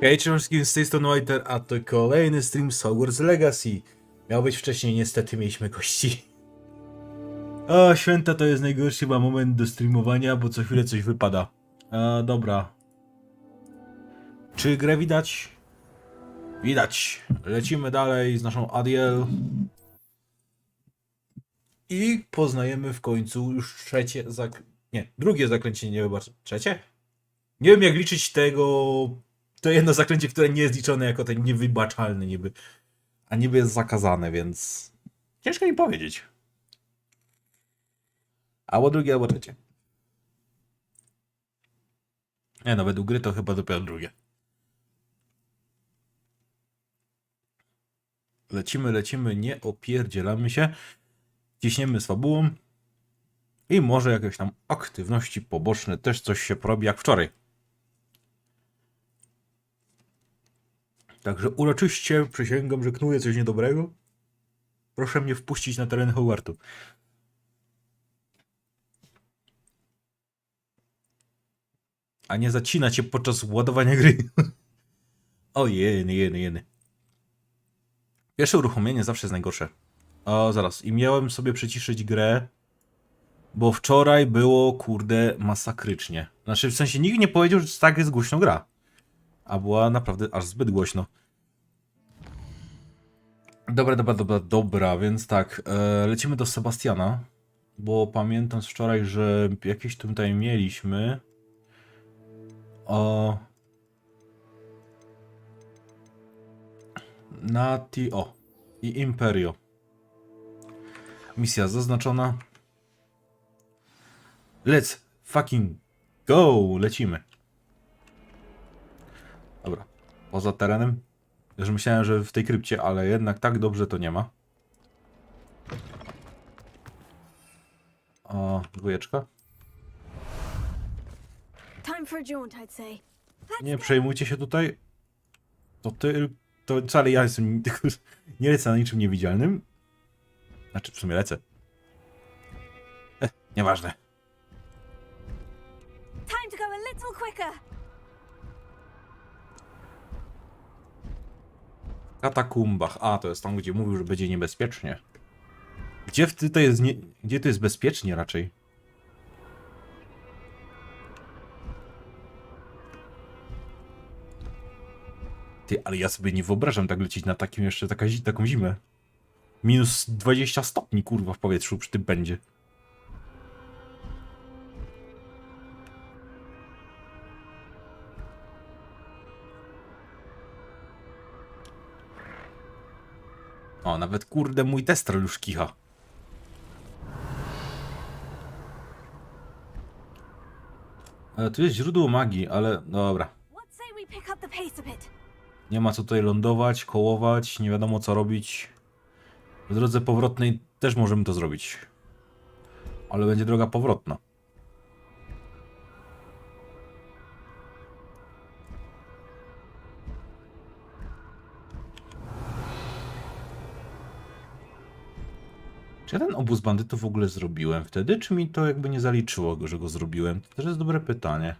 Hej, cześć wszystkim, z tej strony Whiter, a to kolejny stream z Hogwarts Legacy. Miał być wcześniej, niestety mieliśmy gości. O, święta to jest najgorszy chyba moment do streamowania, bo co chwilę coś wypada. Dobra. Czy grę widać? Widać. Lecimy dalej z naszą Adiel. I poznajemy w końcu już drugie zaklęcie niewybaczalne. Trzecie? Nie wiem jak liczyć tego... To jedno zaklęcie, które nie jest liczone jako ten niewybaczalny niby. A niby jest zakazane, więc... Ciężko mi powiedzieć. Albo drugie, albo trzecie. Nie no, według gry to chyba dopiero drugie. Lecimy, nie opierdzielamy się. Ciśniemy z fabułą. I może jakieś tam aktywności poboczne też coś się porobi jak wczoraj. Także uroczyście przysięgam, że knuję coś niedobrego. Proszę mnie wpuścić na teren Hogwartu. A nie zacina cię podczas ładowania gry. O jeny. Pierwsze uruchomienie zawsze jest najgorsze. O, zaraz. I miałem sobie przyciszyć grę, bo wczoraj było, kurde, masakrycznie. Znaczy, w sensie nikt nie powiedział, że tak jest głośno gra. A była naprawdę aż zbyt głośno. Dobra, więc tak, lecimy do Sebastiana, bo pamiętam z wczoraj, że jakieś tutaj mieliśmy i Imperio. Misja zaznaczona. Let's fucking go! Lecimy. Dobra, poza terenem. Już myślałem, że w tej krypcie, ale jednak tak dobrze to nie ma. O, dwójeczka. Nie przejmujcie się tutaj. To wcale ja jestem nie lecę na niczym niewidzialnym. Znaczy w sumie lecę. Nieważne. Katakumbach. A, to jest tam, gdzie mówił, że będzie niebezpiecznie. Gdzie to jest bezpiecznie raczej? Ty, ale ja sobie nie wyobrażam tak lecieć na takim jeszcze taką zimę. Minus 20 stopni, kurwa, w powietrzu przy tym będzie. O, nawet kurde mój tester już kicha. Tu jest źródło magii, ale dobra. Nie ma co tutaj lądować, kołować, nie wiadomo co robić. W drodze powrotnej też możemy to zrobić. Ale będzie droga powrotna. Czy ja ten obóz bandytów w ogóle zrobiłem wtedy, czy mi to jakby nie zaliczyło, że go zrobiłem? To też jest dobre pytanie.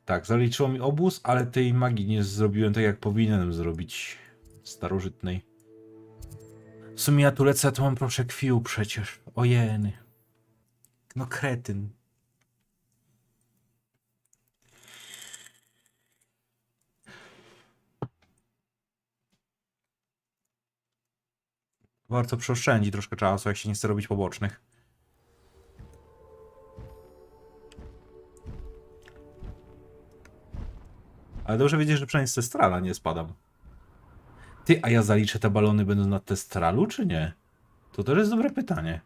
Tak, zaliczyło mi obóz, ale tej magii nie zrobiłem tak, jak powinienem zrobić. Starożytnej. W sumie ja tu lecę, to mam proszę kwił przecież. Ojeny. No kretyn. Warto przeoszczędzić troszkę czasu, jak się nie chce robić pobocznych. Ale dobrze wiedzieć, że przynajmniej z testrala nie spadam. Ty, a ja zaliczę te balony będąc na testralu, czy nie? To też jest dobre pytanie.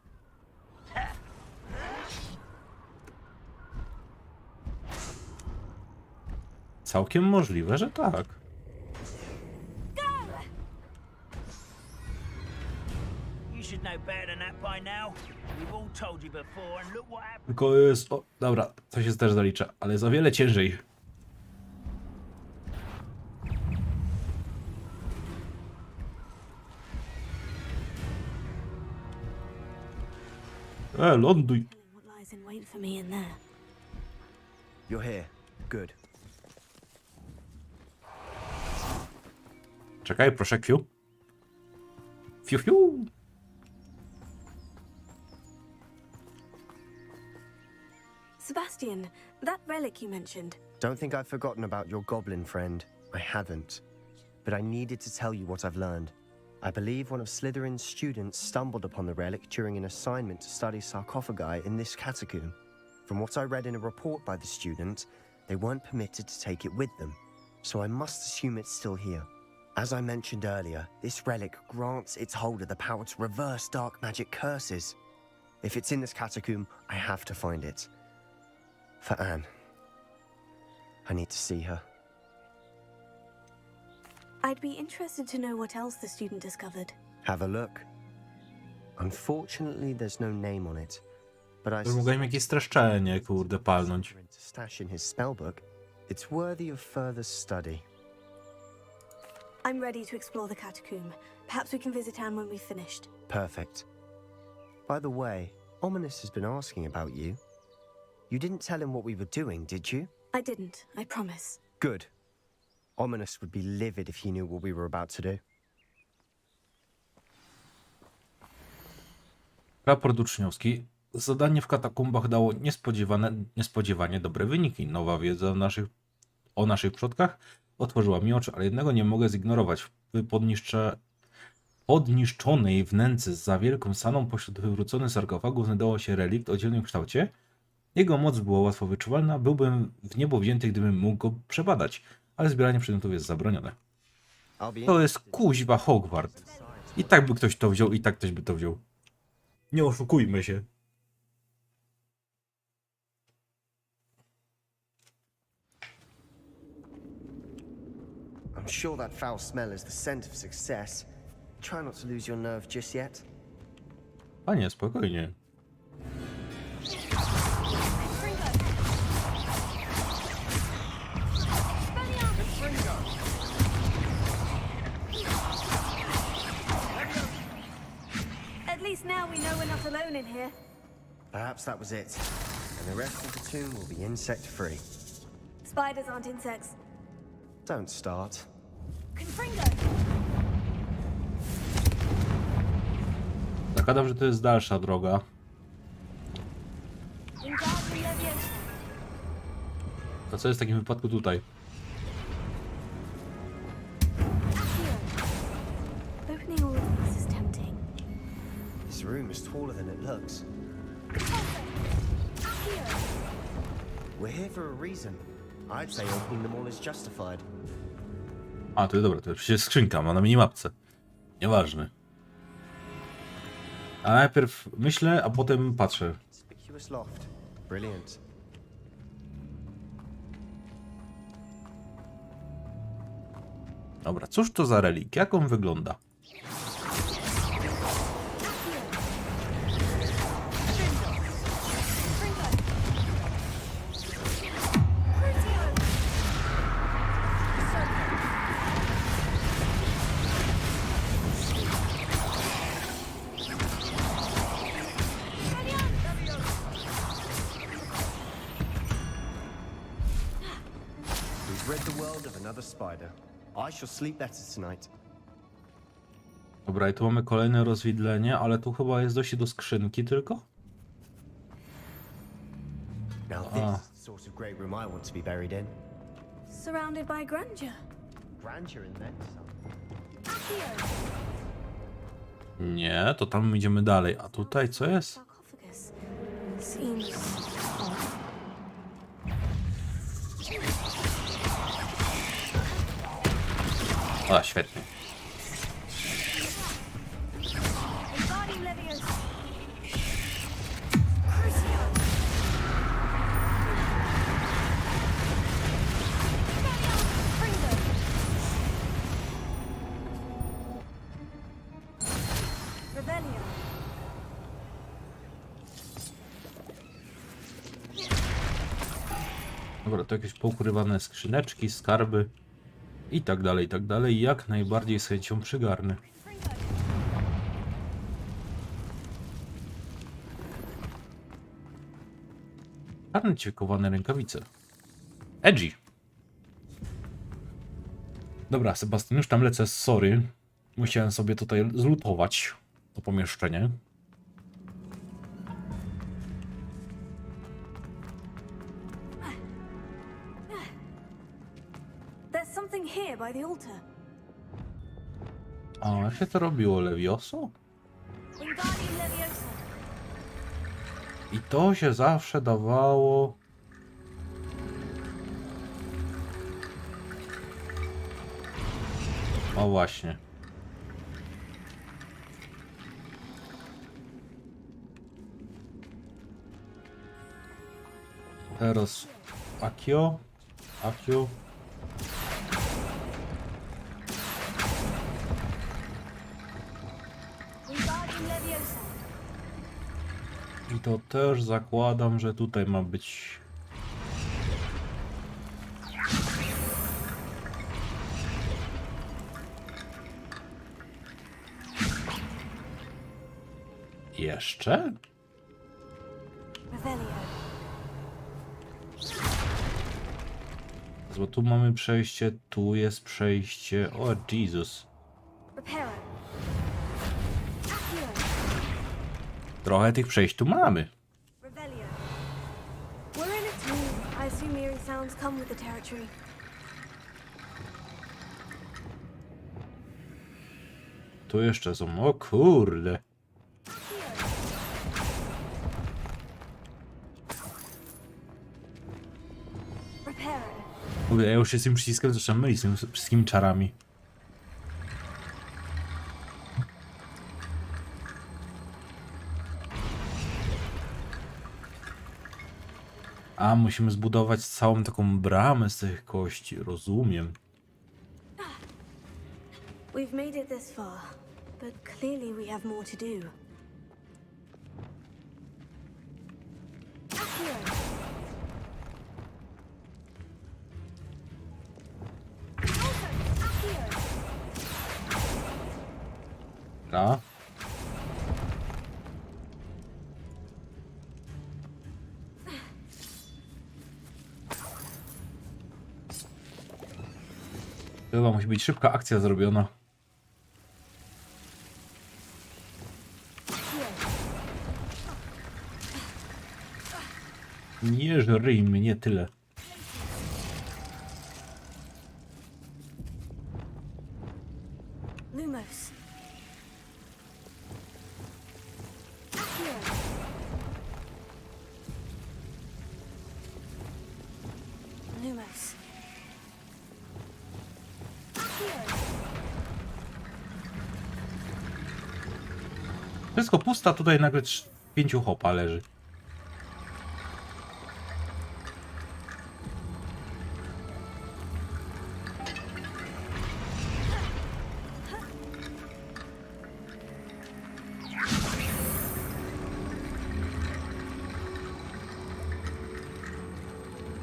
Całkiem możliwe, że tak. Tylko jest... O, dobra, to się też zalicza, ale jest o wiele ciężej. Ląduj. You're here. Good. Czekaj, proszę, Q. Fiu, fiu. Sebastian, that relic you mentioned. Don't think I've forgotten about your goblin friend. I haven't. But I needed to tell you what I've learned. I believe one of Slytherin's students stumbled upon the relic during an assignment to study sarcophagi in this catacomb. From what I read in a report by the student, they weren't permitted to take it with them, so I must assume it's still here. As I mentioned earlier, this relic grants its holder the power to reverse dark magic curses. If it's in this catacomb, I have to find it. For Anne. I need to see her. I'd be interested to know what else the student discovered. Have a look. Unfortunately, there's no name on it, but I Mogę im jakieś streszczenie, kurde, palnąć. to stash in his spellbook. It's worthy of further study. I'm ready to explore the catacomb. Perhaps we can visit Anne when we've finished. Perfect. By the way, Ominous has been asking about you. You didn't tell him what we were doing, did you? I didn't, I promise. Good. Ominous would be livid if he knew what we were about to do. Raport uczniowski. Zadanie w katakumbach dało niespodziewanie dobre wyniki. Nowa wiedza o naszych przodkach otworzyła mi oczy, ale jednego nie mogę zignorować. W podniszczonej wnęce za wielką salą pośród wywróconych sarkofagów znajdował się relikt o dziwnym kształcie. Jego moc była łatwo wyczuwalna, byłbym w niebo wzięty, gdybym mógł go przebadać, ale zbieranie przedmiotów jest zabronione. To jest kuźwa Hogwart. I tak by ktoś to wziął, i tak ktoś by to wziął. Nie oszukujmy się. I'm sure that foul smell is the scent of success. Try not to lose your nerve just yet. Panie, spokojnie. At least now we know we're not alone in here. Perhaps that was it. And the rest of the tomb will be insect-free. Spiders aren't insects. Don't start. Confringo! Zakładam, że to jest dalsza droga. Wingardium Leviosa. To co jest w takim wypadku tutaj? Opening all of this is tempting. This room is taller than it looks. We're here for a reason. I'd say opening them all is justified. A, to jest dobra, to już jest skrzynka, ma na minimapce. Nieważne. A najpierw myślę, a potem patrzę. Conspicuous loft. Brilliant. Dobra, cóż to za relik? Jak on wygląda? We've rid the world of another spider. I shall sleep better tonight. Dobra, i tu mamy kolejne rozwidlenie, ale tu chyba jest dojście do skrzynki tylko? Now this is the sort of great room I want to be buried in. Surrounded by grandeur. Grandeur and then some. Nie, to tam idziemy dalej. A tutaj co jest? Sarcophagus. Seems odd. A, świetnie. Wingardium Leviosa. Crucio. Confringo. Rebellion. Dobra, to jakieś poukrywane skrzyneczki, skarby i tak dalej, i tak dalej. Jak najbardziej z chęcią przygarnę. Czarne ćwiekowane rękawice. Edgy. Dobra, Sebastian, już tam lecę, sorry. Musiałem sobie tutaj zlutować to pomieszczenie. There's something here by the altar. A jak się to robiło, Levioso? Wingardium Leviosa. I to się zawsze dawało... O właśnie. Teraz Akio. Akio. Wingardium Leviosa. I to też zakładam, że tutaj ma być... Jeszcze? Revelio. Bo tu mamy przejście, tu jest przejście. O Jezus. Reparo. Accio. Trochę tych przejść tu mamy. Revelio. We're in a tomb. I assume eerie sounds come with the territory. Tu jeszcze są. O kurde. Reparo. Mówię, ja już się z tym przyciskiem zaczynam mylić z tymi wszystkimi czarami. A, musimy zbudować całą taką bramę z tych kości. Rozumiem. We've made it this far, but clearly we have more to do. Accio. Accio. A? Chyba musi być szybka akcja zrobiona. Nie żryj mnie tyle. Lumos. Accio. Lumos. Accio. Wszystko pusta, tutaj nagle 5 hopa leży.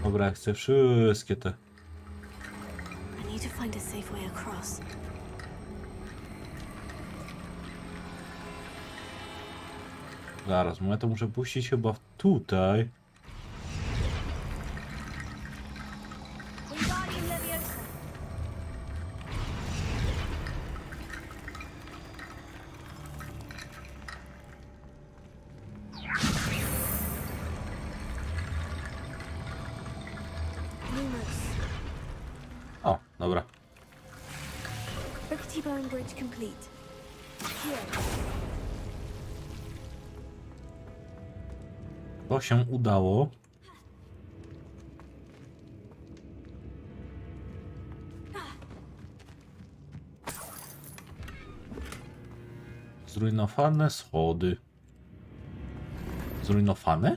Dobra, ja chcę wszystkie te. I need to find a safe way across. Zaraz, ja to muszę puścić chyba tutaj. Wingardium Leviosa. Lumos. O, dobra. Rickety Bone Bridge complete. Accio. To się udało. Zrujnowane schody. Zrujnowane?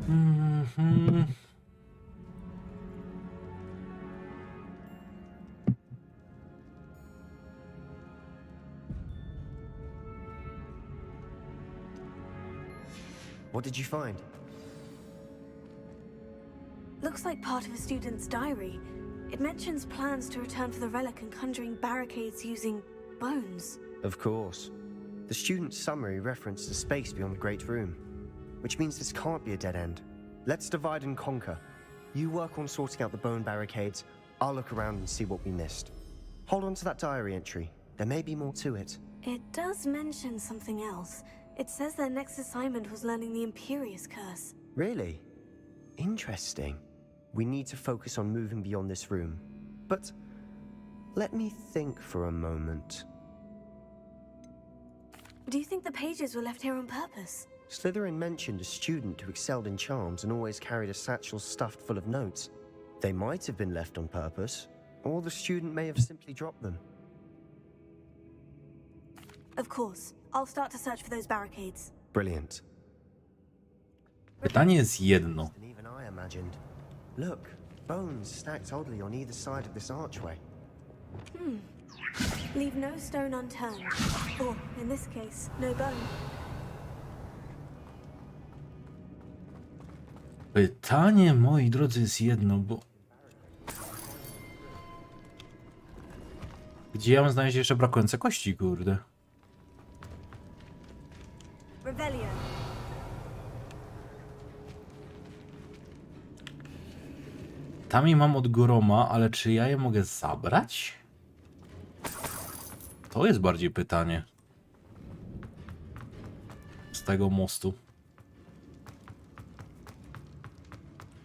Mhm. What did you find? Looks like part of a student's diary. It mentions plans to return for the relic and conjuring barricades using bones. Of course. The student's summary referenced a space beyond the Great Room, which means this can't be a dead end. Let's divide and conquer. You work on sorting out the bone barricades. I'll look around and see what we missed. Hold on to that diary entry. There may be more to it. It does mention something else. It says their next assignment was learning the Imperious Curse. Really? Interesting. We need to focus on moving beyond this room. But let me think for a moment. Do you think the pages were left here on purpose? Slytherin mentioned a student who excelled in charms and always carried a satchel stuffed full of notes. They might have been left on purpose, or the student may have simply dropped them. Of course. I'll start to search for those barricades. Brilliant. Pytanie jest jedno. Than even I imagined. Look, bones stacked oddly on either side of this archway. Leave no stone unturned. Or, in this case, no bone. Pytanie, moi drodzy, jest jedno, bo... Gdzie ja mam znaleźć jeszcze brakujące kości, kurde? Revelio. Tam je mam od Goroma, ale czy ja je mogę zabrać? To jest bardziej pytanie. Z tego mostu.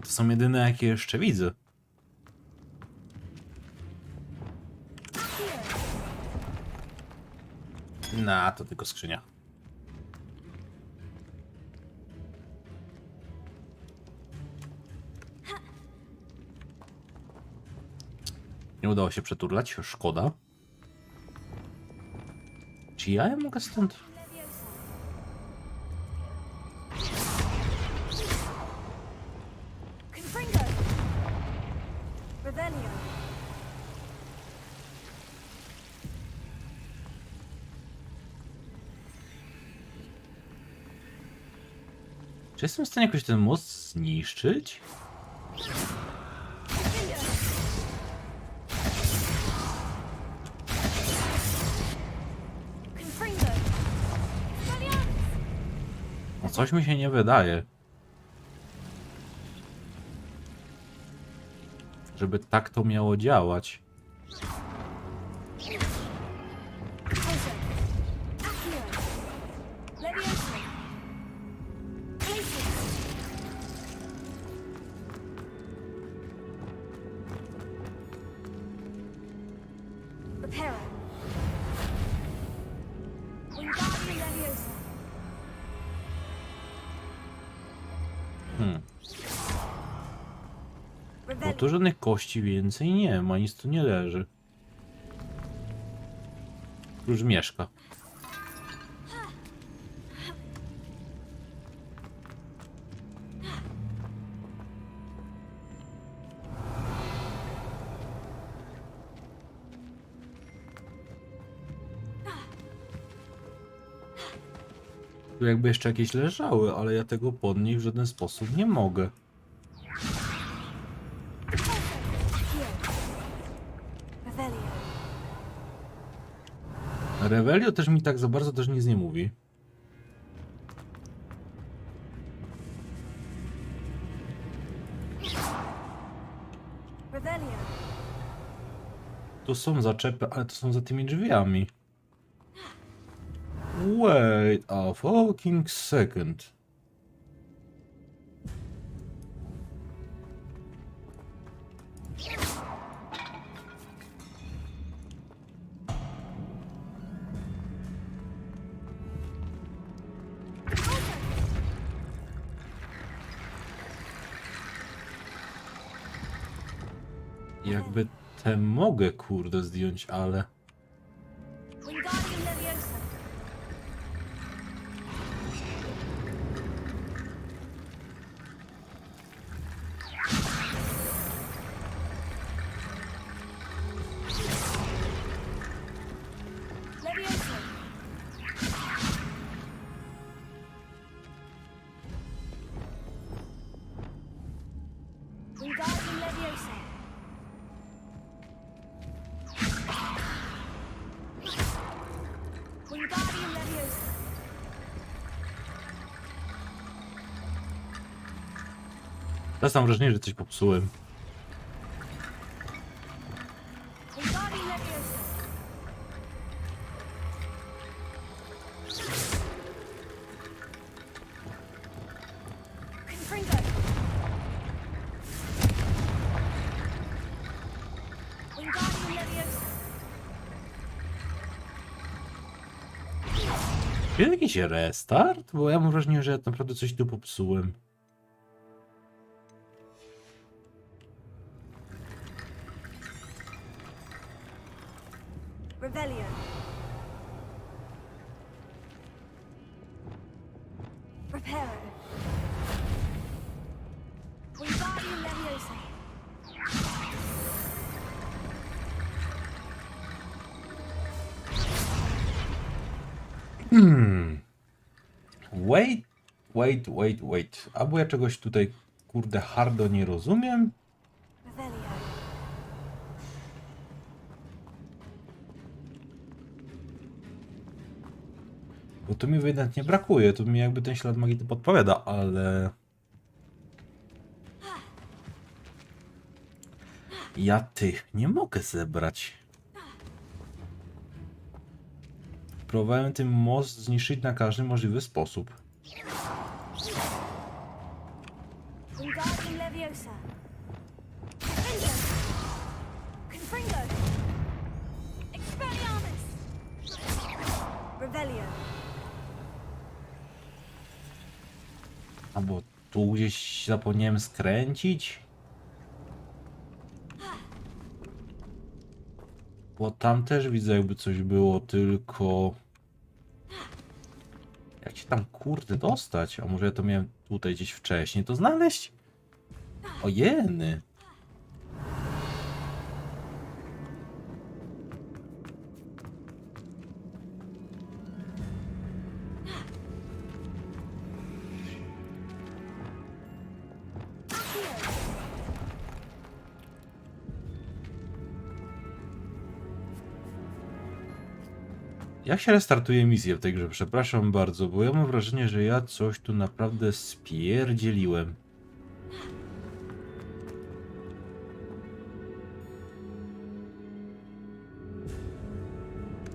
To są jedyne, jakie jeszcze widzę. To tylko skrzynia. Nie udało się przeturlać, szkoda. Czy ja mogę stąd? Confringo. Revelio. Czy jestem w stanie jakoś ten most zniszczyć? Confringo. No coś mi się nie wydaje. Żeby tak to miało działać. Bo tu żadnych kości więcej nie ma, nic tu nie leży. Już mieszka. Tu jakby jeszcze jakieś leżały, ale ja tego podnieść w żaden sposób nie mogę. Revelio też mi tak za bardzo też nic nie mówi. Tu są zaczepy, ale to są za tymi drzwiami. Wait a fucking second. Jakby te mogę, kurde, zdjąć, ale... Teraz mam wrażenie, że coś popsułem. Jest jakiś restart? Bo ja mam wrażenie, że ja naprawdę coś tu popsułem. Rebellion. Reparo. Wingardium Leviosa. Wait. Albo ja czegoś tutaj, kurde, hardo nie rozumiem. Revelio. Bo tu mi ewidentnie brakuje. Tu mi jakby ten ślad magii to podpowiada, ale... Ja tych nie mogę zebrać. Próbowałem ten most zniszczyć na każdy możliwy sposób. Wingardium Leviosa. Confringo. Confringo. Expelliarmus. Revelio. Albo tu gdzieś zapomniałem skręcić. Bo tam też widzę, jakby coś było, tylko... Jak się tam, kurde, dostać? A może ja to miałem tutaj gdzieś wcześniej to znaleźć? O jeny! Jak się restartuje misję w tej grze? Przepraszam bardzo, bo ja mam wrażenie, że ja coś tu naprawdę spierdzieliłem.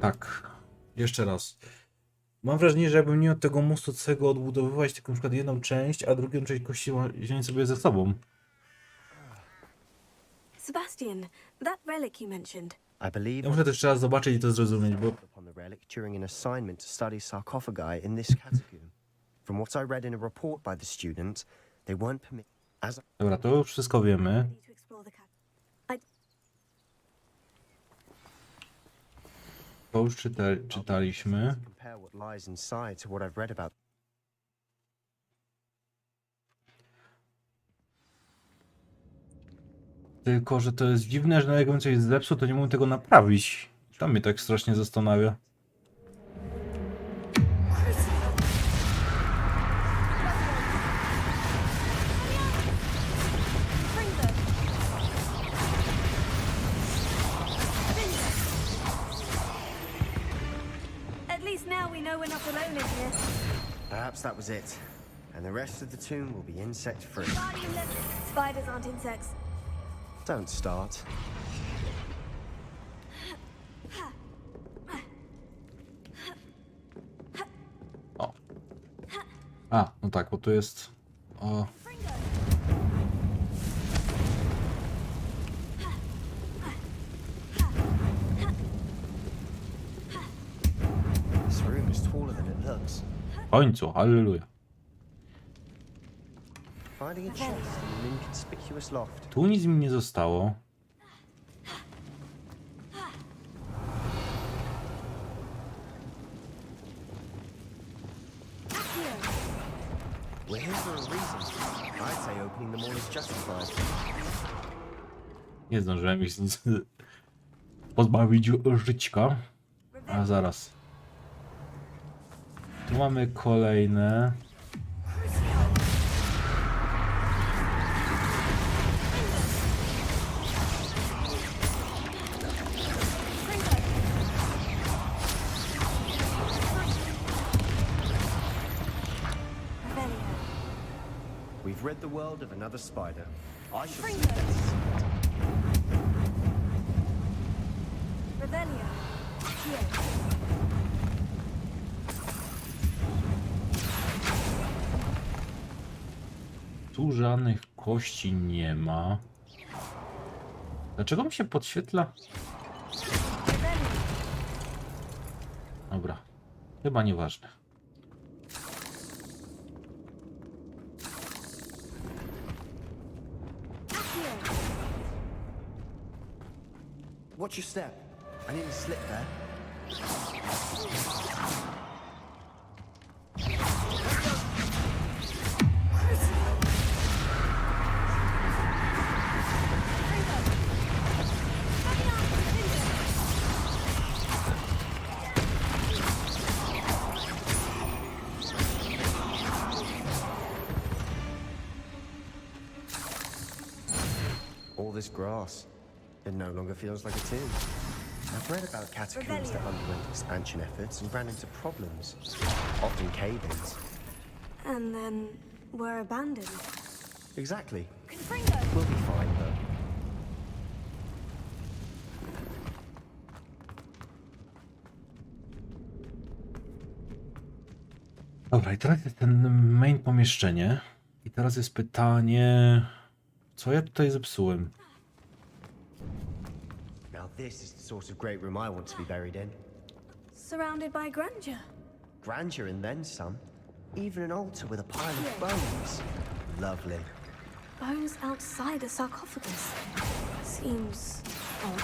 Tak. Jeszcze raz. Mam wrażenie, że jakbym nie od tego mostu całego odbudowywać tylko na przykład jedną część, a drugą część kości wziąć sobie ze sobą. Sebastian, that relic you mentioned. I believe Ja muszę też jeszcze raz zobaczyć i to zrozumieć, bo... upon the relic during an assignment to study sarcophagi in this catacomb. From what I read in a report by the student, they weren't permitted. As Dobra, to już wszystko wiemy. Ready to explore the To już czytaliśmy. compare what lies inside to what I've read about. Tylko, że to jest dziwne, że jakbym coś zepsuł, to nie mógł tego naprawić. To mnie tak strasznie zastanawia. At least now we know we're not alone in here. Perhaps that was it. And the rest of the tomb will be insect free. Wingardium Leviosa. Spiders aren't insects. Don't start. O. A, no tak, bo tu jest... O. This room is taller than it looks. W końcu, halleluja. Finding a chest in an inconspicuous loft. Tu nic mi nie zostało. We're here for a reason. I'd say opening them all is justified. Nie zdążyłem ich nic pozbawić żyćka. A zaraz. Tu mamy kolejne. We've You've rid the world of another spider. I shall Bring see it. this. Revelio. Here. Tu żadnych kości nie ma. Dlaczego mi się podświetla? Revelio. Dobra. Chyba nieważne. Here. Watch your step. I nearly slipped there. All this grass, it no longer feels like a tomb. I've read about catacombs that underwent expansion efforts and ran into problems, often cave-ins. And then were abandoned. Exactly. Confringo. We'll be fine, though. Dobra, i teraz jest ten main pomieszczenie. I teraz jest pytanie, co ja tutaj zepsułem? Now this is the sort of great room I want to be buried in. Surrounded by grandeur. Grandeur and then some. Even an altar with a pile of bones. Lovely. Bones outside a sarcophagus. Seems odd.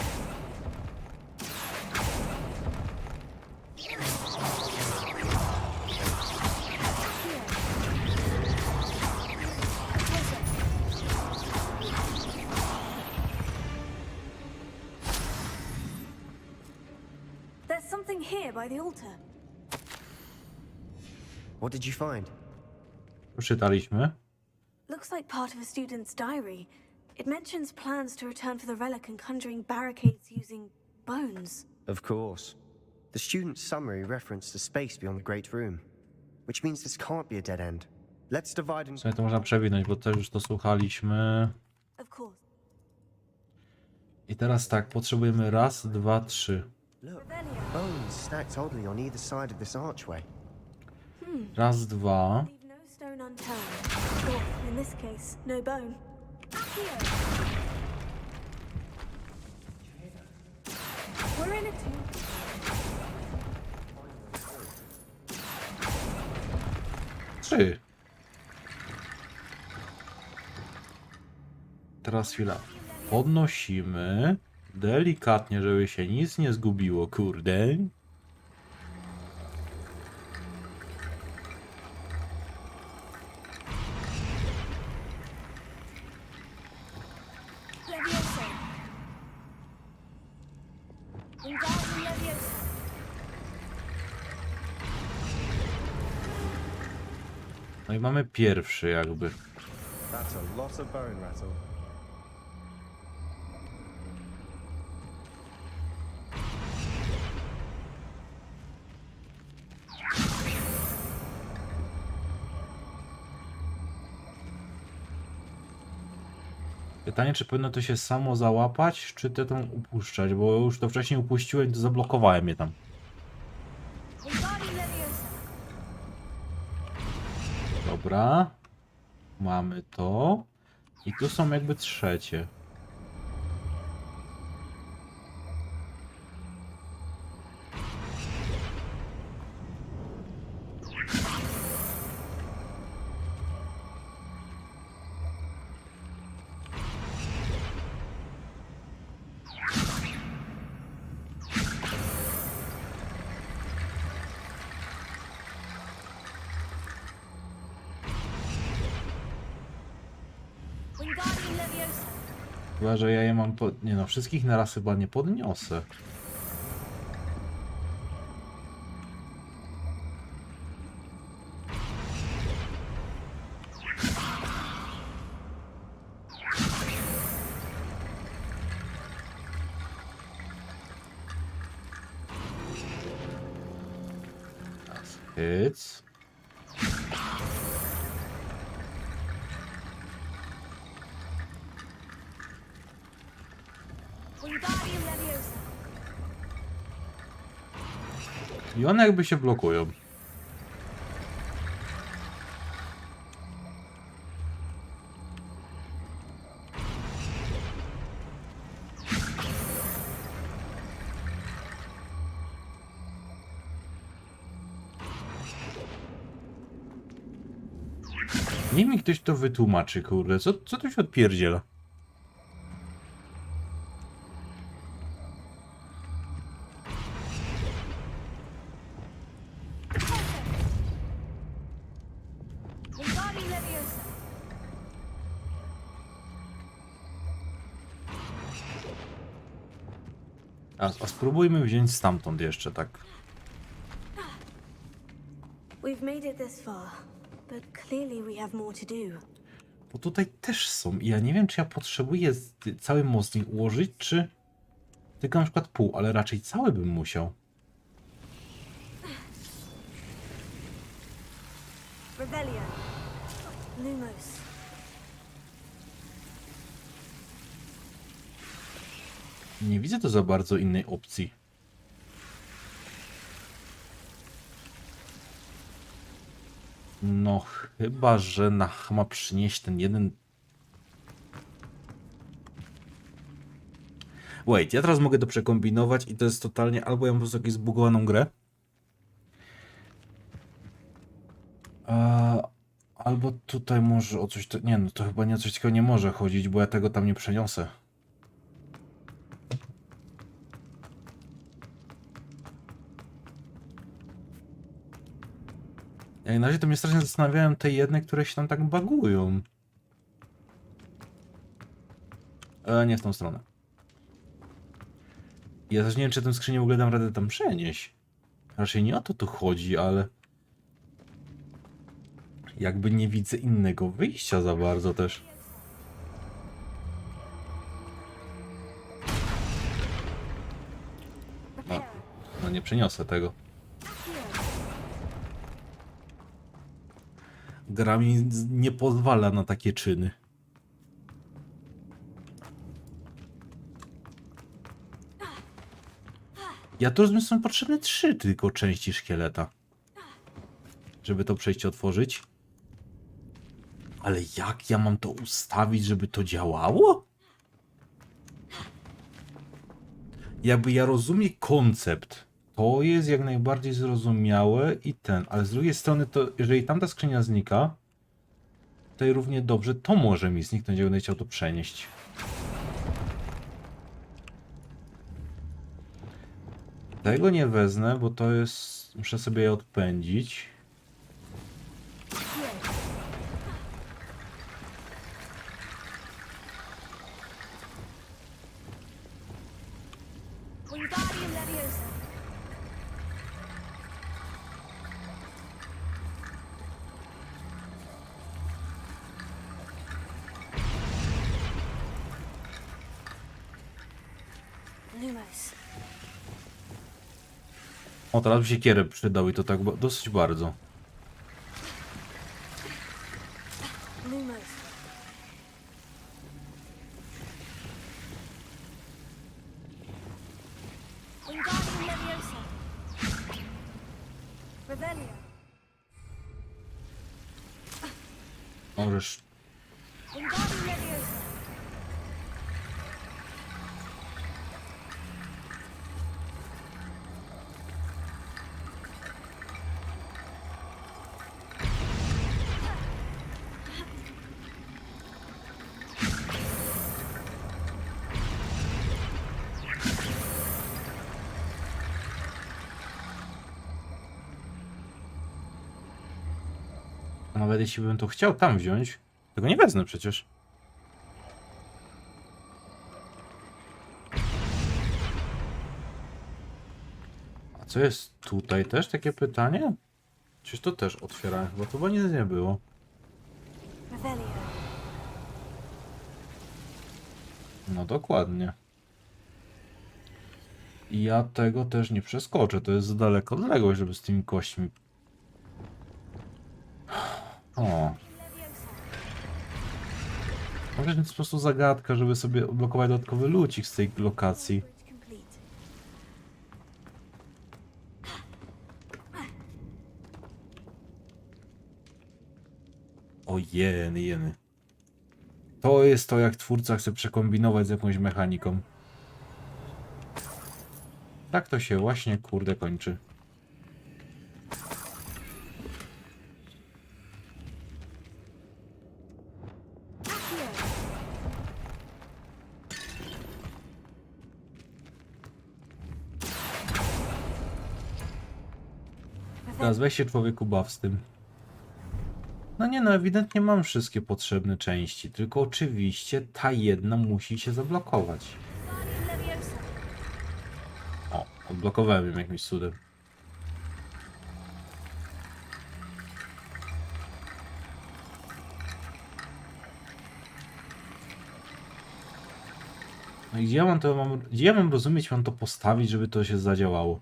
There's something here by the altar. What did you find? Przeczytaliśmy. Looks like part of a student's diary. It mentions plans to return for the relic and conjuring barricades using bones. Of course. The student's summary referenced a space beyond the Great Room, which means this can't be a dead end. Let's divide and... Sobie to można przewinąć, bo też już to słuchaliśmy. Of course. I teraz tak, potrzebujemy raz, dwa, trzy. Look, bones stacked oddly on either side of this archway. Raz, dwa. Leave no stone unturned. Or, in this case, no bone. Here. We're in it too. Trzy. Teraz chwila. Podnosimy. Delikatnie, żeby się nic nie zgubiło, kurde. Levioso. Wingardium Levioso. No i mamy pierwszy jakby. That's a lot of bone rattle. Pytanie, czy powinno to się samo załapać, czy te tam upuszczać, bo już to wcześniej upuściłem, to zablokowałem je tam. Wingardium Levioso. Dobra. Mamy to. I tu są jakby trzecie. Wingardium Levioso. Chyba, że ja je mam pod... Nie no, wszystkich naraz chyba nie podniosę. Hyc. I one jakby się blokują. Niech mi ktoś to wytłumaczy, kurde. Co tu się odpierdziela? A spróbujmy wziąć stamtąd jeszcze, tak. We've made it this far, but clearly we have more to do. Bo tutaj też są i ja nie wiem, czy ja potrzebuję cały mostnik ułożyć, czy tylko na przykład pół, ale raczej cały bym musiał. Rebellion. Lumos. Nie widzę tu za bardzo innej opcji. No chyba, że ma przynieść ten jeden... Wait, ja teraz mogę to przekombinować i to jest totalnie... Albo ja mam po prostu jakąś zbugowaną grę. Albo tutaj może o coś... Nie, no to chyba nie o coś takiego nie może chodzić, bo ja tego tam nie przeniosę. Jak na razie to mnie strasznie zastanawiają te jedne, które się tam tak bagują. Nie w tą stronę. Ja też nie wiem, czy tę skrzynię w ogóle dam radę tam przenieść. Raczej nie o to tu chodzi, ale... Jakby nie widzę innego wyjścia za bardzo też. No nie przeniosę tego. Gra mi nie pozwala na takie czyny. Ja tu rozumiem, są potrzebne 3 tylko części szkieleta, żeby to przejście otworzyć. Ale jak ja mam to ustawić, żeby to działało? Jakby ja rozumiem koncept. To jest jak najbardziej zrozumiałe i ale z drugiej strony to, jeżeli tamta skrzynia znika, to i równie dobrze to może mi zniknąć, jak będę chciał to przenieść. Tego nie wezmę, bo to jest... Muszę sobie je odpędzić. Lumos. O, teraz by się kierę przydał i to tak dosyć bardzo. Lumos. Wingardium Leviosa. Rebellion. Możesz... Wingardium Leviosa. Nawet jeśli bym to chciał tam wziąć, tego nie wezmę przecież. A co jest tutaj też? Takie pytanie? Czyż to też otwierałem? Chyba to chyba nic nie było. Rebellion. No dokładnie. I ja tego też nie przeskoczę. To jest za daleko odległość, żeby z tymi kośćmi... O. Może być po prostu zagadka, żeby sobie odblokować dodatkowy lucik z tej lokacji. O jeny, jeny. To jest to, jak twórca chce przekombinować z jakąś mechaniką. Tak to się właśnie, kurde, kończy. Teraz weź się, człowieku, baw z tym. No nie no, ewidentnie mam wszystkie potrzebne części, tylko oczywiście ta jedna musi się zablokować. O, odblokowałem ją jakimś cudem. No i gdzie ja mam to, gdzie ja mam rozumieć, mam to postawić, żeby to się zadziałało?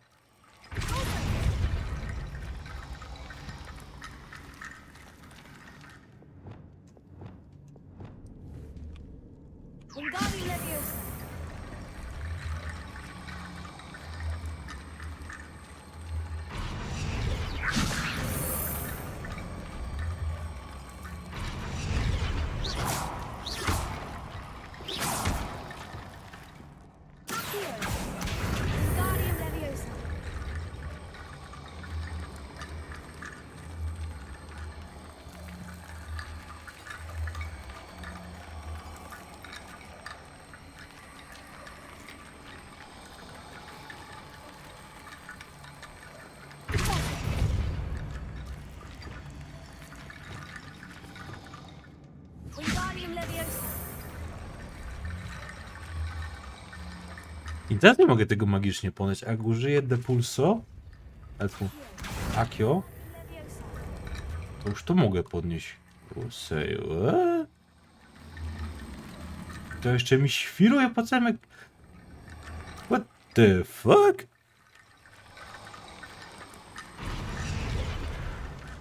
I teraz nie mogę tego magicznie ponieść. Jak użyję depulso, Akio, to już to mogę podnieść. To jeszcze mi świruje po całym... What the fuck?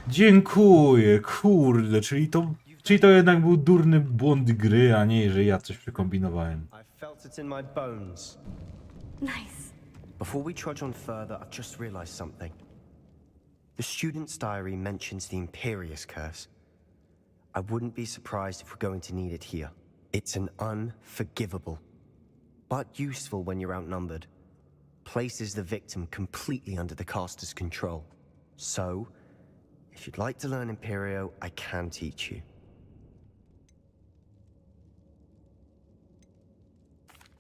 Dziękuję, kurde, czyli to jednak był durny błąd gry, a nie, że ja coś przekombinowałem. I felt it in my bones. Nice. Before we trudge on further, I've just realized something. The student's diary mentions the Imperious Curse. I wouldn't be surprised if we're going to need it here. It's an unforgivable, but useful when you're outnumbered. Places the victim completely under the caster's control. So, if you'd like to learn Imperio, I can teach you.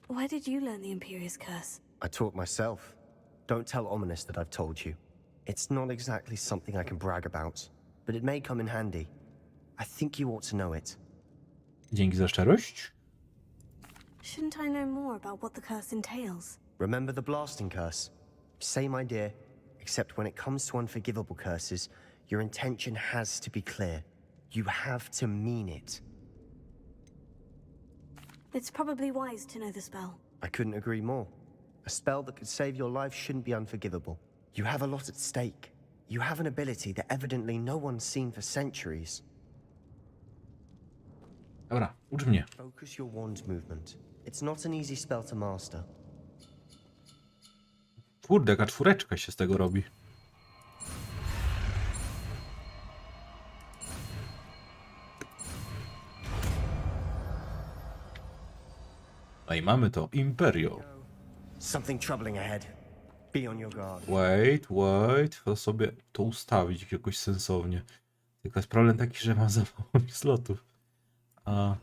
Where did you learn the Imperious Curse? I taught myself. Don't tell Ominous that I've told you. It's not exactly something I can brag about, but it may come in handy. I think you ought to know it. Dzięki za szczerość. Shouldn't I know more about what the curse entails? Remember the blasting curse? Same idea, except when it comes to unforgivable curses, your intention has to be clear. You have to mean it. It's probably wise to know the spell. I couldn't agree more. A spell that could save your life shouldn't be unforgivable. You have a lot at stake. You have an ability that evidently no one's seen for centuries. Dobra, ucz mnie. Focus your wand movement. It's not an easy spell to master. Kurde, jaka czwóreczka się z tego robi. No i mamy to, Imperio. Something troubling ahead. Be on your guard. Wait, to sobie to ustawić jakoś sensownie. Tylko jest problem taki, że mam za mało slotów. A...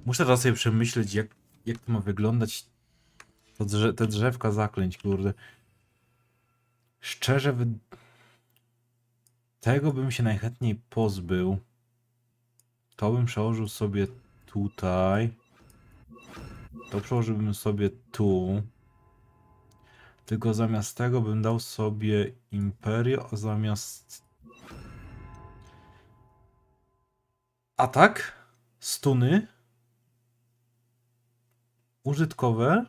Muszę teraz sobie przemyśleć, jak to ma wyglądać, te drzewka zaklęć, kurde. Szczerze, tego bym się najchętniej pozbył. To bym przełożył sobie tutaj. To przełożyłbym sobie tu. Tylko zamiast tego bym dał sobie Imperio, a zamiast... Atak, stuny, użytkowe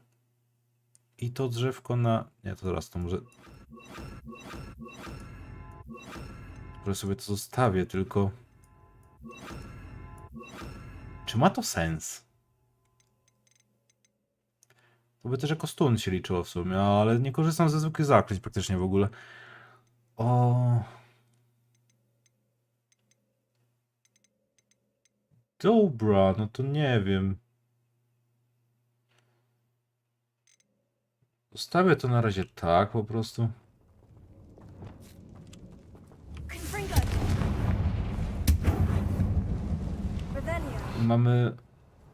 i to drzewko na... Nie, to teraz to może... Że sobie to zostawię, tylko... Czy ma to sens? To by też jako stun się liczyło w sumie, ale nie korzystam ze zwykłych zaklęć praktycznie w ogóle. O... Dobra, no to nie wiem. Zostawię to na razie tak po prostu. Confringo. Revelio. Mamy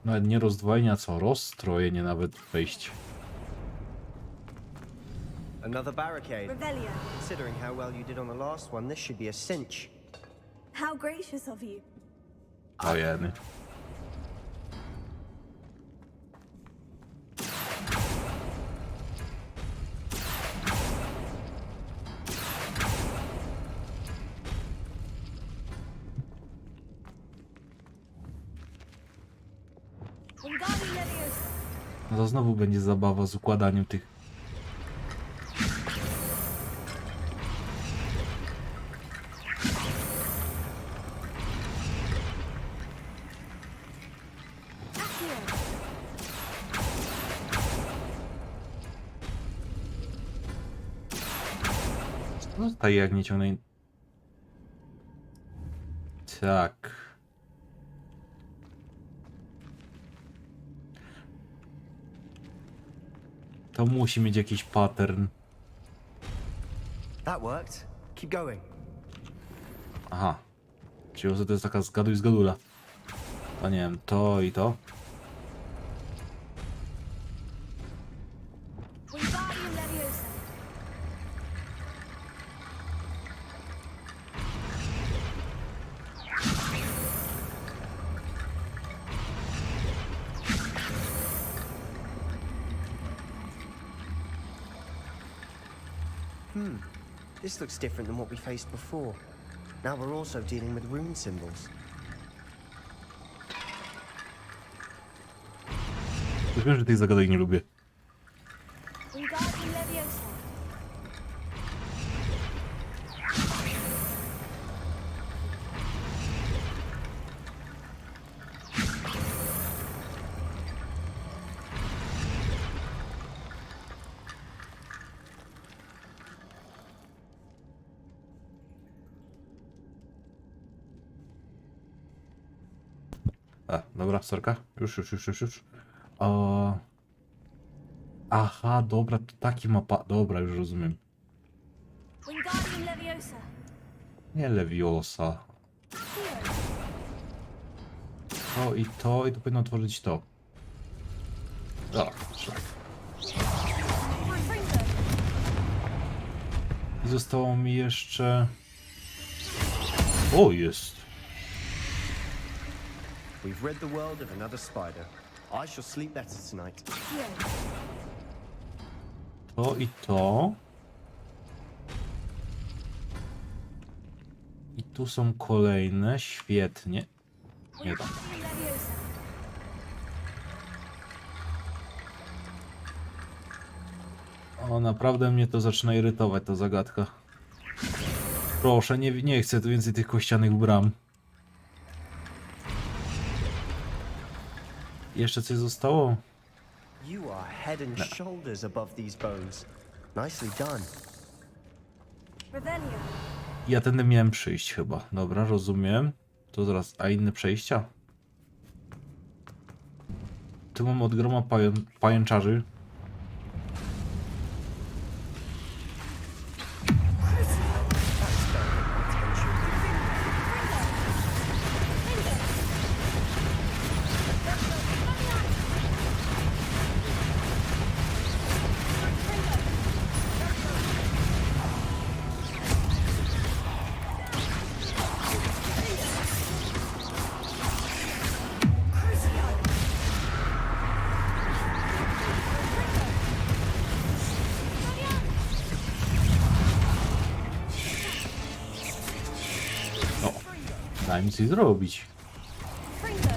nawet nie rozdwojenia, co rozstrojenie nawet wejść. Another barricade. Revelio. Considering how well you did on the last one, this should be a cinch. How gracious of you. Ojeny. Wingardium Leviosa. No to znowu będzie zabawa z układaniem tych. Accio. No tak jak nie ciągnę. Tak. To musi mieć jakiś pattern. That worked. Keep going. Aha. Czyli to jest taka zgaduj zgadula. To nie wiem, to i to. Wingardium Leviosa. This looks different than what we faced before. Now we're also dealing with rune symbols. Już wiem, że tych zagadek nie lubię. Wingardium Leviosa. A, dobra, sorka. Już. O... Aha, dobra, to taki mapa. Dobra, już rozumiem. Wingardium Leviosa. Nie Leviosa. To i to powinno tworzyć to. O, tak. Confringo. I zostało mi jeszcze... O, jest. We've rid the world of another spider. I shall sleep better tonight. Accio. To i to. I tu są kolejne. Świetnie. Nie tam. Wingardium Leviosa. O, naprawdę mnie to zaczyna irytować, ta zagadka. Proszę, nie chcę tu więcej tych kościanych bram. Jeszcze coś zostało? You are head and shoulders above these bones. Nicely done. Revelio. Ja tędy miałem przyjść chyba. Dobra, rozumiem. To zaraz, a inne przejścia? Tu mam od groma pajęczarzy. Daj mi coś zrobić. Confringo.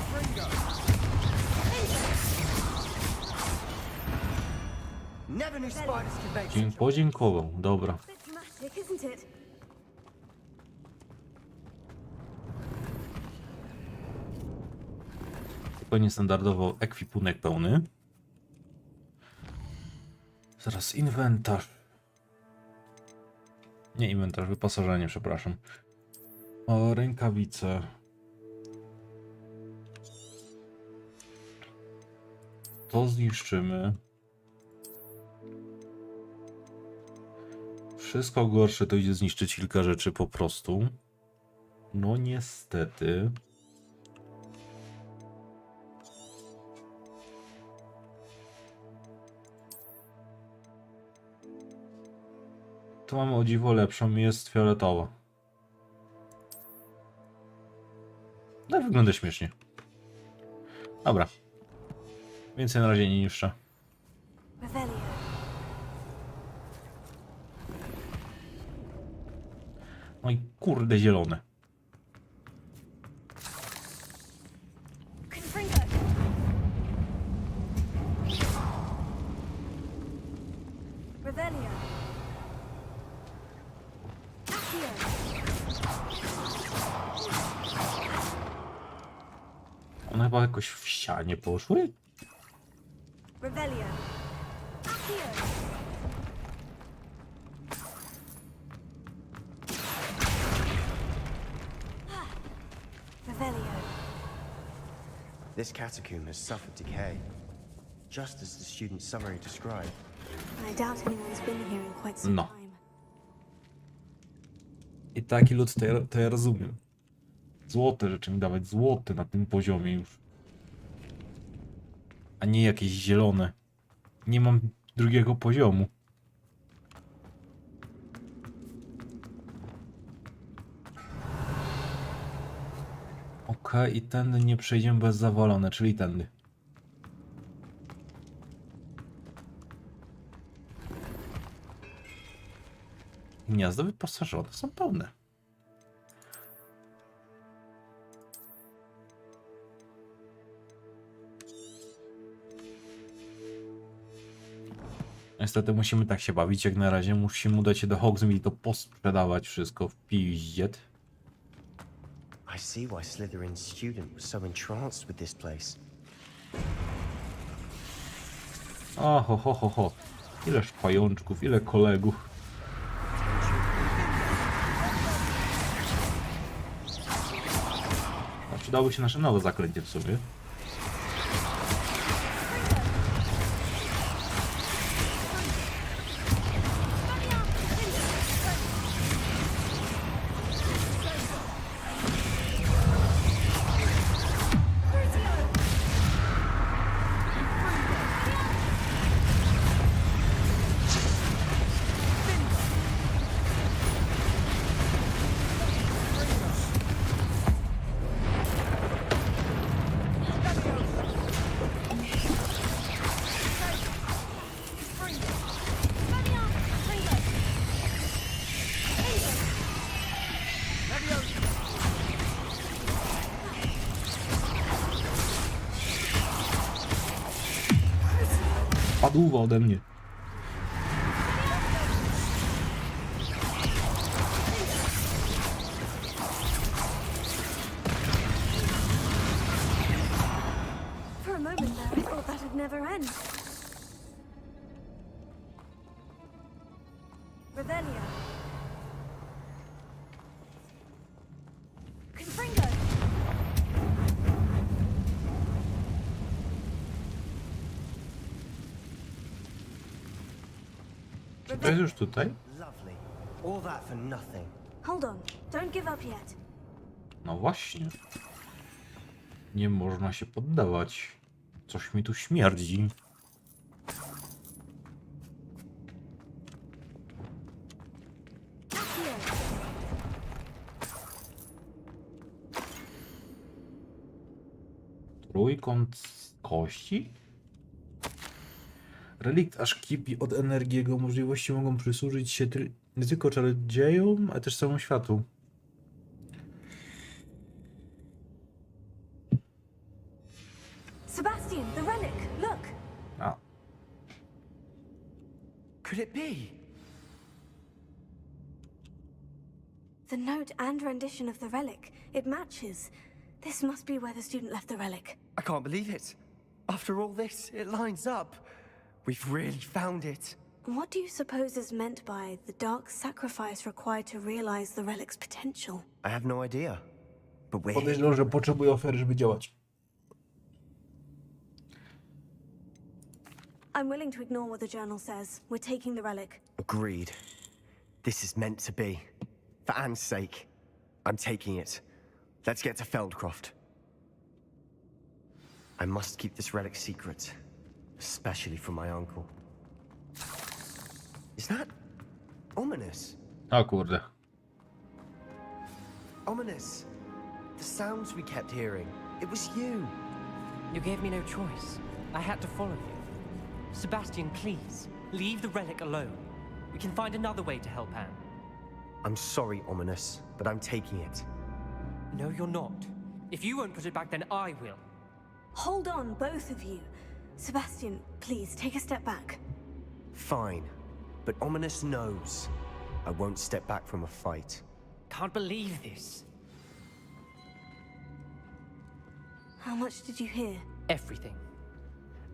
Confringo. Podziękował, dobra. Bit dramatic, isn't it? Tylko niestandardowo ekwipunek pełny. Zaraz inwentarz. Nie inwentarz, wyposażenie, przepraszam. O, rękawice. To zniszczymy. Wszystko gorsze to idzie zniszczyć kilka rzeczy po prostu. No niestety. Tu mamy o dziwo lepszą, jest fioletowa. No wygląda śmiesznie. Dobra. Więcej na razie nie niszczę. Revelio. No i kurde zielone. Confringo. Revelio. Accio. One chyba jakoś w ścianie poszły? Revelio. Accio. Revelio. This catacomb has suffered decay, just as the student's summary described. I doubt anyone's been here in quite some No. time. I taki lód to ja rozumiem. Złote rzeczy mi dawać, złote na tym poziomie już. A nie jakieś zielone. Nie mam drugiego poziomu. Okej, i tędy nie przejdziemy bez zawalone, czyli tędy. Gniazda wyposażone są pełne. Niestety musimy tak się bawić jak na razie. Musimy udać się do Hogsmeade i to posprzedawać wszystko w piździet. I see why Slytherin's student was so entranced with this place. O, ho, ho, ho, ho. Ileż pajączków, ile kolegów. A przydałoby się nasze nowe zaklęcie w sobie. Padł ode mnie. For a moment there, I thought that'd never end. Revelio. Confringo. To jest już tutaj? Lovely. All that for nothing. Hold on. Don't give up yet. No właśnie. Nie można się poddawać. Coś mi tu śmierdzi. Accio. Trójkąt z kości? Relikt aż kipi od energii. Jego możliwości mogą przysłużyć się nie tylko czarodziejom, ale też całemu światu. Sebastian, the relic. Look. A. could it be? The note and rendition of the relic. It matches. This must be where the student left the relic. I can't believe it. After all this, it lines up. We've really found it. What do you suppose is meant by the dark sacrifice required to realize the relic's potential? I have no idea. But we're Podejrzewam, że potrzebuje ofiary, żeby działać. I'm willing to ignore what the journal says. We're taking the relic. Agreed. This is meant to be. For Anne's sake, I'm taking it. Let's get to Feldcroft. I must keep this relic secret, especially from my uncle. Is that ominous? O kurde. Ominous. The sounds we kept hearing. It was you. You gave me no choice. I had to follow you. Sebastian, please, leave the relic alone. We can find another way to help Anne. I'm sorry, Ominous, but I'm taking it. No, you're not. If you won't put it back, then I will. Hold on, both of you. Sebastian, please take a step back. Fine, but Ominous knows I won't step back from a fight. Can't believe this. How much did you hear? Everything.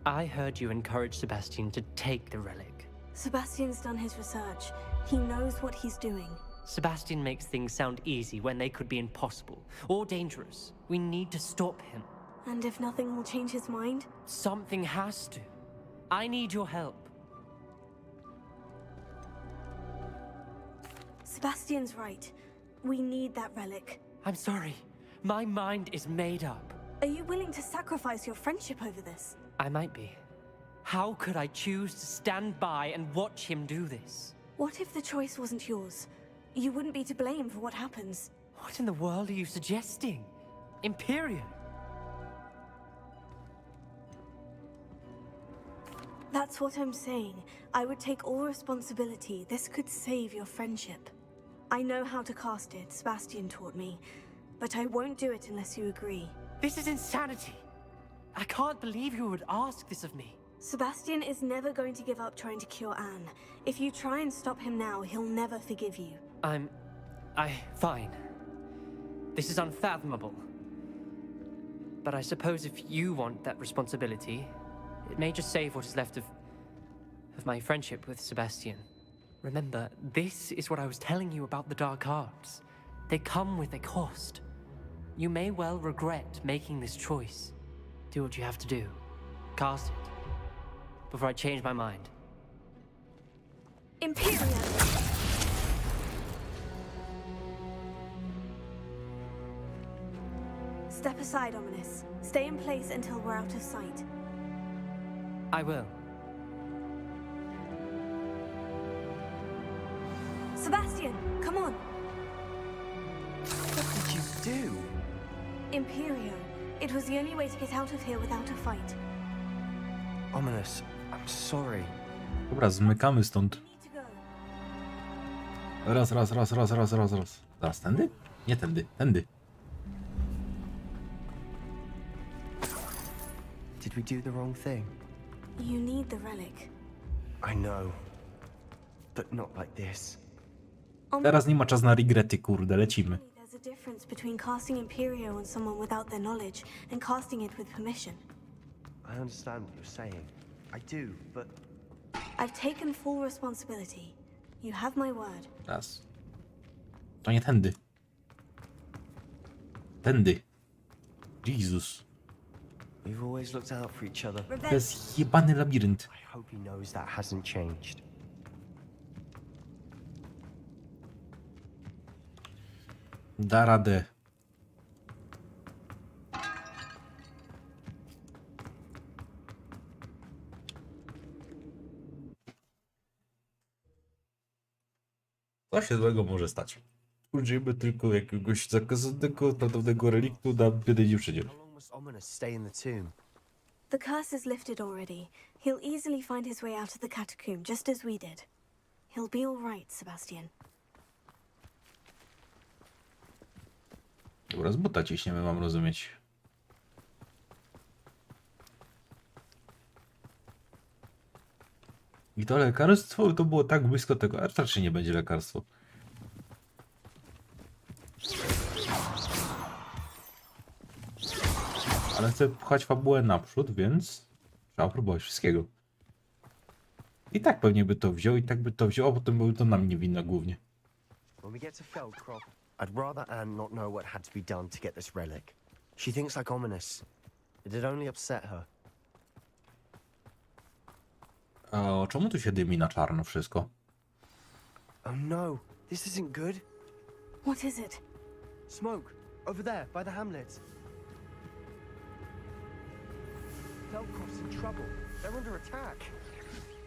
I heard you encourage Sebastian to take the relic. Sebastian's done his research. He knows what he's doing. Sebastian makes things sound easy when they could be impossible or dangerous. We need to stop him. And if nothing will change his mind? Something has to. I need your help. Sebastian's right. We need that relic. I'm sorry. My mind is made up. Are you willing to sacrifice your friendship over this? I might be. How could I choose to stand by and watch him do this? What if the choice wasn't yours? You wouldn't be to blame for what happens. What in the world are you suggesting? Imperio? That's what I'm saying. I would take all responsibility. This could save your friendship. I know how to cast it, Sebastian taught me. But I won't do it unless you agree. This is insanity. I can't believe you would ask this of me. Sebastian is never going to give up trying to cure Anne. If you try and stop him now, he'll never forgive you. Fine. This is unfathomable. But I suppose if you want that responsibility, it may just save what is left of my friendship with Sebastian. Remember, this is what I was telling you about the dark arts. They come with a cost. You may well regret making this choice. Do what you have to do. Cast it. Before I change my mind. Imperio! Step aside, Ominous. Stay in place until we're out of sight. I will. Sebastian, come on! What did you do? Imperio. It was the only way to get out of here without a fight. Ominous, I'm sorry. Dobra, zmykamy stąd. You need to go. Raz. Zaraz, tędy? Nie tędy, tędy. Did we do the wrong thing? You need the relic. I know. But not like this. Teraz nie ma czas na regrety, kurde, lecimy. There's a difference between casting Imperio on someone without their knowledge and casting it with permission. I understand what you're saying. I do, but I've taken full responsibility. You have my word. Raz. To nie tędy. Tędy. Jezus. we've always looked out for each other. To jest jebany labirynt. I hope he knows that hasn't changed. Da radę. Co się złego może stać? Użyjmy tylko jakiegoś zakazanego, prawdopodobnego reliktu na biednej dziewczynie. How long must Ominous stay in the tomb? The curse is lifted already. He'll easily find his way out of the catacomb, just as we did. He'll be all right, Sebastian. Dobra, z buta ciśniemy, mam rozumieć. I to lekarstwo to było tak blisko tego, a raczej nie będzie lekarstwo. Ale chcę pchać fabułę naprzód, więc trzeba próbować wszystkiego. I tak pewnie by to wziął, i tak by to wziął, a potem były to na mnie winna głównie. When we get to Feldcroft, I'd rather Anne not know what had to be done to get this relic. She thinks like ominous. It'd only upset her. A czemu tu się dymi na czarno wszystko? Oh no, this isn't good. What is it? Smoke, over there, by the hamlet. Feldcroft's in trouble. They're under attack.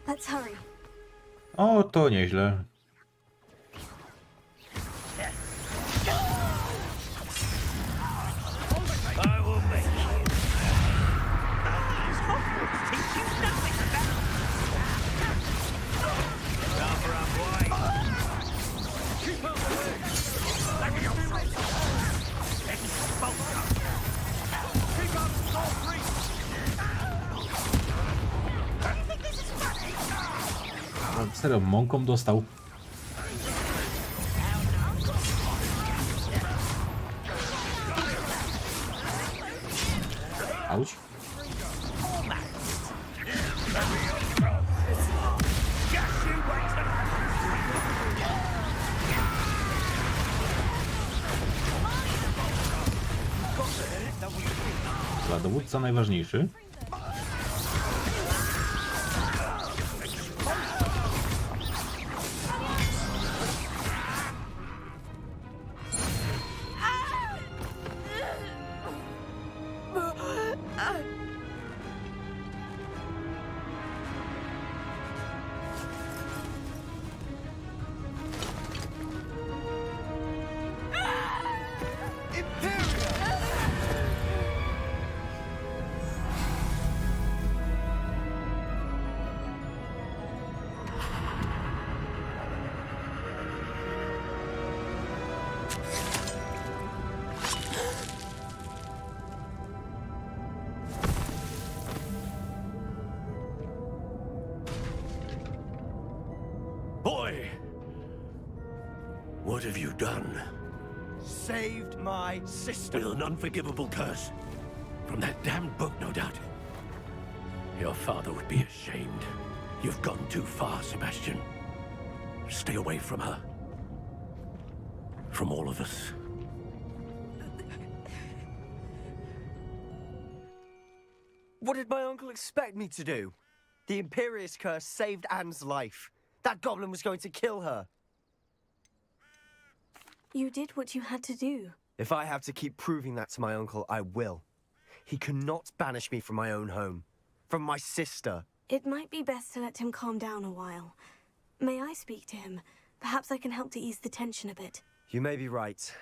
Let's hurry. O, to nieźle. Serio, mąką dostał. Auć. Dla dowódca najważniejszy. Boy! What have you done? Saved my sister. With an unforgivable curse. From that damned book, no doubt. Your father would be ashamed. You've gone too far, Sebastian. Stay away from her. From all of us. What did my uncle expect me to do? The Imperious curse saved Anne's life. That goblin was going to kill her. You did what you had to do. If I have to keep proving that to my uncle, I will. He cannot banish me from my own home. From my sister. It might be best to let him calm down a while. May I speak to him? Perhaps I can help to ease the tension a bit. You may be right.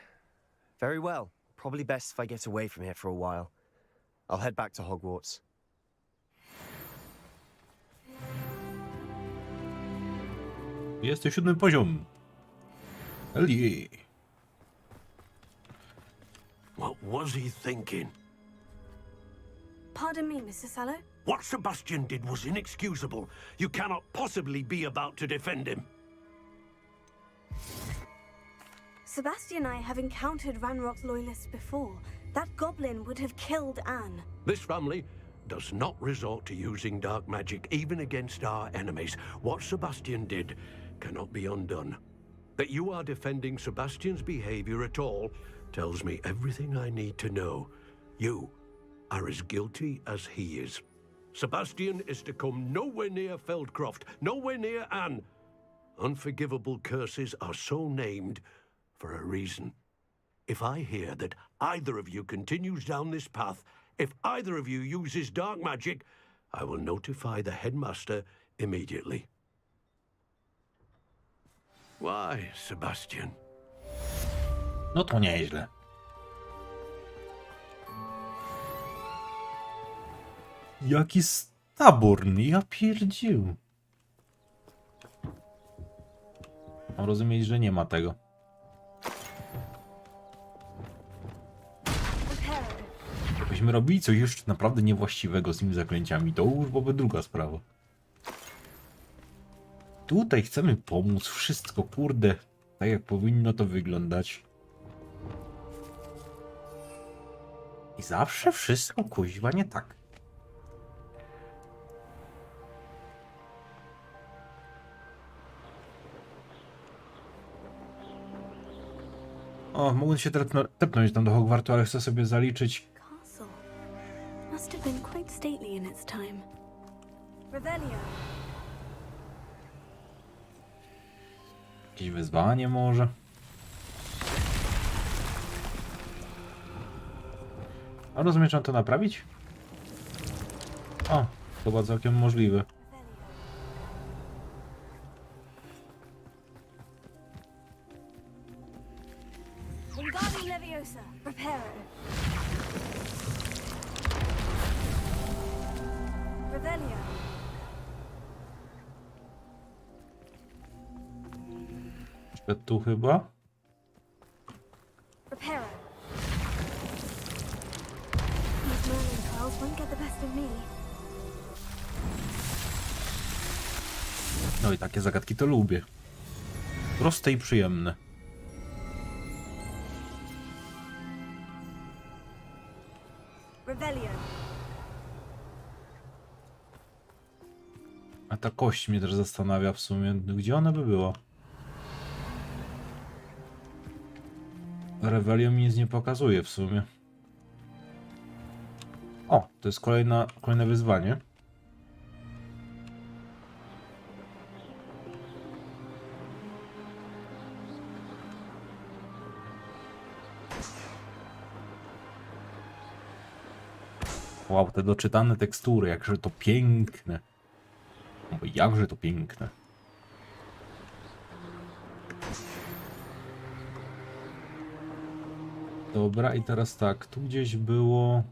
Very well. Probably best if I get away from here for a while. I'll head back to Hogwarts. 27 poziom. Elie. What was he thinking? Pardon me, Mr. Sallow? What Sebastian did was inexcusable. You cannot possibly be about to defend him. Sebastian and I have encountered Ranrock's loyalists before. That goblin would have killed Anne. This family does not resort to using dark magic even against our enemies. What Sebastian did cannot be undone. That you are defending Sebastian's behavior at all tells me everything I need to know. You are as guilty as he is. Sebastian is to come nowhere near Feldcroft, nowhere near Anne. Unforgivable curses are so named for a reason. If I hear that either of you continues down this path, if either of you uses dark magic, I will notify the headmaster immediately. Why, Sebastian? No to nieźle. Jaki staborny, ja pierdził. Mam rozumieć, że nie ma tego. Gdybyśmy robili coś jeszcze naprawdę niewłaściwego z tymi zaklęciami, to już byłaby druga sprawa. tutaj chcemy pomóc. Wszystko, kurde, tak jak powinno to wyglądać. I zawsze wszystko, kuźwa, nie tak. O, mogłem się tepnąć tam do Hogwartu, ale chcę sobie zaliczyć. Castle must have been quite stately in its time. Revelio. Jakieś wyzwanie może. A rozumiem, czy mam to naprawić? O, chyba całkiem możliwe. Wingardium Leviosa. Preparo. Revelio. Przed tu chyba. Preparo. These Merlin trials won't get the best of me. No i takie zagadki to lubię. Proste i przyjemne. Revelio. A ta kość mnie też zastanawia w sumie. Gdzie ona by była? Revelio mi nic nie pokazuje w sumie. O, to jest kolejne wyzwanie. Wow, te doczytane tekstury, jakże to piękne. No bo jakże to piękne. Dobra, i teraz tak, tu gdzieś było...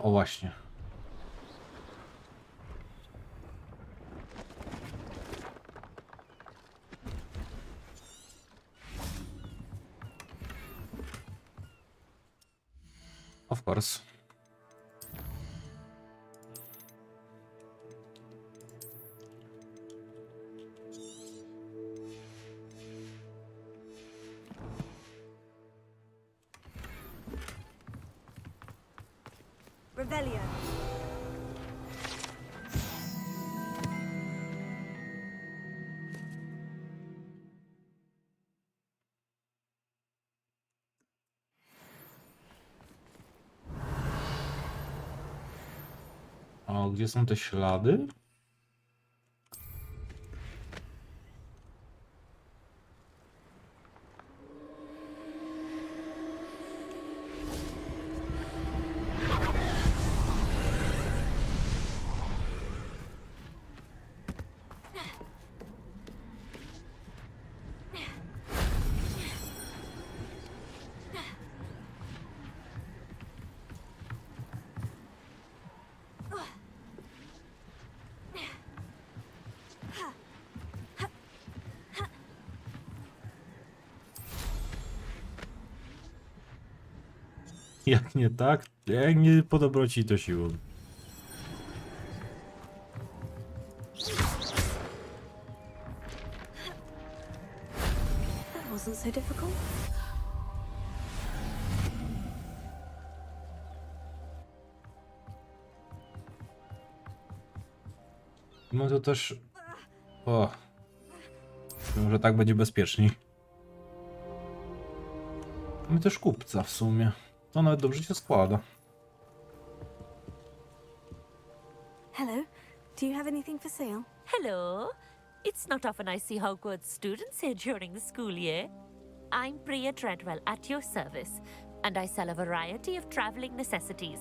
O właśnie. Of course. Revelio. O, gdzie są te ślady? Jak nie tak? Jak nie po dobroci, to siłą. That wasn't so difficult. No to też... O. Może tak będzie bezpieczniej. Mamy też kupca w sumie. To nawet dobrze się składa. Hello. Do you have anything for sale? Hello. It's not often I see Hogwarts students here during the school year. I'm Priya Treadwell at your service, and I sell a variety of traveling necessities.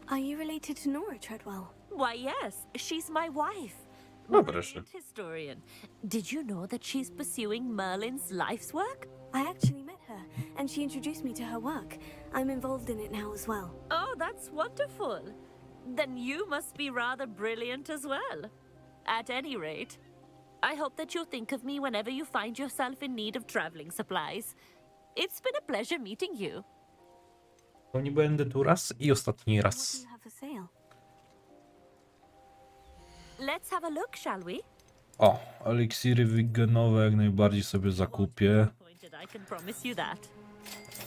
Are you related to Nora Treadwell? Why, yes, she's my wife. No proszę. Brilliant historian. Did you know that she's pursuing Merlin's life's work? I actually met her, and she introduced me to her work. I'm involved in it now as well. Oh, that's wonderful. Then you must be rather brilliant as well. At any rate, I hope that you'll think of me whenever you find yourself in need of traveling supplies. It's been a pleasure meeting you. To nie będę tu raz i ostatni What do raz. you have for sale? Let's have a look, shall we? O, eliksiry wigenowe jak najbardziej sobie zakupię. Pointed, I can promise you that.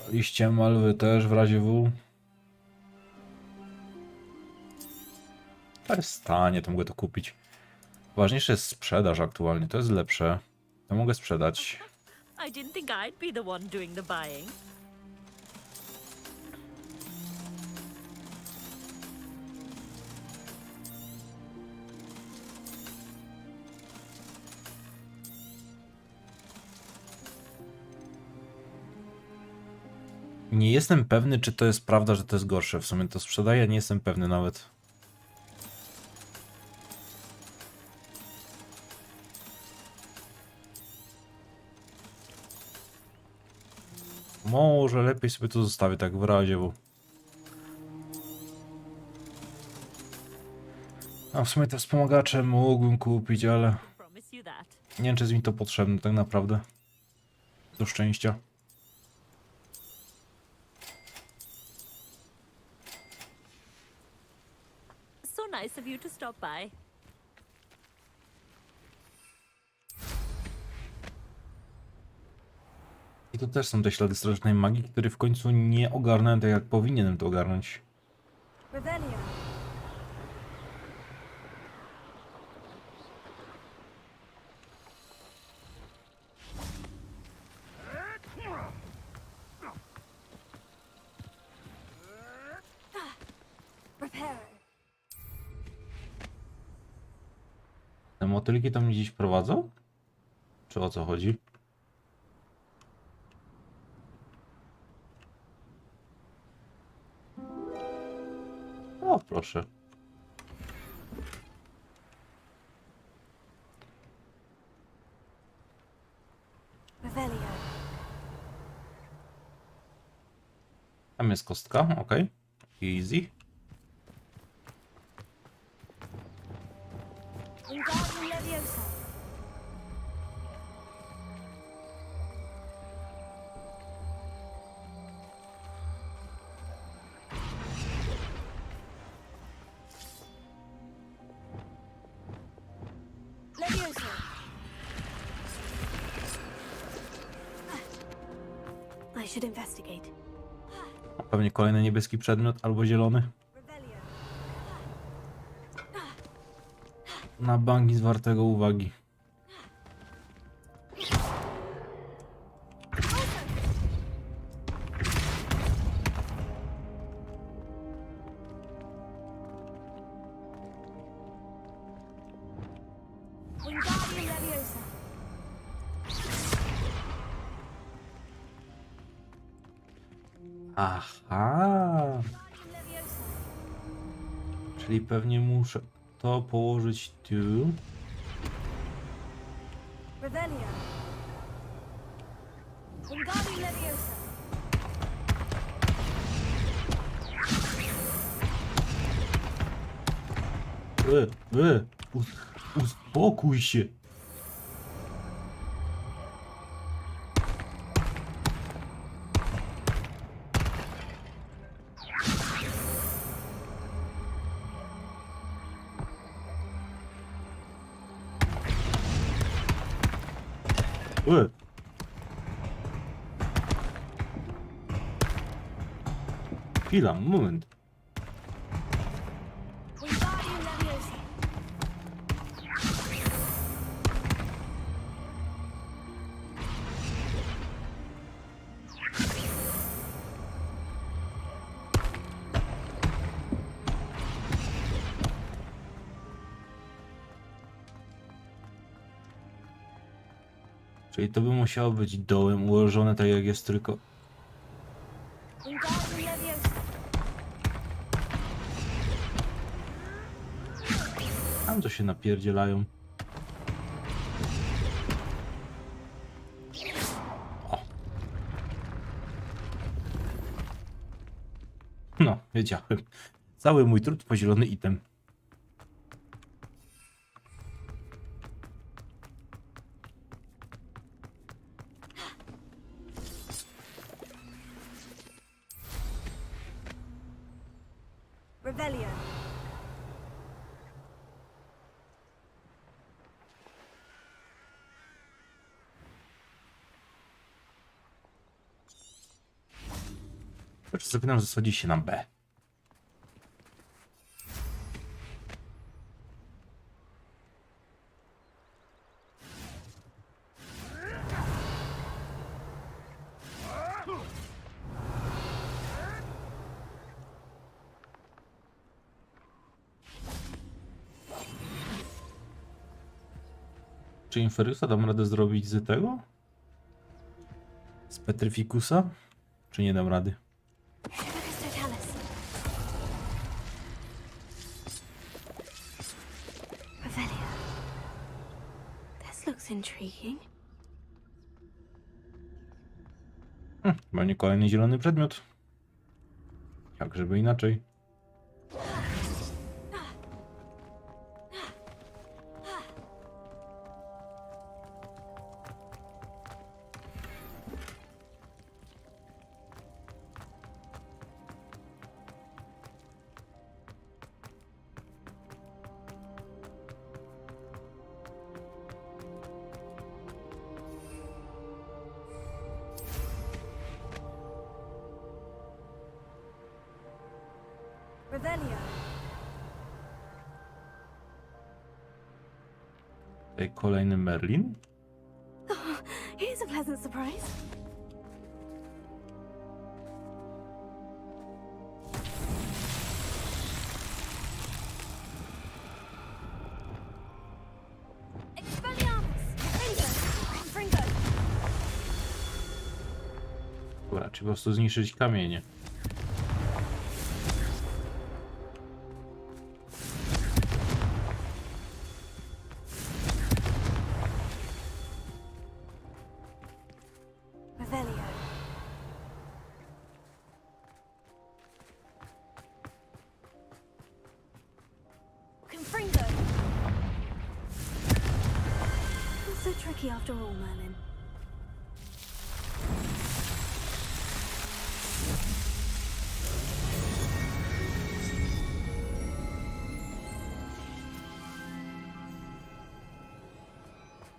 Liście malwy też w razie W. To jest tanie, to mogę to kupić. Ważniejsze jest sprzedaż aktualnie, to jest lepsze. To mogę sprzedać. I didn't think I'd be the one doing the buying. Nie jestem pewny, czy to jest prawda, że to jest gorsze. W sumie to sprzedaję, nie jestem pewny nawet. Może lepiej sobie to zostawię tak w razie, bo... A w sumie te wspomagacze mógłbym kupić, ale... Promise you that. Nie wiem, czy jest mi to potrzebne tak naprawdę. Do szczęścia. So nice of you to stop by. I to też są te ślady strasznej magii, które w końcu nie ogarnę tak jak powinienem to ogarnąć. Revelio. Repair. Te motylki tam mnie gdzieś prowadzą? Czy o co chodzi? O, proszę. Revelio. Tam jest kostka, ok. Easy. Wingardium Leviosa. Leviosa. I should investigate. A pewnie kolejny niebieski przedmiot albo zielony. Revelio. Na bank nic wartego uwagi. Wingardium Leviosa. Aha. Wingardium Leviosa. Czyli pewnie muszę to położyć tu. Revelio. Wingardium Leviosa. Uspokój się. Chwila, moment. Wingardium Leviosa. Czyli to by musiało być dołem ułożone tak jak jest tylko... Wingardium Leviosa. Tam to się napierdzielają. O. No, wiedziałem. Cały mój trud pozielony item. Revelio. Proszę zapytam, że schodzi się na B. Czy Inferusa dam radę zrobić z tego? Z Petrificusa? Czy nie dam rady? Revelio. This looks intriguing. Będzie kolejny zielony przedmiot. Jak żeby inaczej. Revelio. Tutaj kolejny Merlin. Here's a pleasant surprise. Expelliarmus! Fringo! Dobra, czy po prostu zniszczyć kamienie. Revelio. Confringo! Not so tricky after all, Merlin.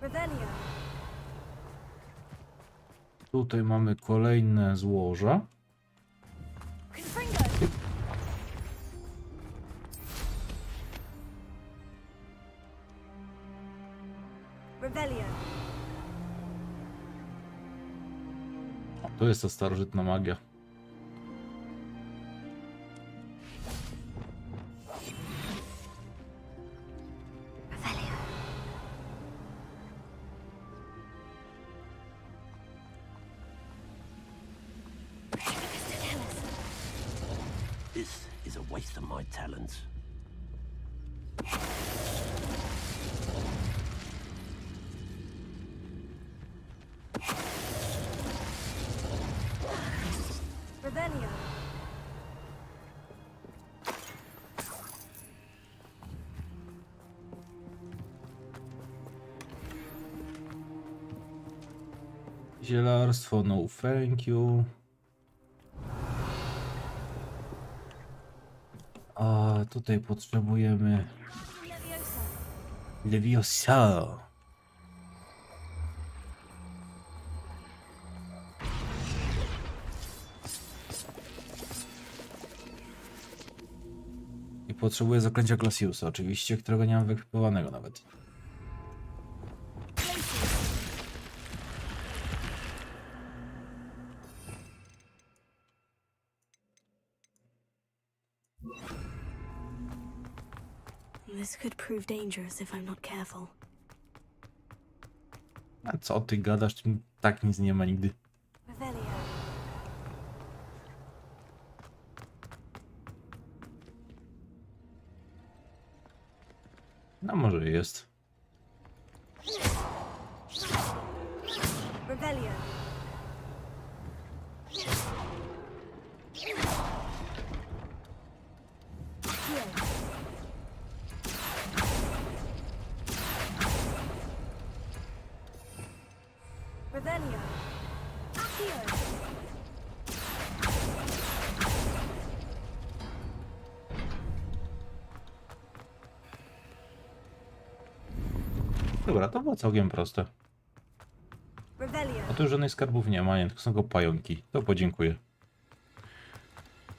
Revelio. Tutaj mamy kolejne złoża. Confringo! Revelio. O, to jest ta starożytna magia. Revelio. This is a waste of my talents. Revelio. Zielarstwo, no thank you. A tutaj potrzebujemy Leviosa. Leviosa. I potrzebuję zaklęcia Glaciusa, oczywiście, którego nie mam wyekwipowanego nawet. This could prove dangerous if I'm not careful. A co ty gadasz? Tu tak nic nie ma nigdy. Revelio. No może jest. Revelio. Revelio. Accio. Dobra, to było całkiem proste. Revelio. A tu już żadnych skarbów nie ma, nie, tylko są tylko pająki. To podziękuję.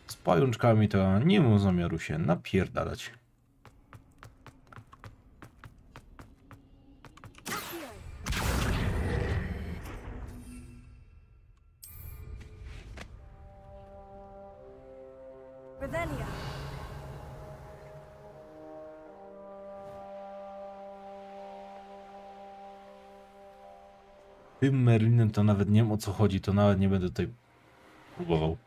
Z pajączkami to nie mam zamiaru się napierdalać. Revelio. Tym Merlinem to nawet nie wiem o co chodzi, to nawet nie będę tutaj próbował.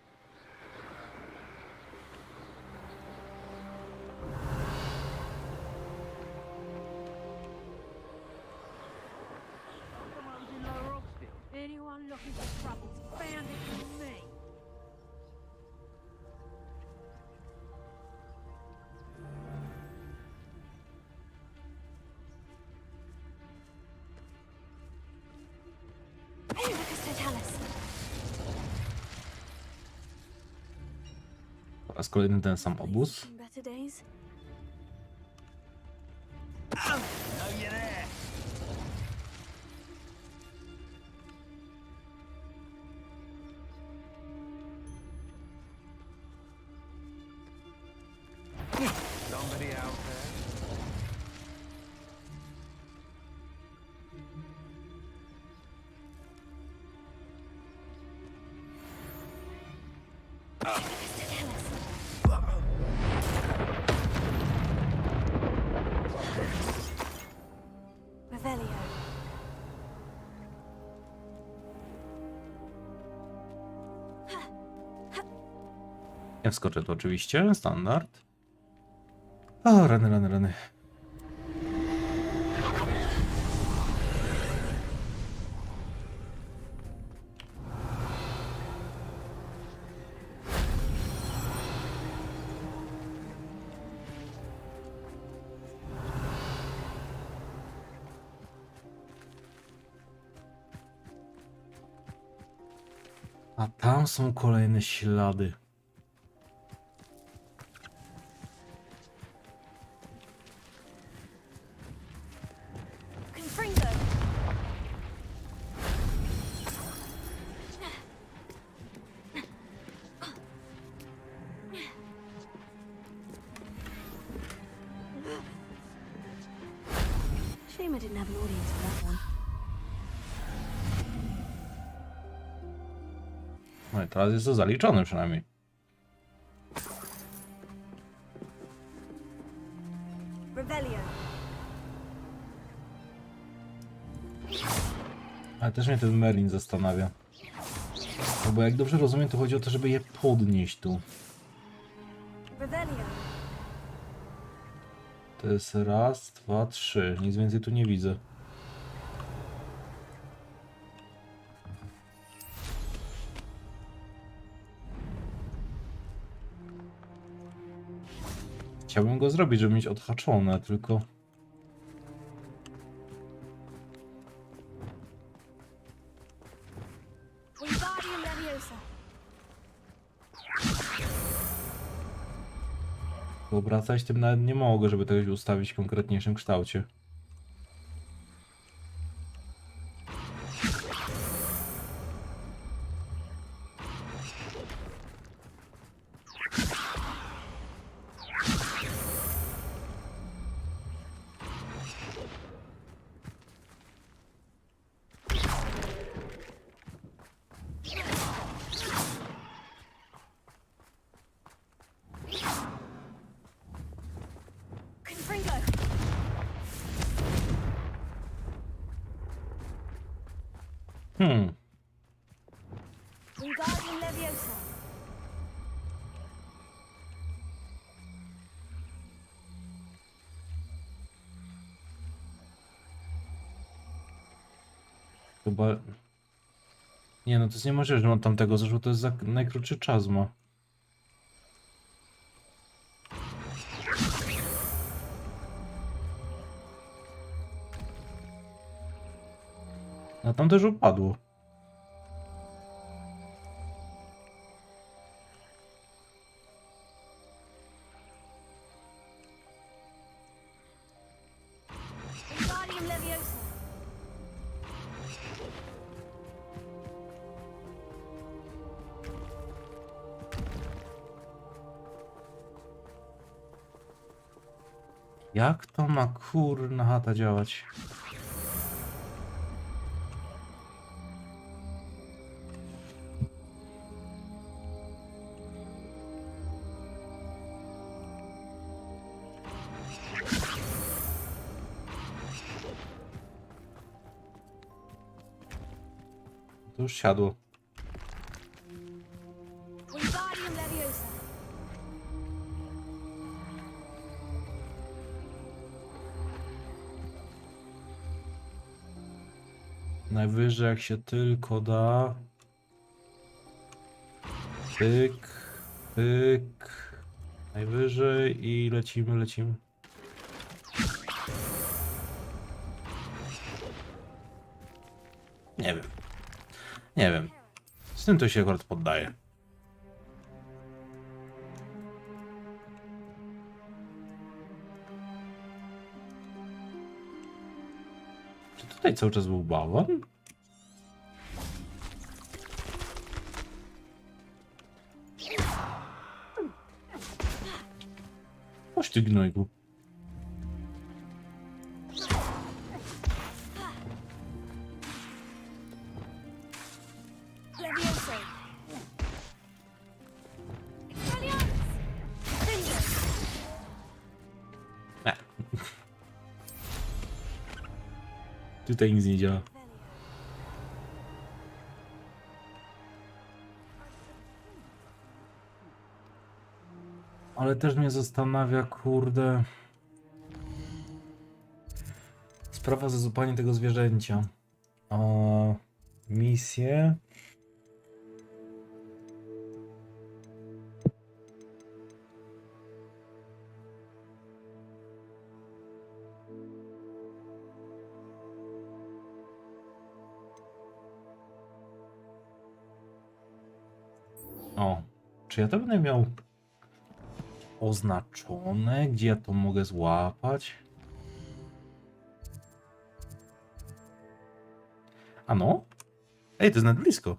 Anyone looking for trouble, found it with me. Po raz kolejny ten sam obóz. Seen better days. Somebody out there? Revelio. Ja wskoczę tu oczywiście, standard. O, rany, rany, rany. A tam są kolejne ślady. Confringo. Shame I didn't have an audience for that one. No i teraz jest to zaliczone przynajmniej. Revelio. Ale też mnie ten Merlin zastanawia. No bo jak dobrze rozumiem, to chodzi o to, żeby je podnieść tu. Revelio. To jest raz, dwa, trzy. Nic więcej tu nie widzę. Chciałbym go zrobić, żeby mieć odhaczone, tylko... Wingardium Leviosa. Obracać tym nawet nie mogę, żeby tego ustawić w konkretniejszym kształcie. Confringo. Wingardium Leviosa. Chyba... Nie no, to jest niemożliwe, że on tamtego zeszło, to jest za najkrótszy czas ma. A tam też upadło. Wingardium Wingardium Leviosa. Jak to ma kurna chata działać? To już siadło. Wingardium Leviosa. Najwyżej jak się tylko da. Pyk, pyk. Najwyżej i lecimy, lecimy. Nie wiem. Nie wiem. Z tym to się akurat poddaje. Czy tutaj cały czas był bałwan? Oś ty gnojku. Leviosa. Expelliarmus. Finger. Nie. Tutaj nic nie działa. Ale też mnie zastanawia, kurde, sprawa ze zupaniem tego zwierzęcia. O, misję. O, czy ja to będę miał oznaczone, gdzie ja to mogę złapać? A no? Ej, to jest nawet blisko.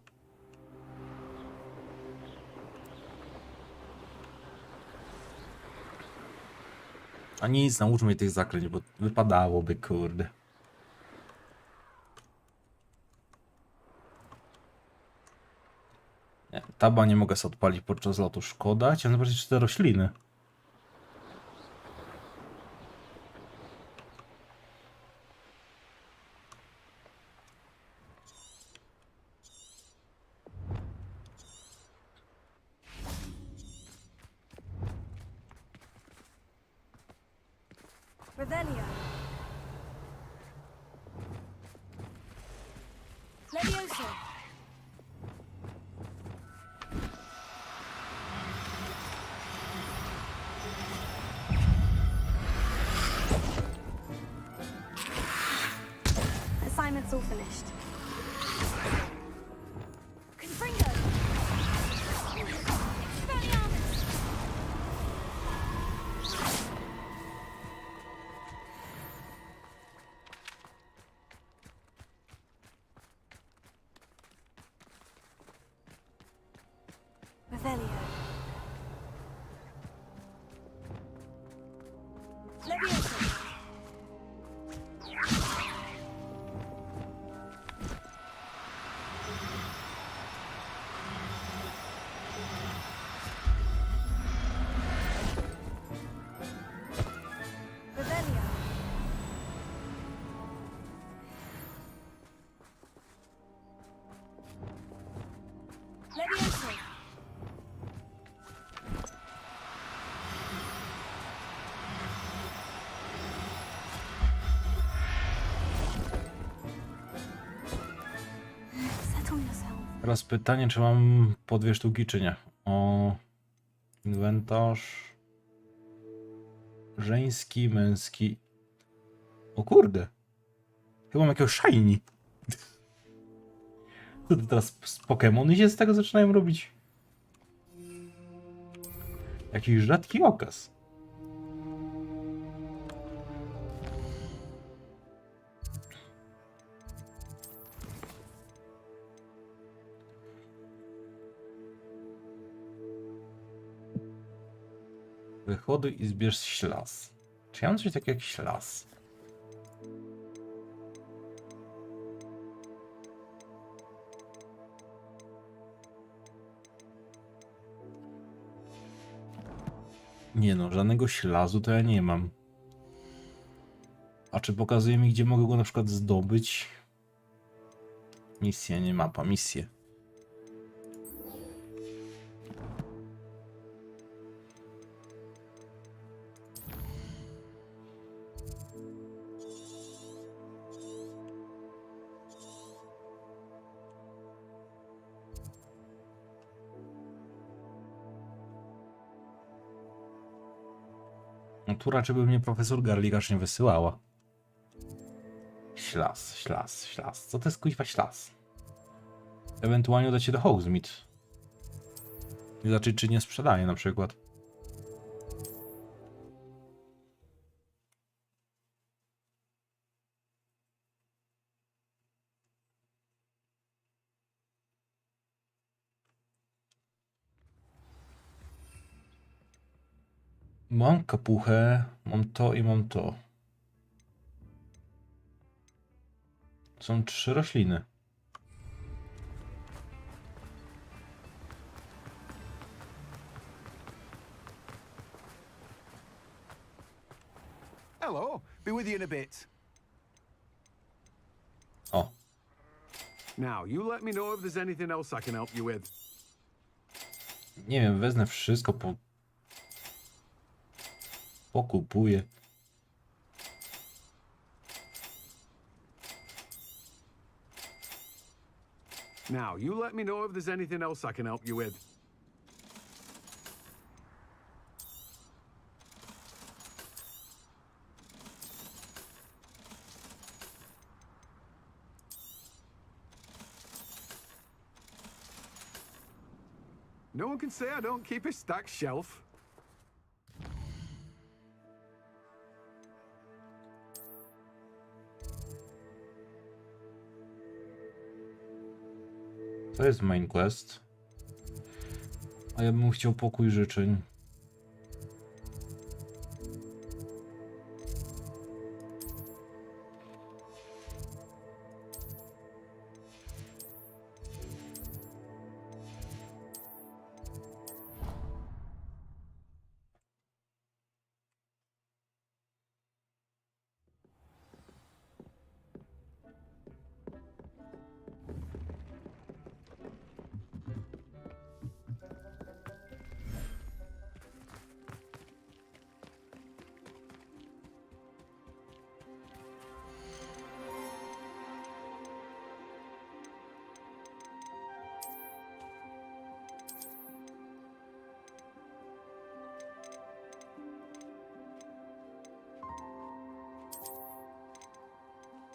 A nic, nauczmy mnie tych zaklęć, bo wypadałoby, kurde. Nie, taba nie mogę sobie odpalić podczas lotu, szkoda. Chciałem zobaczyć, czy te rośliny. Revelio. Leviosa. Assignment's all finished. Confringo. Expelliarmus. Revelio. Leviosa. Revelio. Leviosa. Settle yourself. Teraz pytanie, czy mam po 2 sztuki, czy nie. O, inwentarz. Żeński, męski. O kurde. Chyba mam jakiegoś shiny. Co to teraz z Pokemony się z tego zaczynają robić? Jakiś rzadki okaz. Wychoduj i zbierz ślas. Czy ja mam coś takiego jak ślas? Nie no, żadnego ślazu to ja nie mam. A czy pokazuje mi, gdzie mogę go na przykład zdobyć? Misja, nie mapa, misje. No tu raczej by mnie profesor Garligarz nie wysyłała. Ślas, ślas, ślas. Co to jest kuźwa ślas? Ewentualnie udać się do Hogsmeade. I zobaczyć, czy nie sprzedaje na przykład. Mam kapuchę, mam to i mam to. Są 3 rośliny. Hello, be with you in a bit. O, Now, you let me know if there's anything else I can help you with. nie wiem, wezmę wszystko, pokupuję. Now, you let me know if there's anything else I can help you with. No one can say I don't keep a stacked shelf. To jest main quest. A ja bym chciał pokój życzeń.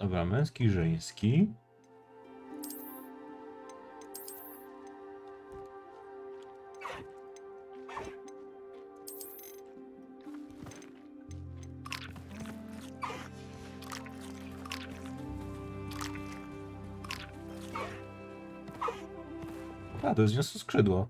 Dobra, męski, żeński. A, to jest wniosło skrzydło.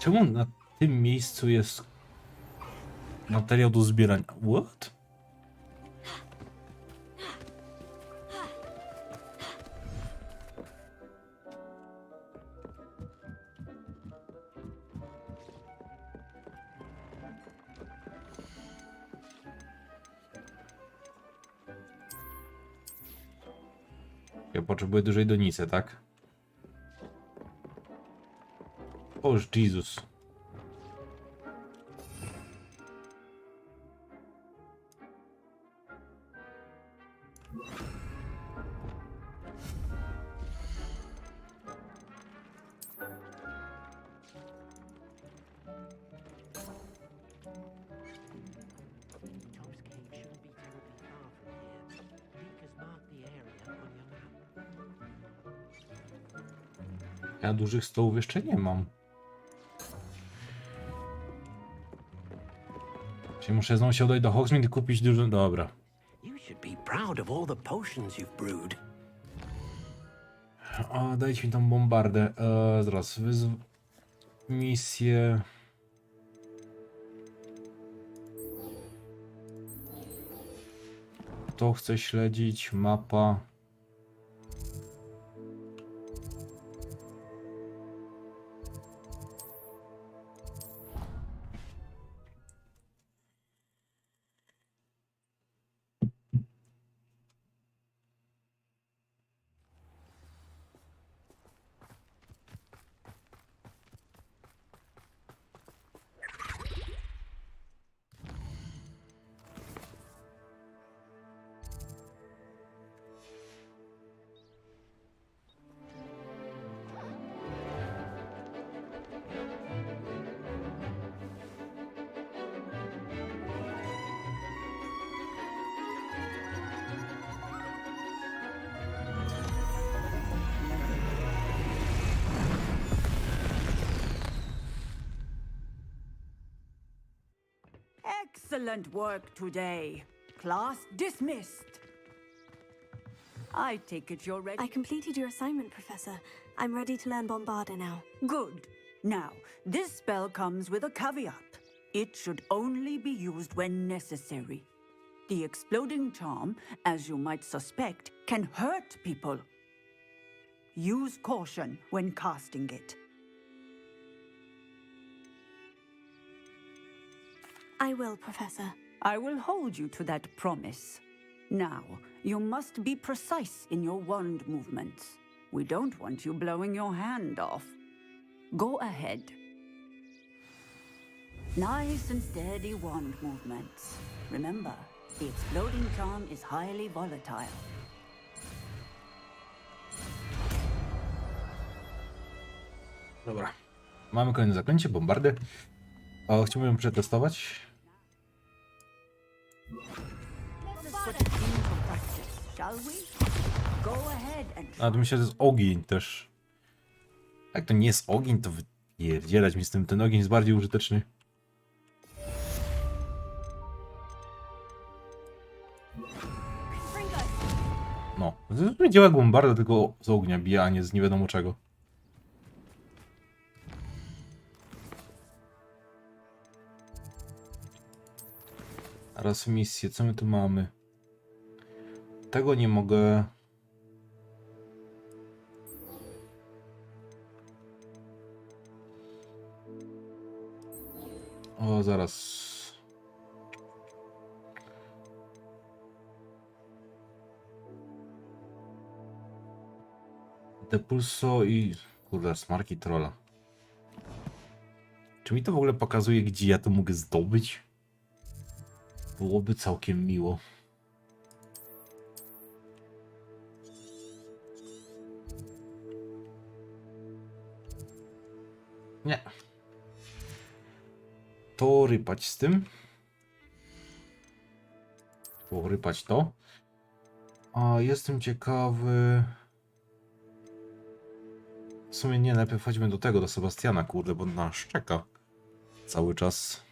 Czemu na tym miejscu jest materiał do zbierania? What? Ja potrzebuję dużej donicy, tak? O, Jezus. Ja dużych stołów jeszcze nie mam. Czyli muszę znowu się udać do Hogsmeade i kupić dużo... Dobra. You should be proud of all the potions you've brewed. O, dajcie mi tą bombardę. Zaraz, misję... To chcę śledzić, mapa. Excellent work today. Class dismissed. I take it you're ready. I completed your assignment, Professor. I'm ready to learn Bombarda now. Good. Now, this spell comes with a caveat. It should only be used when necessary. The exploding charm, as you might suspect, can hurt people. Use caution when casting it. I will, Professor. I will hold you to that promise. Now, you must be precise in your wand movements. We don't want you blowing your hand off. Go ahead. Nice and steady wand movements. Remember, the exploding charm is highly volatile. Dobra. Mamy kolejne zaklęcie, bombardy. O, chciałbym ją przetestować. A to myślę, że to jest ogień też. Jak to nie jest ogień, to wypierdzielać mi z tym. Ten ogień jest bardziej użyteczny. No, to działa jak bombarda, tylko z ognia bije, a nie z nie wiadomo czego. Raz misję, co my tu mamy? Tego nie mogę. O, zaraz. Depulso i... Kurde, smarki trolla. Czy mi to w ogóle pokazuje, gdzie ja to mogę zdobyć? Byłoby całkiem miło. Nie. To rypać z tym. Porypać to. A jestem ciekawy... W sumie nie, najpierw chodźmy do tego, do Sebastiana, kurde, bo nas czeka cały czas.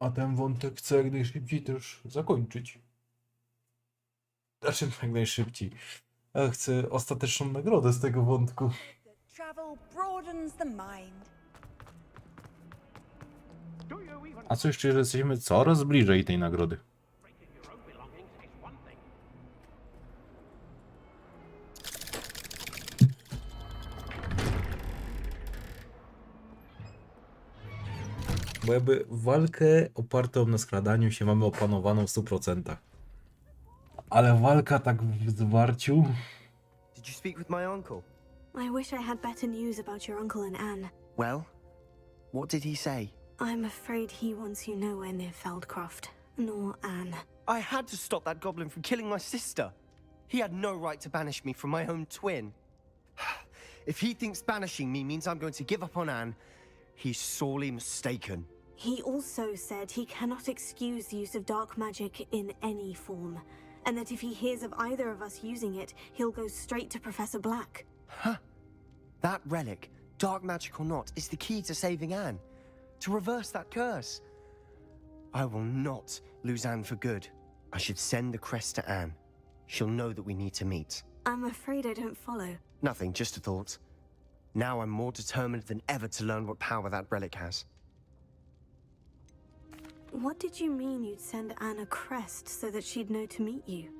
A ten wątek chcę jak najszybciej też zakończyć. Znaczy jak najszybciej. Ja chcę ostateczną nagrodę z tego wątku. Travel broadens the mind. A co jeszcze, że jesteśmy coraz bliżej tej nagrody. Bo jakby walkę opartą na skradaniu się mamy opanowaną w 100%. Ale walka tak w zwarciu... Did you speak with my uncle? I wish I had better news about your uncle and Anne. Well, what did he say? I'm afraid he wants you nowhere near Feldcroft, nor Anne. I had to stop that goblin from killing my sister. He had no right to banish me from my own twin. If he thinks banishing me means I'm going to give up on Anne, he's sorely mistaken. He also said he cannot excuse the use of dark magic in any form, and that if he hears of either of us using it, he'll go straight to Professor Black. Huh? That relic, dark magic or not, is the key to saving Anne. To reverse that curse. I will not lose Anne for good. I should send the crest to Anne. She'll know that we need to meet. I'm afraid I don't follow. Nothing, just a thought. Now I'm more determined than ever to learn what power that relic has. What did you mean you'd send Anne a crest so that she'd know to meet you?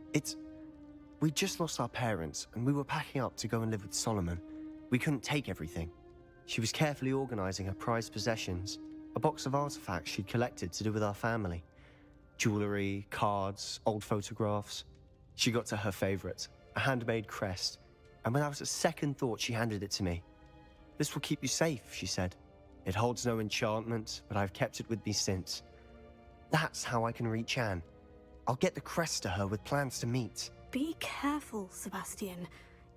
We just lost our parents, and we were packing up to go and live with Solomon. We couldn't take everything. She was carefully organizing her prized possessions, a box of artifacts she'd collected to do with our family. Jewelry, cards, old photographs. She got to her favorite, a handmade crest, and without a second thought she handed it to me. This will keep you safe, she said. It holds no enchantment, but I've kept it with me since. That's how I can reach Anne. I'll get the crest to her with plans to meet. Be careful, Sebastian.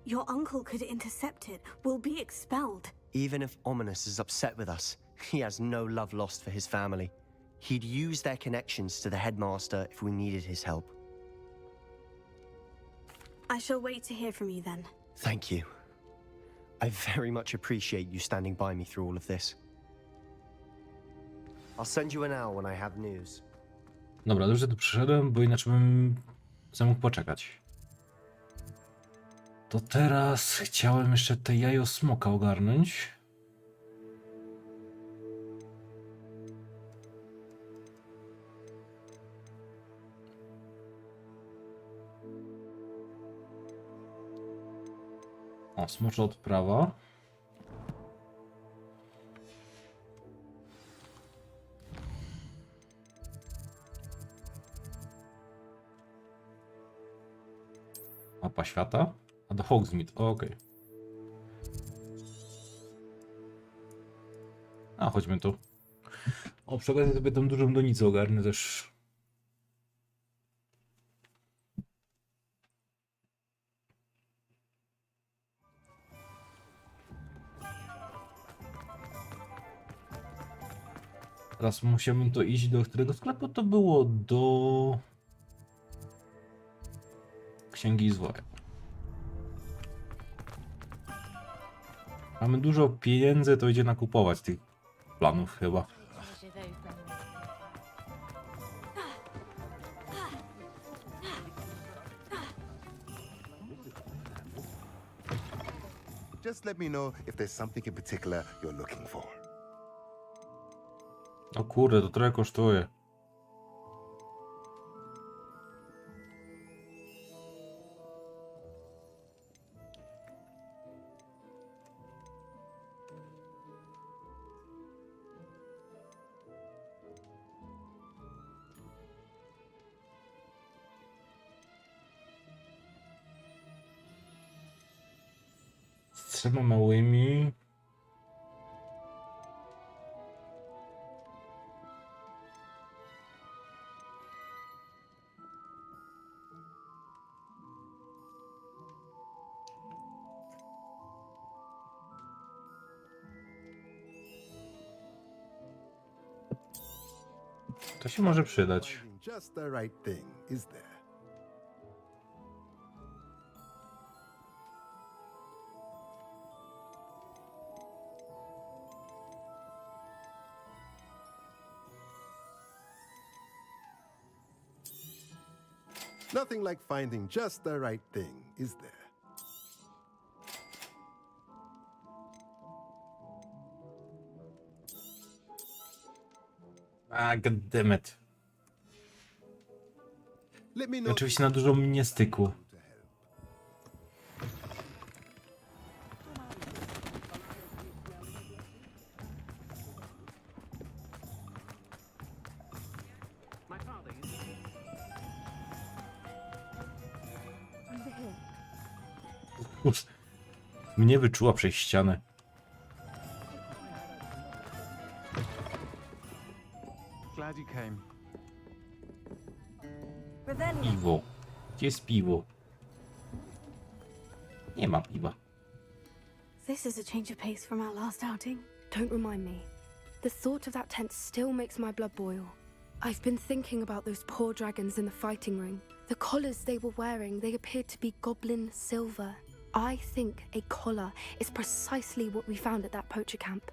Your uncle could intercept it. We'll be expelled. Even if Ominous is upset with us, he has no love lost for his family. He'd use their connections to the headmaster if we needed his help. I shall wait to hear from you then. Thank you. I very much appreciate you standing by me through all of this. I'll send you an hour when I have news. Dobra, dobrze tu przyszedłem, bo inaczej bym sobie mógł poczekać. To teraz chciałem jeszcze te jajo smoka ogarnąć. O, smocza odprawa. Mapa świata. A do Hogsmeade, okej. A, chodźmy tu. O, przy okazji sobie tą dużą donicę ogarnę też. Teraz musiałbym to iść do którego sklepu to było? Do Księgi Zwoja. Mamy dużo pieniędzy, to idzie nakupować tych planów chyba. Just let me know if there's something in particular you're looking for. O kurde, to trochę kosztuje. Z 3 małymi. To się może przydać. Finding just the right thing, is there? Nothing like finding just the right thing, is there? A, goddammit. Let me know. Oczywiście na dużo mnie stykło. Ups. Mnie wyczuła przez ścianę. Glad you came. Piwo. Gdzie jest piwo? Nie ma piwa. This is a change of pace from our last outing. Don't remind me. The thought of that tent still makes my blood boil. I've been thinking about those poor dragons in the fighting ring. The collars they were wearing, they appeared to be goblin silver. I think a collar is precisely what we found at that poacher camp.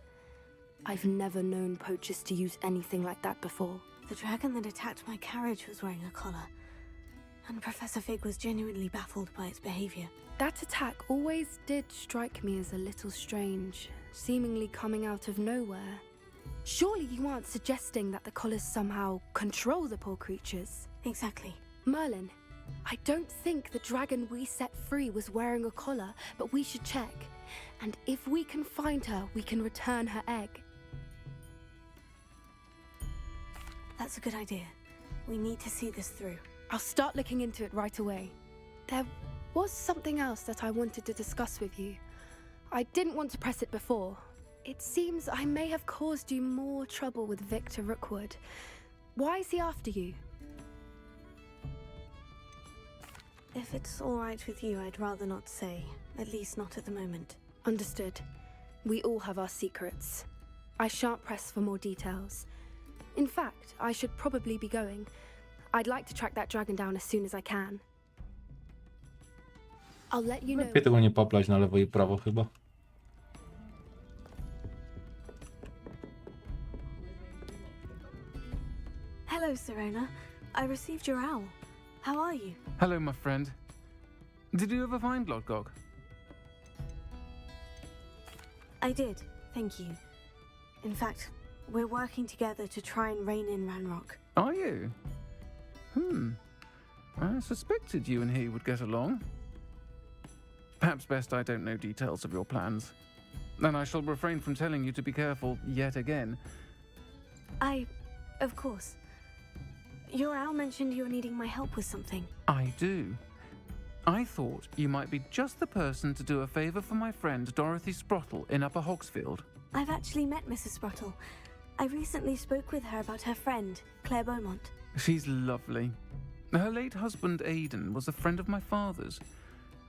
I've never known poachers to use anything like that before. The dragon that attacked my carriage was wearing a collar, and Professor Fig was genuinely baffled by its behavior. That attack always did strike me as a little strange, seemingly coming out of nowhere. Surely you aren't suggesting that the collars somehow control the poor creatures? Exactly. Merlin, I don't think the dragon we set free was wearing a collar, but we should check. And if we can find her, we can return her egg. That's a good idea. We need to see this through. I'll start looking into it right away. There was something else that I wanted to discuss with you. I didn't want to press it before. It seems I may have caused you more trouble with Victor Rookwood. Why is he after you? If it's all right with you, I'd rather not say. At least not at the moment. Understood. We all have our secrets. I shan't press for more details. In fact, I should probably be going. I'd like to track that dragon down as soon as I can. I'll let you know. Lepiej tego nie paplać na lewo i prawo chyba. Hello, Serena. I received your owl. How are you? Hello, my friend. Did you ever find Lodgok? I did, thank you. In fact, we're working together to try and rein in Ranrock. Are you? I suspected you and he would get along. Perhaps best I don't know details of your plans. And I shall refrain from telling you to be careful yet again. Of course. Your owl mentioned you were needing my help with something. I do. I thought you might be just the person to do a favour for my friend Dorothy Sprottle in Upper Hogsfield. I've actually met Mrs. Sprottle. I recently spoke with her about her friend, Claire Beaumont. She's lovely. Her late husband Aidan was a friend of my father's.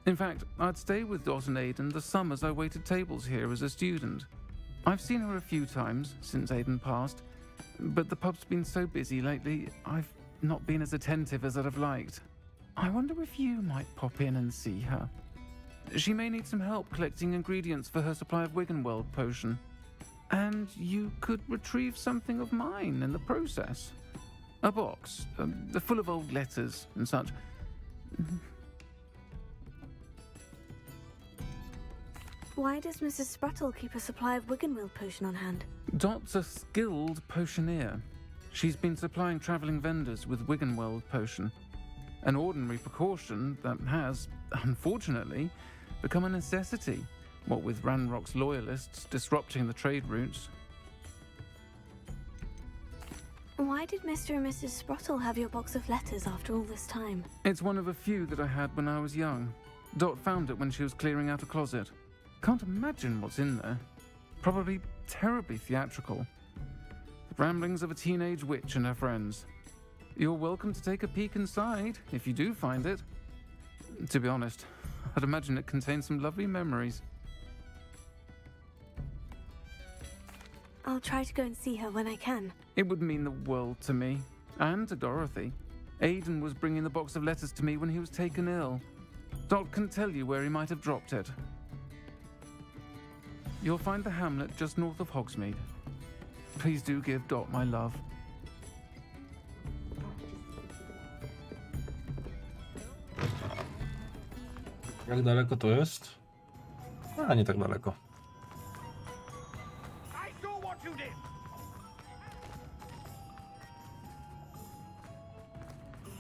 In fact, I'd stay with Dot and Aidan the summers I waited tables here as a student. I've seen her a few times since Aidan passed, but the pub's been so busy lately, I've not been as attentive as I'd have liked. I wonder if you might pop in and see her. She may need some help collecting ingredients for her supply of Wiggenweld potion. And you could retrieve something of mine in the process. A box, full of old letters and such. Why does Mrs. Sprottle keep a supply of Wiggenweld potion on hand? Dot's a skilled potioneer. She's been supplying travelling vendors with Wiggenweld potion. An ordinary precaution that has, unfortunately, become a necessity, what with Ranrock's loyalists disrupting the trade routes. Why did Mr. and Mrs. Sprottle have your box of letters after all this time? It's one of a few that I had when I was young. Dot found it when she was clearing out a closet. Can't imagine what's in there. Probably terribly theatrical. The ramblings of a teenage witch and her friends. You're welcome to take a peek inside, if you do find it. To be honest, I'd imagine it contains some lovely memories. I'll try to go and see her when I can. It would mean the world to me, and to Dorothy. Aidan was bringing the box of letters to me when he was taken ill. Dot can tell you where he might have dropped it. You'll find the hamlet just north of Hogsmeade. Please do give Dot my love. Jak daleko to jest? A, nie tak daleko.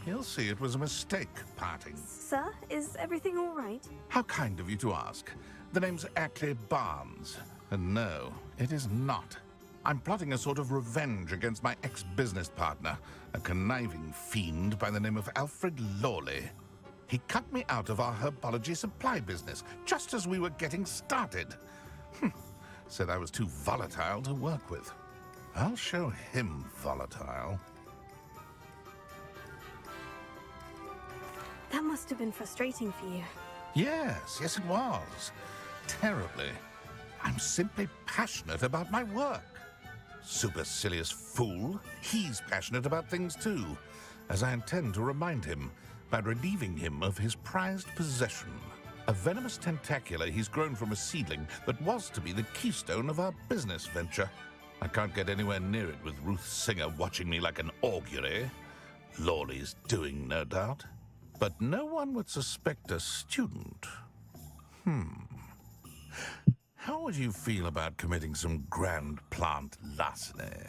He'll see it was a mistake, parting. Sir, is everything all right? How kind of you to ask. The name's Ackley Barnes. And no, it is not. I'm plotting a sort of revenge against my ex-business partner, a conniving fiend by the name of Alfred Lawley. He cut me out of our herbology supply business, just as we were getting started. Said I was too volatile to work with. I'll show him volatile. That must have been frustrating for you. Yes, it was. Terribly. I'm simply passionate about my work. Supercilious fool. He's passionate about things too, as I intend to remind him by relieving him of his prized possession. A venomous tentacula he's grown from a seedling that was to be the keystone of our business venture. I can't get anywhere near it with Ruth Singer watching me like an augury. Lawley's doing, no doubt. But no one would suspect a student. How would you feel about committing some grand plant larceny?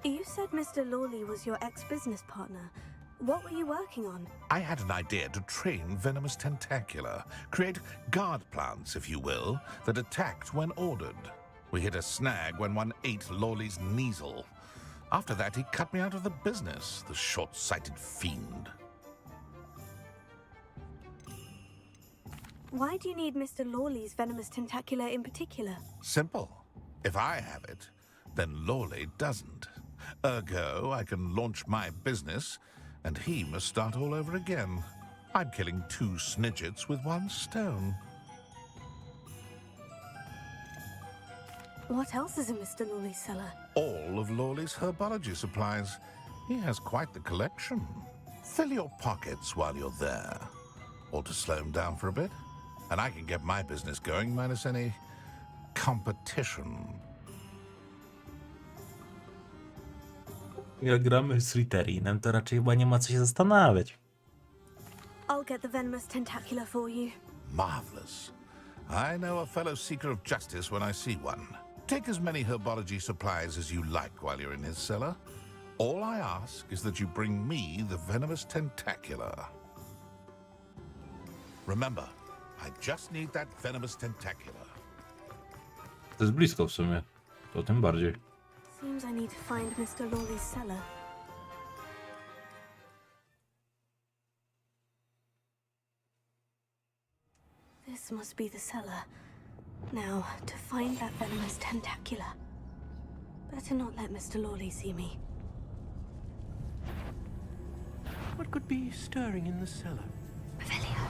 You said Mr. Lawley was your ex-business partner. What were you working on? I had an idea to train venomous tentacula, create guard plants, if you will, that attacked when ordered. We hit a snag when one ate Lawley's Kneasel. After that, he cut me out of the business, the short-sighted fiend. Why do you need Mr. Lawley's venomous tentacula in particular? Simple. If I have it, then Lawley doesn't. Ergo, I can launch my business, and he must start all over again. I'm killing 2 snidgets with 1 stone. What else is in Mr. Lawley's cellar? All of Lawley's herbology supplies. He has quite the collection. Fill your pockets while you're there. Or to slow him down for a bit. And I can get my business going minus any competition. Jak gramy z Slytherinem, to raczej chyba nie ma co się zastanawiać. I'll get the venomous tentacula for you. Marvelous. I know a fellow seeker of justice when I see one. Take as many herbology supplies as you like while you're in his cellar. All I ask is that you bring me the venomous tentacula. Remember, I just need that venomous tentacula. To jest blisko w sumie. To tym bardziej. Seems I need to find Mr. Lawley's cellar. This must be the cellar. Now, to find that venomous tentacula. Better not let Mr. Lawley see me. What could be stirring in the cellar? Revelio.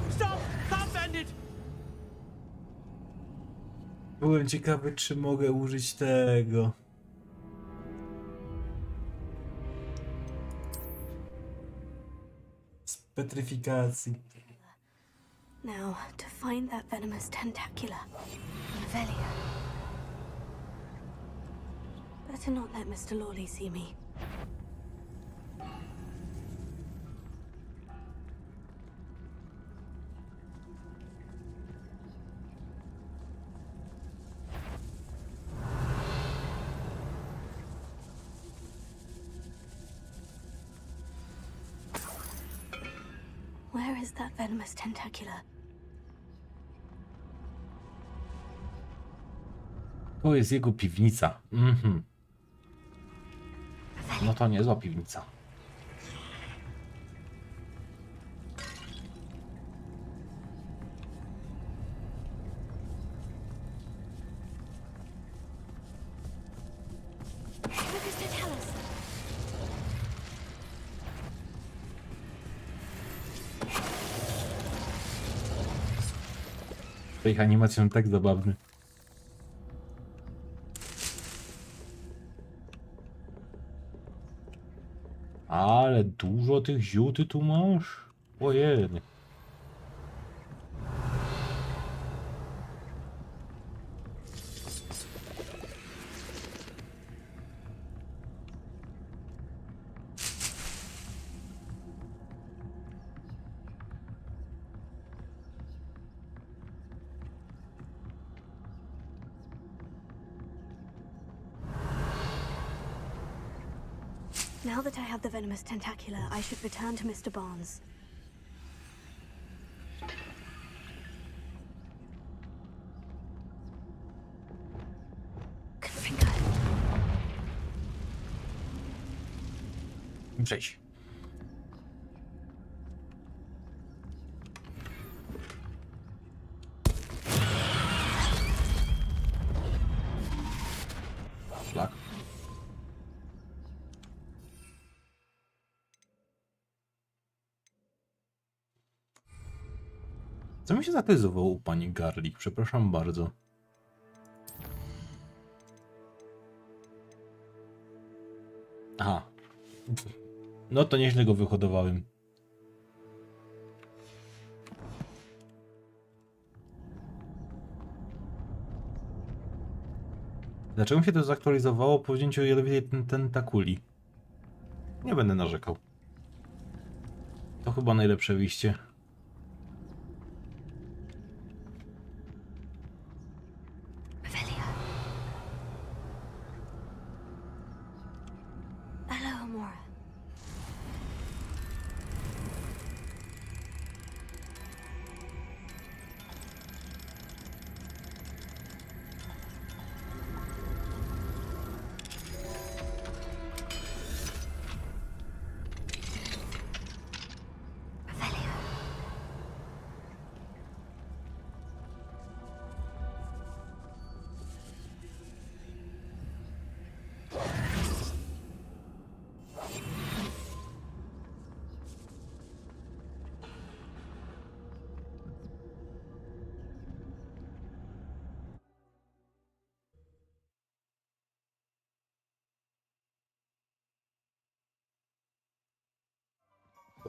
Stop! Stop, bandit! Byłem ciekawy, czy mogę użyć tego. Z petryfikacji. Now, to find that venomous tentacula. Revelio. Better not let Mr. Lawley see me. Where is that venomous tentacula? To jest jego piwnica. No to niezła piwnica. To ich animacje są tak zabawne. Ale dużo tych ziół ty tu masz? Ojej. Now that I have the venomous tentacula, I should return to Mr. Barnes. Confringo. Przejdź. Szlak. Co mi się zaktywizowało u pani Garlic? Przepraszam bardzo. Aha. No to nieźle go wyhodowałem. Dlaczego mi się to zaktualizowało po wzięciu jadowitej tentakuli? Nie będę narzekał. To chyba najlepsze wyjście. Hello, Amora.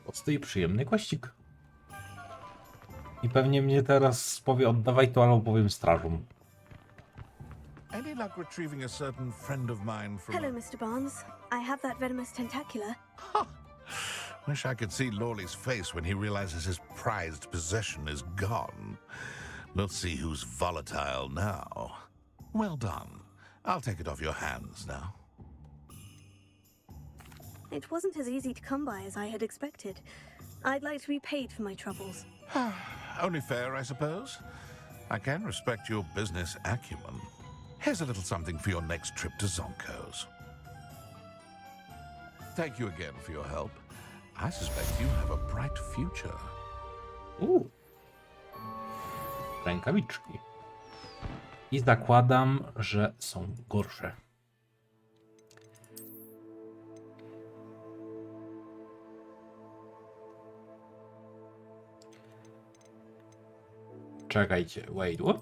Prosty i przyjemny kwaścik. I pewnie mnie teraz powie oddawaj to, albo powiem strażom. Any luck retrieving a certain friend of mine from... Hello, Mr. Barnes. I have that venomous tentacular. Wish I could see Lawley's face when he realizes his prized possession is gone. Let's see who's volatile now. Well done. I'll take it off your hands now. It wasn't as easy to come by as I had expected. I'd like to be paid for my troubles. Only fair, I suppose. I can respect your business acumen. Here's a little something for your next trip to Zonko's. Thank you again for your help. I suspect you have a bright future. Rękawiczki. I zakładam, że są gorsze. Czekajcie, wait, what?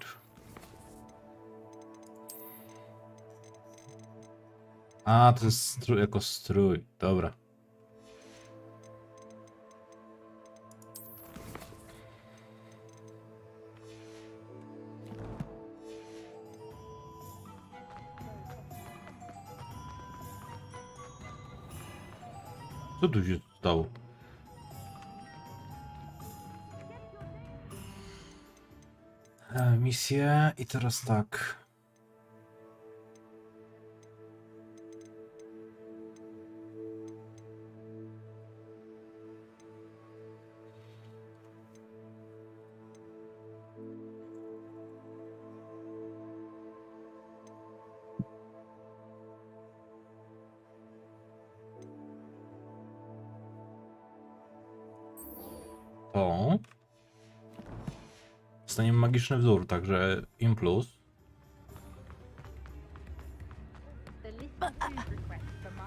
A, to jest strój, jako strój, dobra. Co tu się stało? Misję i teraz tak. To dostaniemy magiczny wzór, także im plus.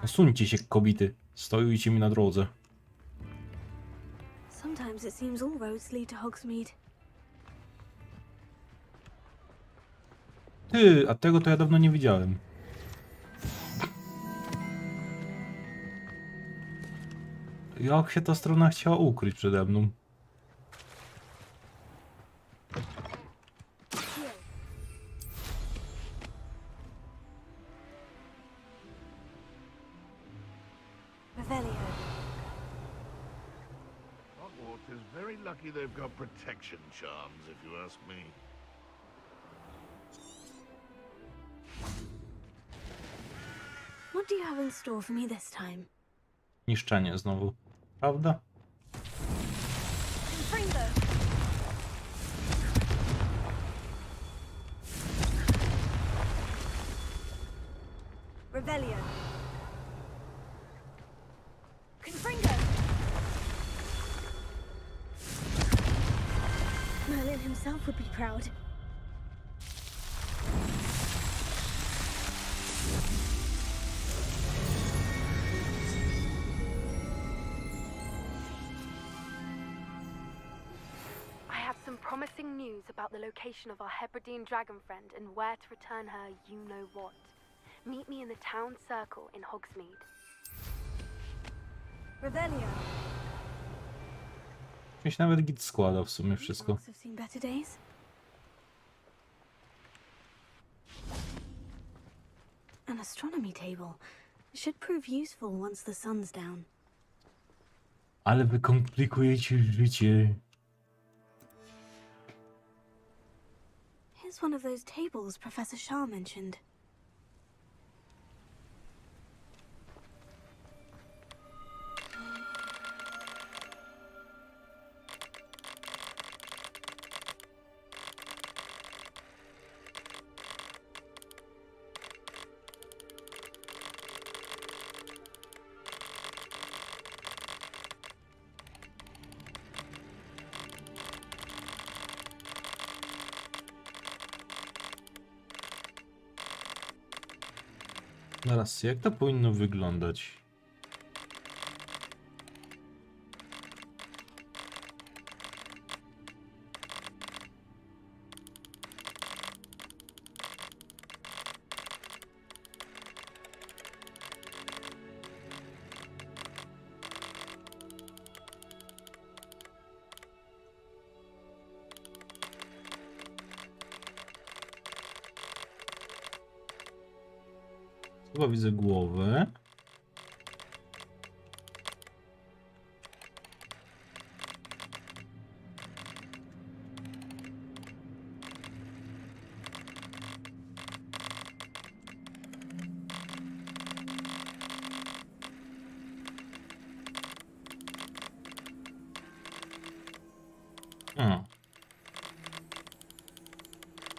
Osuńcie się, kobiety. Stoicie mi na drodze. Sometimes it seems all roads lead to Hogsmeade. Ty, a tego to ja dawno nie widziałem. Jak się ta strona chciała ukryć przede mną? Hogwarts is very lucky they've got protection charms, if you ask me. What do you have in store for me this time? Niszczenie znowu. Prawda? Revelio. Confringo. Merlin himself would be proud. promising news about the location of our Hebridean dragon friend and where to return her you-know-what. Meet me in the town circle in Hogsmeade. Revelio. Jakieś nawet git składa w sumie wszystko. Must have seen better days. An astronomy table. Should prove useful once the sun's down. Ale wy komplikujecie życie. Here's one of those tables Professor Shah mentioned. Zaraz, jak to powinno wyglądać? Chyba widzę głowę.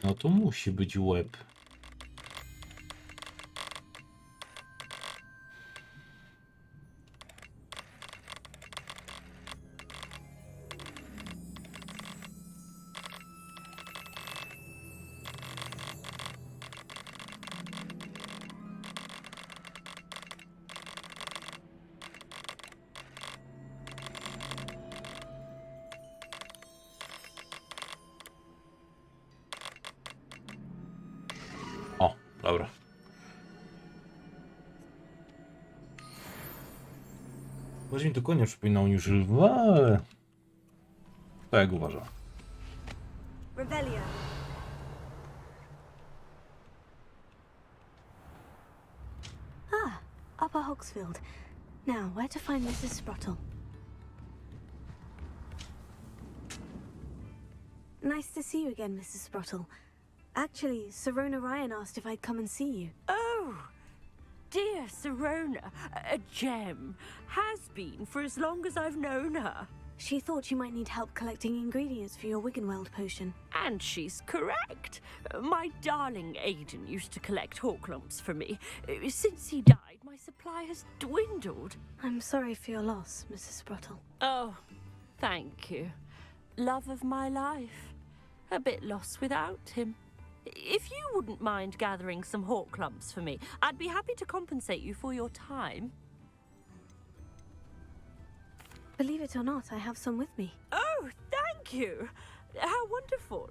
No to musi być łeb. O, dobra. Bardziej mi to konia przypominał niż lwa, ale... Tak jak uważam. Revelio. Ah, Upper Hogsfield. Now, where to find Mrs. Sprottle? Nice to see you again, Mrs. Sprottle. Actually, Sirona Ryan asked if I'd come and see you. Oh, dear Sirona, a gem. Has been for as long as I've known her. She thought you might need help collecting ingredients for your Wiggenweld potion. And she's correct. My darling Aidan used to collect Horklumps for me. Since he died, my supply has dwindled. I'm sorry for your loss, Mrs. Sprottle. Oh, thank you. Love of my life. A bit lost without him. If you wouldn't mind gathering some Horklumps for me, I'd be happy to compensate you for your time. Believe it or not, I have some with me. Oh, thank you! How wonderful.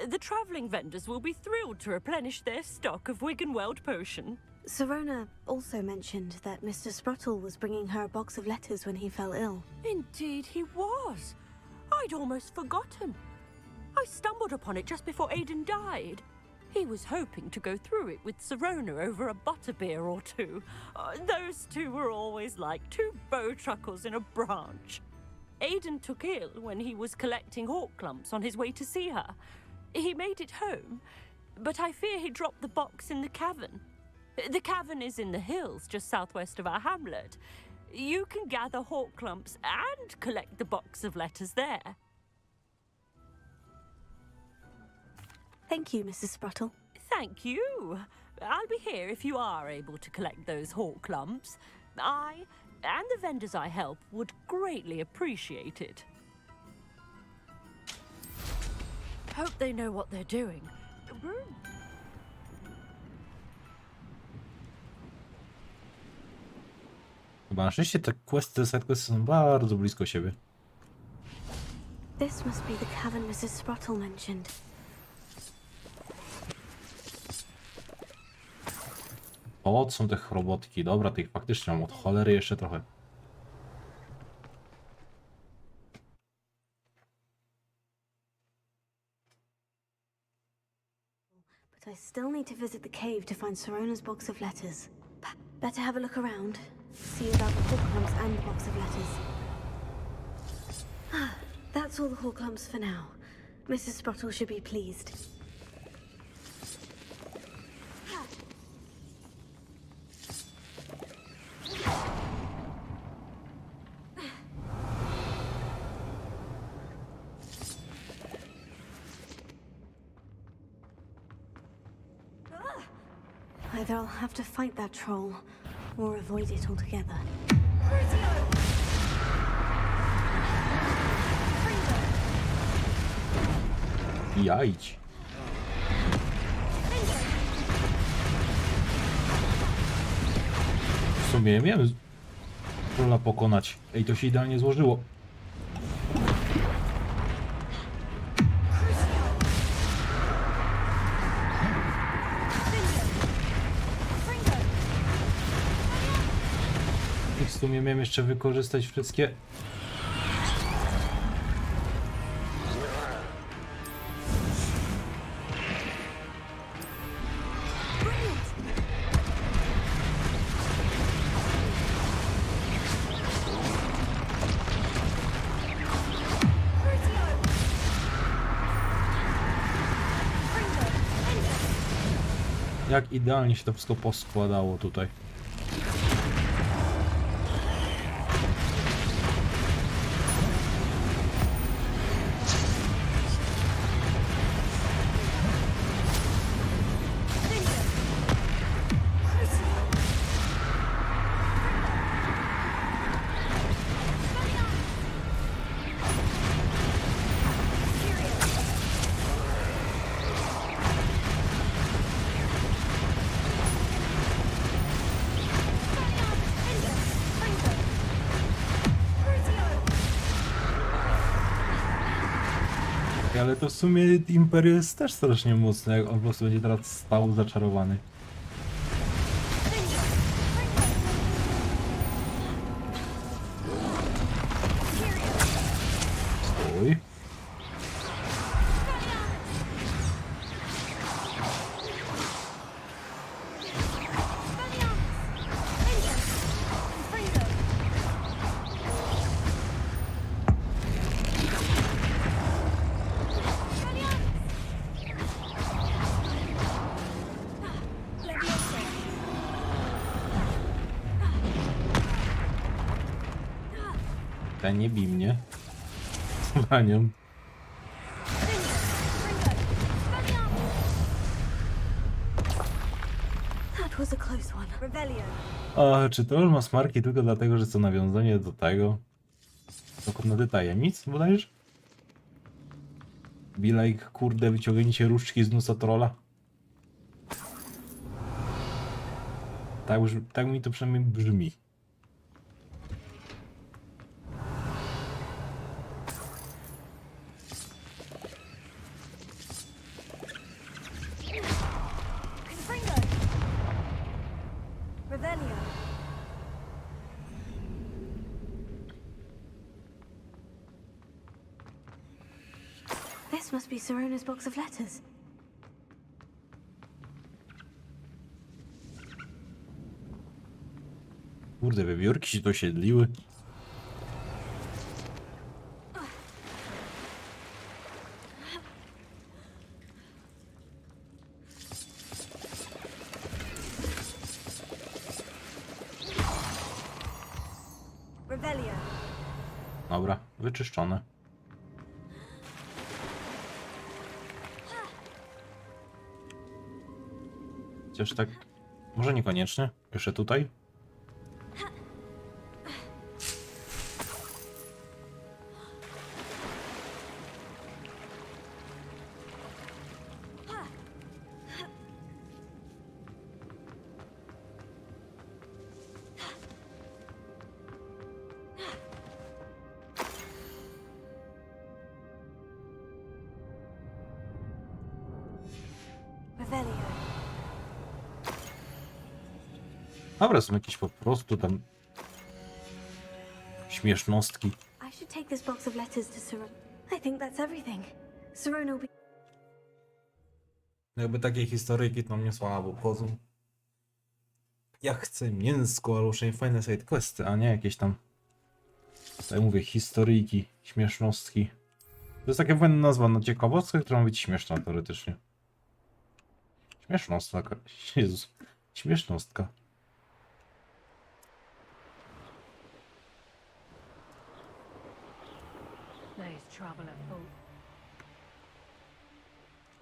The travelling vendors will be thrilled to replenish their stock of Wiggenweld potion. Sirona also mentioned that Mr. Sprottle was bringing her a box of letters when he fell ill. Indeed he was. I'd almost forgotten. I stumbled upon it just before Aidan died. He was hoping to go through it with Sirona over a butterbeer or two. Those two were always like two bowtruckles in a branch. Aidan took ill when he was collecting Horklumps on his way to see her. He made it home, but I fear he dropped the box in the cavern. The cavern is in the hills just southwest of our hamlet. You can gather Horklumps and collect the box of letters there. Thank you, Mrs. Sprottle. Thank you. I'll be here if you are able to collect those Horklumps. I and the vendors I help would greatly appreciate it. Hope they know what they're doing. Chyba na szczęście te questy, sidequesty są bardzo blisko siebie. This must be the cavern Mrs. Sprottle mentioned. O, są te robotki. Dobra, tych faktycznie mam od cholery jeszcze trochę. But I still need to visit the cave to find Sirona's box of letters. Better have a look around. See about the Horcrux and the box of letters. That's all the Horcrux for now. Mrs. Sprottle should be pleased. Either I'll have to fight that troll, or avoid it altogether. Jajdź. W sumie miałem trolla pokonać. Ej, to się idealnie złożyło. I w sumie miałem jeszcze wykorzystać wszystkie. Jak idealnie się to wszystko poskładało tutaj. Ale to w sumie Imperium jest też strasznie mocne, jak on po prostu będzie teraz stał zaczarowany. Oj. Nie bij mnie. Panią. A czy troll ma smarki tylko dlatego, że co nawiązanie do tego? Dokładna tajemnic, bodajże? Be like, kurde, wyciągnięcie różdżki z nosa trolla. Tak mi to przynajmniej brzmi. This must be Sirona's box of letters. Kurde, wiewiórki się dosiedliły. Dobra, wyczyszczone. Chociaż tak, może niekoniecznie. Jeszcze tutaj. Dobra, są jakieś po prostu tam śmiesznostki. I should take this box of letters to Sirona. I think that's everything. Sirona will be... Jakby takie historyjki to mnie słabo wchodzą. Ja chcę mięsko, albo przynajmniej fajne side questy, a nie jakieś tam, tak mówię, historyjki, śmiesznostki. To jest taka fajna nazwa na ciekawostkę, która ma być śmieszna teoretycznie. Śmiesznostka. Jezus. Śmiesznostka. Nice travel afoot.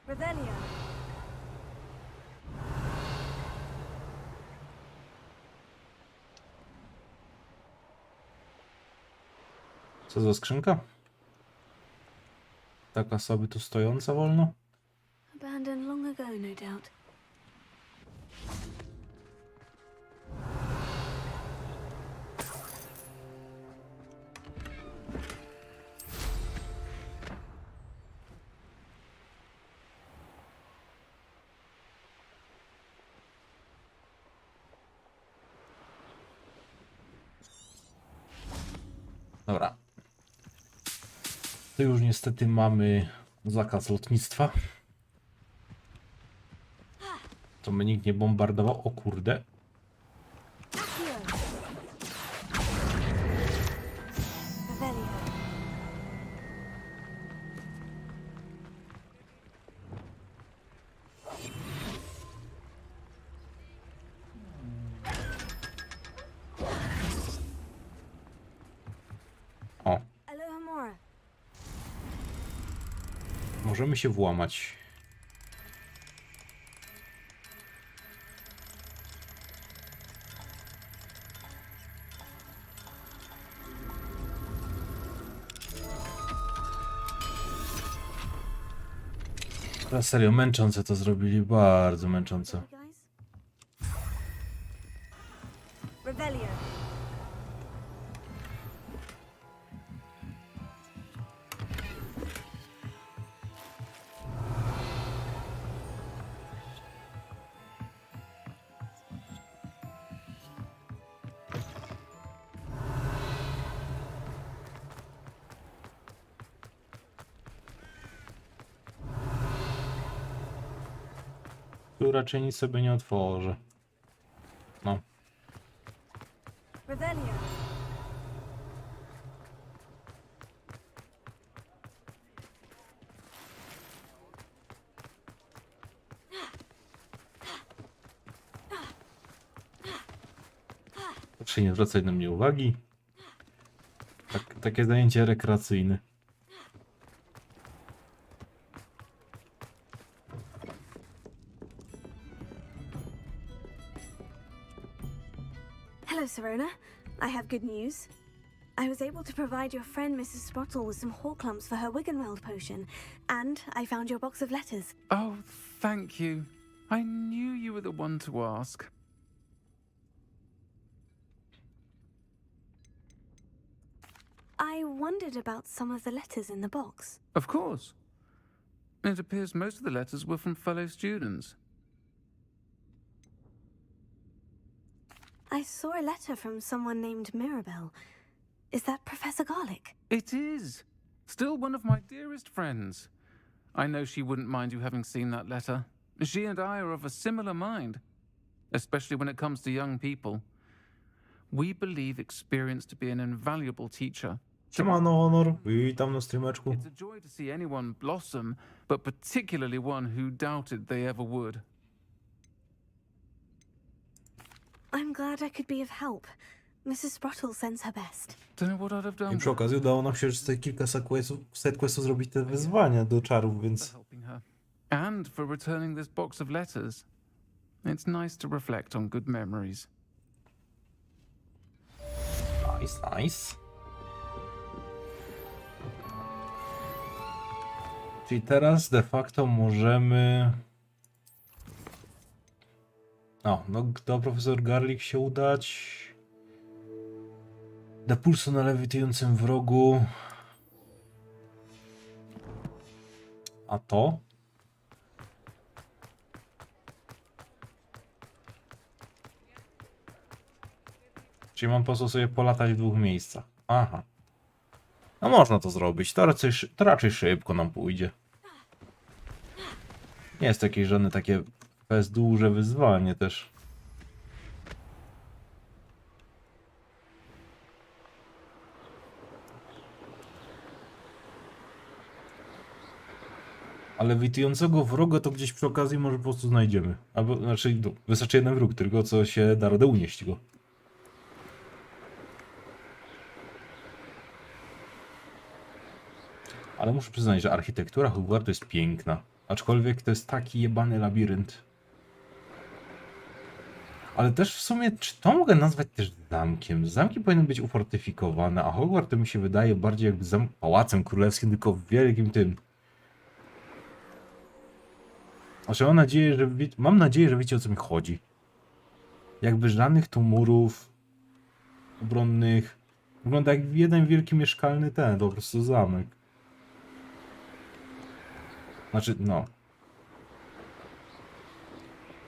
Revelio. Co za skrzynka? Taka sobie tu stojąca wolno? Abandoned long ago, no doubt. Dobra. To już niestety mamy zakaz lotnictwa. To mnie nikt nie bombardował. O kurde. Revelio. O, Alohomora. możemy się włamać. Ale serio, męczące to zrobili, bardzo męczące. Guys? Revelio. Tu raczej nic sobie nie otworzę. No. Revelio. Proszę nie zwracać na mnie uwagi. Takie zajęcie rekreacyjne. Hello, Sirona. I have good news. I was able to provide your friend Mrs. Sprottle with some Horklumps for her Wiggenweld potion, and I found your box of letters. Oh, thank you. I knew you were the one to ask. I wondered about some of the letters in the box. Of course. It appears most of the letters were from fellow students. I saw a letter from someone named Mirabelle. Is that Professor Garlick? It is. Still one of my dearest friends. I know she wouldn't mind you having seen that letter. She and I are of a similar mind, especially when it comes to young people. We believe experience to be an invaluable teacher. Siemano, Honor. Witam na streameczku. It's a joy to see anyone blossom, but particularly one who doubted they ever would. I'm glad I could be of help. Mrs. Sprottle sends her best. Don't know what I'd have done. I przy okazji udało nam się już tutaj kilka sidequestów zrobić te wyzwania do czarów, więc... Helping her. And for returning this box of letters. It's nice to reflect on good memories. Nice, nice. Czyli teraz de facto możemy... O, no do profesor Garlick się udać. Da pulsu na lewitującym wrogu. A to? Czyli mam po prostu sobie polatać w 2 miejscach. Aha. No można to zrobić. To raczej szybko nam pójdzie. Nie jest to jakieś żadne takie duże wyzwanie też. Ale witującego wroga to gdzieś przy okazji może po prostu znajdziemy. Albo, znaczy, no, wystarczy jeden wróg, tylko co się da radę unieść go. Ale muszę przyznać, że architektura Hogwartu jest piękna. Aczkolwiek to jest taki jebany labirynt. Ale też w sumie, czy to mogę nazwać też zamkiem? Zamki powinny być ufortyfikowane, a Hogwart to mi się wydaje bardziej jakby pałacem królewskim, tylko w wielkim tym. Znaczy mam nadzieję, że wiecie, o co mi chodzi. Jakby żadnych tu murów obronnych. Wygląda jak jeden wielki mieszkalny po prostu zamek. Znaczy, no.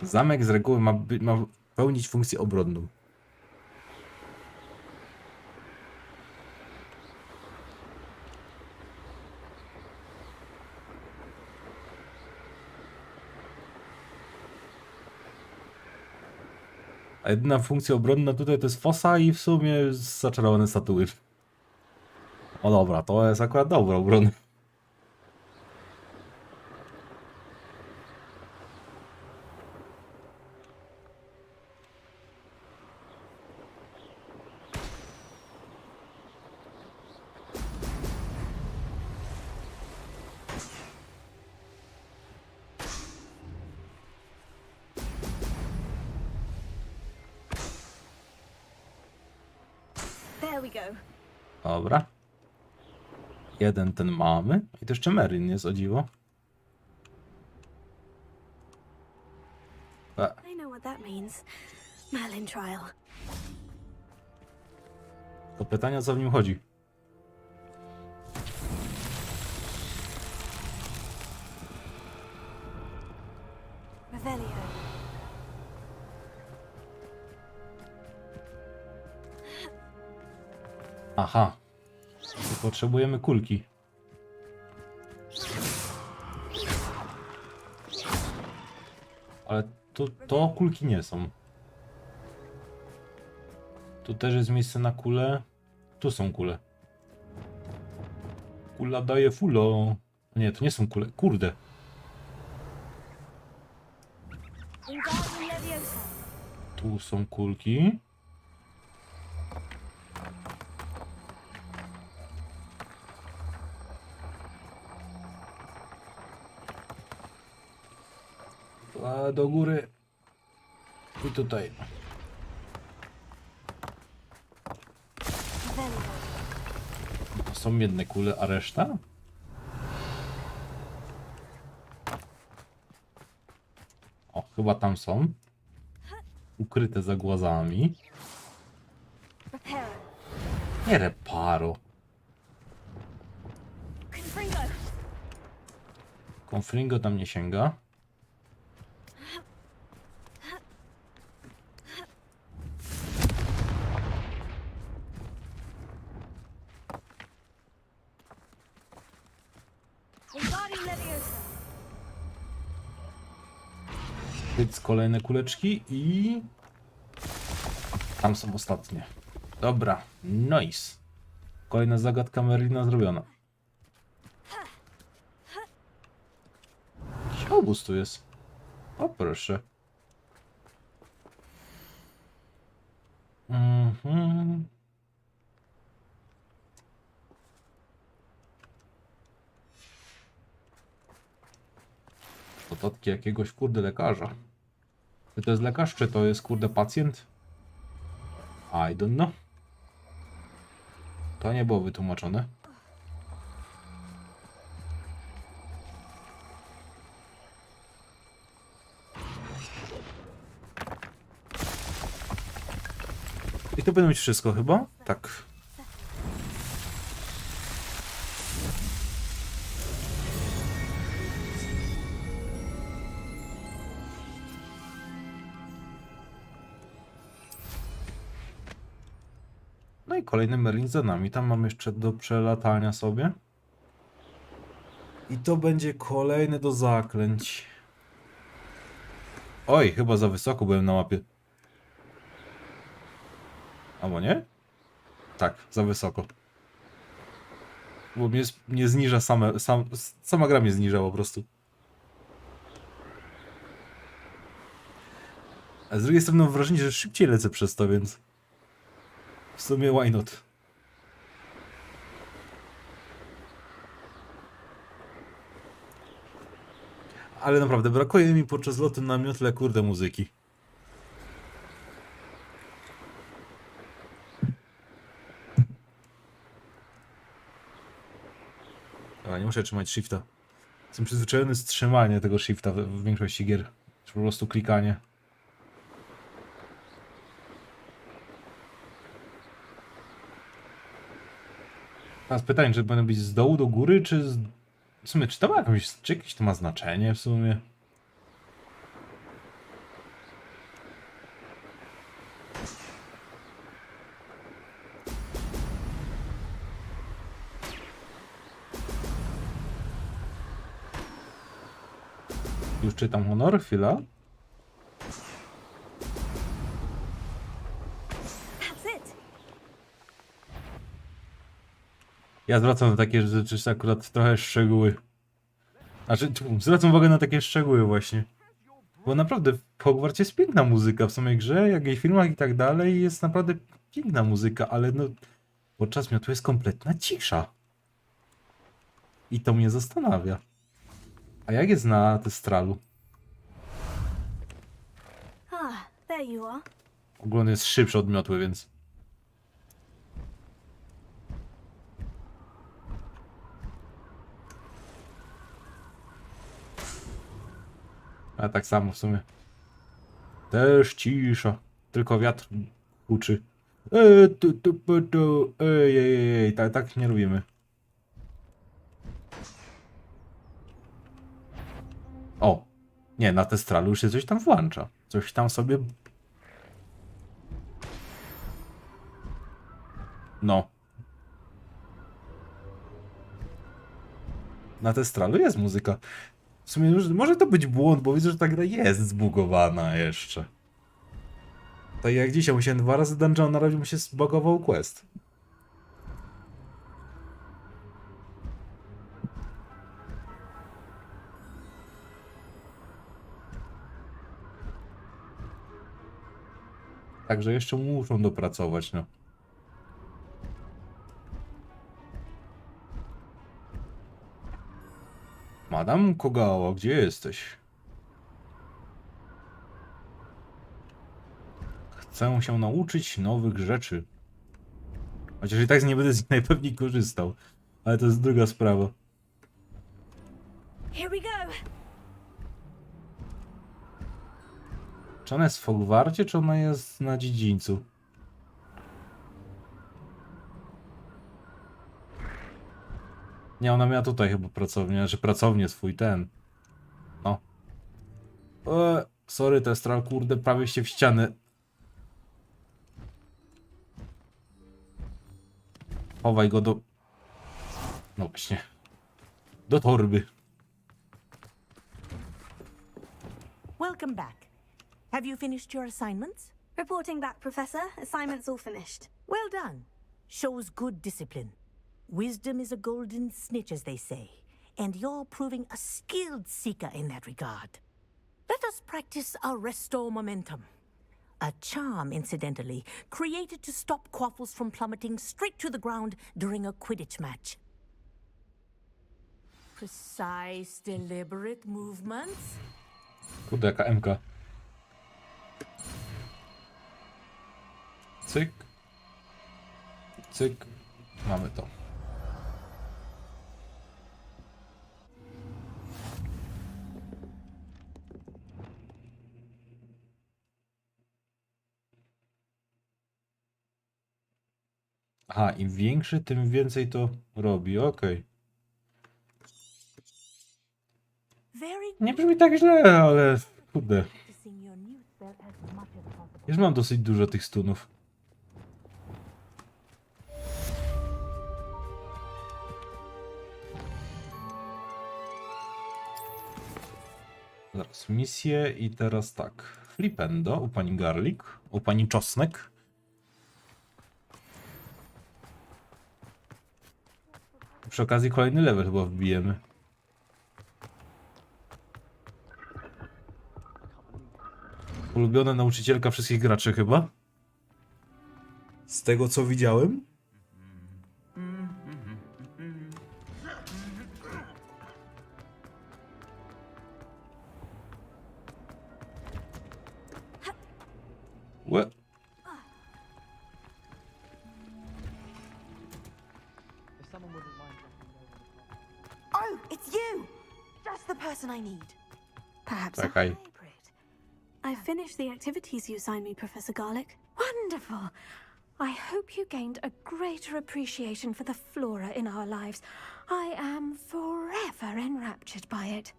Zamek z reguły ma pełnić funkcję obronną. A jedyna funkcja obronna tutaj to jest fosa i w sumie zaczarowane statuły. O dobra, to jest akurat dobra obrona. There we go. Dobra. Jeden ten mamy. I to jeszcze Merlin jest, o dziwo. I know what that means. Merlin trial. To pytanie, o co w nim chodzi. Revelio. Aha. Potrzebujemy kulki. Ale to kulki nie są. Tu też jest miejsce na kule. Tu są kule. Kula daje fulo. Nie, to nie są kule. Kurde. Tu są kulki. A do góry. I tutaj. To są jedne kule, a reszta? O, chyba tam są. Ukryte za głazami. Nie reparo. Confringo tam nie sięga. Więc kolejne kuleczki i... Tam są ostatnie. Dobra, nice. Kolejna zagadka Merlina zrobiona. Jakiś obóz tu jest. O proszę. Notatki jakiegoś kurde lekarza. Czy to jest lekarz, czy to jest kurde pacjent? I don't know. To nie było wytłumaczone. I to powinno być wszystko chyba? Tak. No i kolejny Merlin za nami. Tam mam jeszcze do przelatania sobie. I to będzie kolejny do zaklęć. Oj, chyba za wysoko byłem na mapie. Albo nie? Tak, za wysoko. Bo mnie zniża sama gra mnie zniża po prostu. A z drugiej strony mam wrażenie, że szybciej lecę przez to, więc w sumie why not? Ale naprawdę brakuje mi podczas lotu na miotle kurde muzyki. Dobra, nie muszę trzymać shifta. Jestem przyzwyczajony z trzymania tego shifta w większości gier. Czy po prostu klikanie. Teraz pytanie, czy będą być z dołu do góry, czy z... W sumie, czy to ma jakieś to ma znaczenie w sumie? Już czytam honor, chwila. Ja zwracam na takie rzeczy akurat trochę szczegóły. Znaczy, zwracam uwagę na takie szczegóły właśnie. Bo naprawdę w Hogwarcie jest piękna muzyka w samej grze, jak i w filmach i tak dalej. Jest naprawdę piękna muzyka, ale no podczas miotu jest kompletna cisza. I to mnie zastanawia. A jak jest na testralu? Ah, there you are. Ogólnie jest szybszy od miotły, więc... A tak samo w sumie. Też cisza. Tylko wiatr huczy. Ej, tak nie robimy. O! Nie, na testralu już się coś tam włącza. Coś tam sobie... No. Na testralu jest muzyka. W sumie już może to być błąd, bo widzę, że ta gra jest zbugowana jeszcze. Tak jak dzisiaj musiałem 2 razy dungeona robić, mi się zbugował quest. Także jeszcze muszą dopracować, no. Madam Kogała, gdzie jesteś? Chcę się nauczyć nowych rzeczy. Chociaż i tak nie będę z nich najpewniej korzystał. Ale to jest druga sprawa. Here we go. Czy ona jest w Hogwarcie, czy ona jest na dziedzińcu? Nie, ona miała tutaj chyba pracownię, znaczy pracownię swój ten. No. Sorry, Testral, kurde, prawie się w ścianę. Chowaj go do... No właśnie. Do torby. Welcome back. Have you finished your assignments? Reporting back, Professor. Assignment's all finished. Well done. Shows good discipline. Wisdom is a golden snitch, as they say, and you're proving a skilled seeker in that regard. Let us practice our restore momentum. A charm, incidentally, created to stop Quaffles from plummeting straight to the ground during a Quidditch match. Precise, deliberate movements. Kurde, jaka MK. Cyk. Cyk. Mamy to. Aha, im większy, tym więcej to robi. Okej. Nie brzmi tak źle, ale kurde. Już mam dosyć dużo tych stunów. Zaraz misję i teraz tak. Flipendo u pani Garlic, u pani Czosnek. Przy okazji kolejny level chyba wbijemy. Ulubiona nauczycielka wszystkich graczy chyba. Z tego co widziałem. What? Oh, it's you! Just the person I need. Perhaps a Okay. hybrid. I finished the activities you assigned me, Professor Garlic. Wonderful. I hope you gained a greater appreciation for the flora in our lives. I am forever enraptured by it.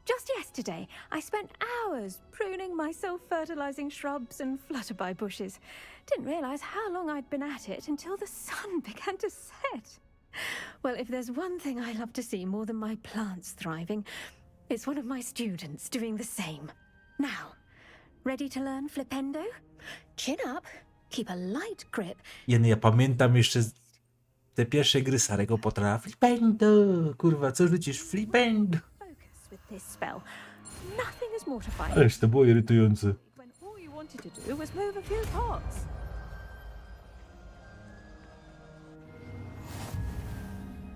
Just yesterday, I spent hours pruning my self-fertilizing shrubs and flutterby bushes. Didn't realize how long I'd been at it until the sun began to set. Well, if there's one thing I love to see more than my plants thriving, it's one of my students doing the same. Now, ready to learn Flipendo? Chin up, keep a light grip. Ja pamiętam jeszcze te pierwsze gry Sarego Pottera. Flipendo! Kurwa, co rzucisz? Flipendo! Focus with this spell. Nothing is mortifying. Ależ to było irytujące. When all you wanted to do was move a few pots.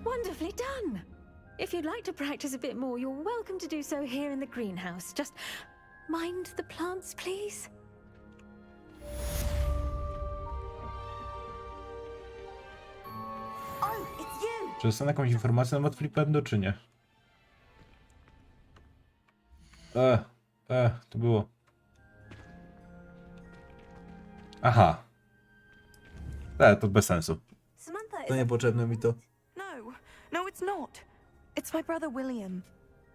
Wonderfully done. If you'd like to practice a bit more, you're welcome to do so here in the greenhouse. Just mind the plants, please. Oh, it's you! Czy dostanę jakąś informację na temat Flipendo, czy nie? To było. Aha. To bez sensu. Samantha, To niepotrzebne mi to. No, it's not. It's my brother William.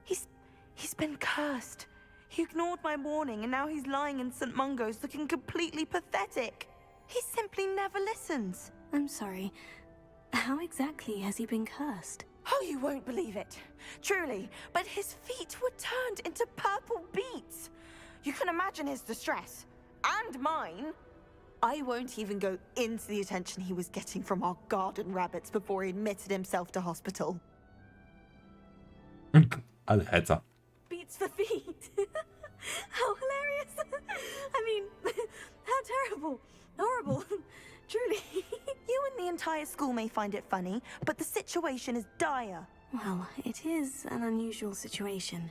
He's been cursed. He ignored my warning and now he's lying in St. Mungo's looking completely pathetic. He simply never listens. I'm sorry. How exactly has he been cursed? Oh, you won't believe it. Truly, but his feet were turned into purple beets. You can imagine his distress. And mine. I won't even go into the attention he was getting from our garden rabbits before he admitted himself to hospital. Ale heca. Beats for feet. How hilarious. I mean, how terrible. Horrible. Truly. You and the entire school may find it funny, but the situation is dire. Well, it is an unusual situation.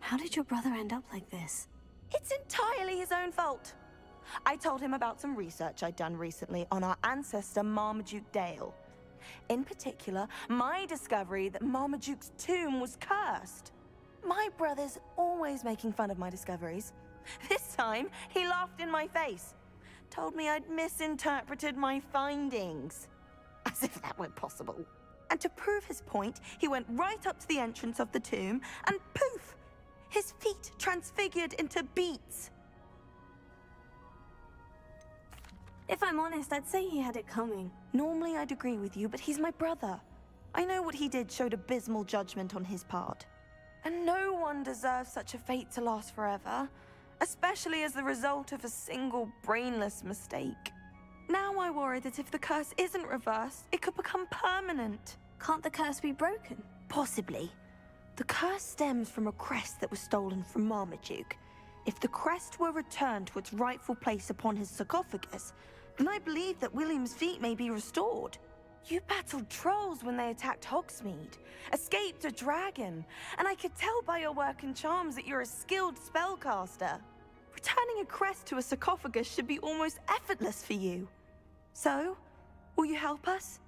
How did your brother end up like this? It's entirely his own fault. I told him about some research I'd done recently on our ancestor Marmaduke Dale. In particular, my discovery that Marmaduke's tomb was cursed. My brother's always making fun of my discoveries. This time, he laughed in my face. Told me I'd misinterpreted my findings. As if that were possible. And to prove his point, he went right up to the entrance of the tomb and poof! His feet transfigured into beets. If I'm honest, I'd say he had it coming. Normally I'd agree with you, but he's my brother. I know what he did showed abysmal judgment on his part. And no one deserves such a fate to last forever, especially as the result of a single brainless mistake. Now I worry that if the curse isn't reversed, it could become permanent. Can't the curse be broken? Possibly. The curse stems from a crest that was stolen from Marmaduke. If the crest were returned to its rightful place upon his sarcophagus, then I believe that William's feet may be restored. You battled trolls when they attacked Hogsmeade, escaped a dragon, and I could tell by your work and charms that you're a skilled spellcaster. Returning a crest to a sarcophagus should be almost effortless for you. So, will you help us?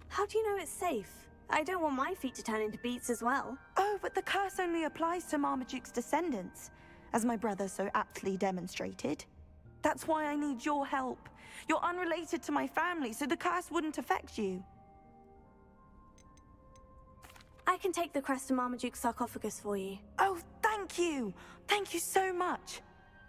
How do you know it's safe? I don't want my feet to turn into beets as well. Oh, but the curse only applies to Marmaduke's descendants, as my brother so aptly demonstrated. That's why I need your help. You're unrelated to my family, so the curse wouldn't affect you. I can take the crest to Marmaduke's sarcophagus for you. Oh, thank you! Thank you so much!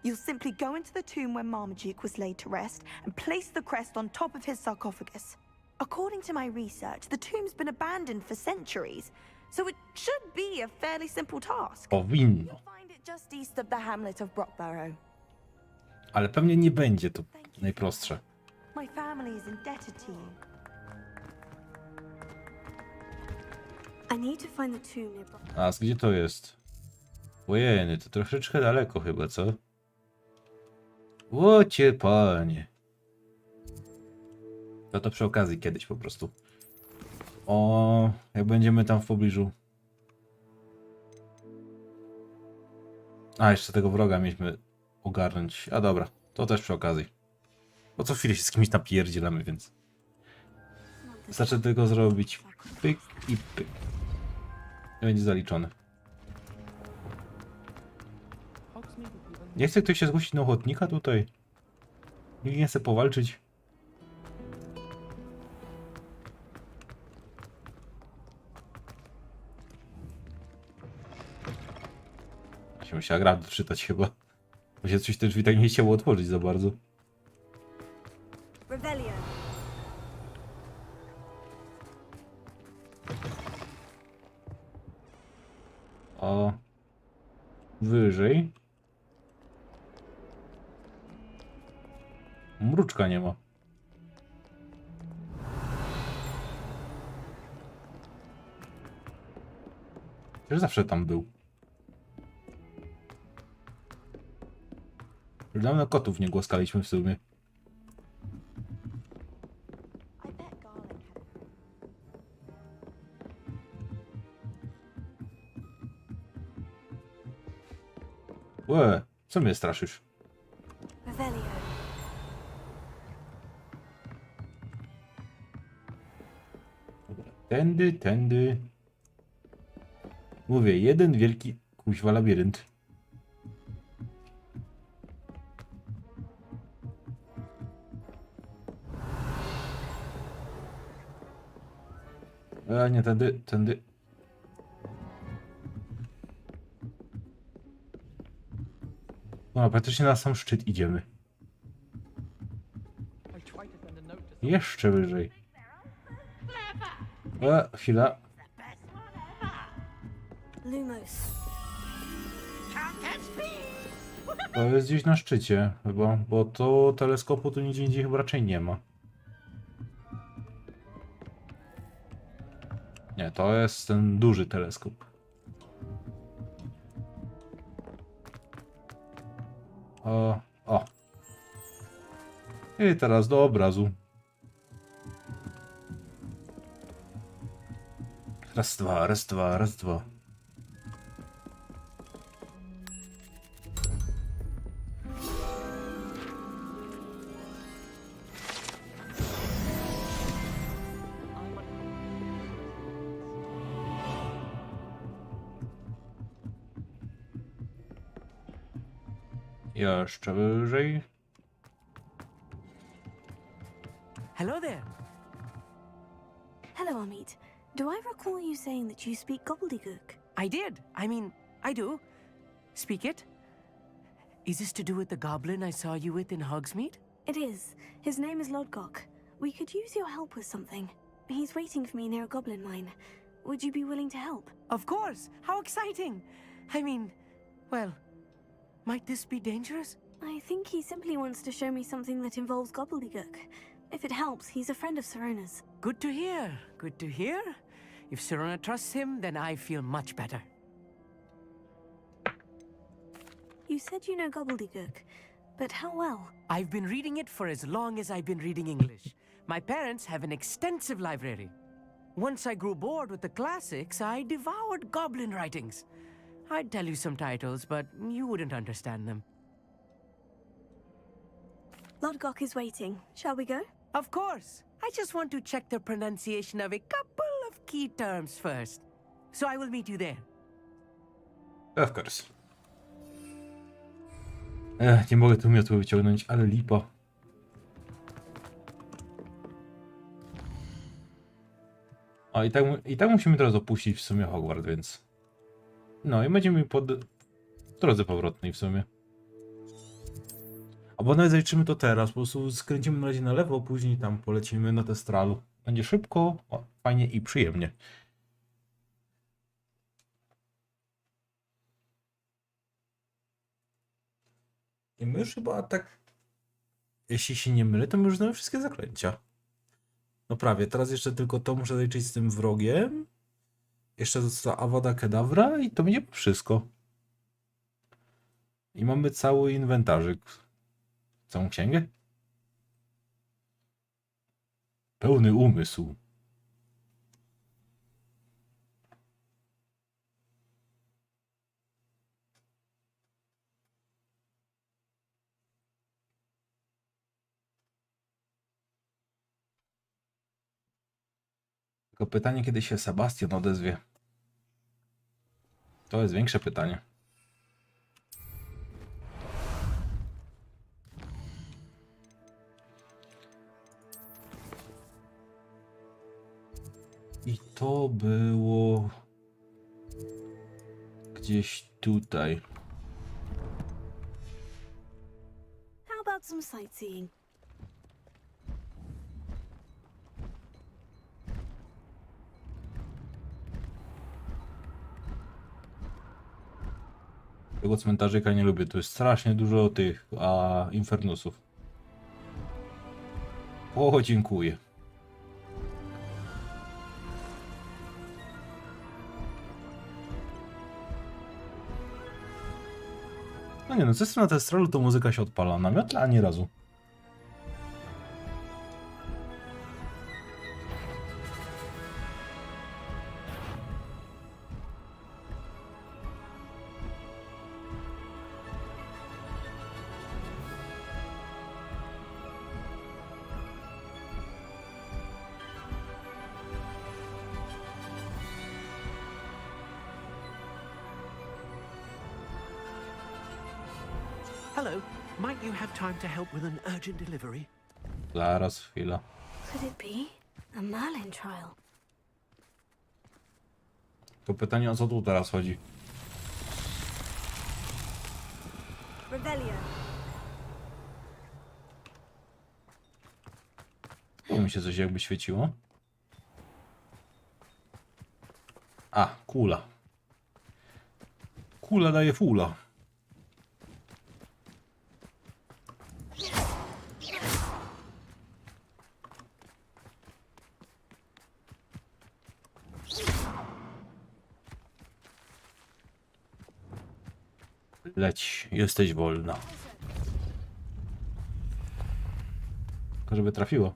You'll simply go into the tomb where Marmaduke was laid to rest and place the crest on top of his sarcophagus. According to my research, the tomb's been abandoned for centuries, so it should be a fairly simple task. Powinno. You'll find it just east of the hamlet of Brockborough. Ale pewnie nie będzie to najprostsze. My family is indebted to you. I need to find the tomb near A gdzie to jest? Ojej, to troszeczkę daleko chyba, co? Łocie panie. To przy okazji kiedyś po prostu. O, jak będziemy tam w pobliżu. A, jeszcze tego wroga mieliśmy ogarnąć. A dobra, to też przy okazji. Bo co chwilę się z kimś napierdzielamy, więc... Wystarczy tylko zrobić pyk i pyk. I będzie zaliczone. Nie chce ktoś się zgłosić na ochotnika tutaj? Nikt nie chce powalczyć? Się musiała gra doczytać chyba. Bo się coś te drzwi tak nie chciało otworzyć za bardzo. Revelio. O. Wyżej. Mruczka nie ma. Przecież zawsze tam był. Już dawno kotów nie głaskaliśmy w sumie. Łe, co mnie straszysz? Revelio. Tędy, tędy. Mówię, jeden wielki kuźwa labirynt. A nie, tędy, tędy. No, praktycznie na sam szczyt idziemy. Jeszcze wyżej. Chwila. Lumos. To jest gdzieś na szczycie chyba, bo to teleskopu tu nigdzie indziej chyba raczej nie ma. Nie, to jest ten duży teleskop. O. I teraz do obrazu. Raz, dwa, raz, dwa, raz, dwa. Jeszcze wyżej. Hello there. Hello, Amit. Do I recall you saying that you speak gobbledygook? I did. I mean, I do. Speak it. Is this to do with the goblin I saw you with in Hogsmeade? It is. His name is Lodgok. We could use your help with something. He's waiting for me near a goblin mine. Would you be willing to help? Of course. How exciting. I mean, well, might this be dangerous? I think he simply wants to show me something that involves gobbledygook. If it helps, he's a friend of Serona's. Good to hear. Good to hear. If Serona trusts him, then I feel much better. You said you know gobbledygook, but how well? I've been reading it for as long as I've been reading English. My parents have an extensive library. Once I grew bored with the classics, I devoured goblin writings. I'd tell you some titles, but you wouldn't understand them. Lodgok is waiting. Shall we go? Of course. I just want to check the pronunciation of a couple of key terms first. So I will meet you there. Of course. Nie mogę tu miotły wyciągnąć, ale lipa. A i tak musimy teraz opuścić w sumie Hogwart, więc... No i będziemy pod drodze powrotnej w sumie. Albo nawet zaliczymy to teraz, po prostu skręcimy na razie na lewo, później tam polecimy na Testralu. Będzie szybko, fajnie i przyjemnie. I my już chyba tak, jeśli się nie mylę, to my już znamy wszystkie zaklęcia. No prawie, teraz jeszcze tylko to muszę zaliczyć z tym wrogiem. Jeszcze została Avada Kedavra i to będzie wszystko. I mamy cały inwentarzyk. Całą księgę? Pełny umysł. Tylko pytanie, kiedy się Sebastian odezwie. To jest większe pytanie. I to było gdzieś tutaj. How about some sightseeing? Tego cmentarzyka nie lubię. Tu jest strasznie dużo tych infernusów. O, dziękuję. No nie no, ze strony testralu to muzyka się odpala na miotle, ani razu. Hello. Might you have time to help with an urgent delivery? Zaraz, chwila. Could it be a Merlin trial? To pytanie, o co tu teraz chodzi? Rebellion. Tu mi się coś jakby świeciło. A, kula. Kula daje fula. Leć, jesteś wolna. Tylko żeby trafiło.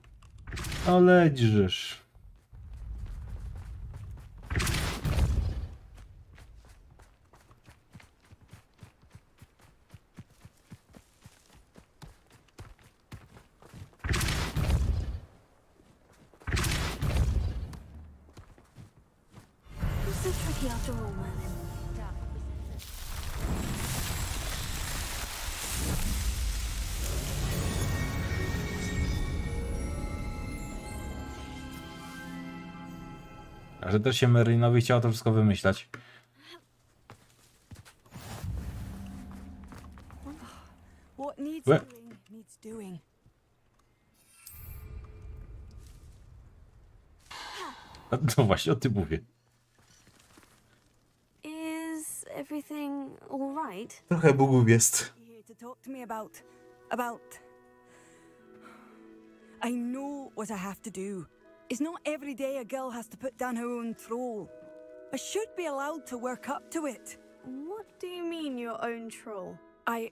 O, lećżesz. What's so tricky after all, Merlin? A że też się Merlinowi chciało to wszystko wymyślać. What needs Łe. doing needs doing. A to właśnie o tym mówię. Is everything all right? Trochę bugów jest. You here to talk to me about... I know what I have to do. It's not every day a girl has to put down her own troll. I should be allowed to work up to it. What do you mean, your own troll? I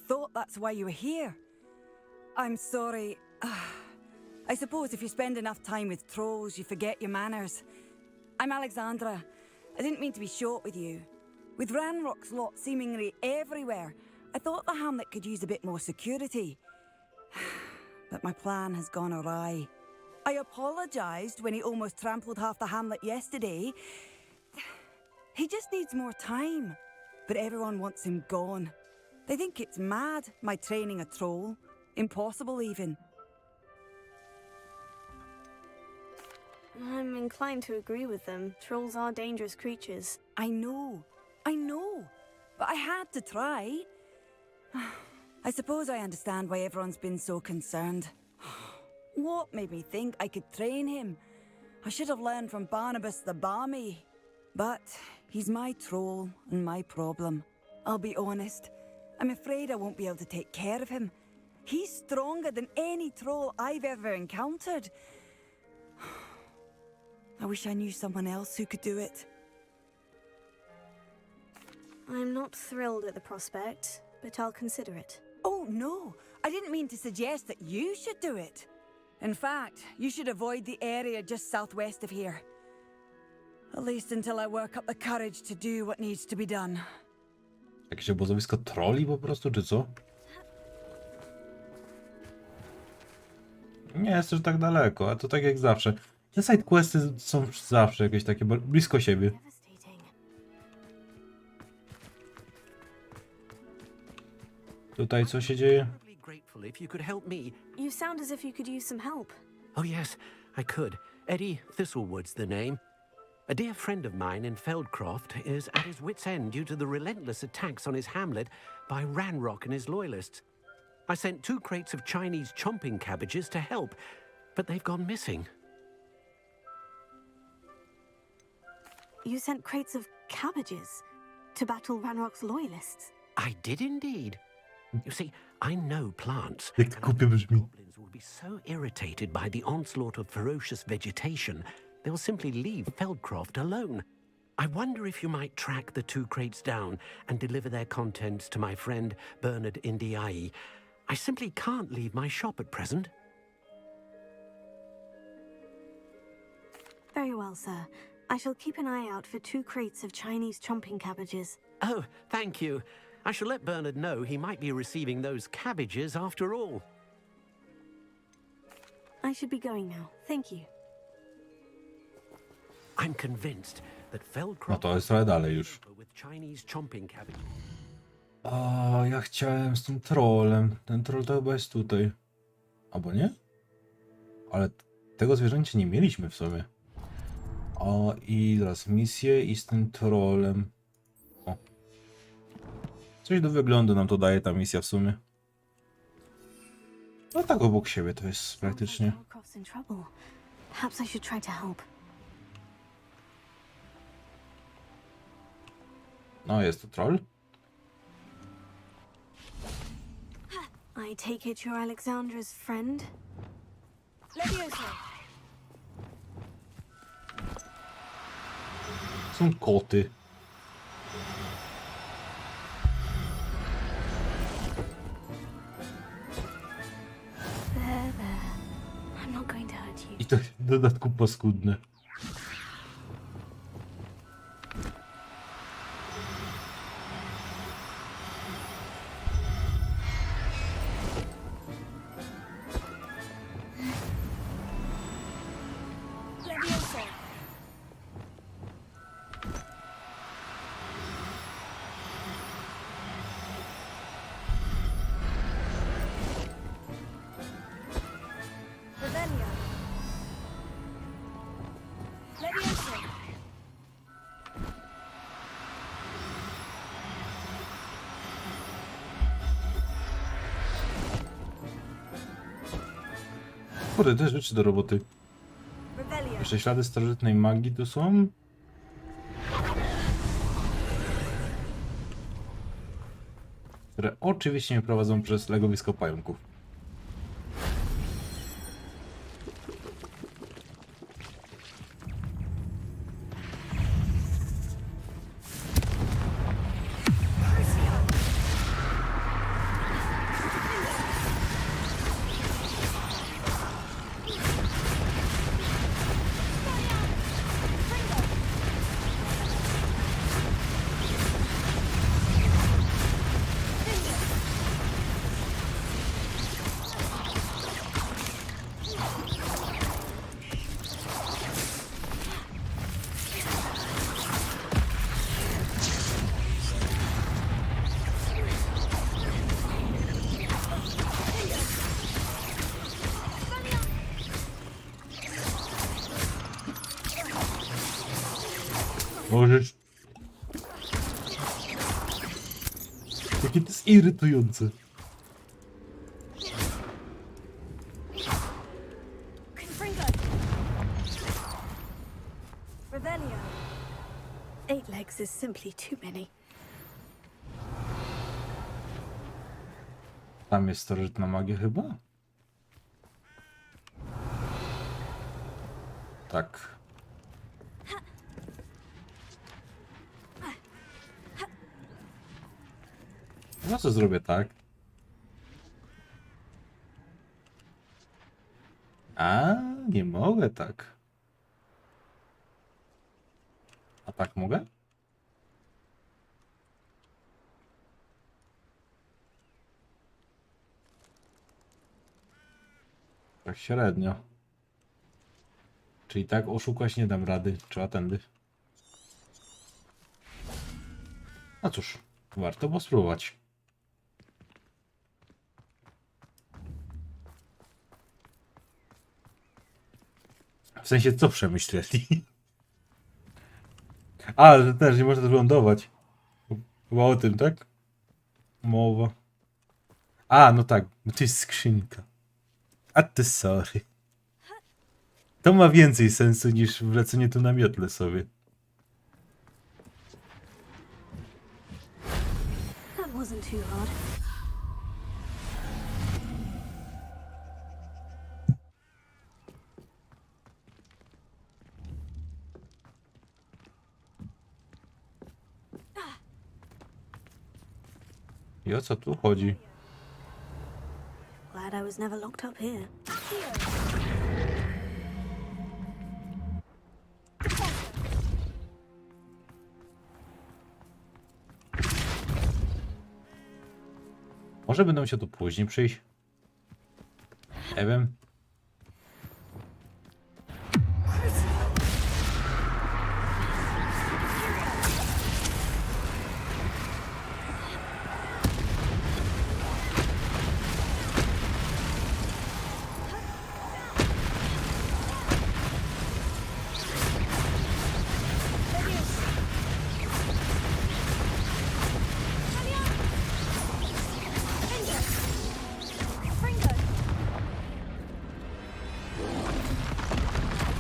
thought that's why you were here. I'm sorry. I suppose if you spend enough time with trolls, you forget your manners. I'm Alexandra. I didn't mean to be short with you. With Ranrock's lot seemingly everywhere, I thought the hamlet could use a bit more security. But my plan has gone awry. I apologized when he almost trampled half the hamlet yesterday. He just needs more time. But everyone wants him gone. They think it's mad, my training a troll. Impossible, even. I'm inclined to agree with them. Trolls are dangerous creatures. I know. But I had to try. I suppose I understand why everyone's been so concerned. What made me think I could train him? I should have learned from Barnabas the Barmy. But he's my troll and my problem. I'll be honest. I'm afraid I won't be able to take care of him. He's stronger than any troll I've ever encountered. I wish I knew someone else who could do it. I'm not thrilled at the prospect, but I'll consider it. Oh, no. I didn't mean to suggest that you should do it. In fact, you should avoid the area just southwest of here. At least until I work up the courage to do what needs to be done. Jakieś obozowisko troli po prostu, czy co? Nie jest też tak daleko, a to tak jak zawsze. Te sidequesty są zawsze jakieś takie blisko siebie. Tutaj co się dzieje? Grateful if you could help me. You sound as if you could use some help. Oh yes, I could. Eddie Thistlewood's the name. A dear friend of mine in Feldcroft is at his wit's end due to the relentless attacks on his hamlet by Ranrock and his loyalists. I sent 2 crates of Chinese chomping cabbages to help, but they've gone missing. You sent crates of cabbages to battle Ranrock's loyalists? I did indeed. You see, I know plants. Jak głupio brzmi. Goblins will be so irritated by the onslaught of ferocious vegetation, they'll simply leave Feldcroft alone. I wonder if you might track the 2 crates down and deliver their contents to my friend Bernard Ndiaye. I simply can't leave my shop at present. Very well, sir. I shall keep an eye out for 2 crates of Chinese chomping cabbages. Oh, thank you. I shall let Bernard know he might be receiving those cabbages after all. I should be going now. Thank you. I'm convinced that No Feldcroft to jest trochę dalej już. with Chinese chomping cabbages. O, ja chciałem z tym trollem. Ten troll to chyba jest tutaj. Albo nie? Ale tego zwierzęcia nie mieliśmy w sobie. O, i teraz misję i z tym trollem. O. Coś do wyglądu nam to daje ta misja w sumie. No tak obok siebie to jest praktycznie. Feldcroft's in trouble. Perhaps I should try to help. No, jest to troll. I take it you're Alexandra's friend? Levioso! Są koty. There. I'm not going to hurt you. I to w dodatku paskudne. Levioso! Revelio! Levioso! Kurde, te rzeczy do roboty. Revelio! Jeszcze ślady starożytnej magii tu są. Które oczywiście mnie prowadzą przez legowisko pająków. Możesz. Jakie to jest irytujące. Revelio. 8 legs is simply too many. Tam jest starożytna magia chyba? Tak. No co zrobię tak? A, nie mogę tak. A tak mogę? Tak średnio. Czyli tak oszukać nie dam rady. Trzeba tędy. No cóż, warto było spróbować. W sensie co przemyśleli? A, że też nie można lądować. Chyba o tym, tak? Mowa. A, no tak, bo to jest skrzynka. A ty sorry. To ma więcej sensu niż wlecenie tu na miotle sobie. That wasn't too hard. I o co tu chodzi? Glad I was never locked up here. Może będą się tu później przyjść? Nie wiem.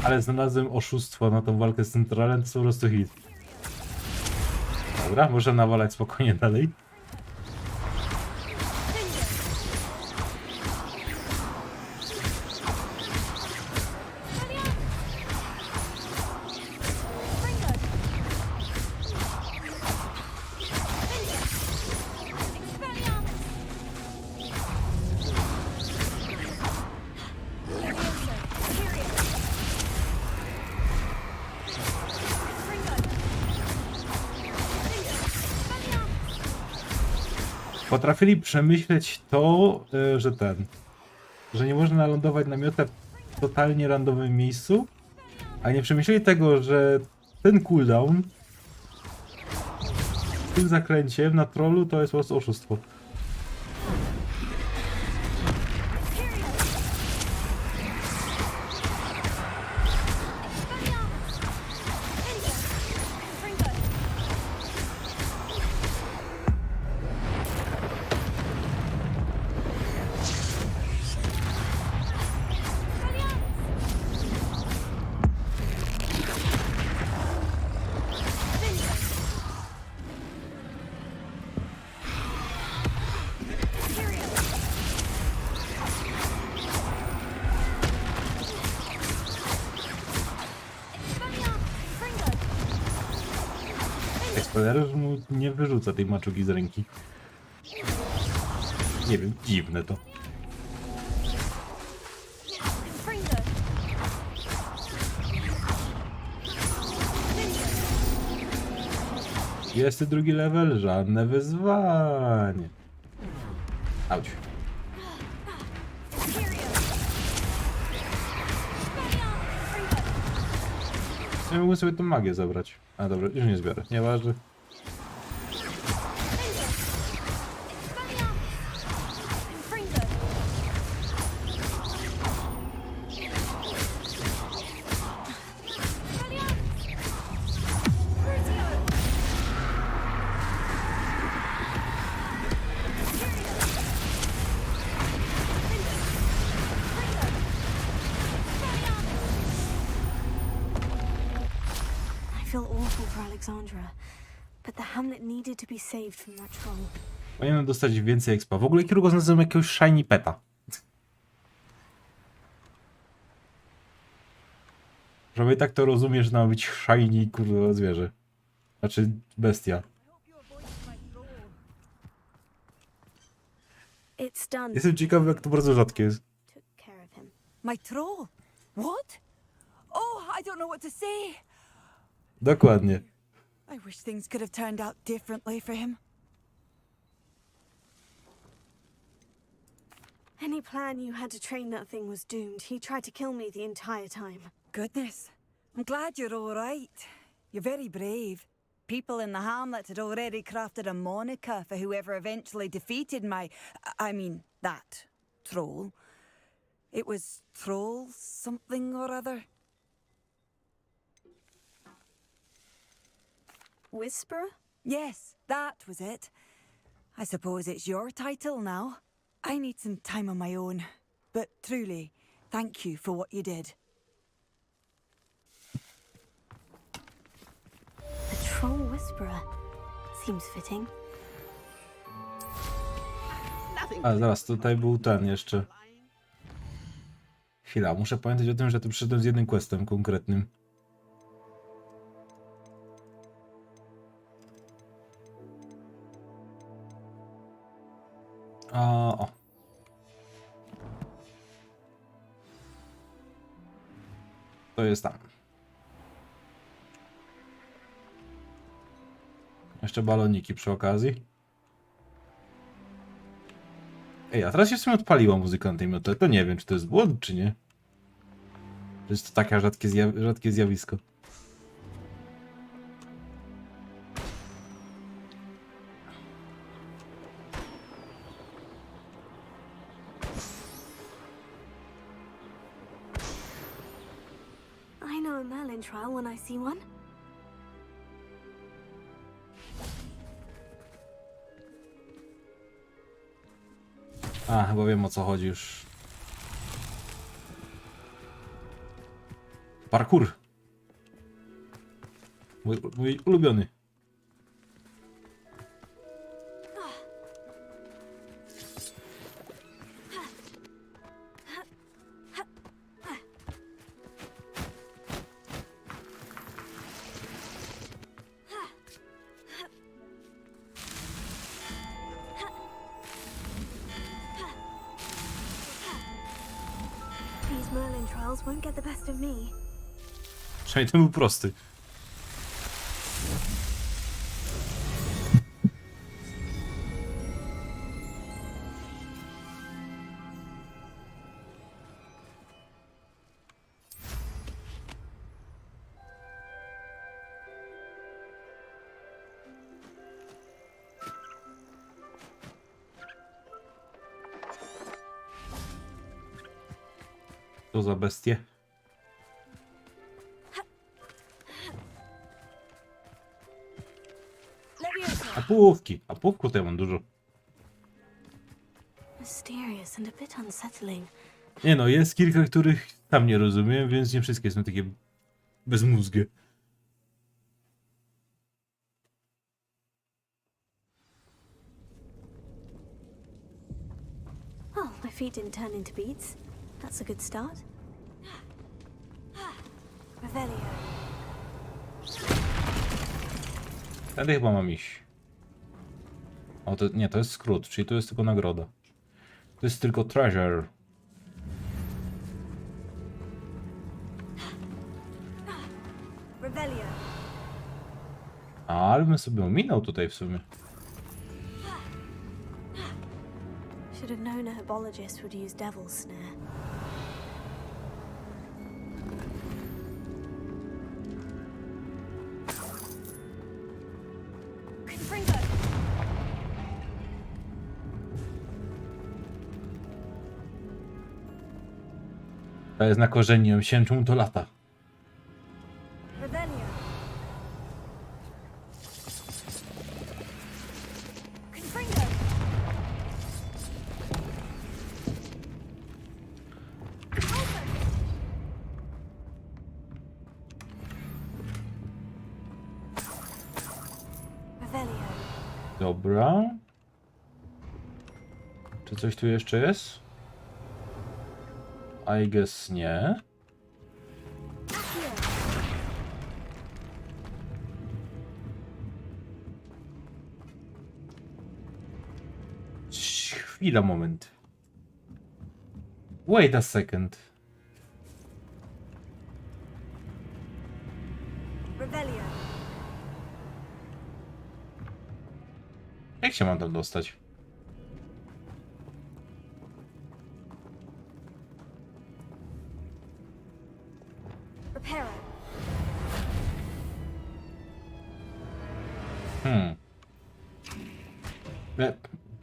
Ale znalazłem oszustwo na tą walkę z centralem, to po prostu hit. Dobra, można nawalać spokojnie dalej. Potrafili przemyśleć to, że nie można lądować na miotle w totalnie randomowym miejscu, a nie przemyśleli tego, że ten cooldown w tym zakręcie na trollu to jest po prostu oszustwo. Spoiler, że mu nie wyrzuca tej maczugi z ręki. Nie wiem, dziwne to. Jest drugi level, żadne wyzwanie. Auć. Ja mogłem sobie tą magię zabrać. A dobra, już nie zbiorę, nieważne. feel awful for Alexandra, but the hamlet needed to be saved from that troll. Powinienem dostać więcej expa. W ogóle Kirugos nazywam jakiegoś shiny peta. Żeby tak to rozumiesz, że ma być shiny, kurde, zwierzę. Znaczy, bestia. It's done. Jestem ciekawy, jak to bardzo rzadkie jest. My troll? What? Oh, I don't know what to say. Dokładnie. I wish things could have turned out differently for him. Any plan you had to train that thing was doomed. He tried to kill me the entire time. Goodness. I'm glad you're all right. You're very brave. People in the hamlet had already crafted a moniker for whoever eventually defeated that troll. It was Troll something or other. Whisperer? Yes, that was it. I suppose it's your title now. I need some time on my own. But truly, thank you for what you did. The Troll Whisperer. Seems fitting. A zaraz, tutaj był ten jeszcze. Chwila, muszę pamiętać o tym, że tu przyszedłem z jednym questem konkretnym. O. To jest tam. Jeszcze baloniki przy okazji. Ej, a teraz się w sumie odpaliła muzyka na tej miotle. To nie wiem, czy to jest błąd, czy nie. To jest to takie rzadkie zjawisko. I know a Merlin trial when I see one. A, chyba wiem, o co chodzi już. Parkour. Mój ulubiony. These Merlin trials won't get the best of me. Przynajmniej ten był prosty. Co za bestie? A połówki. A połówku to ja mam dużo. Mysterious and a bit unsettling. Nie no, jest kilka, których tam nie rozumiem, więc nie wszystkie są takie bezmózgie. Well, my feet didn't turn into beads. That's a good start. Revelio. Tędy chyba mam iść. O, to nie, to jest skrót, czyli to jest tylko nagroda. To jest tylko treasure. Revelio. Ale bym sobie ominął tutaj w sumie. Should have known a herbologist would use devil's snare. Confringo. To jest na korzeni, miesięczą to lata. Revelio. Confringo. Dobra. Czy coś tu jeszcze jest? I guess nie. Chwila, moment. Wait a second. Revelio. Jak się mam tam dostać? Reparo.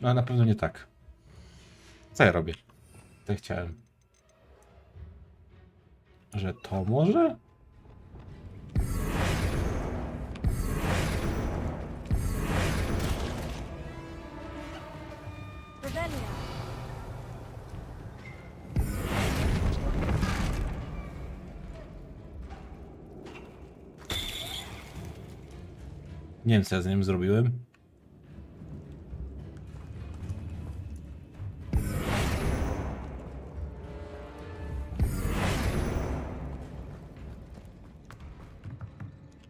No na pewno nie tak. Co ja robię? To chciałem. Że to może? Revelio. Nie wiem, co ja z nim zrobiłem.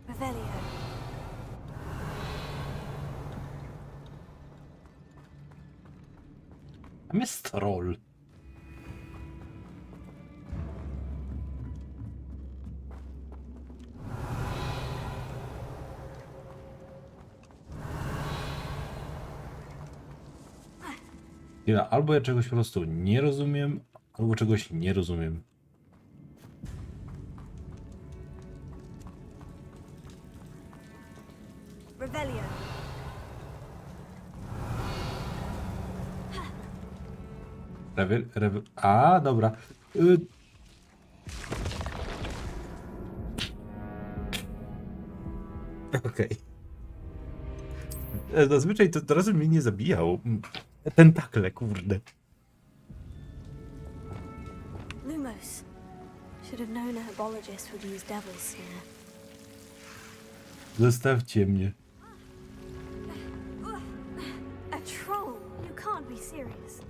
Revelio. Tam jest troll. Albo ja czegoś po prostu nie rozumiem, albo czegoś nie rozumiem. Revelio. A, dobra. Okej. Zazwyczaj to razem mnie nie zabijał. Tentakle, kurde. Lumos. Should have known a herbologist would use devil's snare. Zostawcie mnie. A troll? You can't be serious.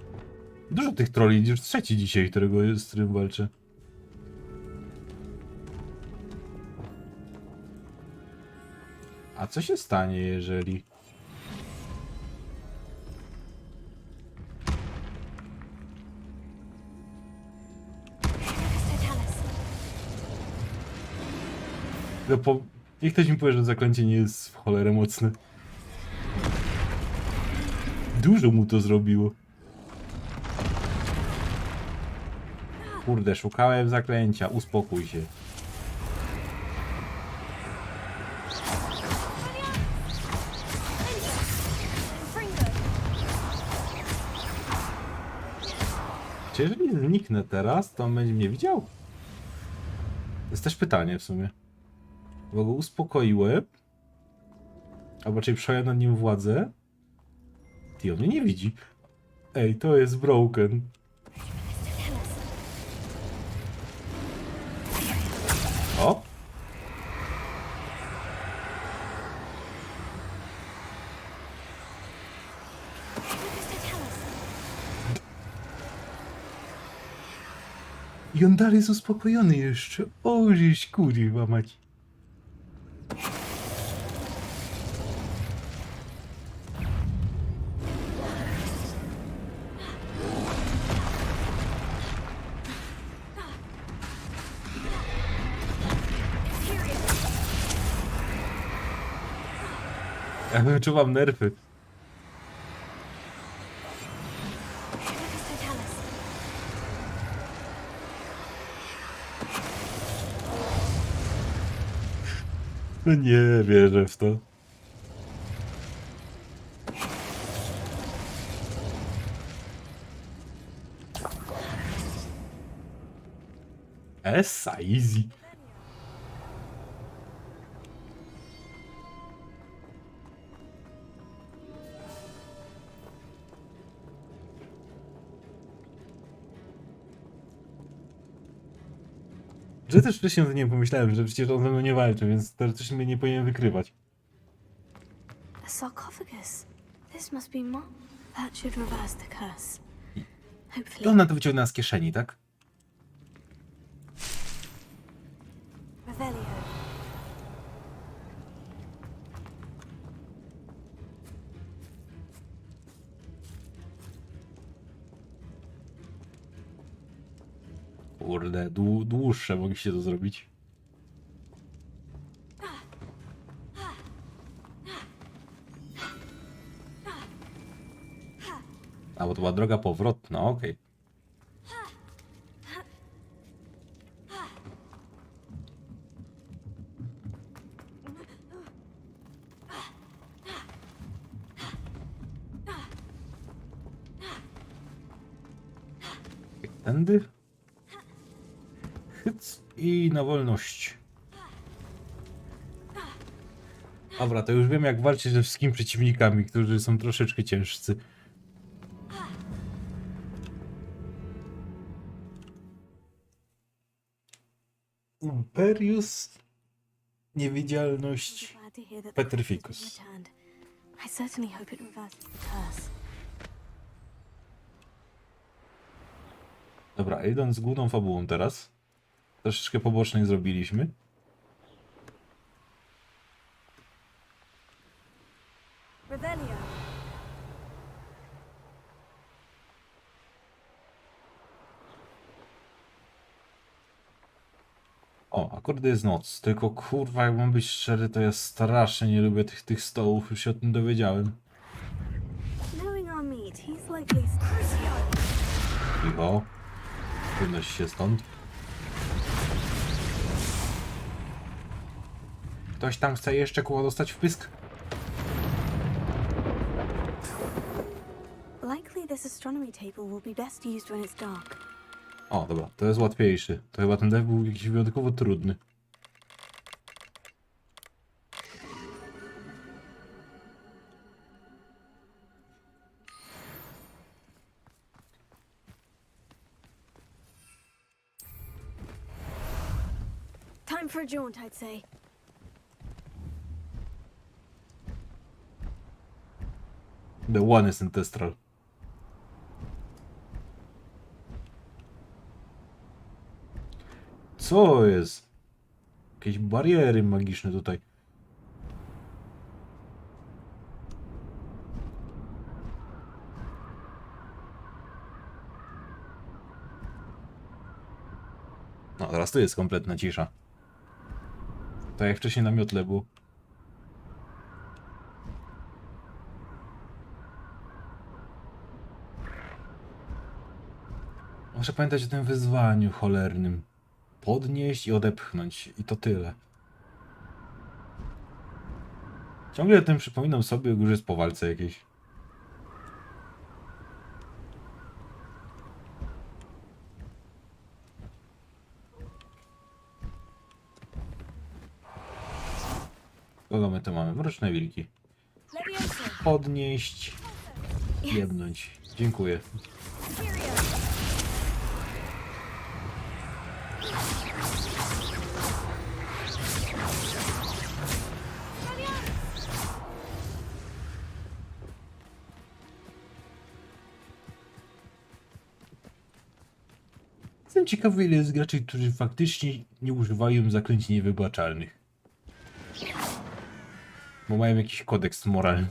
Dużo tych trolli, już trzeci dzisiaj, z którym walczę. A co się stanie, jeżeli... No niech ktoś mi powie, że zaklęcie nie jest w cholerę mocne. Dużo mu to zrobiło. Kurde, szukałem zaklęcia, uspokój się. Czy jeżeli zniknę teraz, to on będzie mnie widział? To jest też pytanie w sumie. Bo go uspokoiłem. Albo raczej przejąłem nad nim władzę. Ty, on mnie nie widzi. Ej, to jest broken. O! I on dalej jest uspokojony jeszcze. O, żeś kurwa mać. Ja wyczuwam nerwy. No nie wierzę w to. Essa, easy. Że też wcześniej o tym nie pomyślałem, że przecież on ze mną nie walczy, więc teoretycznie mnie nie powinien wykrywać. A sarcophagus. This must be Mom. That should reverse the curse. Hopefully. To ona to wyciągnęła z kieszeni, tak? Revelio. Kurde, dłuższe mogliście to zrobić. A, bo to była droga powrotna, okej. Tędy? Hyc i na wolność. Dobra, to już wiem, jak walczyć ze wszystkimi przeciwnikami, którzy są troszeczkę ciężcy. Imperius, niewidzialność, Petrificus. I certainly hope it reverses the curse. Dobra, idąc z główną fabułą teraz. Troszeczkę pobocznej zrobiliśmy. Revelio. O, akurat jest noc. Tylko kurwa, jak mam być szczery, to ja strasznie nie lubię tych stołów. Już się o tym dowiedziałem. Knowing our meat, he's likely. Cicho. Wynoś się stąd. Ktoś tam chce jeszcze kuła dostać w pysk? Likely this astronomy table will be best used when it's dark. O, dobra, to jest łatwiejszy. To chyba ten dev był jakiś wyjątkowo trudny. Time for a jaunt, I'd say. The one is ancestral. Co jest? Jakieś bariery magiczne tutaj. No, teraz tu jest kompletna cisza. Tak jak wcześniej na miotle było. Muszę pamiętać o tym wyzwaniu cholernym. Podnieść i odepchnąć. I to tyle. Ciągle o tym przypominam sobie, jak już jest po walce jakiejś. Kogo my tu mamy? Mroczne wilki. Podnieść. Jebnąć. Dziękuję. Jestem ciekawy, ile jest graczy, którzy faktycznie nie używają zaklęć niewybaczalnych. Bo mają jakiś kodeks moralny.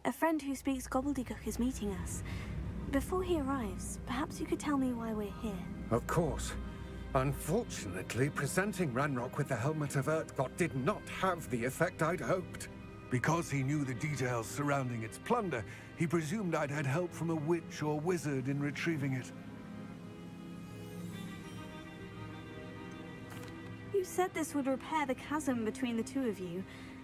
A friend who speaks gobbledygook is meeting us. Before he arrives, perhaps you could tell me why we're here. Of course. Unfortunately, presenting Ranrock with the Helmet of Urtkot did not have the effect I'd hoped. Because he knew the details surrounding its plunder, he presumed I'd had help from a witch or wizard in retrieving it. You said this would repair the chasm between the two of you.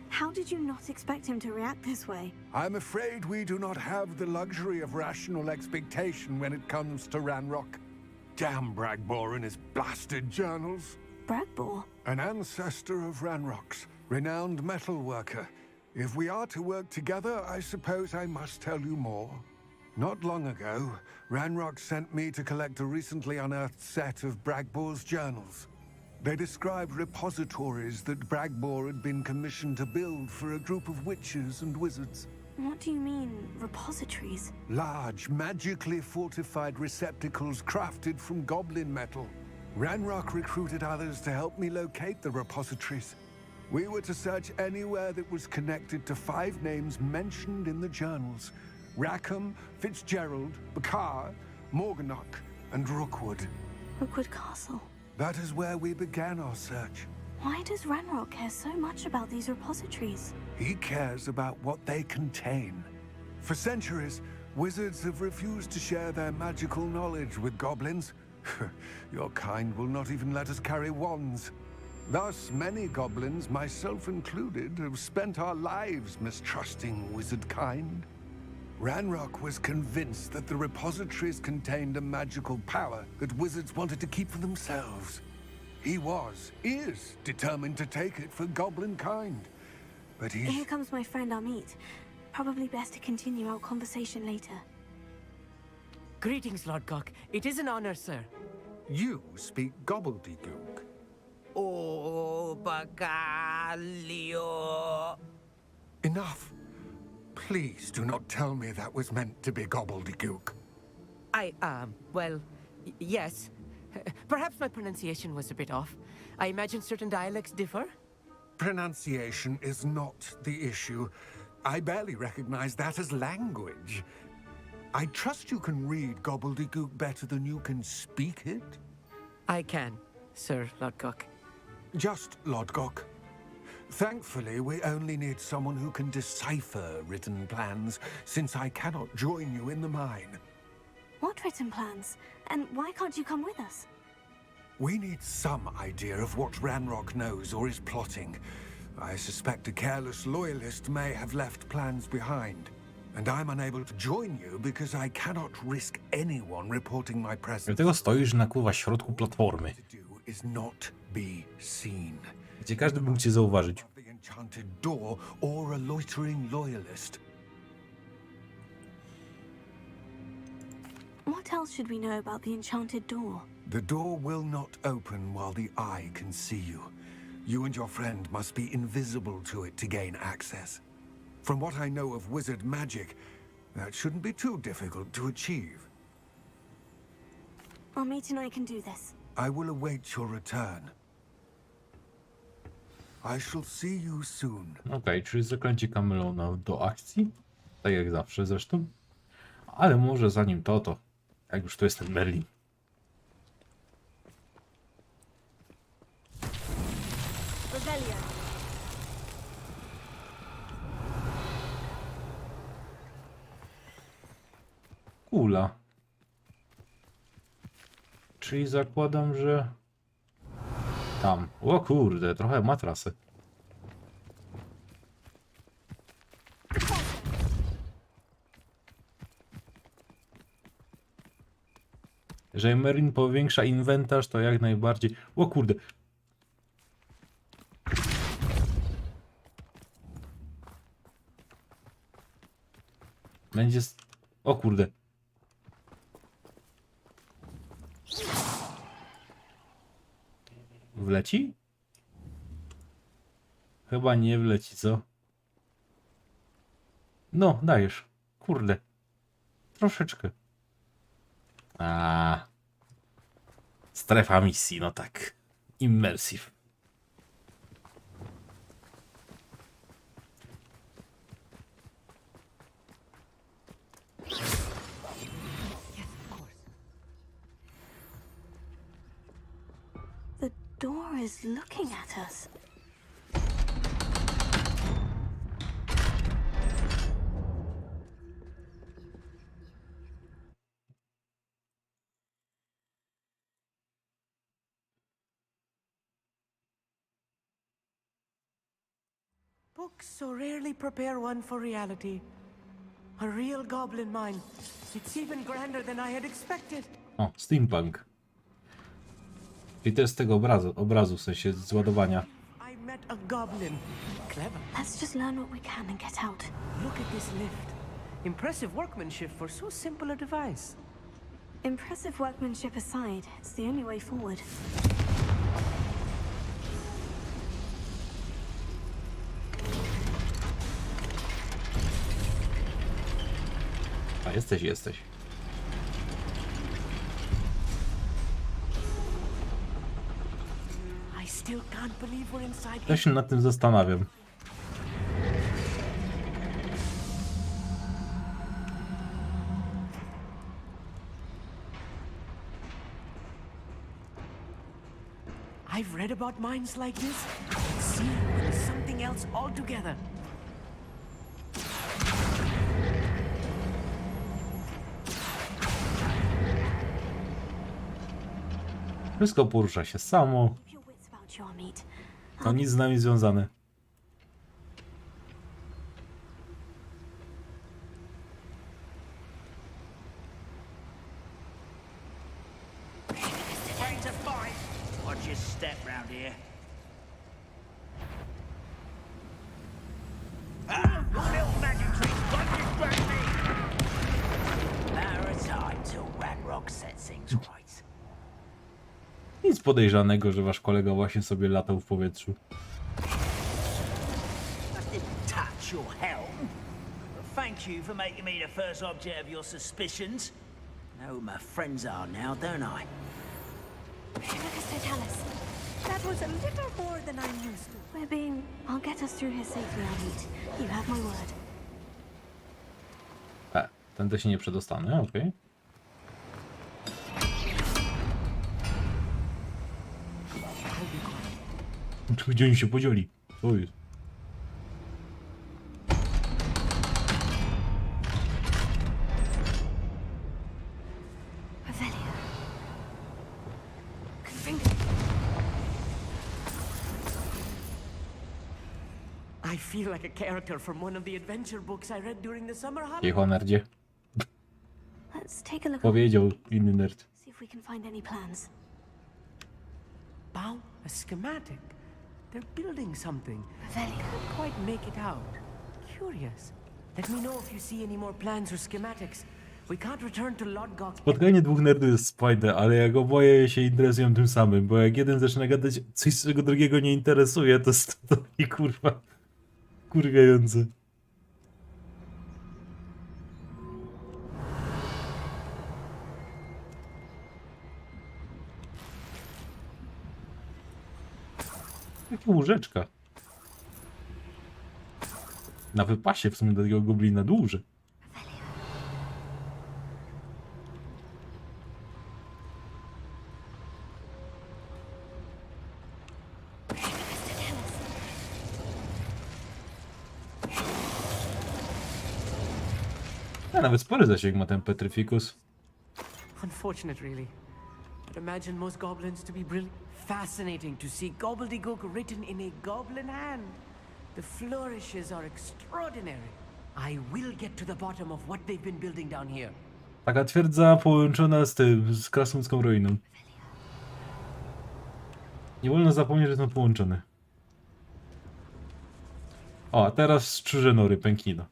How did you not expect him to react this way? I'm afraid we do not have the luxury of rational expectation when it comes to Ranrock. Damn Bragbor and his blasted journals. Bragbor? An ancestor of Ranrock's, renowned metal worker. If we are to work together, I suppose I must tell you more. Not long ago, Ranrock sent me to collect a recently unearthed set of Bragbor's journals. They describe repositories that Bragbor had been commissioned to build for a group of witches and wizards. What do you mean, repositories? Large, magically fortified receptacles crafted from goblin metal. Ranrock recruited others to help me locate the repositories. We were to search anywhere that was connected to 5 names mentioned in the journals: Rackham, Fitzgerald, Bakar, Morganach, and Rookwood. Rookwood Castle. That is where we began our search. Why does Ranrock care so much about these repositories? He cares about what they contain. For centuries, wizards have refused to share their magical knowledge with goblins. Your kind will not even let us carry wands. Thus, many goblins, myself included, have spent our lives mistrusting wizard kind. Ranrock was convinced that the repositories contained a magical power that wizards wanted to keep for themselves. He is determined to take it for goblin kind. But Here comes my friend Amit. Probably best to continue our conversation later. Greetings, Lord Cock. It is an honor, sir. You speak gobbledygook. Oh, Bacalio. Enough. Please do not tell me that was meant to be gobbledygook. Well, yes. Perhaps my pronunciation was a bit off. I imagine certain dialects differ. Pronunciation is not the issue. I barely recognize that as language. I trust you can read gobbledygook better than you can speak it? I can, Sir Lodgok. Just Lodgok. Thankfully, we only need someone who can decipher written plans, since I cannot join you in the mine. What written plans? And why can't you come with us? We need some idea of what Ranrock knows or is plotting. I suspect a careless loyalist may have left plans behind. And I'm unable to join you because I cannot risk anyone reporting my presence. Dlatego stoisz na kurwa środku platformy, Is not be seen. gdzie każdy mógł cię zauważyć. The enchanted door or a loitering loyalist. What else should we know about the enchanted door? The door will not open while the eye can see you. You and your friend must be invisible to it to gain access. From what I know of wizard magic, that shouldn't be too difficult to achieve. Amit and I can do this. I will await your return. I shall see you soon. Okej, czyli zaklęcie Kamelona do akcji. Tak jak zawsze zresztą. Ale może zanim to, jak już to jest ten Merlin. Kula. Czyli zakładam, że tam. O kurde, trochę ma trasę. Jeżeli Merlin powiększa inwentarz, to jak najbardziej. O kurde. Będzie... O kurde. Wleci? Chyba nie wleci, co? No, dajesz. Kurde. Troszeczkę. Strefa misji, no tak. Immersive. The door is looking at us. Books so rarely prepare one for reality. A real goblin mine. It's even grander than I had expected. O, steampunk. I to jest z tego obrazu, w sensie z ładowania. I met a goblin. Clever. Let's just learn what we can and get out. Look at this lift. Impressive workmanship for so simple a device. Impressive workmanship aside, it's the only way forward. A jesteś. I still can't believe we're inside. Ja się nad tym zastanawiam. I've read about mines like this. See, there's something else altogether. Wszystko porusza się samo. To nic z nami związane. Watch your step round here. Your little magic tricks, what just burn me? Matter of time till Ranrock sets things right. Nic podejrzanego, że wasz kolega właśnie sobie latał w powietrzu. I didn't touch your helm. Thank you for making me the first object of your suspicions. Know who my friends are now, don't I? That was a little more than I'm used to. I'll get us through here safely, Amit. You have my word. Tędy się nie przedostanę, okej. Gdzie oni się podzieli? Co jest? I feel like a character from one of the adventure books I read during the summer holiday. Cicho, nerdzie. Let's take a look. Powiedział inny nerd. See if we can find any plans. Bow, a schematic. They're building something. Can't quite make it out. Curious. Let me know if you see any more plans or schematics. We can't return to Lodgok. Spotkanie dwóch nerdów jest fajne, ale jak oboje się interesują tym samym, bo jak jeden zaczyna gadać coś, czego drugiego nie interesuje, to jest to taki kurwa kurwiające. Jaka łóżeczka. Na wypasie w sumie do takiego goblina duże. A nawet spory zasięg ma ten Petrificus. Unfortunate, really. I'd imagine most goblins to be brilliant. Fascinating to see gobbledygook written in a goblin hand. The flourishes are extraordinary. I will get to the bottom of what they've been building down here. Taka twierdza połączona z tym, z krasnoludzką ruiną. Nie wolno zapomnieć, że są połączone. O, a teraz strzyże nory, pęknina.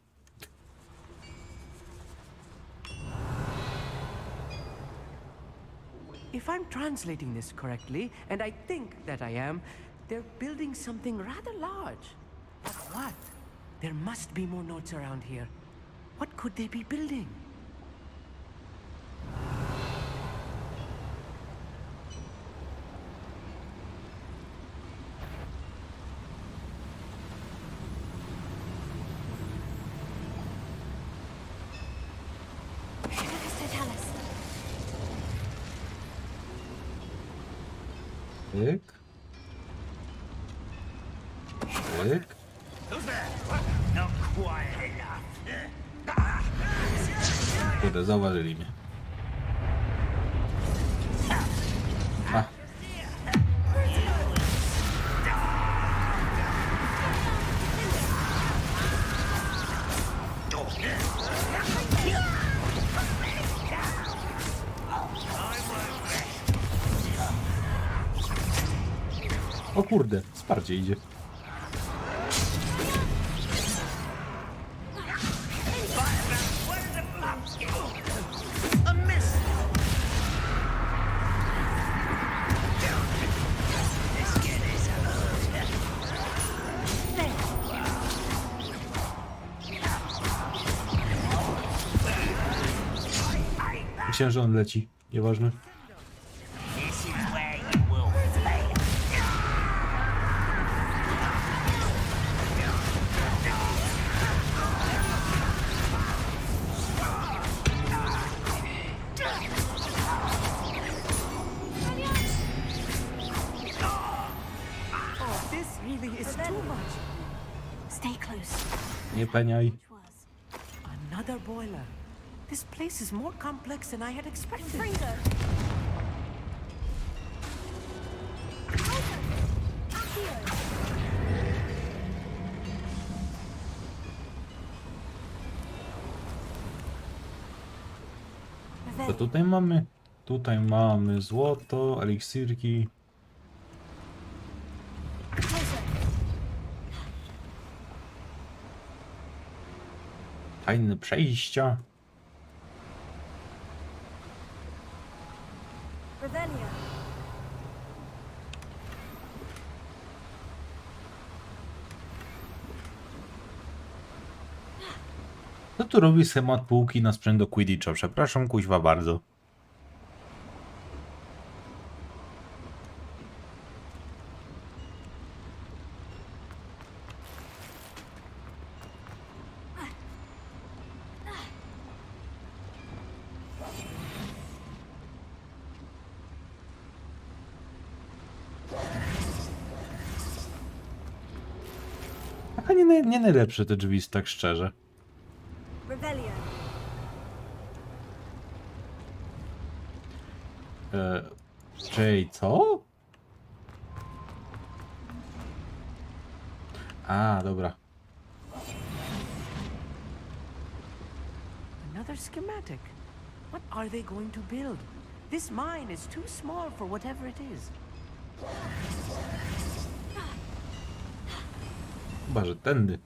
If I'm translating this correctly, and I think that I am, they're building something rather large. But what? There must be more notes around here. What could they be building? Tyk. Tyk. Not quite enough. Kurde, zauważyli mnie. A. O kurde, wsparcie idzie. Myślałem, że on leci. Nieważne. This is where you will fail. Oh, this really is too much. Stay close. Nie peniaj. Another boiler. This place is more complex than I had expected. Co tutaj mamy? Tutaj mamy złoto, eliksirki. Tajne przejścia. Co tu robi schemat półki na sprzęt do Quidditcha? Przepraszam, kuźwa bardzo. A nie najlepsze te drzwi, tak szczerze. Czyli co? A, dobra. Another schematic. What are they going to build? This mine is too small for whatever it is. Chyba, że tędy.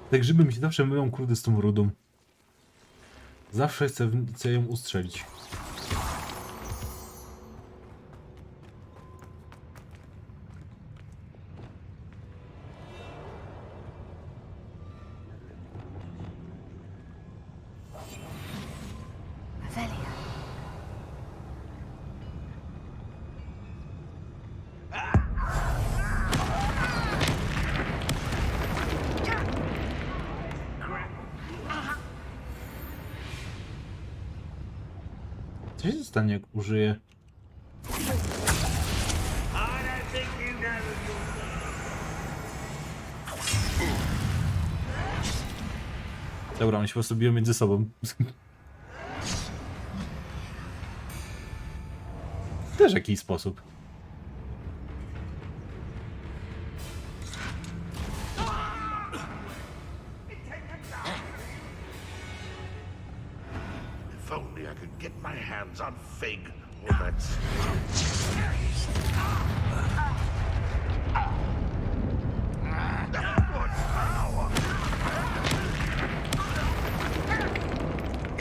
Te grzyby mi się zawsze myją, kurde, z tą rudą. Zawsze chcę ją ustrzelić. Co się stanie, jak użyję? Dobra, oni się po prostu biją między sobą. Też w jakiś sposób. If only I could get my hands on Fig or that.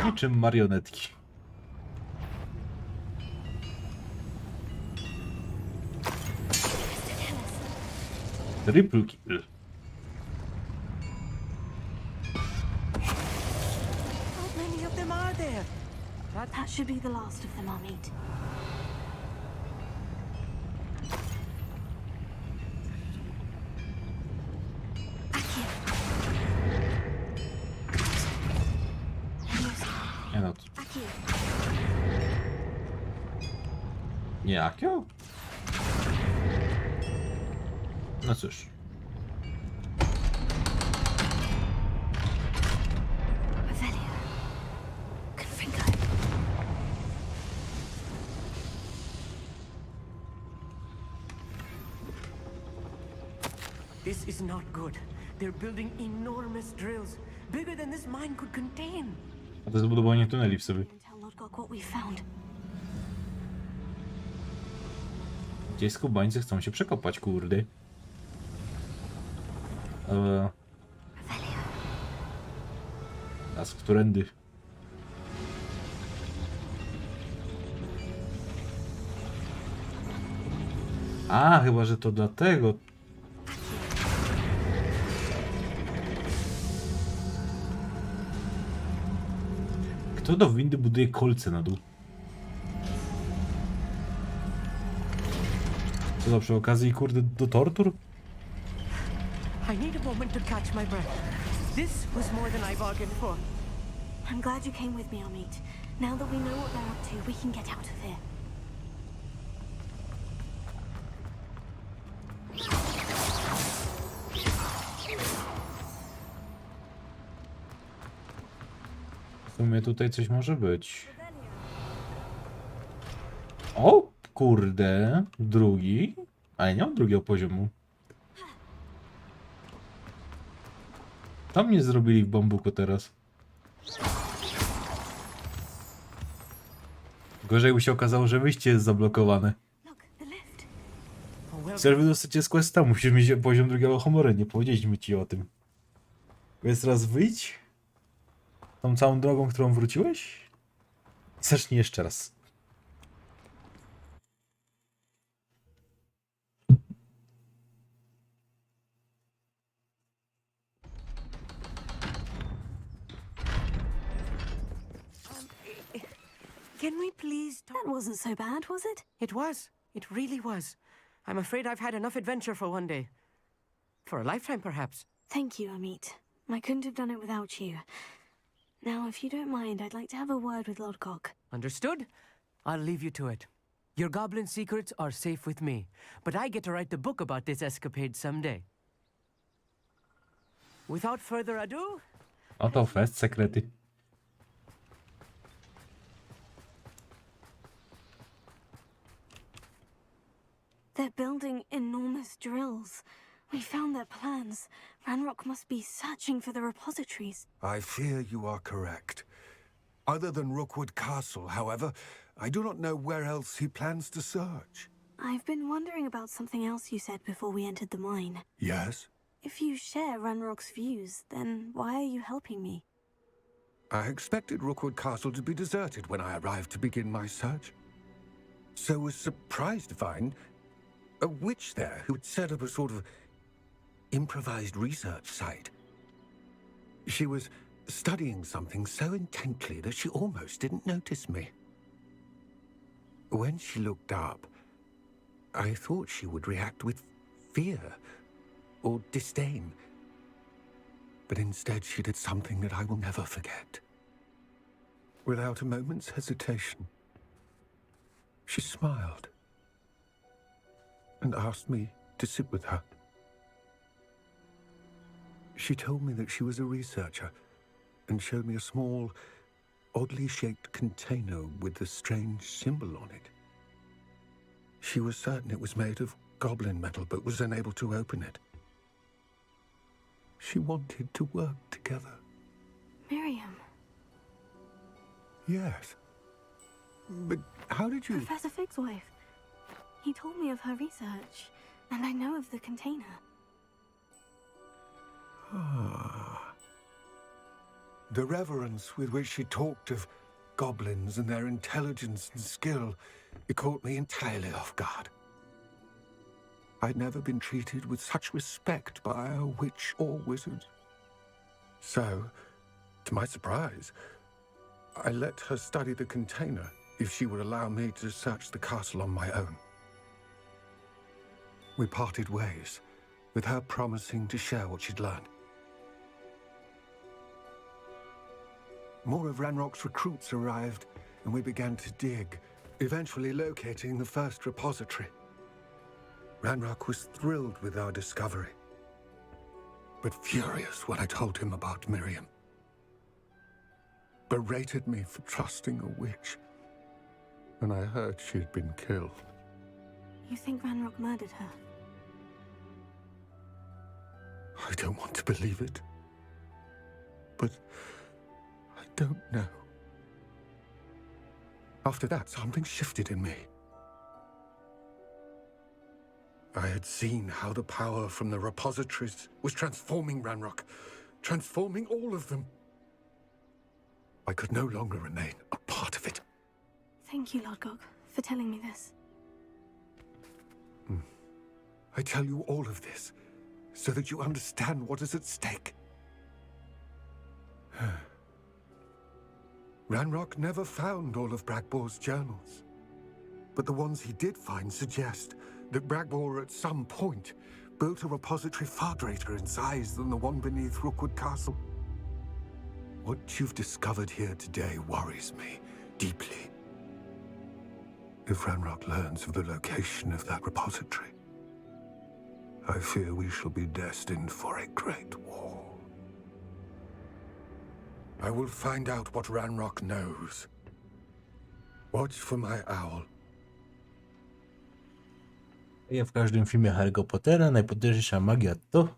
Niczym marionetki. Triple kill. How many of them are there? That should be the last of them I'll meet. Nie no. Nie Akio? No cóż. This is not good. They're building enormous drills, bigger than this mine could contain. A to zbudowanie tuneli w sobie. Gdzieś skubańcy chcą się przekopać, kurde. A z którędy? A, chyba, że to dlatego Kto do windy buduje kolce na dół? Co to przy okazji, kurde, do tortur? I need a moment to catch my breath. This was more than I bargained for. I'm glad you came with me, Amit. Now that we know what they're up to, we can get out of here. W sumie tutaj coś może być. O, kurde, drugi. Ale nie mam drugiego poziomu. To mnie zrobili w bambuku teraz. Gorzej by się okazało, że wyjście jest zablokowane. Chcesz wydostać się z questa, musisz mieć poziom drugiego honoru, nie powiedzieliśmy ci o tym. Więc teraz wyjdź tą całą drogą, którą wróciłeś. Zacznij jeszcze raz. Can we please talk? That wasn't so bad, was it? It was. It really was. I'm afraid I've had enough adventure for one day. For a lifetime, perhaps. Thank you, Amit. I couldn't have done it without you. Now, if you don't mind, I'd like to have a word with Lodgok. Understood? I'll leave you to it. Your goblin secrets are safe with me, but I get to write the book about this escapade someday. Without further ado... Oto fest sekrety. They're building enormous drills. We found their plans. Ranrock must be searching for the repositories. I fear you are correct. Other than Rookwood Castle, however, I do not know where else he plans to search. I've been wondering about something else you said before we entered the mine. Yes? If you share Ranrock's views, then why are you helping me? I expected Rookwood Castle to be deserted when I arrived to begin my search. So was surprised to find a witch there who had set up a sort of improvised research site. She was studying something so intently that she almost didn't notice me. When she looked up, I thought she would react with fear or disdain. But instead she did something that I will never forget. Without a moment's hesitation, she smiled and asked me to sit with her. She told me that she was a researcher and showed me a small, oddly shaped container with a strange symbol on it. She was certain it was made of goblin metal, but was unable to open it. She wanted to work together. Miriam. Yes. But how did you... Professor Fig's wife. He told me of her research, and I know of the container. Ah. The reverence with which she talked of goblins and their intelligence and skill, it caught me entirely off guard. I'd never been treated with such respect by a witch or wizard. So, to my surprise, I let her study the container if she would allow me to search the castle on my own. We parted ways, with her promising to share what she'd learned. More of Ranrock's recruits arrived, and we began to dig, eventually locating the first repository. Ranrock was thrilled with our discovery, but furious when I told him about Miriam. Berated me for trusting a witch, and I heard she'd been killed. You think Ranrock murdered her? I don't want to believe it, but I don't know. After that, something shifted in me. I had seen how the power from the repositories was transforming Ranrock, transforming all of them. I could no longer remain a part of it. Thank you, Lodgok, for telling me this. I tell you all of this so that you understand what is at stake. Ranrock never found all of Bragbor's journals. But the ones he did find suggest that Bragbor at some point built a repository far greater in size than the one beneath Rookwood Castle. What you've discovered here today worries me deeply. If Ranrock learns of the location of that repository, I fear we shall be destined for a great war. I will find out what Ranrock knows. Watch for my owl. Ja w każdym filmie Harry'ego Pottera najpotężniejsza magia to...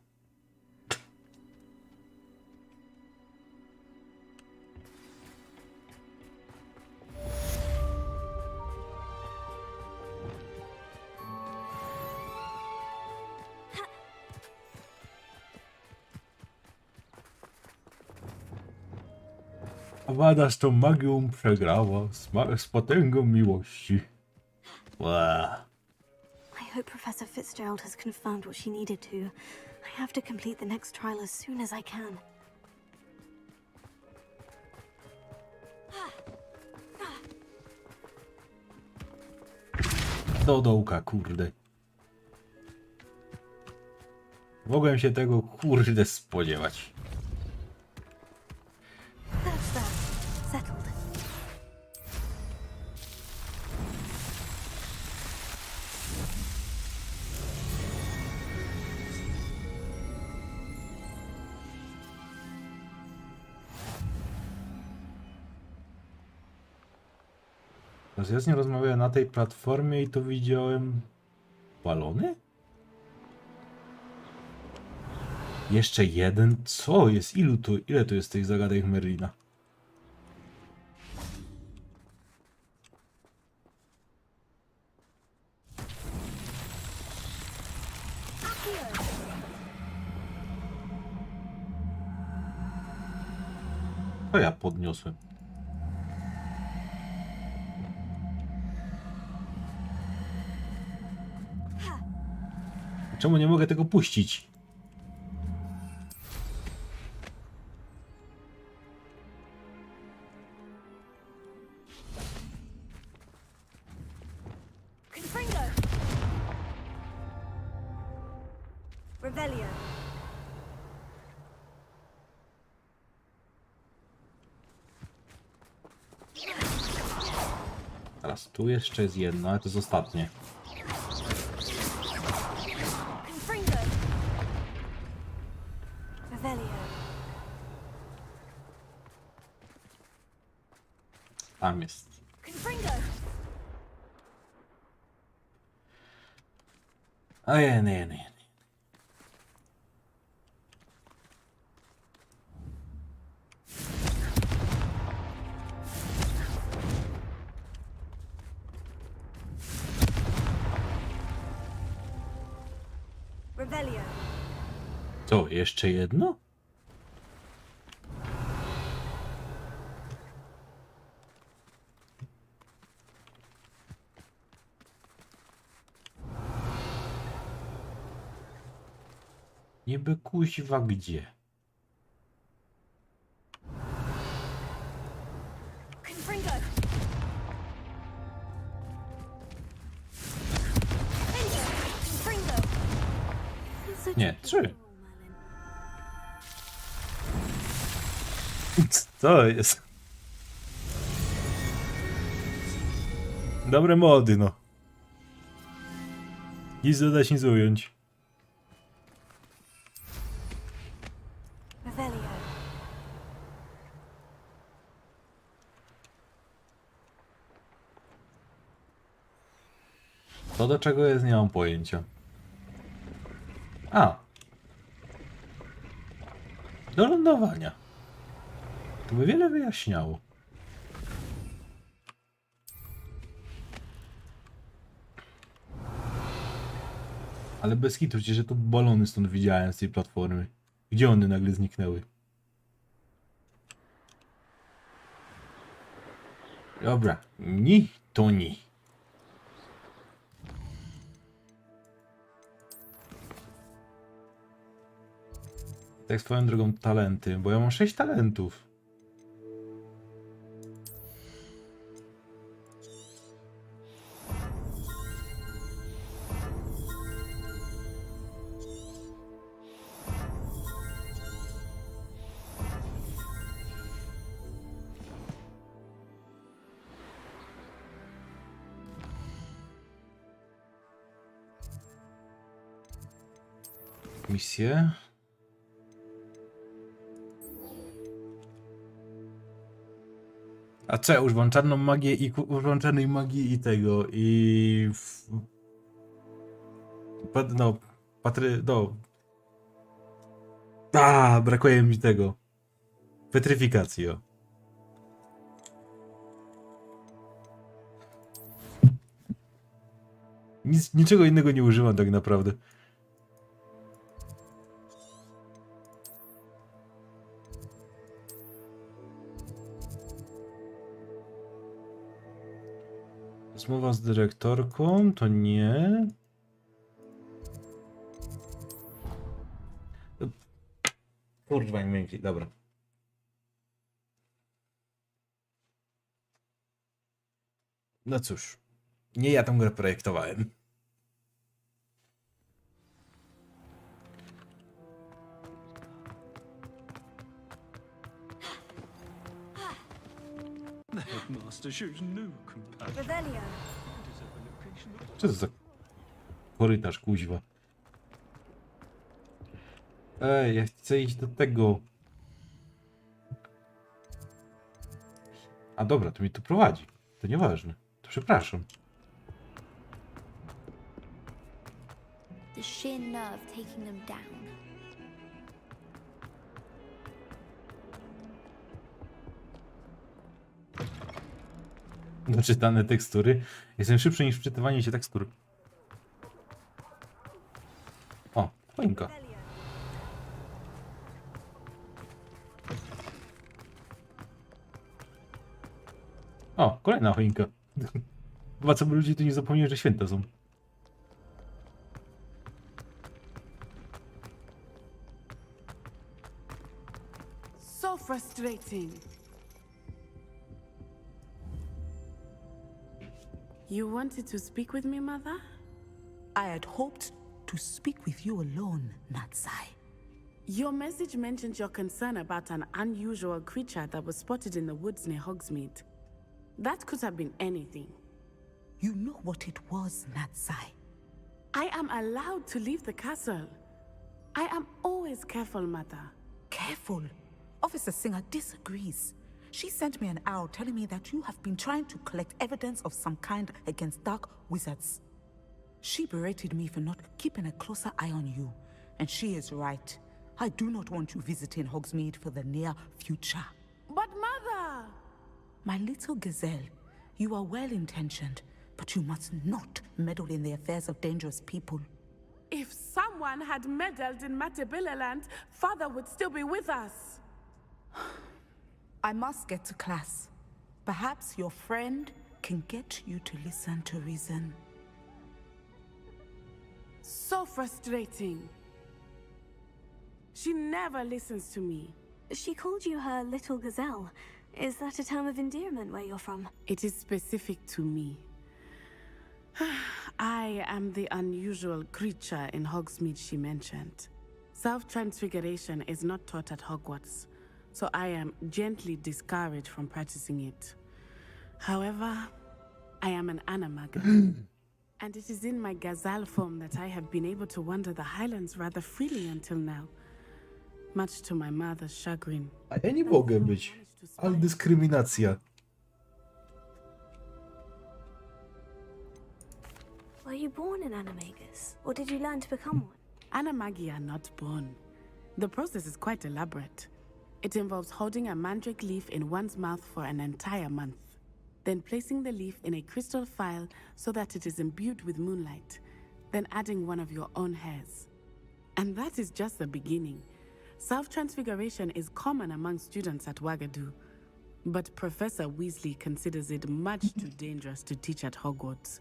Wada z tą magią przegrała z potęgą miłości. Wow. I hope Professor Fitzgerald has confirmed what she needed to. I have to complete the next trial as soon as I can. Do dołka, kurde. Mogłem się tego, kurde, spodziewać. That's that. Settled. Ja z nią rozmawiałem na tej platformie i to widziałem... balony? Jeszcze jeden? Co jest? Ile to jest tych zagadek Merlina? To ja podniosłem. Czemu nie mogę tego puścić? Revelio. Teraz tu jeszcze jest jedno, ale to jest ostatnie. Tam jest. Ojej, nie. Revelio. Co, jeszcze jedno? Niby kuźwa gdzie? Nie, 3. Co jest? Dobre mody, no. Nic dodać, nic ująć. To do czego jest, nie mam pojęcia. A. Do lądowania. To by wiele wyjaśniało. Ale bez kitu, że to balony stąd widziałem z tej platformy. Gdzie one nagle zniknęły? Dobra, ni to ni. Tak swoją drogą talenty, bo ja mam 6 talentów. misję. A co, ja używam czarną magię i używam czarnej magii i tego, i... No, no... Brakuje mi tego. Petryfikacji, o. Niczego innego nie używam tak naprawdę. Rozmowa z dyrektorką to nie. Kurwa, nie miękki, dobra. No cóż, nie ja tą grę projektowałem. The headmaster shows no compassion. Revelio. Co to za korytarz, kuźwa? Ej, ja chcę iść do tego. A dobra, to mnie tu prowadzi. To nieważne. To przepraszam. The sheer nerve taking them down. Naczytane tekstury. Jestem szybszy niż wczytywanie się tekstur. O, choinka. O, kolejna choinka. Chyba co by ludzie tu nie zapomnieli, że święta są. So frustrating. You wanted to speak with me, Mother? I had hoped to speak with you alone, Natsai. Your message mentioned your concern about an unusual creature that was spotted in the woods near Hogsmeade. That could have been anything. You know what it was, Natsai. I am allowed to leave the castle. I am always careful, Mother. Careful? Officer Singer disagrees. She sent me an owl telling me that you have been trying to collect evidence of some kind against dark wizards. She berated me for not keeping a closer eye on you, and she is right. I do not want you visiting Hogsmeade for the near future. But Mother! My little gazelle, you are well-intentioned, but you must not meddle in the affairs of dangerous people. If someone had meddled in Matabeleland, Father would still be with us. I must get to class. Perhaps your friend can get you to listen to reason. So frustrating. She never listens to me. She called you her little gazelle. Is that a term of endearment where you're from? It is specific to me. I am the unusual creature in Hogsmeade she mentioned. Self-transfiguration is not taught at Hogwarts, so I am gently discouraged from practicing it. However, I am an animagus, and it is in my gazelle form that I have been able to wander the Highlands rather freely until now, much to my mother's chagrin. A ja nie mogę być. Ale dyskryminacja. Were you born an animagus, or did you learn to become one? Animagi are not born. The process is quite elaborate. It involves holding a mandrake leaf in one's mouth for an entire month, then placing the leaf in a crystal phial so that it is imbued with moonlight, then adding one of your own hairs. And that is just the beginning. Self-transfiguration is common among students at Wagadu, but Professor Weasley considers it much too dangerous to teach at Hogwarts.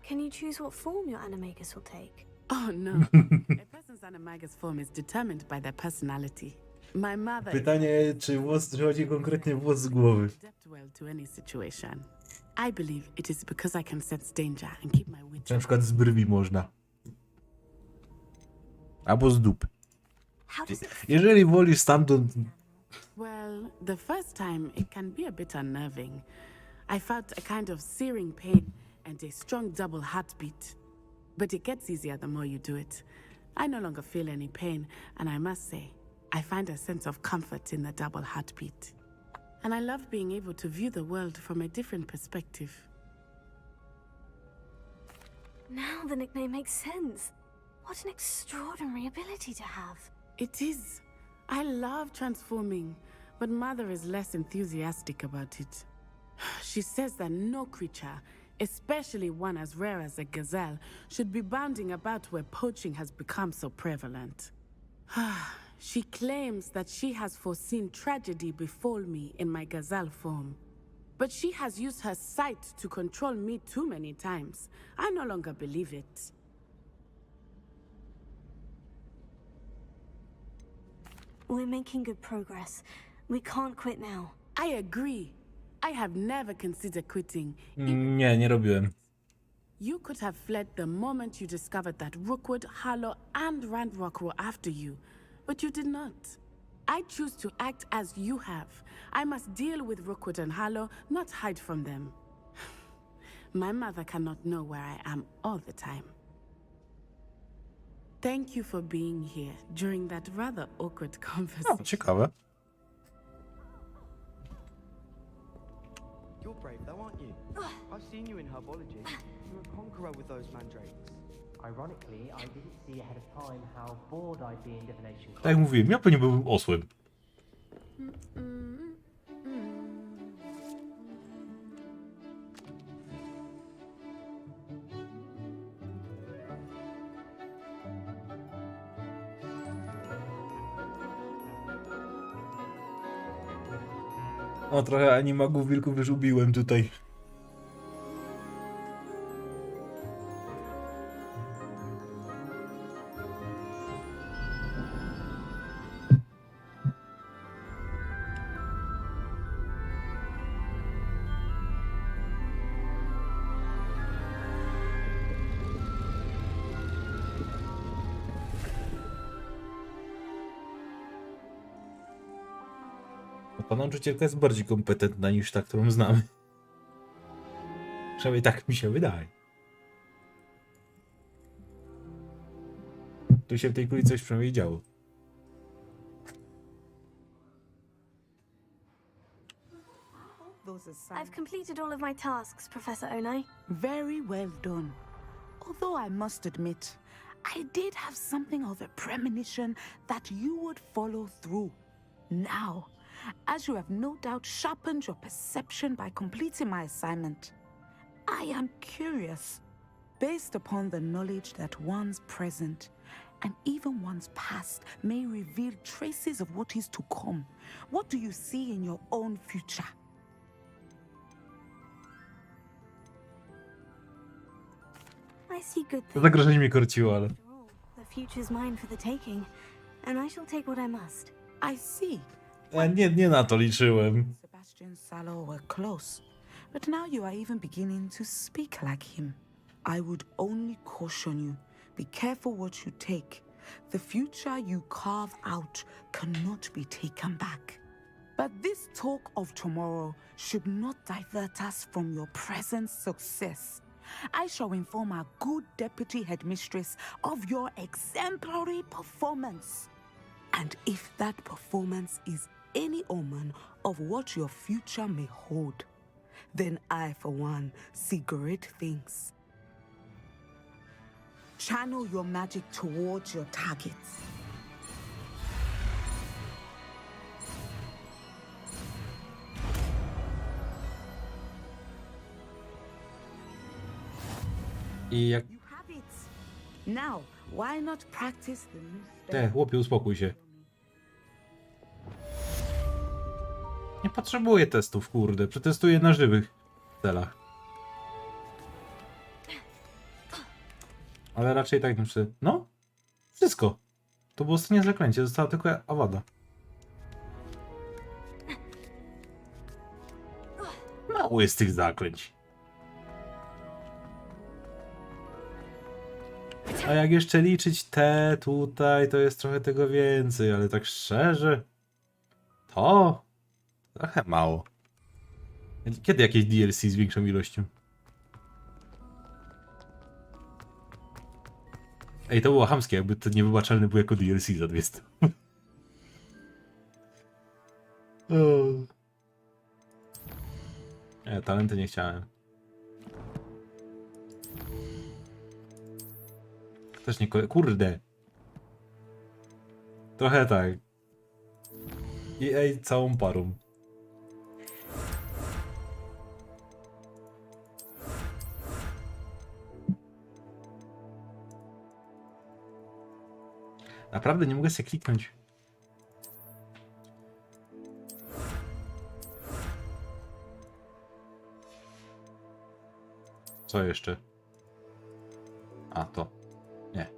Can you choose what form your animagus will take? Oh no. A person's animagus form is determined by their personality. My mother Pytanie, czy chodzi konkretnie włos z głowy? adapt well to any situation. I believe it is because I can sense danger and keep my wits. Na przykład z brwi można. Albo z dupy. Jeżeli wolisz stamtąd... Well, the first time it can be a bit unnerving. I felt a kind of searing pain and a strong double heartbeat. but it gets easier the more you do it. I no longer feel any pain, and I must say, I find a sense of comfort in the double heartbeat. And I love being able to view the world from a different perspective. Now the nickname makes sense. What an extraordinary ability to have. It is. I love transforming, but Mother is less enthusiastic about it. She says that no creature, especially one as rare as a gazelle, should be bounding about where poaching has become so prevalent. She claims that she has foreseen tragedy befall me in my gazelle form. But she has used her sight to control me too many times. I no longer believe it. We're making good progress. We can't quit now. I agree. I have never considered quitting. Nie robiłem. You could have fled the moment you discovered that Rookwood, Harlow, and Randrock were after you, but you did not. I choose to act as you have. I must deal with Rookwood and Harlow, not hide from them. My mother cannot know where I am all the time. Thank you for being here during that rather awkward conversation. O, ciekawe. You're brave though, aren't you? I've seen you in herbology. You're a conqueror with those mandrakes. Ironically, I didn't see ahead of time how bored I'd be in divination. Tak jak mówiłem, ja pewnie byłbym osłem. O, trochę animagów wilków już ubiłem tutaj. Ta nauczycielka jest bardziej kompetentna niż ta, którą znamy. Przynajmniej tak mi się wydaje. Tu się w tej kuli coś przynajmniej działo. I've completed all of my tasks, Professor Onai. Very well done. Although I must admit, I did have something of a premonition that you would follow through. Now, as you have no doubt sharpened your perception by completing my assignment, I am curious, based upon the knowledge that one's present and even one's past may reveal traces of what is to come. What do you see in your own future? I see good To things. zagrożenie mnie korciło, ale... The future's mine for the taking, and I shall take what I must. I see. Nie na to liczyłem. Sebastian Sallow were close, but now you are even beginning to speak like him. I would only caution you, be careful what you take. The future you carve out cannot be taken back. But this talk of tomorrow should not divert us from your present success. I shall inform our good deputy headmistress of your exemplary performance. And if that performance is any omen of what your future may hold, then I, for one, see great things. Channel your magic towards your targets. I jak... You have it. Now, why not practice the new spell? Chłopie, uspokój się. Nie potrzebuję testów, kurde. Przetestuję na żywych celach. Ale raczej tak nie muszę... No, wszystko. To było ostatnie zaklęcie, została tylko awada. Mało jest tych zaklęć. A jak jeszcze liczyć te tutaj, to jest trochę tego więcej, ale tak szczerze... To... Trochę mało. Kiedy jakieś DLC z większą ilością? Ej, to było chamskie, jakby to niewybaczalny był jako DLC za 200. Nie, talenty nie chciałem. Też nie kurde. Trochę tak. I ej, całą parą. Naprawdę nie mogę sobie kliknąć. Co jeszcze? A, to. Nie.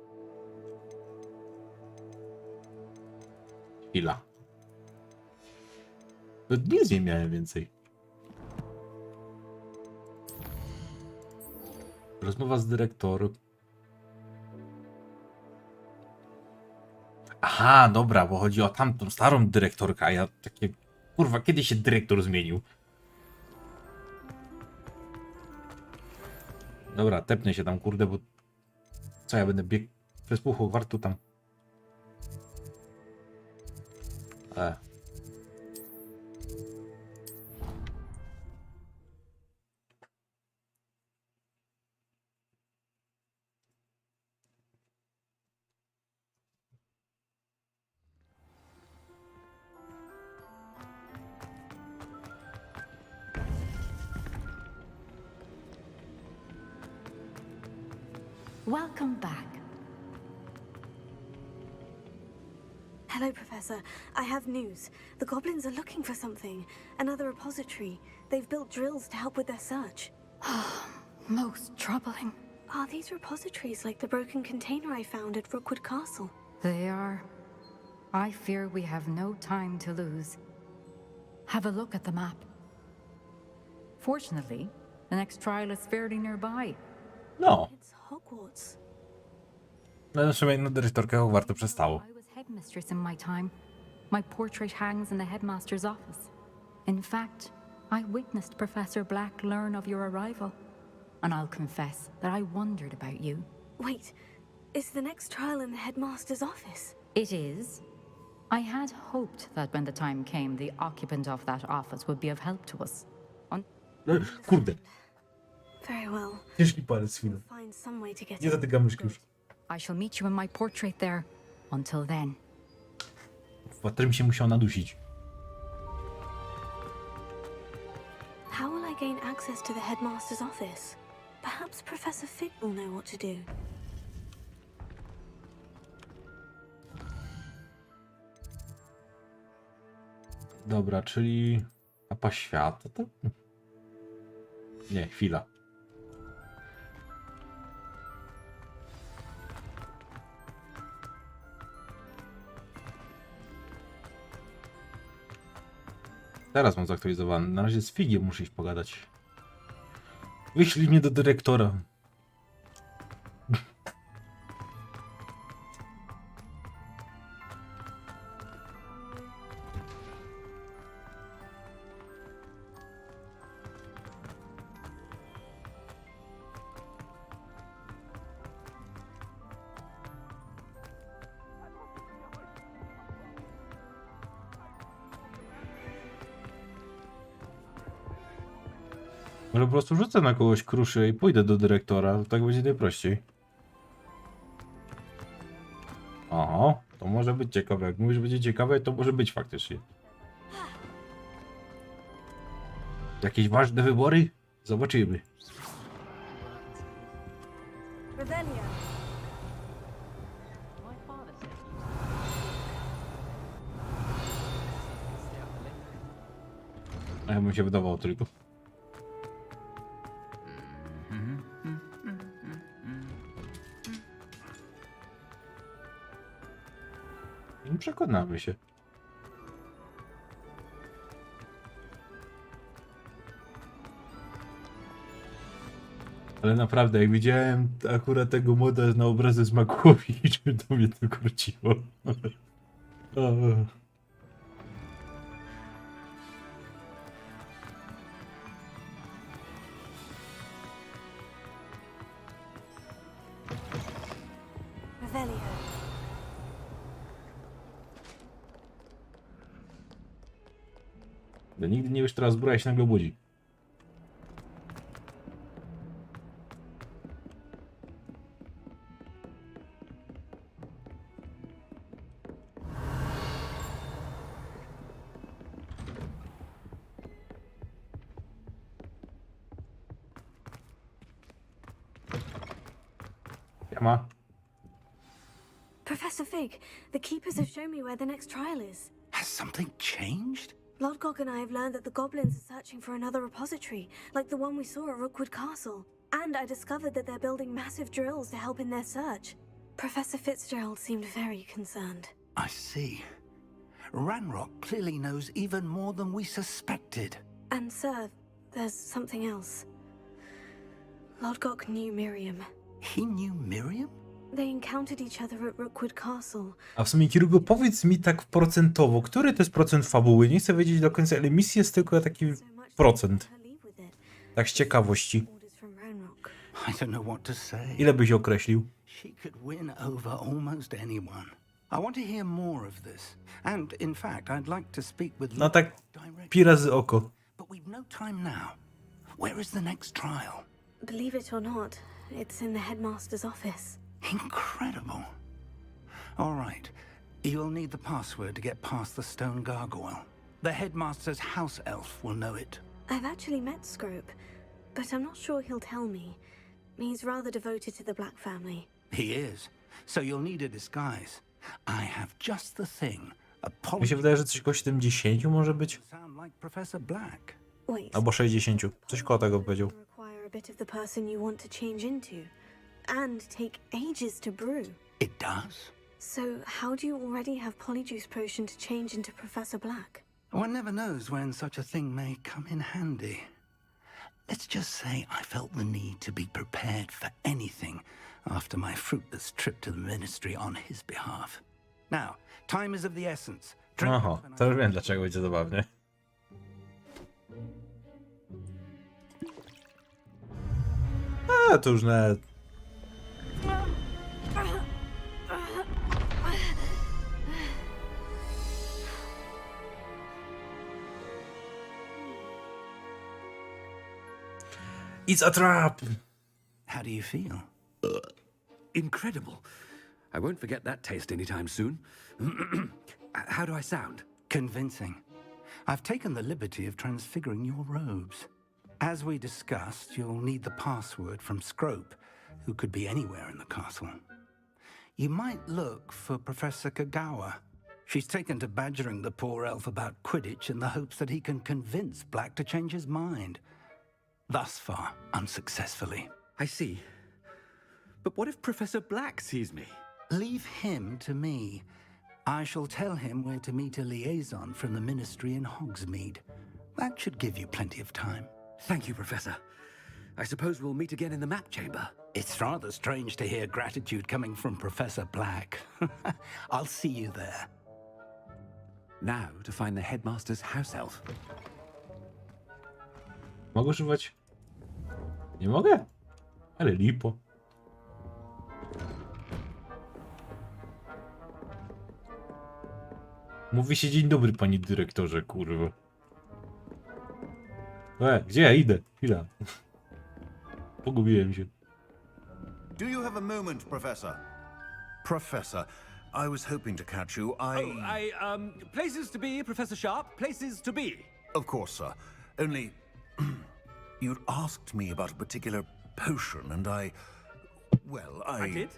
Chwila. Nic nie miałem więcej. Rozmowa z dyrektorem. Aha, dobra, bo chodzi o tamtą starą dyrektorkę, a ja takie... Kurwa, kiedy się dyrektor zmienił? Dobra, tepnę się tam, kurde, bo... Co, ja będę biegł przez pół Hogwartu tam? Welcome back. Hello, Professor. I have news. The goblins are looking for something. Another repository. They've built drills to help with their search. Most troubling. Are these repositories like the broken container I found at Rookwood Castle? They are. I fear we have no time to lose. Have a look at the map. Fortunately, the next trial is fairly nearby. No. It's Hogwarts. No, przynajmniej na dyrektorkę Hogwartu przestało. I was headmistress in my time. My portrait hangs in the headmaster's office. In fact, I witnessed Professor Black learn of your arrival. And I'll confess that I wondered about you. Wait, is the next trial in the headmaster's office? It is. I had hoped that when the time came, the occupant of that office would be of help to us. Kurde. Very well. Ciężki palec chwilę. Find some way to get Nie dotykam myszki już. I shall meet you in my portrait there. Until then. Którym się musiał nadusić. How will I gain access to the headmaster's office? Perhaps Professor Fig will know what to do. Dobra, czyli... Mapa świata, to? Nie, chwila. Teraz mam zaktualizowany. Na razie z Figiem muszę iść pogadać. Wyślij mnie do dyrektora. Może po prostu rzucę na kogoś kruszy i pójdę do dyrektora, to tak będzie najprościej. Oho, to może być ciekawe. Jak mówisz, że będzie ciekawe, to może być faktycznie. Jakieś ważne wybory? Zobaczymy. A ja bym się wydawał tylko. Przekonamy się. Ale naprawdę, jak widziałem akurat tego moda na obrazy z Makłowicz, to mnie to korciło. Bo nigdy nie wiesz, która zbroja się nagle budzi. Siema. Professor Fig, the keepers have shown me where the next trial is. Has something changed? Lodgok and I have learned that the goblins are searching for another repository, like the one we saw at Rookwood Castle. And I discovered that they're building massive drills to help in their search. Professor Fitzgerald seemed very concerned. I see. Ranrock clearly knows even more than we suspected. And sir, there's something else. Lodgok knew Miriam. He knew Miriam? They encountered each other at Rookwood Castle. A w sumie, Kirugo, powiedz mi tak procentowo, który to jest procent fabuły? Nie chcę wiedzieć do końca, ale misji jest tylko taki procent. Tak z ciekawości. I don't know what to say. Ile byś określił? She could win over almost anyone. I want to hear more of this. And in fact, I'd like to speak with No tak, pi razy oko. But we've no time now. Where is the next trial? Believe it or not, it's in the headmaster's office. Incredible. All right. You'll need the password to get past the stone gargoyle. The headmaster's house elf will know it. I've actually met Scrope, but I'm not sure he'll tell me. He's rather devoted to the Black family. He is. So you'll need a disguise. I have just the thing. Mi się wydaje, że coś koło 70 może być. Sound like Professor Black. Wait. Albo 60. Coś koło tego powiedział. Require a bit of the person you want to change into. And take ages to brew. It does? So how do you already have Polyjuice Potion to change into Professor Black? One never knows when such a thing may come in handy. Let's just say I felt the need to be prepared for anything after my fruitless trip to the ministry on his behalf. Now, time is of the essence. Aha, to już wiem, dlaczego będzie zabawnie. A, to już nawet... It's a trap! How do you feel? Incredible. I won't forget that taste anytime soon. How do I sound? Convincing. I've taken the liberty of transfiguring your robes. As we discussed, you'll need the password from Scrope, who could be anywhere in the castle. You might look for Professor Kagawa. She's taken to badgering the poor elf about Quidditch in the hopes that he can convince Black to change his mind. Thus far, unsuccessfully. I see. But what if Professor Black sees me? Leave him to me. I shall tell him where to meet a liaison from the ministry in Hogsmeade. That should give you plenty of time. Thank you, Professor. I suppose we'll meet again in the map chamber. It's rather strange to hear gratitude coming from Professor Black. I'll see you there. Now to find the headmaster's house elf. Mogę używać? Nie mogę? Ale lipo. Mówi się dzień dobry, panie dyrektorze, kurwa. Gdzie ja idę? Chwila. Pogubiłem się. Do you have a moment, Professor? Professor, I was hoping to catch you. Places to be, Professor Sharp. Places to be. Of course, sir. Only... you'd asked me about a particular potion, and well, I did?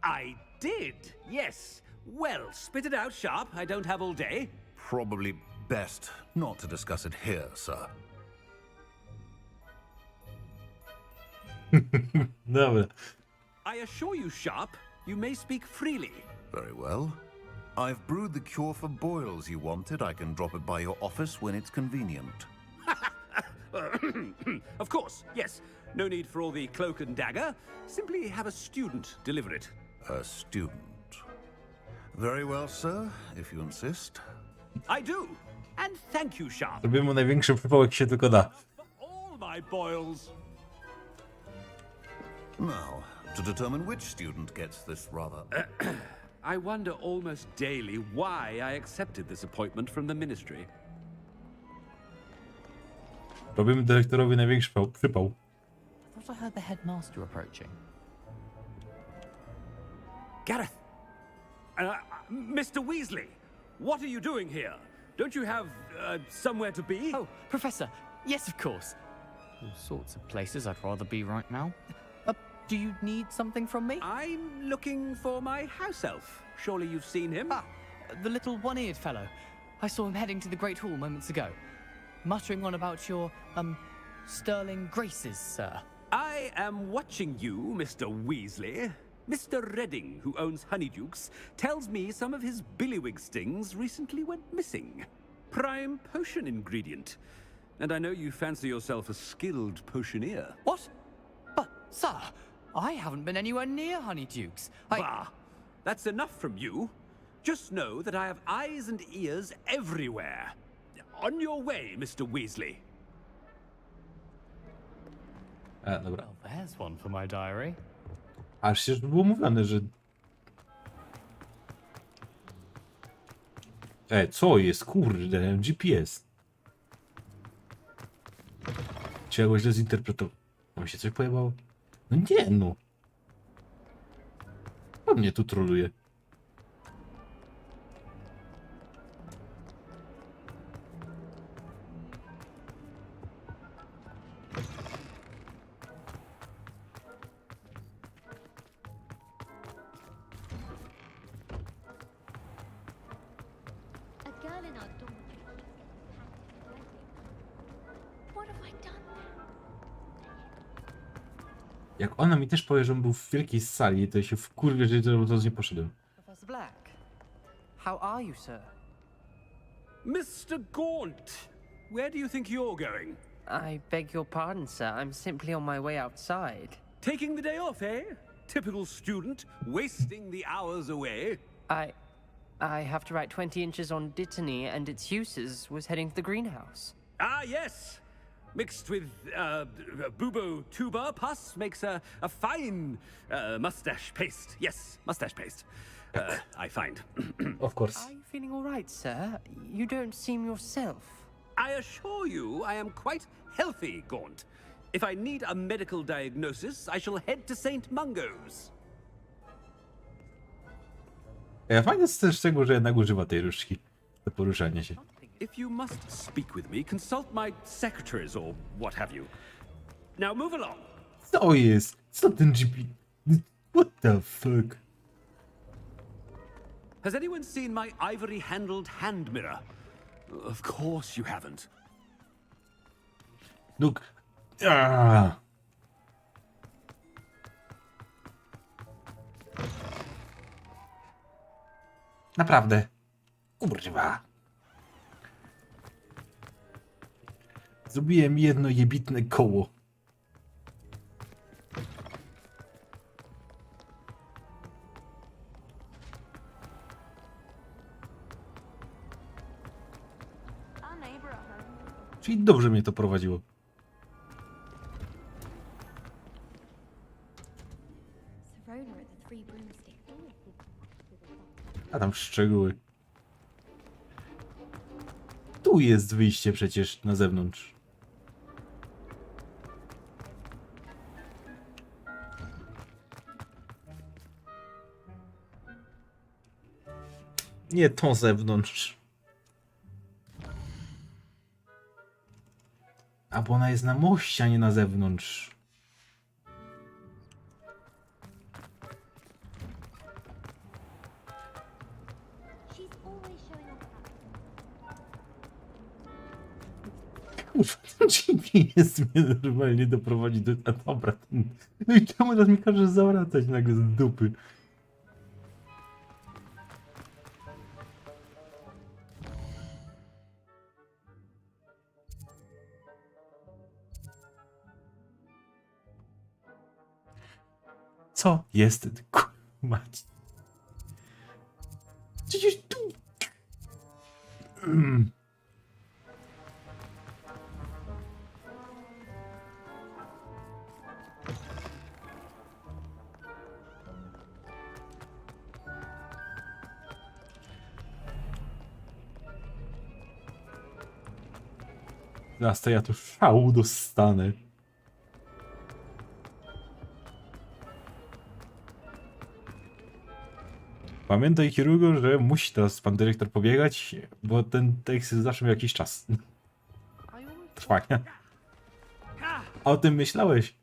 I did, yes. Well, spit it out, Sharp. I don't have all day. Probably best not to discuss it here, sir. Dobra. I assure you, Sharp, you may speak freely. Very well. I've brewed the cure for boils you wanted. I can drop it by your office when it's convenient. Of course, yes. No need for all the cloak and dagger. Simply have a student deliver it. A student. Very well, sir, if you insist. I do. And thank you, Sharp. Robimy mu największy przypał, jak się tylko da. All my boils. Now, to determine which student gets this rather... I wonder almost daily why I accepted this appointment from the ministry. Robimy dyrektorowi największy przypał. I thought I heard the headmaster approaching. Gareth! Mr. Weasley! What are you doing here? Don't you have somewhere to be? Oh, Professor! Yes, of course. All sorts of places I'd rather be right now. Do you need something from me? I'm looking for my house elf. Surely you've seen him? Ah, the little one-eared fellow. I saw him heading to the Great Hall moments ago, muttering on about your, sterling graces, sir. I am watching you, Mr. Weasley. Mr. Redding, who owns Honeydukes, tells me some of his billywig stings recently went missing. Prime potion ingredient. And I know you fancy yourself a skilled potioneer. What? But, sir, I haven't been anywhere near Honeydukes. Bah! That's enough from you. Just know that I have eyes and ears everywhere. On your way, Mr. Weasley. Dobra. Well, there's one for my diary. A przecież było mówione, że... Co jest? Kurde, GPS. Czy ja go źle zinterpretował? Mi się coś pojebało? No nie, no. On mnie tu troluje. Jak ona mi też powie, że on był w wielkiej sali, to się wkurwię, że to z nie poszedłem. Professor Black, how are you, sir? Mr. Gaunt, where do you think you're going? I beg your pardon, sir. I'm simply on my way outside. Taking the day off, eh? Typical student, wasting the hours away. I have to write 20 inches on Dittany and its uses. Was heading to the greenhouse. Ah, yes. Mixed with bubo tuba pus makes a fine mustache paste. Yes, mustache paste. I find. Of course. Are you feeling all right, sir? You don't seem yourself. I assure you I am quite healthy, Gaunt. If I need a medical diagnosis, I shall head to St. Mungo's. Fajne jest też tego, że jednak używa tej różdżki do poruszania się. If you must speak with me, consult my secretaries or what have you. Now move along. Co jest? Co ten GP? What the fuck? Has anyone seen my ivory-handled hand mirror? Of course you haven't. Look. Naprawdę. Kurwa. Zrobiłem jedno jebitne koło. Czyli dobrze mnie to prowadziło. A tam szczegóły. Tu jest wyjście przecież na zewnątrz. Nie to zewnątrz. A bo ona jest na moście, a nie na zewnątrz. Kurwa, ten GPS mnie normalnie doprowadzi do... A dobra, no i czemu teraz mi każe zawracać nagle z dupy? Co jest? Mać. Przecież tu... 15 ja tu szału dostanę. Pamiętaj, chirurgu, że musi teraz pan dyrektor pobiegać, bo ten tekst zawsze miał jakiś czas trwania. A o tym myślałeś?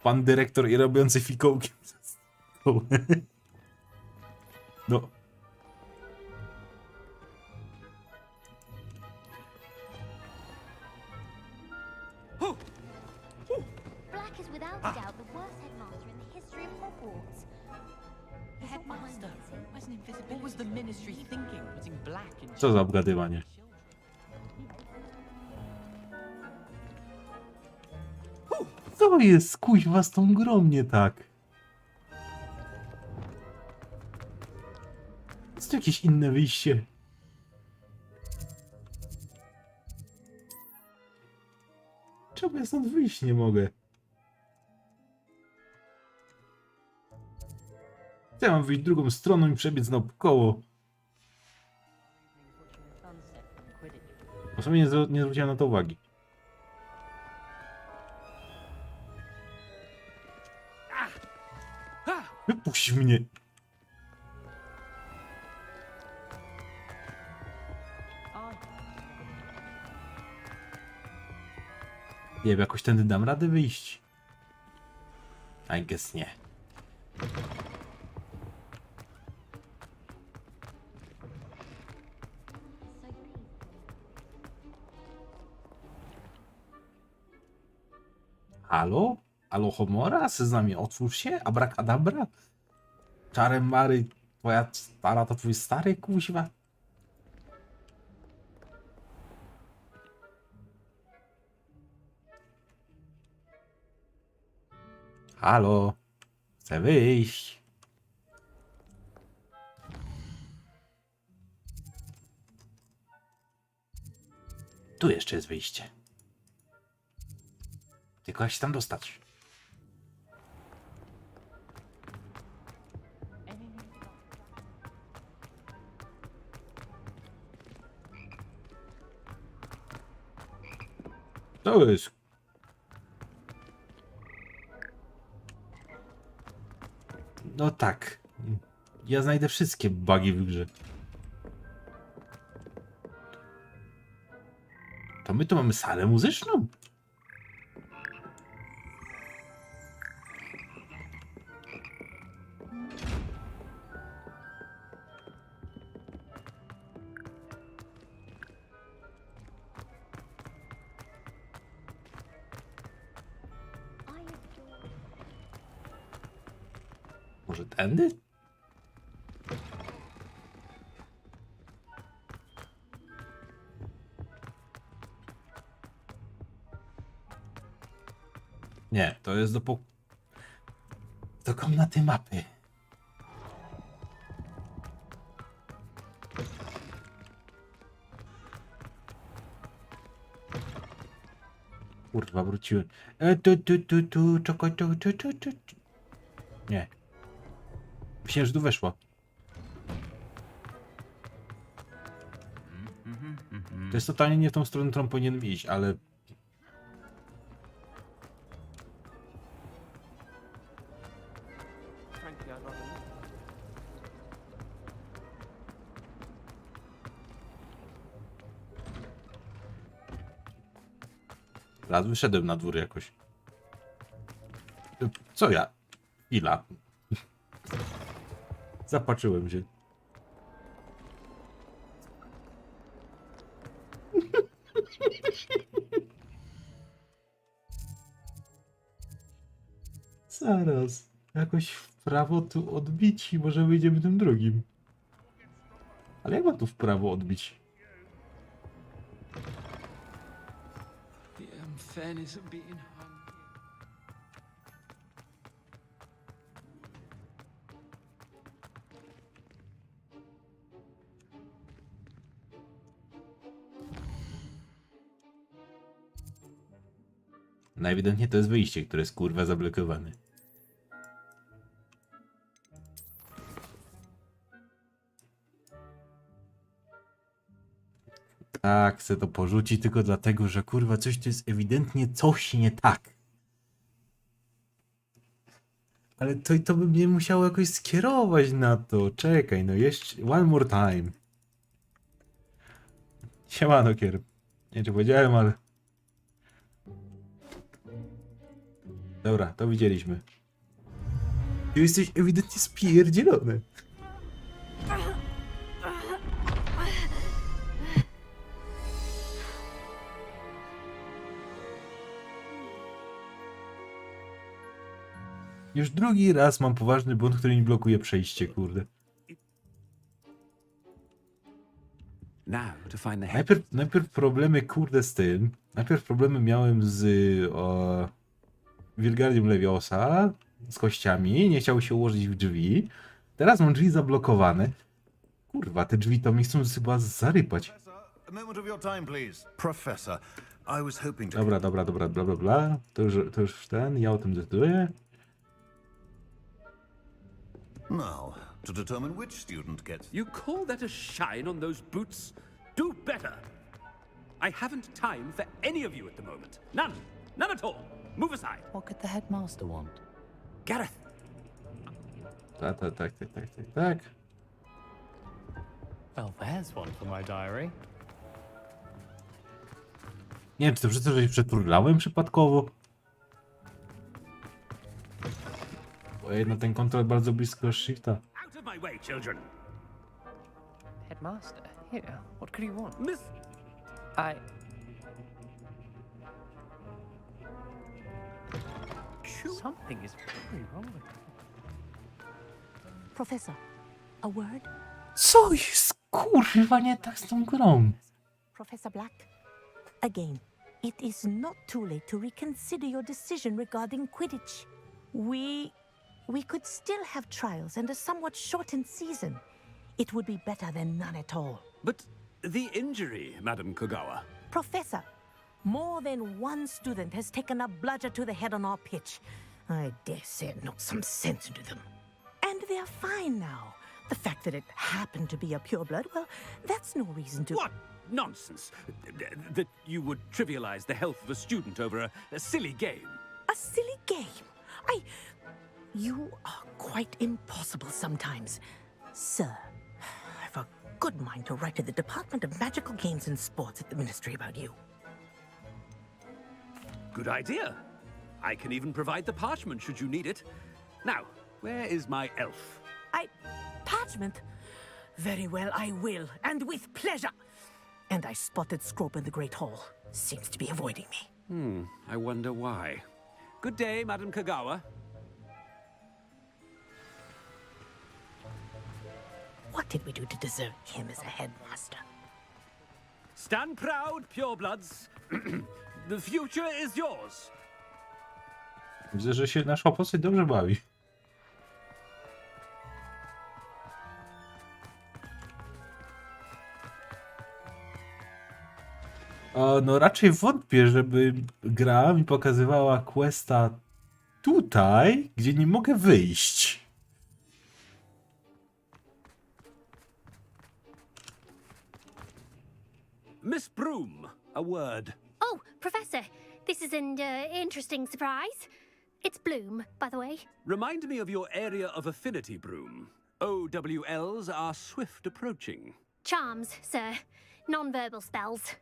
Pan dyrektor i robiący fikołki. No. Black is without a doubt the worst headmaster in the history of Hogwarts. The headmaster wasn't invisible. What was the ministry thinking, putting Black in? Co za obgadywanie. Co jest, kuźwa, z tą grą nie tak? Jest tu jakieś inne wyjście? Czemu ja stąd wyjść nie mogę? Ja mam wyjść drugą stroną i przebiec naokoło. W sumie nie zwróciłem na to uwagi. Wypuść mnie! Nie wiem, jakoś tędy dam radę wyjść. I guess nie. Halo? Halo, Homora? Z nami otwórz się? Abracadabra? Czarem Mary, twoja stara to twój stary, kuźwa? Halo? Chcę wyjść. Tu jeszcze jest wyjście. Tylko jak się tam dostać? To jest... No tak. Ja znajdę wszystkie bugi w grze. To my tu mamy salę muzyczną? Może tędy? Nie, to jest do komnaty mapy. Kurwa, wróciłem. Nie. Myślałem, że tu weszła. To jest totalnie nie w tą stronę, którą powinienem iść, ale... Raz wyszedłem na dwór jakoś. Co ja? Chwila. Zapatrzyłem się. Zaraz. Jakoś w prawo tu odbić i może wyjdziemy tym drugim. Ale jak mam tu w prawo odbić? Najewidentniej to jest wyjście, które jest kurwa zablokowane. Tak, chcę to porzucić tylko dlatego, że kurwa coś tu jest ewidentnie coś nie tak. Ale to by mnie musiało jakoś skierować na to. Czekaj, no jeszcze... One more time. Siemano, Kier. Nie wiem, czy powiedziałem, ale... Dobra, to widzieliśmy. Ty jesteś ewidentnie spierdzielony. Już drugi raz mam poważny błąd, który mi blokuje przejście, kurde. Najpierw problemy, kurde, z tym. Najpierw problemy miałem z Wilgardium Leviosa, z kościami. Nie chciał się ułożyć w drzwi. Teraz mam drzwi zablokowane. Kurwa, te drzwi to mi chcą chyba zarypać. Dobra, bla bla bla. To już ten, ja o tym decyduję. Now, to determine which student gets... You call that a shine on those boots? Do better! I haven't time for any of you at the moment. None! None at all! Move aside! What could the headmaster want? Gareth! Tak. Well, there's one for my diary. Nie wiem, czy to przez to, że się przeturlałem przypadkowo. Bo jednak ten kontrol bardzo blisko shifta. Out of my way, children! Headmaster, here. What could he want? Miss... Something is very wrong with him. Professor, a word? Co jest kurwa nie tak z tą grą? Professor Black, again, it is not too late to reconsider your decision regarding Quidditch. We could still have trials and a somewhat shortened season. It would be better than none at all. But the injury, Madam Kogawa. Professor, more than one student has taken a bludger to the head on our pitch. I dare say it knocked some sense into them. And they're fine now. The fact that it happened to be a pureblood, well, that's no reason to... What nonsense! That you would trivialize the health of a student over a silly game. A silly game? You are quite impossible sometimes. Sir, I've a good mind to write to the Department of Magical Games and Sports at the Ministry about you. Good idea. I can even provide the parchment should you need it. Now, where is my elf? Parchment? Very well, I will, and with pleasure. And I spotted Scrope in the Great Hall. Seems to be avoiding me. I wonder why. Good day, Madam Kogawa. What did we do to deserve him as a headmaster? Stand proud, purebloods. The future is yours. Widzę, że się nasza postać dobrze bawi. No raczej wątpię, żeby gra mi pokazywała questa tutaj, gdzie nie mogę wyjść. Miss Broom, a word. Oh, Professor, this is an interesting surprise. It's Bloom, by the way. Remind me of your area of affinity, Broom. OWLs are swift approaching. Charms, sir. Non-verbal spells.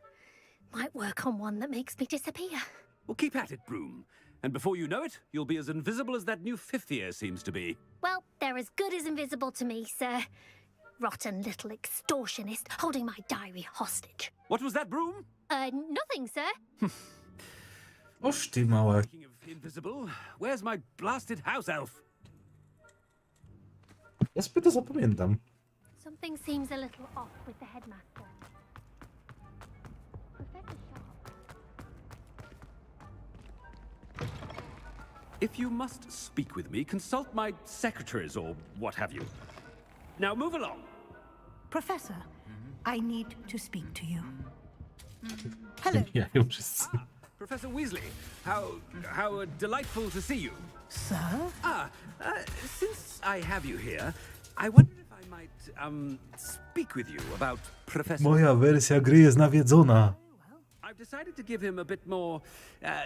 Might work on one that makes me disappear. Well, keep at it, Broom. And before you know it, you'll be as invisible as that new fifth year seems to be. Well, they're as good as invisible to me, sir. Rotten little extortionist holding my diary hostage. What was that, Broom? Nothing, sir. Oż ty mała. Speaking of invisible, where's my blasted house elf? Ja sobie to zapamiętam. Something seems a little off with the headmaster. Professor Sharp. If you must speak with me, consult my secretaries or what have you. Now move along. Professor, I need to speak to you. Ja ją wszyscy. Professor Weasley, how delightful to see you. Sir? Since I have you here, I wonder if I might speak with you about Professor. Moja wersja gry jest nawiedzona. I've decided to give him a bit more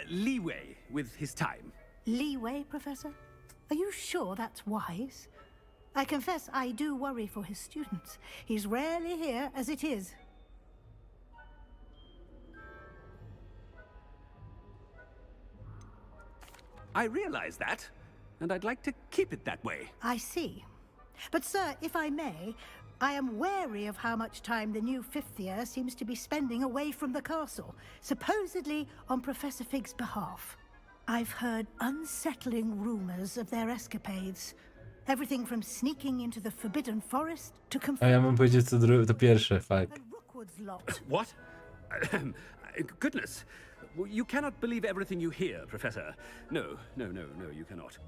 leeway with his time. Leeway, Professor? Are you sure that's wise? I confess I do worry for his students. He's rarely here as it is. I realize that, and I'd like to keep it that way. I see. But, sir, if I may, I am wary of how much time the new fifth year seems to be spending away from the castle, supposedly on Professor Fig's behalf. I've heard unsettling rumors of their escapades. Everything from sneaking into the Forbidden Forest to A ja bym powiedział to pierwsze, fakt. Rookwood's lot. What? Goodness. You cannot believe everything you hear, Professor. No, you cannot.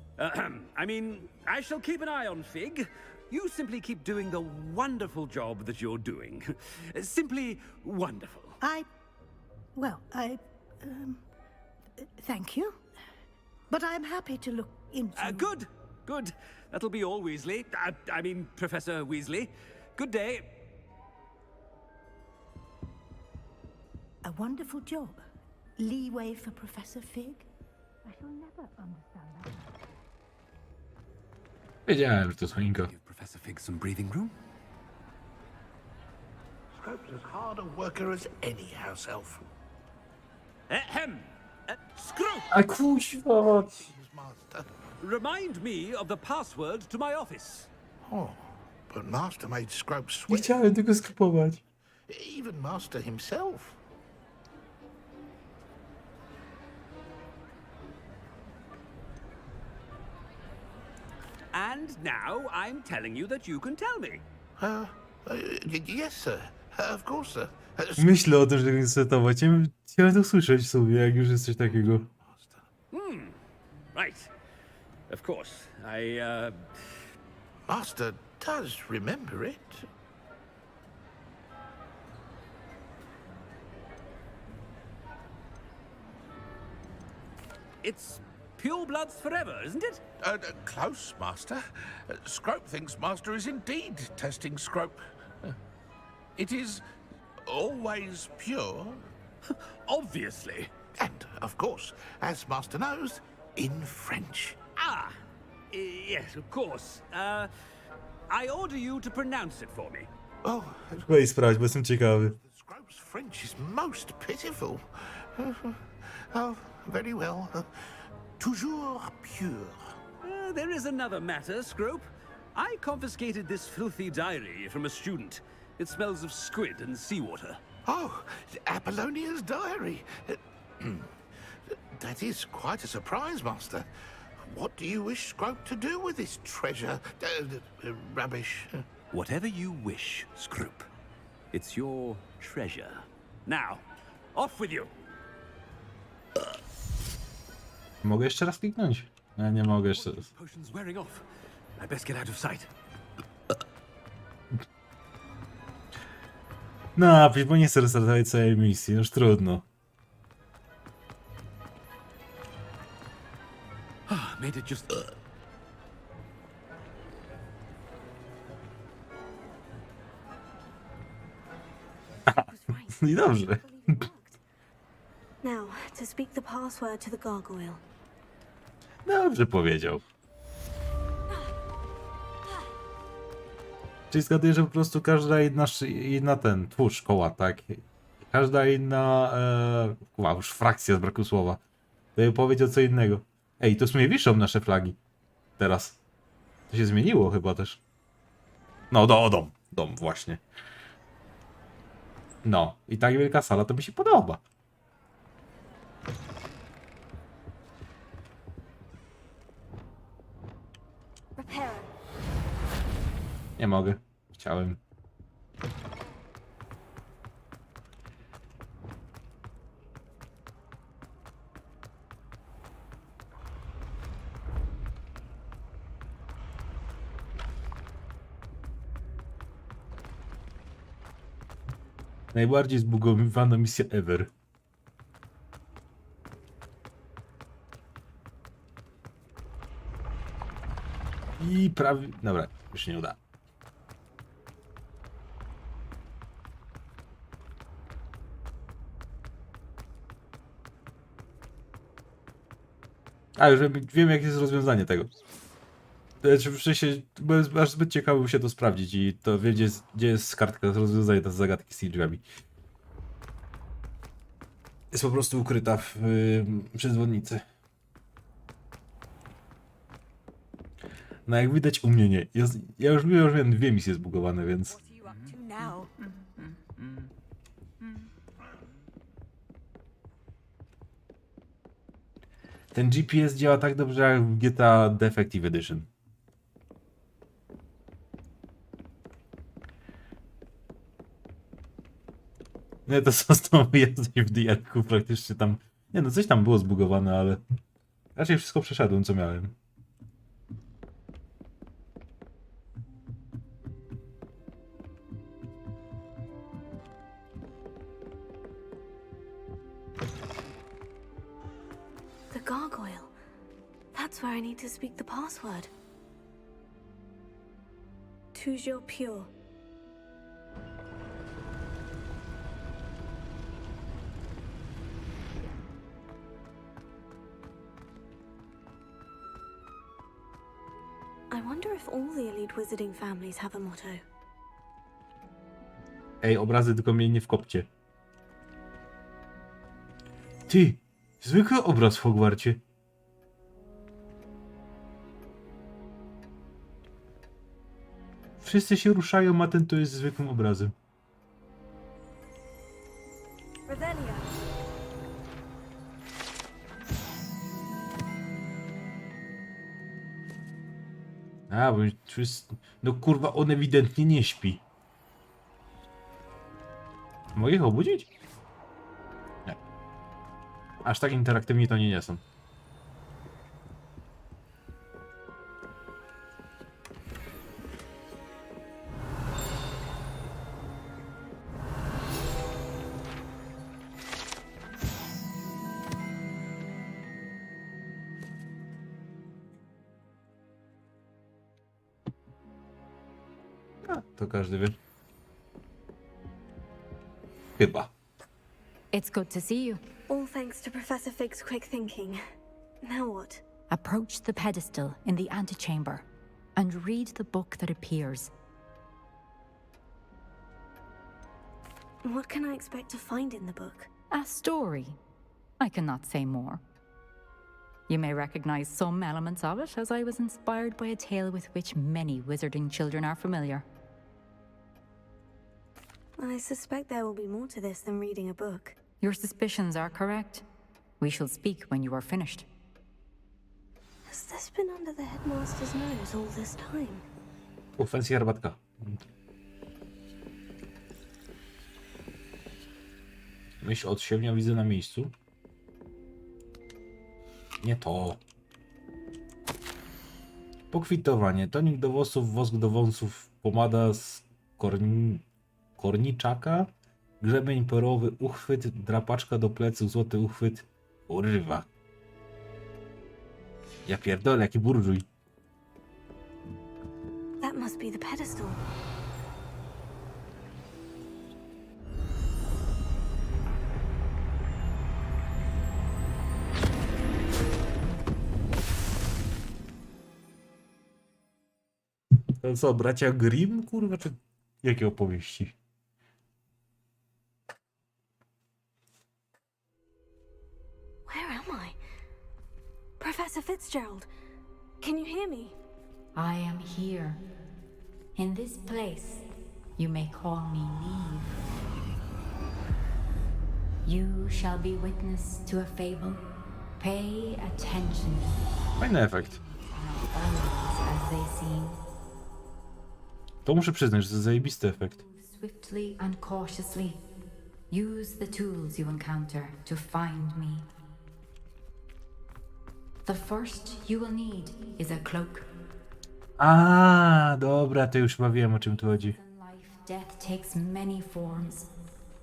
I mean, I shall keep an eye on Fig. You simply keep doing the wonderful job that you're doing. Simply wonderful. Thank you. But I'm happy to look into... Good. That'll be all, Weasley. I mean, Professor Weasley. Good day. A wonderful job. Leeway for Professor Fig? I shall never understand that. Wiedziałem, że to choinka. Give Professor Fig some breathing room. Scrope's as hard a worker as any house elf. Ahem! Scrope! A kuźwa! Remind me of the password to my office. Oh, but Master made Scrope Nie sweat. chciałem tego skupować. Even Master himself. And now I'm telling you that you can tell me. Yes, sir. Of course, sir. Myślę o tym, że tego nie setować. Chciałem to usłyszeć w sobie, jak już jest coś takiego. Right. Of course. Master does remember it. It's pure bloods forever, isn't it? Close, Master. Scrope thinks Master is indeed testing Scrope. It is always pure. Obviously. And, of course, as Master knows, in French. Yes, of course. I order you to pronounce it for me. Oh, Weź sprawdź, bo jestem ciekawy. Scrope's French is most pitiful. Oh, very well. Toujours pure. There is another matter, Scrope. I confiscated this filthy diary from a student. It smells of squid and seawater. Oh, Apollonia's diary. That is quite a surprise, Master. What do you wish Scrope to do with this treasure? Rubbish. Whatever you wish, Scrope. It's your treasure. Now, off with you. Mogę jeszcze raz kliknąć? No, nie mogę jeszcze raz. Potion's wearing off. I best get out of sight. Napisz, bo nie chcę restartować całej misji, już trudno. Made it just... I dobrze. Now, to speak the password to the gargoyle. Dobrze powiedział. Czyli zgaduję, że po prostu każda inna szkoła, tak? Każda inna, już frakcja z braku słowa. To powiedział co innego. Ej, to w sumie wiszą nasze flagi. Teraz. To się zmieniło chyba też. No, dom właśnie. No, i tak wielka sala to mi się podoba. Nie mogę. Chciałem. Najbardziej zbugowana misja ever. I prawie... Dobra, już się nie uda. A, już wiem jakie jest rozwiązanie tego. Znaczy, w sensie, bo jest aż zbyt ciekawy się to sprawdzić i to wie, gdzie jest kartka rozwiązania tej zagadki z tymi drzwiami. Jest po prostu ukryta w przedzwonnicy. No jak widać u mnie nie. Ja już miałem 2 misje zbugowane, więc... Ten GPS działa tak dobrze jak w GTA Defective Edition. Nie, to co z tą jazdą w DR-ku praktycznie tam... Nie no, coś tam było zbugowane, ale... Raczej wszystko przeszedłem, co miałem. The gargoyle. That's where I need to speak the password. Toujours pure. I wonder if all the elite wizarding families have a motto. Ej, obrazy tylko mnie nie wkopcie. Ty! Zwykły obraz w Hogwarcie. Wszyscy się ruszają, a ten to jest zwykłym obrazem. Revelia. A, bo wszyscy... No kurwa, on ewidentnie nie śpi. Mogę ich obudzić? Nie. Aż tak interaktywni to nie są. A, to każdy wie. Chyba. It's good to see you. All thanks to Professor Fig's quick thinking. Now what? Approach the pedestal in the antechamber and read the book that appears. What can I expect to find in the book? A story. I cannot say more. You may recognize some elements of it, as I was inspired by a tale with which many wizarding children are familiar. I suspect there will be more to this than reading a book. Your suspicions are correct. We shall speak when you are finished. Has this been under the headmaster's nose all this time? Fancy herbatka. Myśl od siewnia widzę na miejscu. Nie to. Pokwitowanie. Tonik do włosów, wosk do wąsów, pomada z korniczaka, grzebień perowy, uchwyt, drapaczka do pleców, złoty uchwyt. Urywa. Ja pierdolę, jaki burżuj. That must be the pedestal. To co, bracia Grimm, kurwa, czy jakie opowieści? Where am I? Professor Fitzgerald, can you hear me? I am here. In this place, you may call me Neve. You shall be witness to a fable. Pay attention. Fajny efekt. As they seem. To muszę przyznać, że to jest zajebisty efekt. Swiftly and cautiously. Use the tools you encounter to find me. The first you will need is a cloak. A, dobra, to już chyba wiem, o czym tu chodzi. Death takes many forms.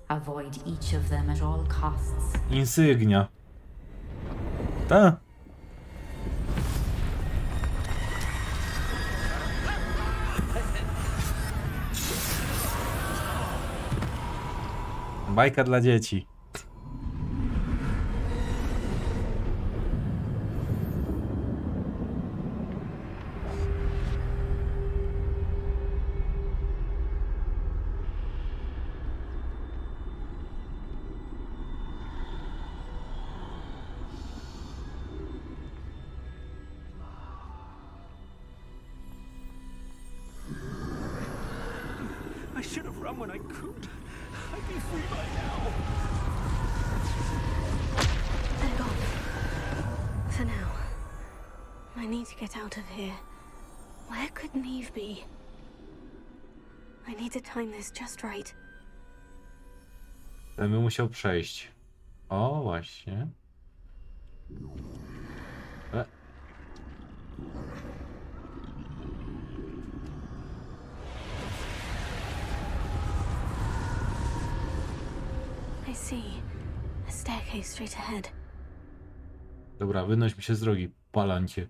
Avoid each of them at all costs. Insygnia. Ta. Bajka dla dzieci. I should have run when I could. I'd be free by now. They're gone. For now. I need to get out of here. Where could Neve be? I need to time this just right. Ten by musiał przejść. O, właśnie. I see. A staircase straight ahead. Dobra, wynoś mi się z drogi, palancie.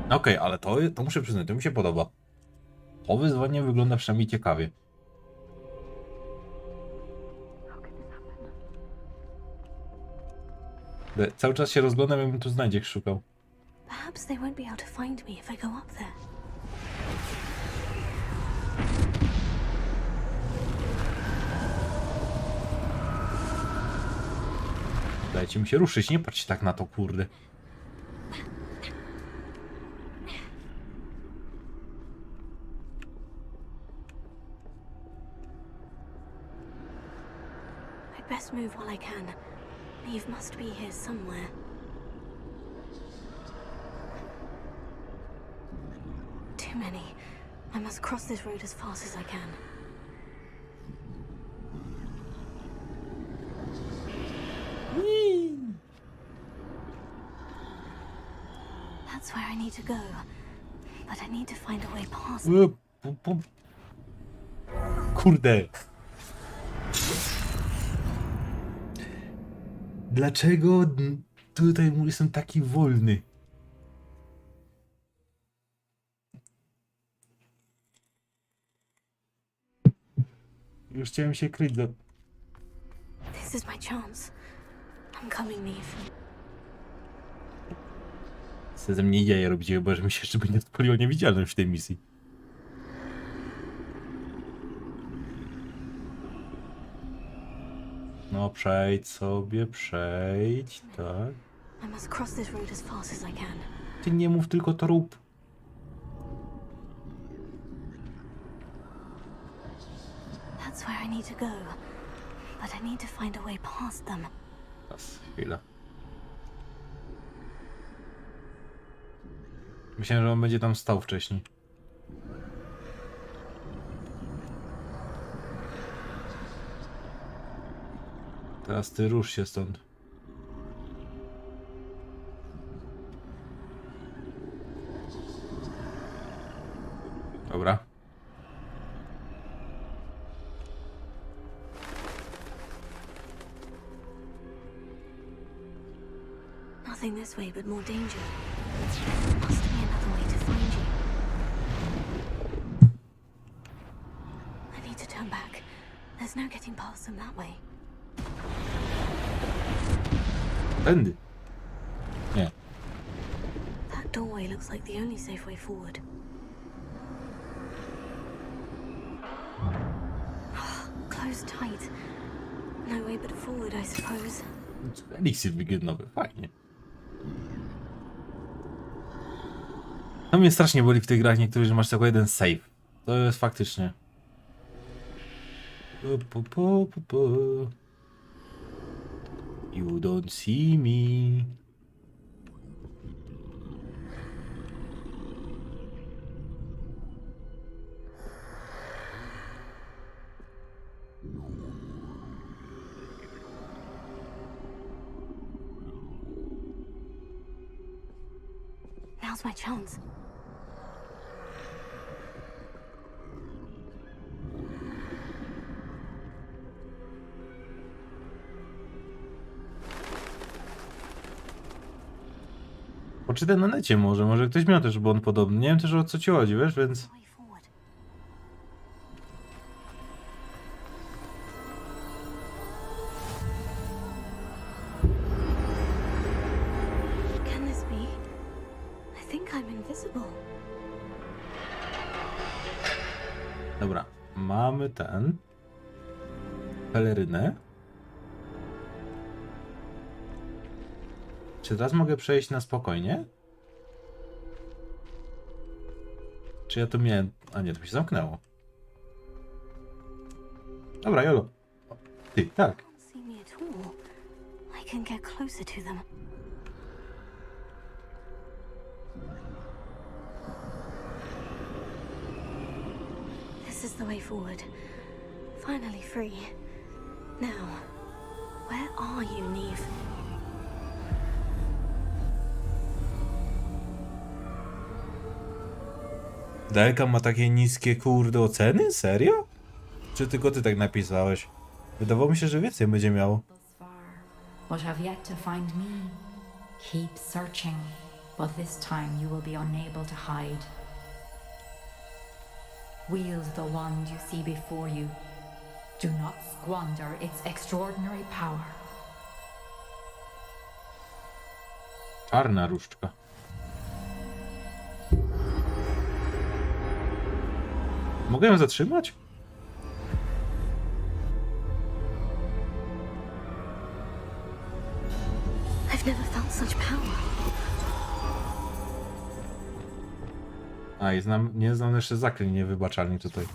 Okej, ale to muszę przyznać, to mi się podoba. To wyzwanie wygląda przynajmniej ciekawie. Cały czas się rozglądam, jakbym tu znajdziek szukał. Perhaps they won't be able to find me if I go up there. Dajcie mi się ruszyć, nie patrzcie tak na to, kurde. I'd best move while I can. Neve must be here somewhere. Too many. I must cross this road as fast as I can. That's where I need to go. But I need to find a way past. Kurde. Dlaczego tutaj jestem taki wolny? Już chciałem się kryć do... This is my chance. I'm coming, Neve. Co ze mnie jaja robicie, chyba że mi się jeszcze nie odpaliło niewidzialność w tej misji. No przejdź sobie, przejdź, tak. I must cross this road as fast as I can. Ty nie mów, tylko to rób. That's where I need to go. But I need to find a way past them. Teraz, chwila. Myślałem, że on będzie tam stał wcześniej. Teraz ty rusz się stąd. Dobra. Nothing this way but more danger. Must be another way to find you. I need to turn back. There's no getting past them that way. Tędy. Nie. That doorway looks like the only safe way forward. Closed tight. No way but forward, I suppose. Eliksir wygrynowy, fajnie. No mnie strasznie boli w tych grach niektórych, że masz tylko jeden save. To jest faktycznie. You don't see me. Now's my chance. Poczytaj na necie może ktoś miał też błąd podobny. Nie wiem też o co ci chodzi, wiesz, więc... Can this be? think I'm invisible. Dobra, mamy ten. Pelerynę. Czy teraz mogę przejść na spokojnie? Czy ja tu miałem... A nie, to mi się zamknęło. Dobra, jolo. Ty, tak. See me at all. I can get closer to them. This is the way forward. Finally free. Now, where are you, Neve? Delka ma takie niskie kurde oceny? Serio? Czy tylko ty tak napisałeś? Wydawało mi się, że więcej będzie miało. But have yet to find me. Keep searching, but this time you will be unable to hide. Wield the wand you see before you. Do not squander its extraordinary power. Czarna różdżka. Mogę ją zatrzymać? I've never felt such power. A, i nie znam jeszcze zaklęć niewybaczalnych tutaj.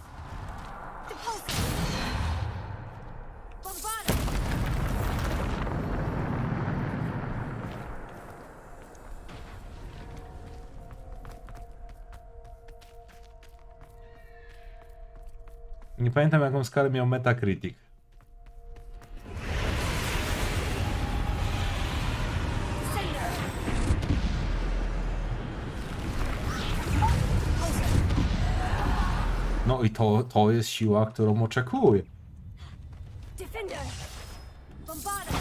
Nie pamiętam, jaką skalę miał Metacritic. No i to jest siła, którą oczekuję. Defender! Bombarda!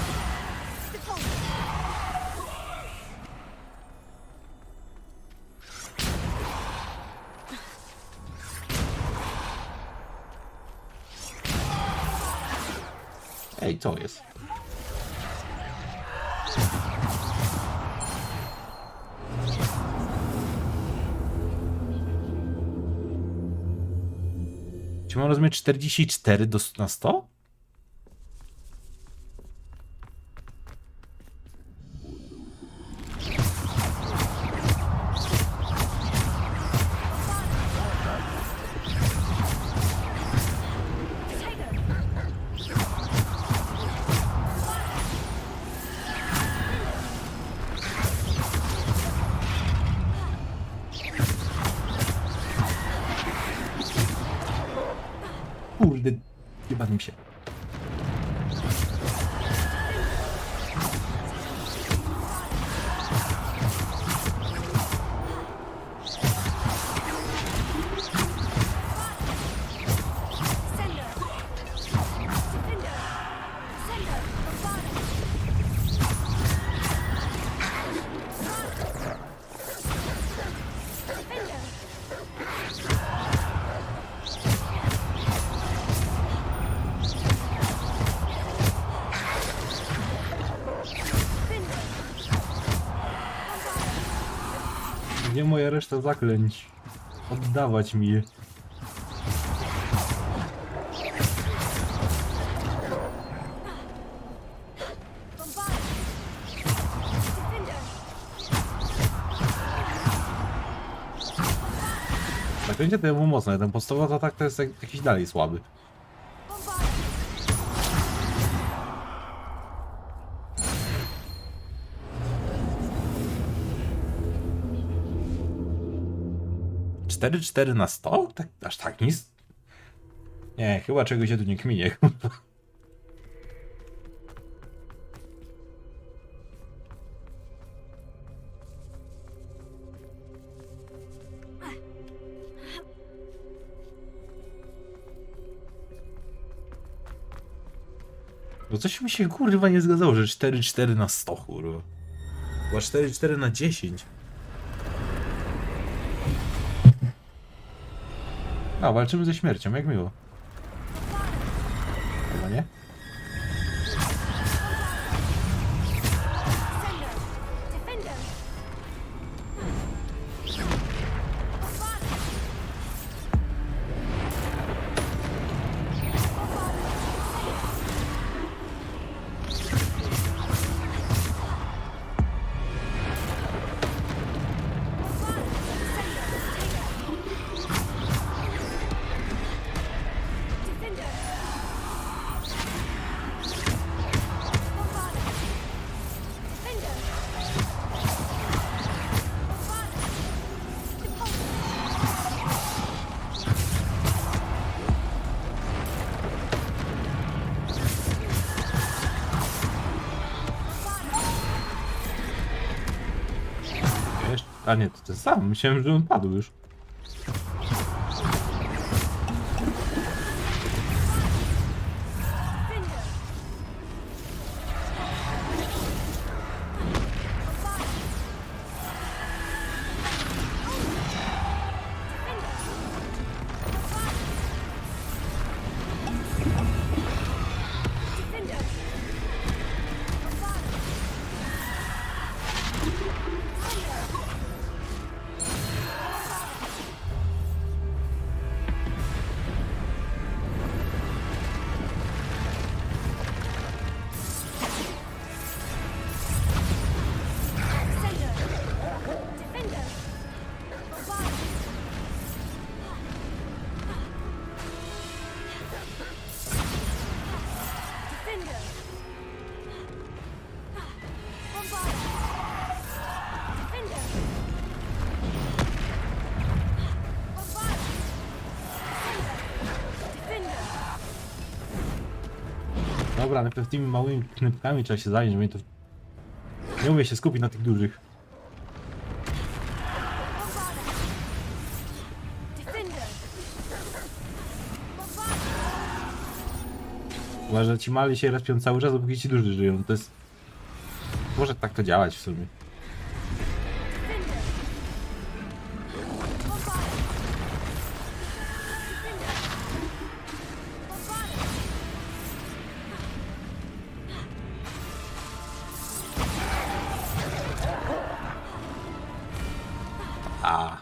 Ej, co jest? Czy mam rozumieć 44 na 100? Kurde, chyba mi się. Gdzie moja reszta zaklęć? Oddawać mi je. Zaklęcie to było mocne, ten podstawowy atak to jest jakiś dalej słaby. Cztery 4 na 100? Tak, aż tak nic? Nie, chyba czegoś się tu nie kminie. Bo coś mi się kurwa nie zgadzało, że 4 na 100 kurwa. Chyba 4 na 10. A, walczymy ze śmiercią, jak miło. Chyba nie? A nie, to ten sam. Myślałem, że on padł już. Dobra, najpierw tymi małymi knypkami trzeba się zająć, bo to... Nie umie się skupić na tych dużych. Chyba, że ci mali się respią cały czas, dopóki ci duży żyją. To jest... Może tak to działać w sumie. A.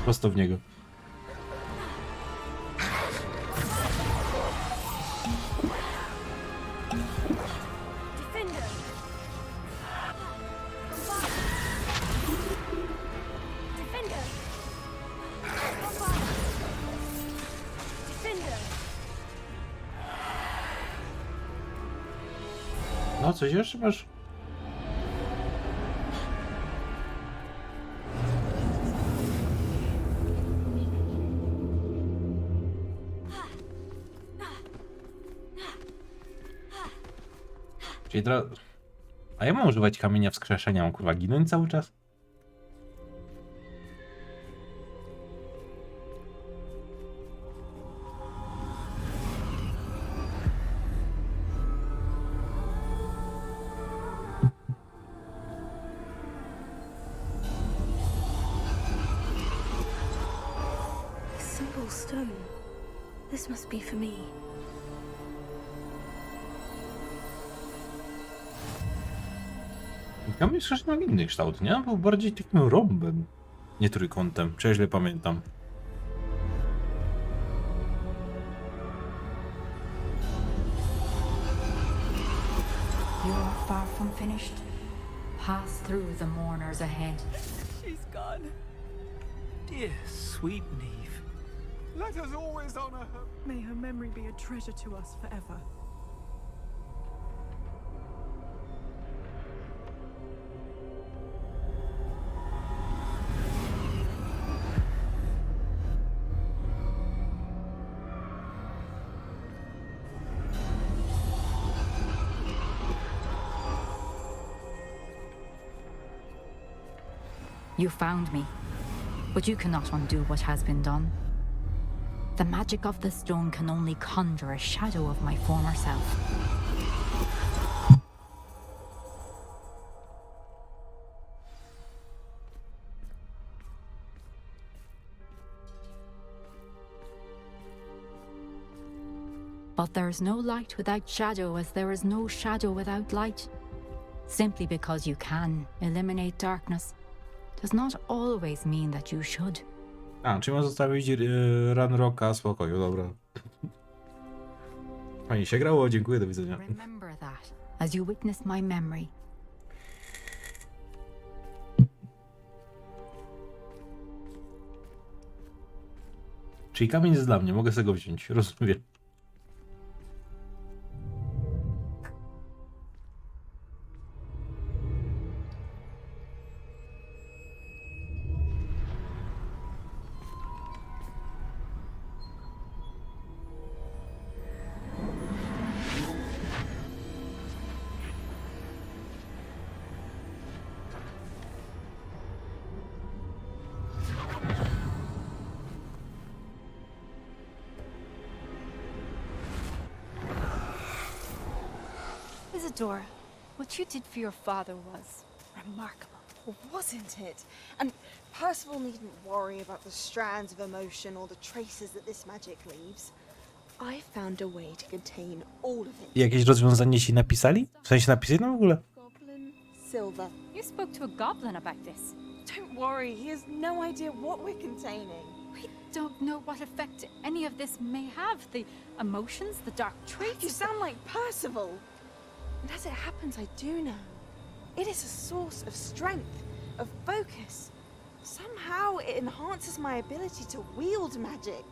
Prosto w niego. No, coś jeszcze masz? Czyli teraz... A ja mam używać kamienia wskrzeszenia, mam kurwa ginąć cały czas? Simple stone. This must be for me. Kamień wskrzeszenia ma inny kształt, nie? Był bardziej takim rąbem, nie trójkątem, czy ja źle pamiętam. You are far from finished. Pass through the mourners ahead. She's gone. Dear, sweet Neve. Let us always honor her. May her memory be a treasure to us forever. You found me, but you cannot undo what has been done. The magic of the stone can only conjure a shadow of my former self. But there is no light without shadow, as there is no shadow without light. Simply because you can eliminate darkness does not always mean that you should. A, czy mam zostawić Ranrocka w spokoju, dobra. Fajnie się grało, dziękuję, do widzenia. Remember that as you witness my memory. Czyli kamień jest dla mnie, mogę sobie go wziąć, rozumiem. Isadora, what you did for your father was remarkable. Well, wasn't it? And Percival needn't worry about the strands of emotion or the traces that this magic leaves. I found a way to contain all of it. Jakieś rozwiązanie ci napisali? W sensie napisali no w ogóle? Goblin Silver. You spoke to a goblin about this. Don't worry, he has no idea what we're containing. We don't know what effect any of this may have. The emotions, the dark traits. You sound like Percival. And as it happens, I do know. It is a source of strength, of focus. Somehow it enhances my ability to wield magic.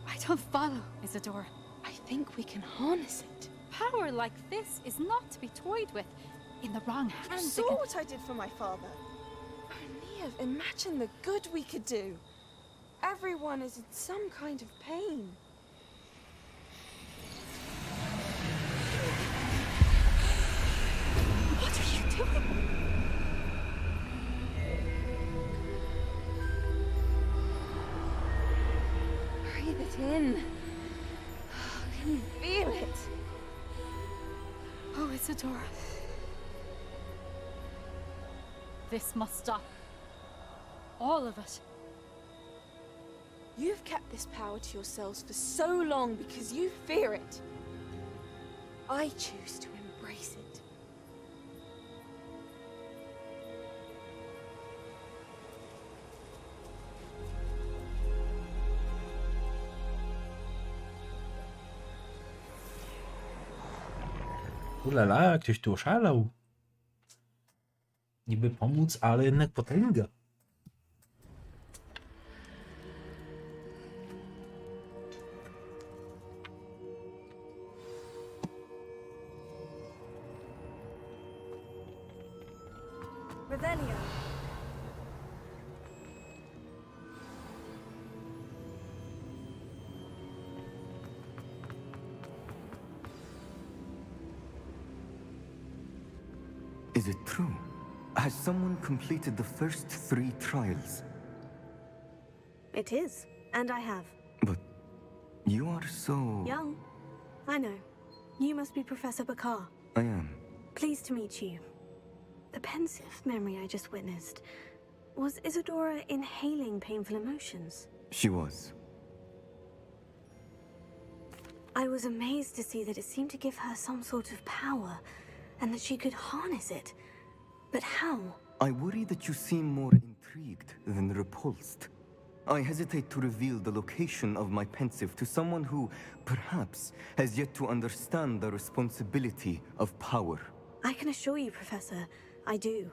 I don't follow, Isadora. I think we can harness it. Power like this is not to be toyed with. In the wrong You hands, saw what I did for my father. Oh, Neve, imagine the good we could do. Everyone is in some kind of pain. What are you doing? Breathe it in. Can you feel it? Oh, Isadora. This must stop. All of it. You've kept this power to yourselves for so long because you fear it. I choose to embrace it. Ulala, ktoś tu oszalał. Niby pomóc, ale jednak potęga. Revelio. Is it true? Has someone completed the first 3 trials? It is, and I have. But you are so... Young. I know. You must be Professor Bakar. I am. Pleased to meet you. The pensive memory I just witnessed. Was Isadora inhaling painful emotions? She was. I was amazed to see that it seemed to give her some sort of power, and that she could harness it. But how? I worry that you seem more intrigued than repulsed. I hesitate to reveal the location of my pensive to someone who, perhaps, has yet to understand the responsibility of power. I can assure you, Professor, I do.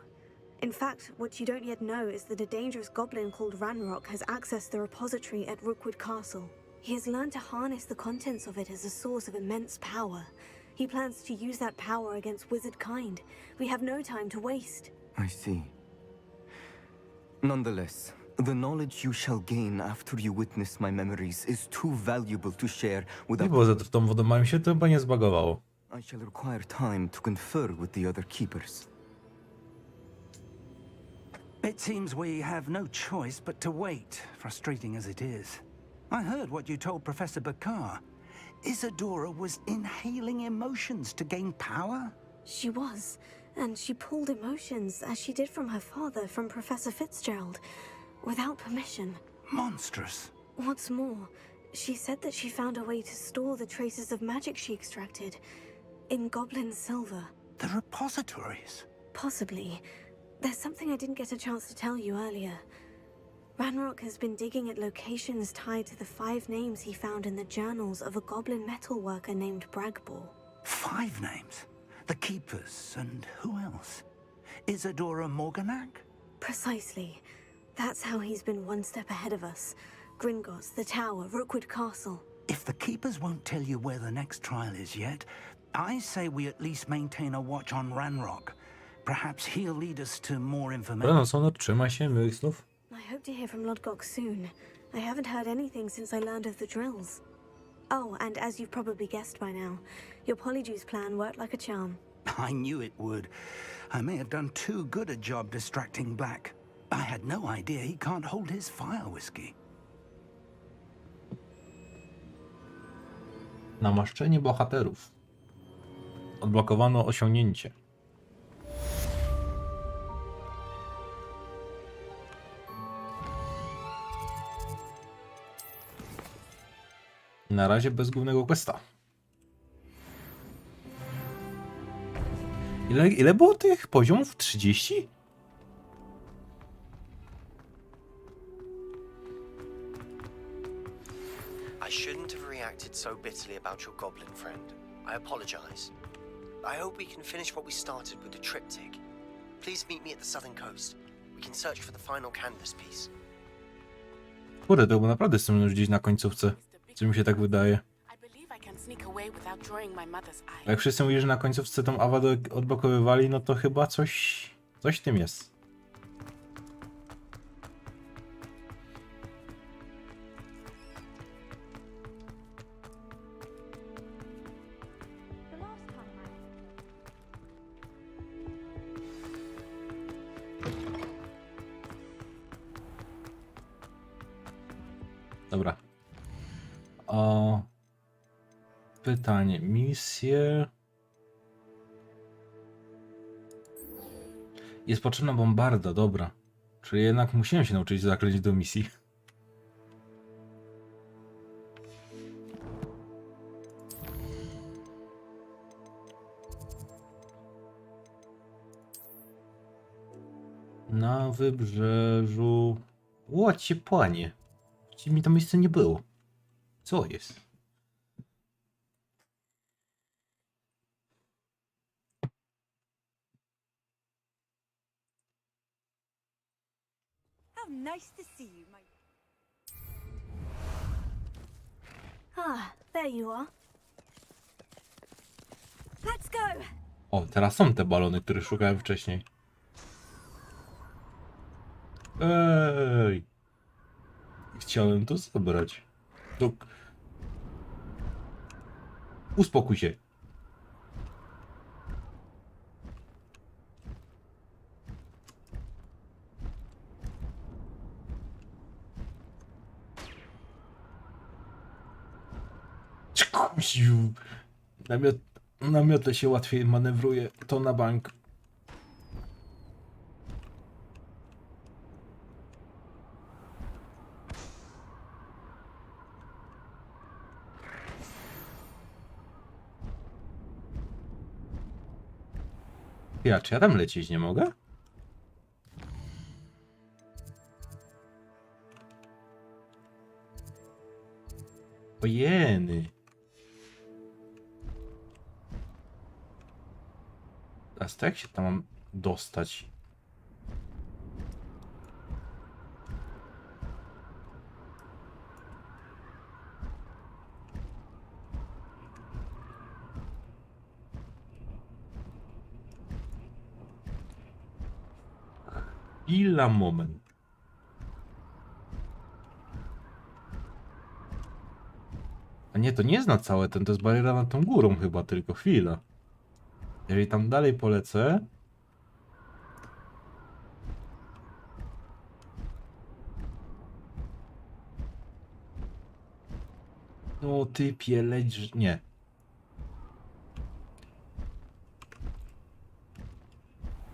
In fact, what you don't yet know is that a dangerous goblin called Ranrock has accessed the repository at Rookwood Castle. He has learned to harness the contents of it as a source of immense power. He plans to use that power against wizard kind. We have no time to waste. I see. Nonetheless, the knowledge you shall gain after you witness my memories is too valuable to share Nie without... było za tą wodą, mam się to chyba nie zbagowało. I shall require time to confer with the other keepers. It seems we have no choice but to wait, frustrating as it is. I heard what you told Professor Bakar. Isadora was inhaling emotions to gain power? She was, and she pulled emotions, as she did from her father, from Professor Fitzgerald, without permission. Monstrous. What's more, she said that she found a way to store the traces of magic she extracted in goblin silver. The repositories? Possibly. There's something I didn't get a chance to tell you earlier. Ranrock has been digging at locations tied to the 5 names he found in the journals of a goblin metalworker named Bragbor. 5 names? The keepers, and who else? Isadora Morganac? Precisely. That's how he's been one step ahead of us. Gringotts, the Tower, Rookwood Castle. If the keepers won't tell you where the next trial is yet, I say we at least maintain a watch on Ranrock. Perhaps he'll lead us to more information. No, Sonor, trzymaj się, miłych snów. I hope to hear from Lodgok soon. I haven't heard anything since I learned of the drills. Oh, and as you've probably guessed by now, your Polyjuice plan worked like a charm. I knew it would. I may have done too good a job distracting Black. I had no idea he can't hold his fire whiskey. Namaszczenie bohaterów. Odblokowano osiągnięcie. Na razie bez głównego questa. Ile było tych poziomów? 30? I shouldn't have reacted so bitterly about your goblin friend. I apologize. I hope we can finish what we started with the triptych. Please meet me at the southern coast. We can search for the final canvas piece. Kurde, to było naprawdę z tym już gdzieś na końcówce. Co mi się tak wydaje. Jak wszyscy mówili, że na końcówce tą Awadę odblokowywali, no to chyba coś w tym jest. Dobra. Pytanie. Misje. Jest potrzebna bombarda, dobra. Czyli jednak musiałem się nauczyć zaklęć do misji. Na wybrzeżu. Łocie panie. Mi to miejsce nie było. Co jest? How nice to see you, my... Ah, there you are. Let's go! O, teraz są te balony, których szukałem wcześniej. Ej! Chciałem to zabrać. To... Uspokój się. Na miotle się łatwiej manewruje, to na bank. Ja, czy ja tam lecieć nie mogę? Ojeny. Teraz to jak się tam mam dostać? Chwila, moment. A nie, to nie jest na całe ten, to jest bariera nad tą górą chyba, tylko chwila. Jeżeli tam dalej polecę... No typie, leć... Nie.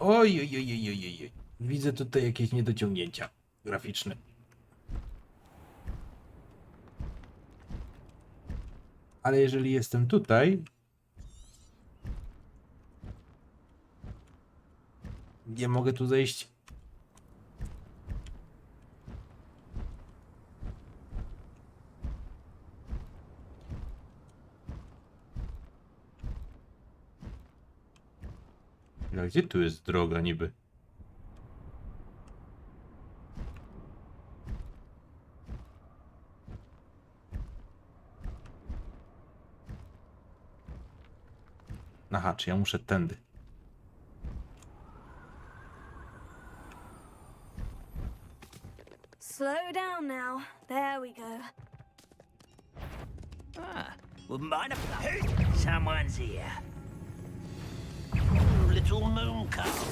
Oj, oj, oj, oj, oj, oj. Widzę tutaj jakieś niedociągnięcia graficzne. Ale jeżeli jestem tutaj... Nie mogę tu zejść. A gdzie tu jest droga niby? Aha, czy ja muszę tędy? Slow down now. There we go. Wouldn't mind if hey, someone's here. Little moon cow.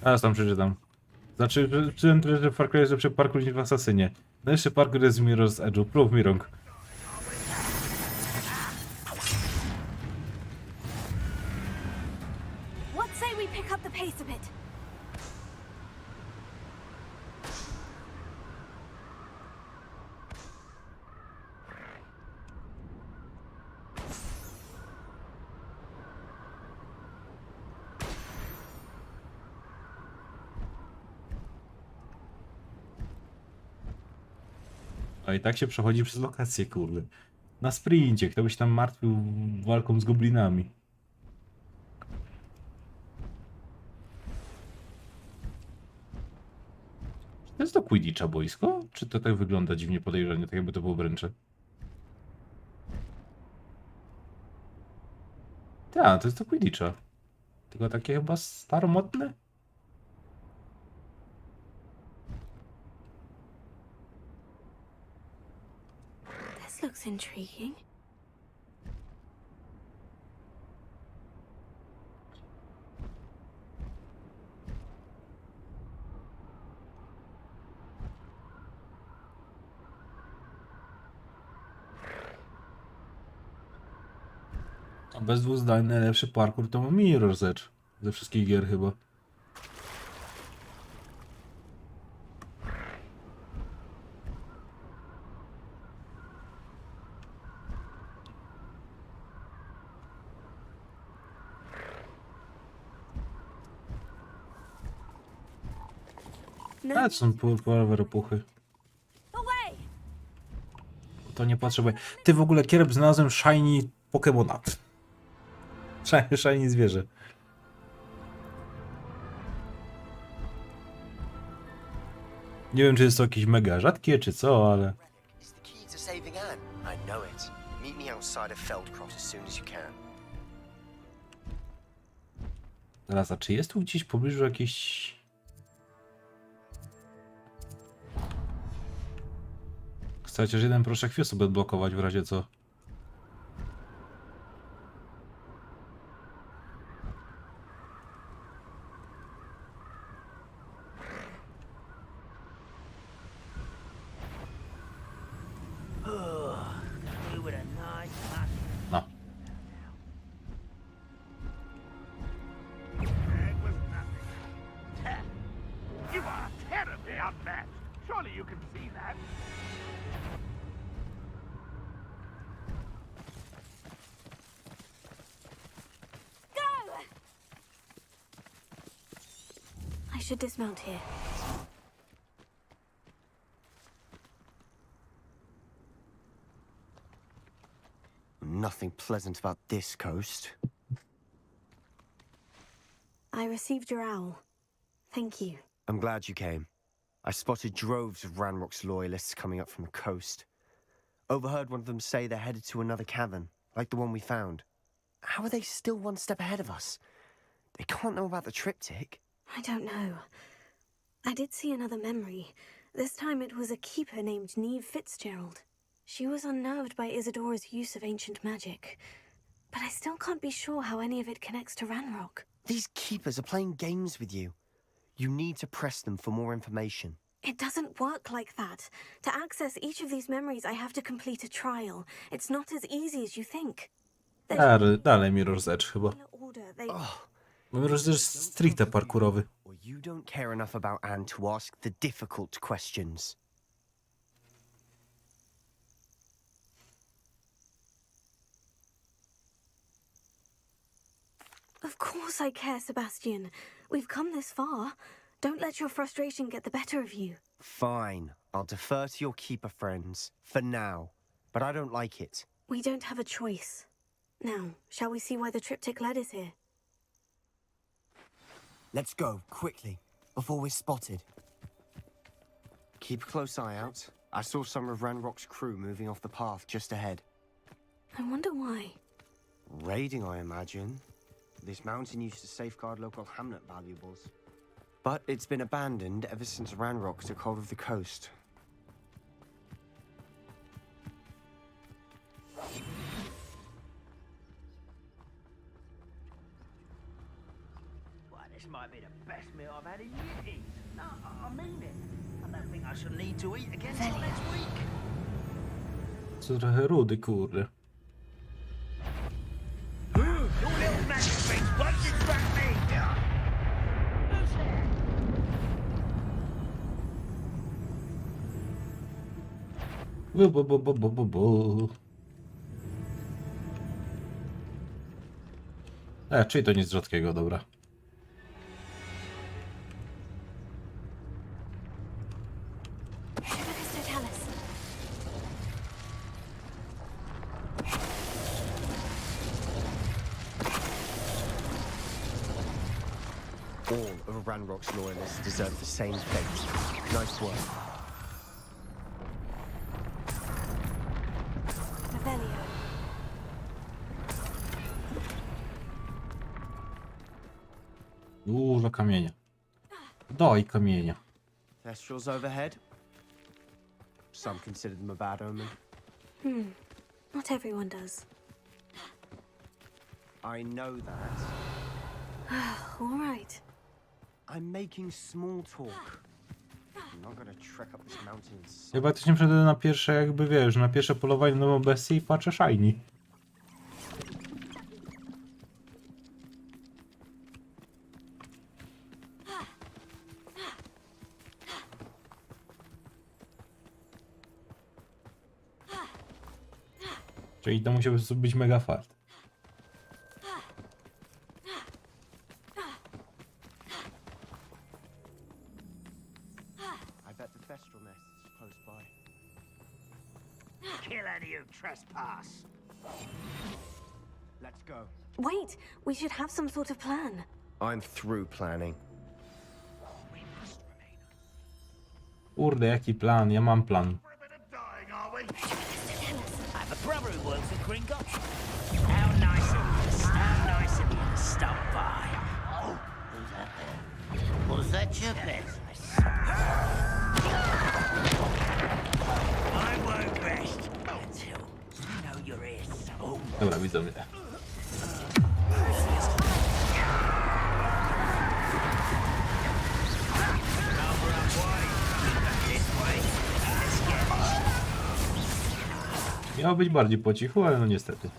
A, tam przeczytam. Znaczy, że w parkour jest lepszy parkour niż w Asasynie. Najlepszy parkour jest w Mirror's Edge'u. Prób mi rąk. say we pick up the pace a bit. A i tak się przechodzi przez lokację, kurde. Na sprincie, kto by się tam martwił walką z goblinami. Czy to jest do Quidditcha boisko? Czy to tak wygląda dziwnie podejrzanie, tak jakby to było wręcze? Tak, to jest do Quidditcha. Tylko takie chyba staromodne? This looks intriguing. A bez dwóch zdań najlepszy parkour to ma Mirror's Edge. Ze wszystkich gier chyba. A to są połowe ropuchy. To nie potrzebuję. Ty w ogóle kierb znalazłem shiny Pokemona. Shiny zwierzę. Nie wiem, czy jest to jakieś mega rzadkie, czy co, ale... It's the key to saving Anne. I know it. Meet me outside of Feldcroft as soon as you can. Zaraz, a czy jest tu gdzieś w pobliżu jakieś... Chcę chociaż jeden proszę chwiosób odblokować w razie co. No. You are terribly unmatched. Surely you can see that. I should dismount here. Nothing pleasant about this coast. I received your owl. Thank you. I'm glad you came. I spotted droves of Ranrock's loyalists coming up from the coast. Overheard one of them say they're headed to another cavern, like the one we found. How are they still one step ahead of us? They can't know about the triptych. I don't know. I did see another memory. This time it was a keeper named Neve Fitzgerald. She was unnerved by Isadora's use of ancient magic. But I still can't be sure how any of it connects to Ranrock. These keepers are playing games with you. You need to press them for more information. It doesn't work like that. To access each of these memories, I have to complete a trial. It's not as easy as you think. Dalej Mirror's Edge chyba. Mirror's Edge stricte parkurowy. Or you don't care enough about Anne to ask the difficult questions. Of course I care, Sebastian. We've come this far. Don't let your frustration get the better of you. Fine. I'll defer to your keeper friends, for now. But I don't like it. We don't have a choice. Now, shall we see why the triptych led us here? Let's go, quickly, before we're spotted. Keep a close eye out. I saw some of Ranrock's crew moving off the path just ahead. I wonder why. Raiding, I imagine. This mountain used to safeguard local hamlet valuables. But it's been abandoned ever since Ranrock took hold of the coast. Well, this might be the best meal I've had in years. No, I mean it. I don't think I shall need to eat again till next week. Co trochę rudy, kurde. Your little magic things, what distract me? Czyli to nic rzadkiego, dobra. All of Ranrock's loyalists deserve the same fate. Nice work. Dużo kamienia. Daj kamienia. Thestrals overhead. Some consider them a bad omen. Not everyone does. I know that. All right. I'm making small talk. I'm not gonna trek up this mountain in Chyba też nie przejdę na pierwsze, jakby wiesz, na pierwsze polowanie na nową bestię i patrzę shiny. Czyli to musiał być mega fart. I bet the Thestral nest is close by. Kill any who trespass. Let's go. Wait, we should have some sort of plan. I'm through planning. Kurde, jaki plan? Ja mam plan. I have a brother who works at Gringotts. How nice of you to stop by. Oh, who's that there? Was that your business? I won't rest until I know you're here. So. Dobra, widzowie. Miało być bardziej po cichu, ale no niestety.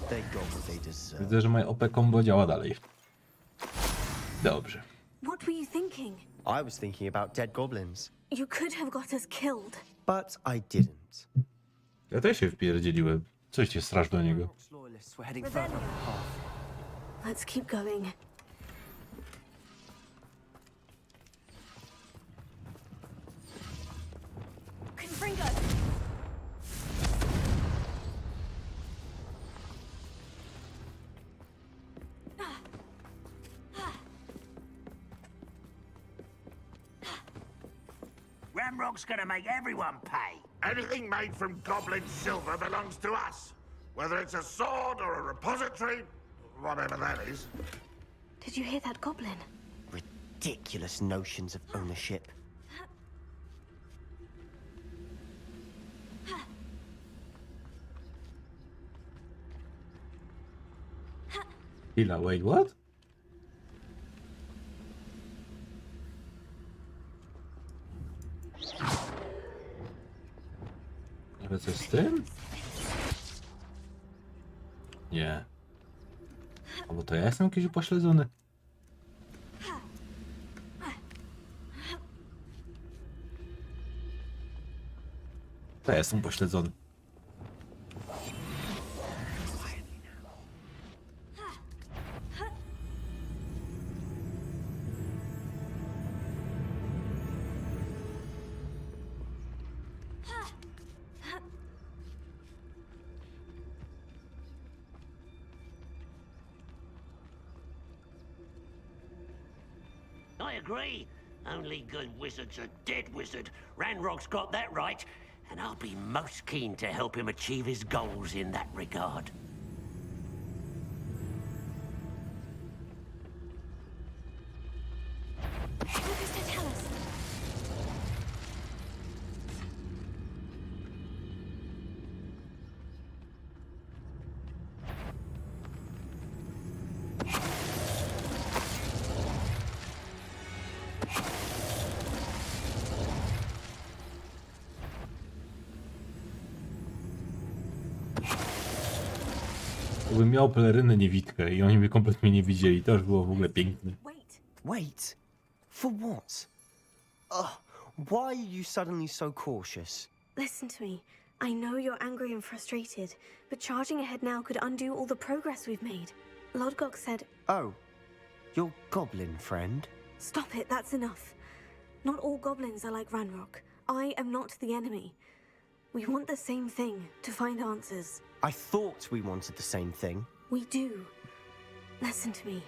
They got what they deserve. Widzę, że moje OP combo działa dalej. Dobrze. What were you thinking? I was thinking about dead goblins. You could have got us killed. But I didn't. Ja też się wpierdzieliłem. Coś cię strasz do niego. Loyalists were heading further up the path. Let's keep going. Confringo! Ramrock's gonna make everyone pay. Anything made from goblin silver belongs to us. Whether it's a sword or a repository, whatever that is. Did you hear that goblin? Ridiculous notions of ownership. Chwila, wait, what? Ale coś z tym? Nie. A bo to ja jestem jakiś upośledzony. To ja jestem upośledzony. I agree. Only good wizard's a dead wizard. Ranrock's got that right, and I'll be most keen to help him achieve his goals in that regard. Jakbym miał pelerynę niewidkę i oni mnie kompletnie nie widzieli, to już było w ogóle piękne. Wait? For what? Why are you suddenly so cautious? Listen to me. I know you're angry and frustrated, but charging ahead now could undo all the progress we've made. Lodgok said... Oh, your goblin friend? Stop it, that's enough. Not all goblins are like Ranrock. I am not the enemy. We want the same thing, to find answers. I thought we wanted the same thing. We do. Listen to me.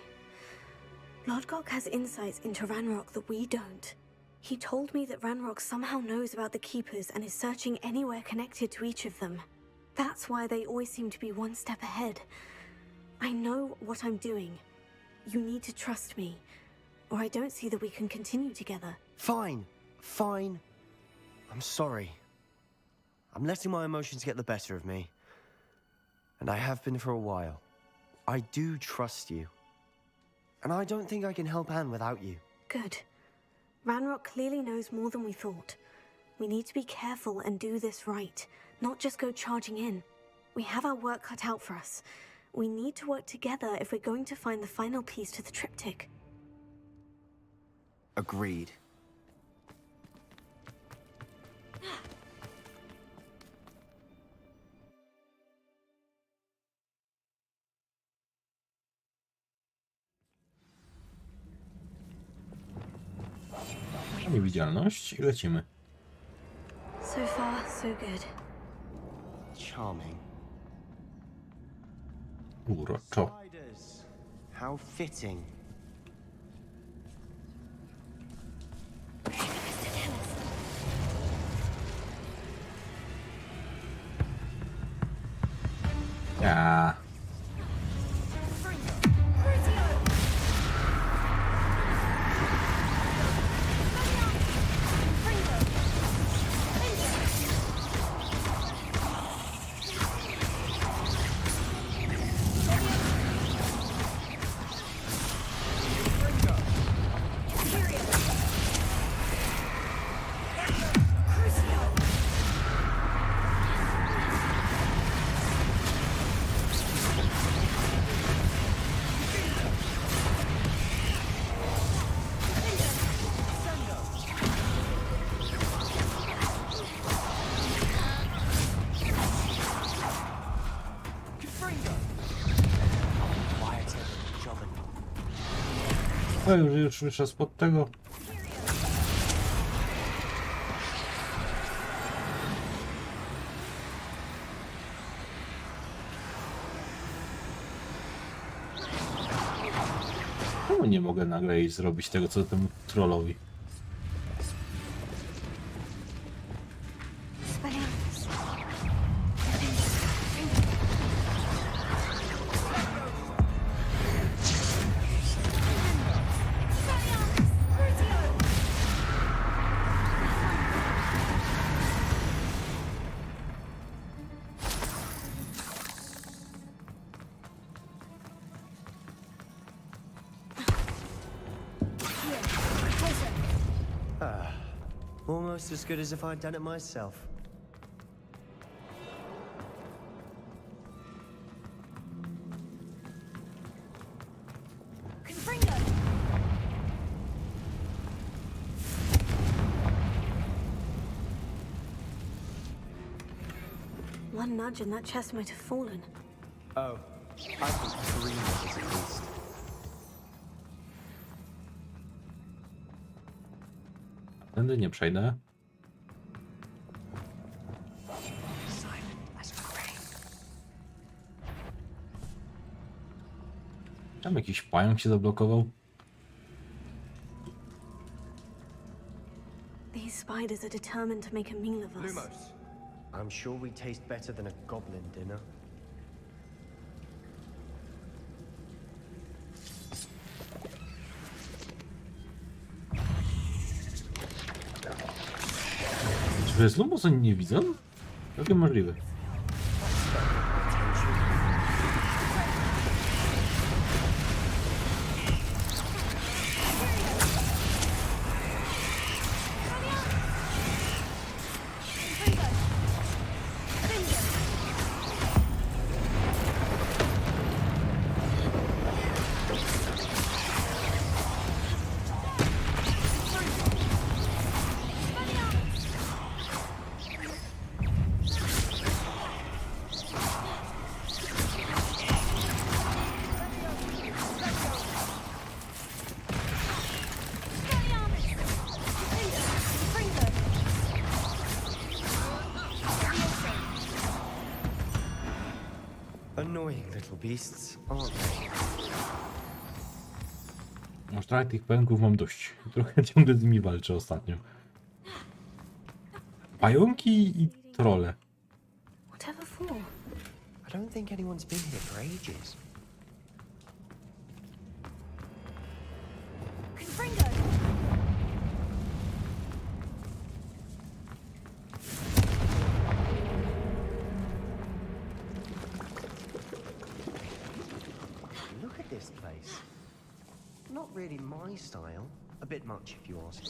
Lodgok has insights into Ranrock that we don't. He told me that Ranrock somehow knows about the Keepers and is searching anywhere connected to each of them. That's why they always seem to be one step ahead. I know what I'm doing. You need to trust me, or I don't see that we can continue together. Fine. I'm sorry. I'm letting my emotions get the better of me. And I have been for a while. I do trust you. And I don't think I can help Anne without you. Good. Ranrock clearly knows more than we thought. We need to be careful and do this right, not just go charging in. We have our work cut out for us. We need to work together if we're going to find the final piece to the triptych. Agreed. Niewidzialność i lecimy. So far, so good. Charming. Uroczo. Spiders. How fitting. Ja. O, już wyszedł spod tego. Czemu nie mogę nagle jej zrobić tego, co temu trollowi? Almost as good as if I'd done it myself. One nudge and that chest might have fallen. Oh, I think 3 nudges at least. Tędy nie przejdę. Tam jakiś pająk się zablokował. These spiders are determined to make a meal of us. Lumos, I'm sure we taste better than a goblin dinner. Czy jest Lumos, oni nie widzą? Takie możliwe. Annoying little beasts, aren't they? Może trochę tych pęków mam dość. Trochę ciągle z nimi walczę ostatnio. Pająki i trolle. Whatever for? I don't think anyone's been here for ages. Confringo! Look at this place. Not really my style. A bit much, if you ask me.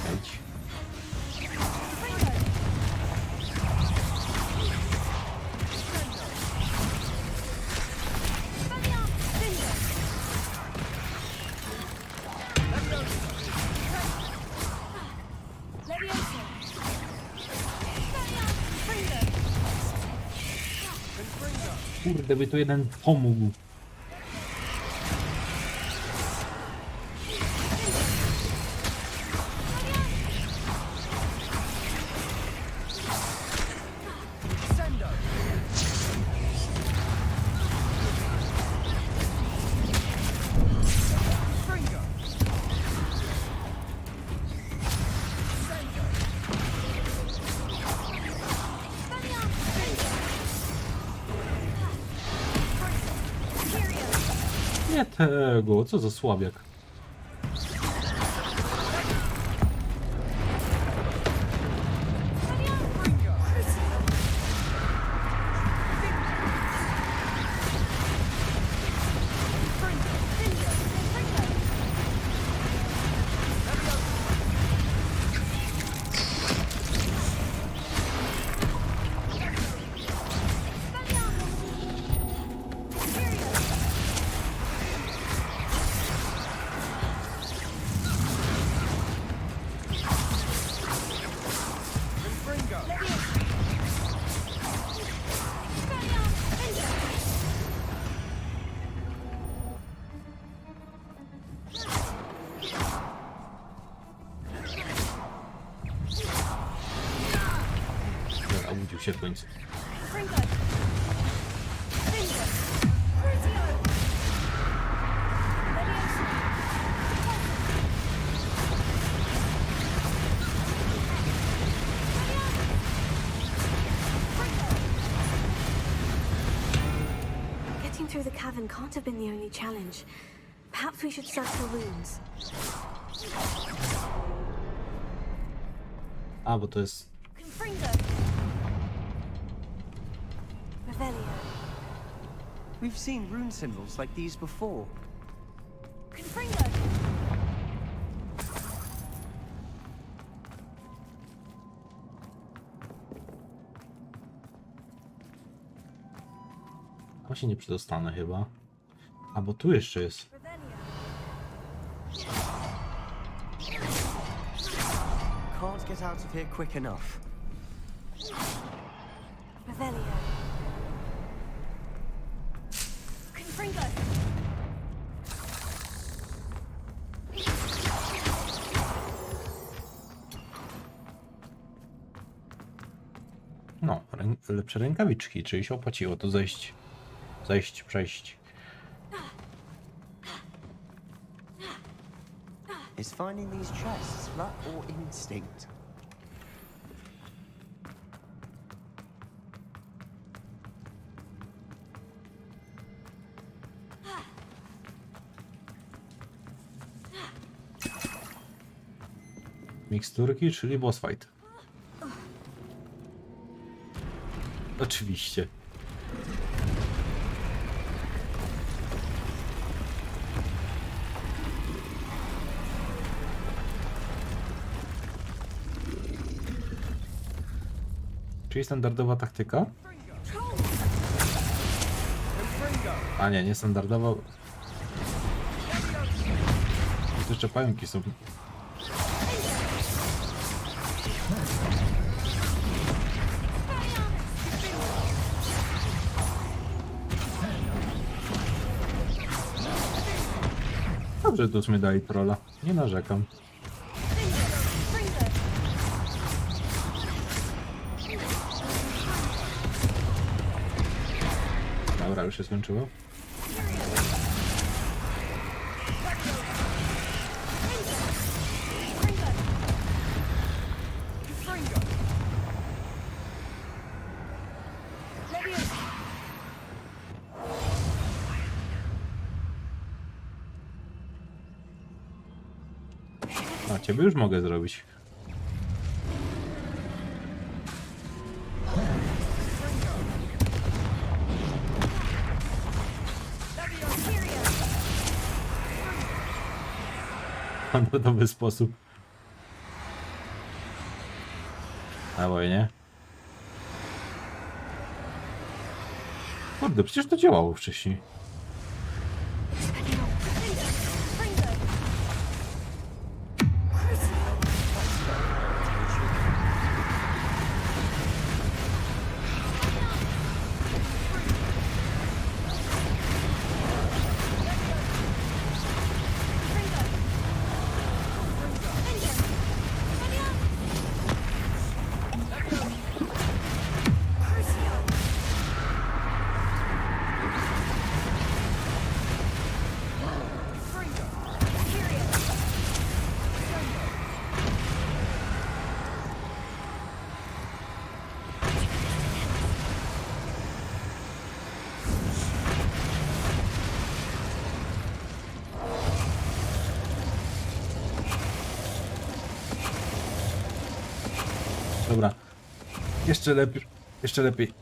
Wejdź. Kurde, by tu jeden pomógł. Nie tego, co za słabiak. Obudził się w końcu. Getting through the cavern can't have been the only challenge. Perhaps we should search for runes. A, bo to jest... Revelio. We've seen rune symbols like these before. Tam się nie przedostanę chyba. A, bo tu jeszcze jest. Can't get out of here quick enough. Revelio. Confringo. No, lepsze rękawiczki, czyli się opłaciło to zejść. Przejść. Is finding these chests luck or instinct? Miksturki, czyli boss fight. Oczywiście. Czyli standardowa taktyka? A nie, nie standardowa. To jeszcze pająki są. Dobrze, tu mnie dali trolla. Nie narzekam. Dobra, już się skończyło. A ciebie już mogę zrobić. Nowy sposób. Dawaj, nie? Kurde, przecież to działało wcześniej. Dobra. Jeszcze lepiej. Jeszcze lepiej.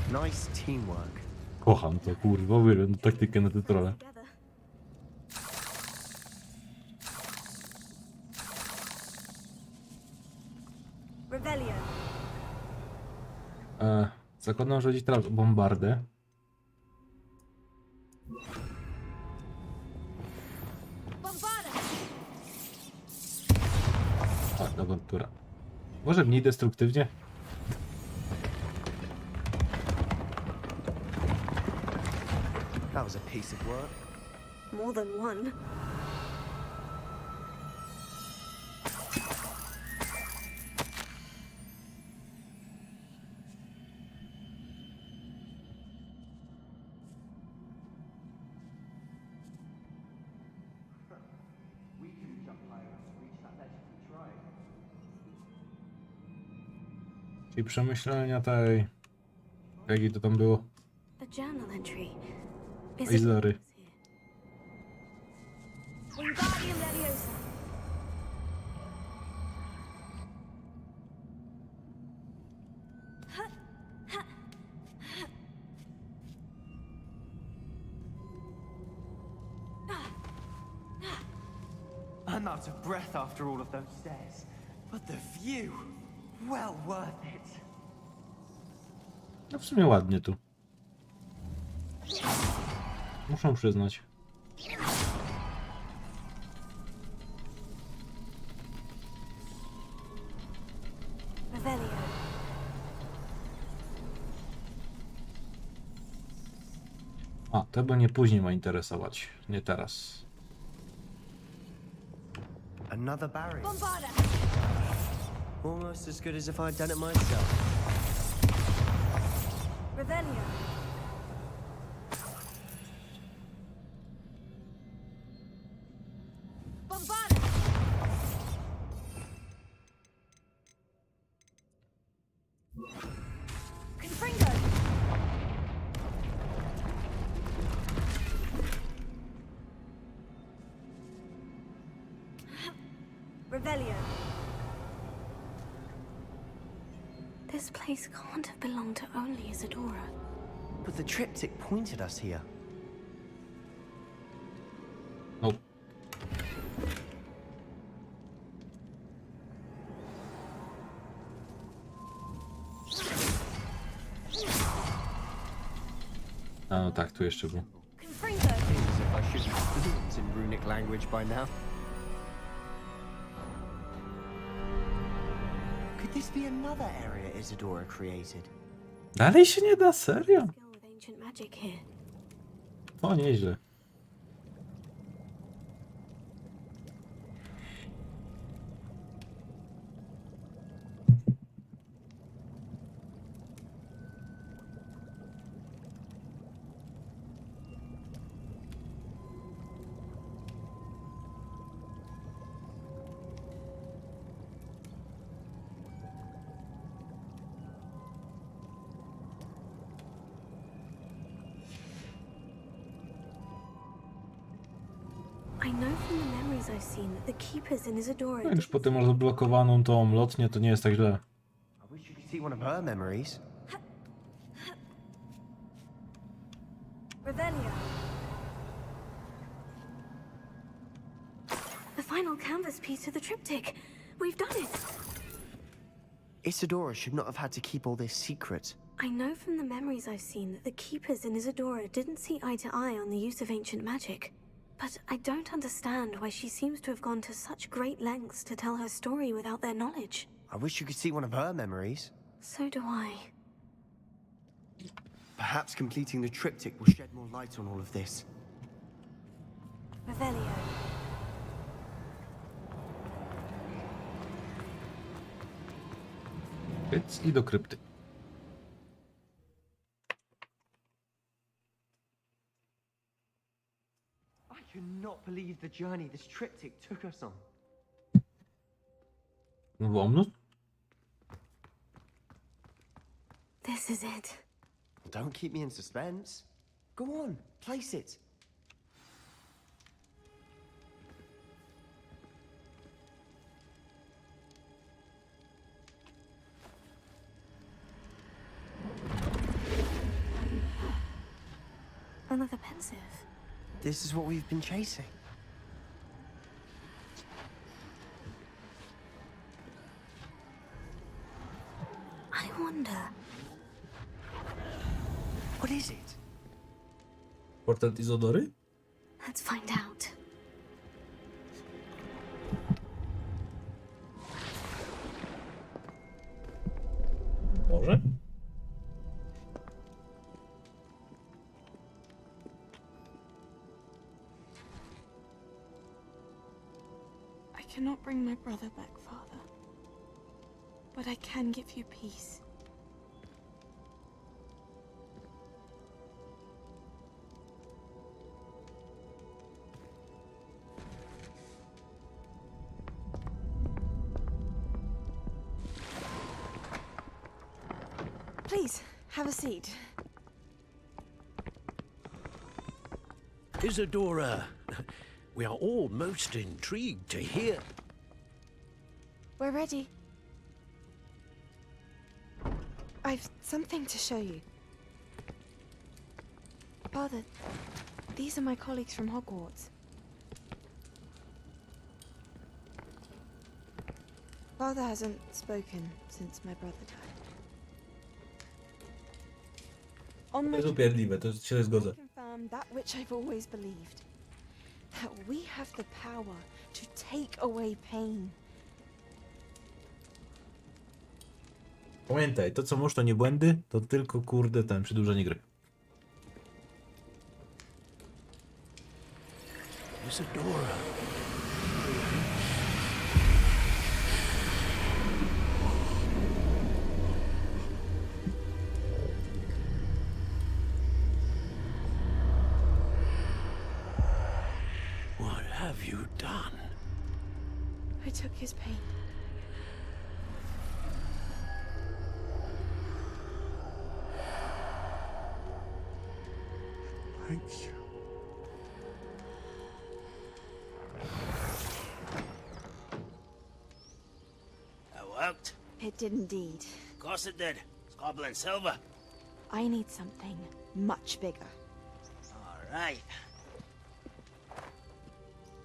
Nice teamwork. Kocham to, kurwa, uwielbiam taktykę na te trolle. Zakładam, że teraz bombardę. Tak, awantura. Może mniej destruktywnie? That was a piece of work. More than one. Czyli przemyślenia tej... Jakie to tam było? A journal entry. Is Oj, it sorry. Wingardium Leviosa? I'm out of breath after all of those stairs. But the view, well worth it. No w sumie ładnie tu. Muszę przyznać. Revelio. A, to by mnie później ma interesować, nie teraz. Another barrier. Bombarda. Almost as good as if I'd done it myself. Revelio. Bombarda. Confringo. Revelio. This place can't have belonged to only Isadora. But the triptych pointed us here. Nope. A no tak, tu jeszcze był. fluent in runic language by now. Could this be another area Isadora created? Dalej się nie da, serio? Skill with ancient magic here. O, nieźle. I know from the memories I've seen that the keepers in Isadora. Jak już potem masz zablokowaną tą lotnię, to nie jest tak źle. I wish you could see one of her memories. Revelio. The final canvas piece to the triptych. We've done it. Isadora should not have had to keep all this secret. I know from the memories I've seen that the keepers in Isadora didn't see eye to eye on the use of ancient magic. But I don't understand why she seems to have gone to such great lengths to tell her story without their knowledge. I wish you could see one of her memories. So do I. Perhaps completing the triptych will shed more light on all of this. Revelio. Więc i do krypty. I cannot believe the journey this triptych took us on. Wolno? This is it. Don't keep me in suspense. Go on, place it. Another pensive. This is what we've been chasing. I wonder. What is it? Portret Izodory? Let's find out. Może? I cannot bring my brother back, Father. But I can give you peace. Please, have a seat. Isadora, we are all most intrigued to hear. We're ready. I've something to show you. Father, these are my colleagues from Hogwarts. Father hasn't spoken since my brother died. On To my jest upierdliwe, to się zgodzę. confirm that which I've always believed. That we have the power to take away pain. Pamiętaj, to co możesz to nie błędy, to tylko kurde ten przedłużenie gry. Isadora. What have you done? I took his pain. Thank you. That worked. It did indeed. Of course it did. It's goblin silver. I need something much bigger. All right.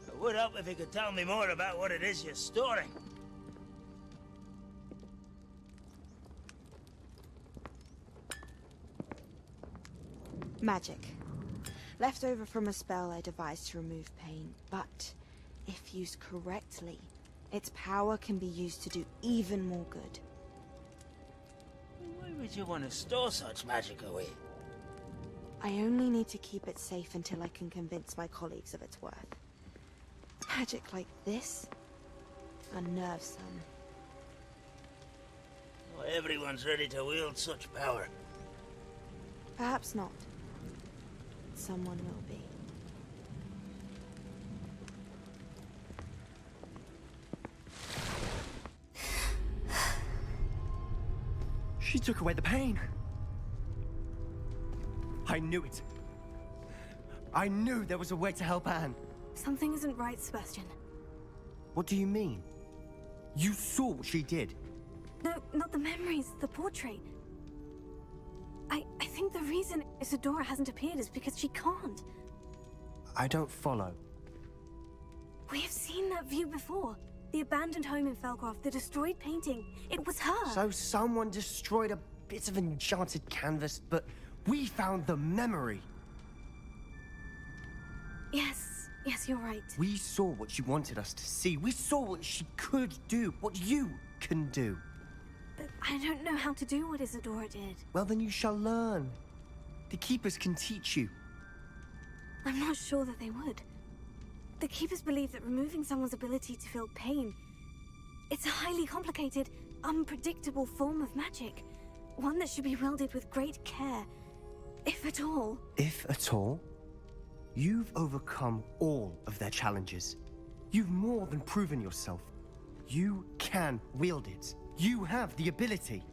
It would help if you could tell me more about what it is you're storing. Magic. left over from a spell I devised to remove pain. But if used correctly, its power can be used to do even more good. Why would you want to store such magic away? I only need to keep it safe until I can convince my colleagues of its worth. Magic like this unnerves some. Not everyone's ready to wield such power. Perhaps not. Someone will be. She took away the pain. I knew it. I knew there was a way to help Anne. Something isn't right, Sebastian. What do you mean? You saw what she did. No, not the memories, the portrait. I think the reason Isadora hasn't appeared is because she can't. I don't follow. We have seen that view before. The abandoned home in Felcroft, the destroyed painting. It was her. So someone destroyed a bit of enchanted canvas, but we found the memory. Yes, you're right. We saw what she wanted us to see. We saw what she could do, what you can do. But I don't know how to do what Isadora did. Well, then you shall learn. The Keepers can teach you. I'm not sure that they would. The Keepers believe that removing someone's ability to feel pain, it's a highly complicated, unpredictable form of magic. One that should be wielded with great care, if at all. If at all? You've overcome all of their challenges. You've more than proven yourself. You can wield it. You have the ability.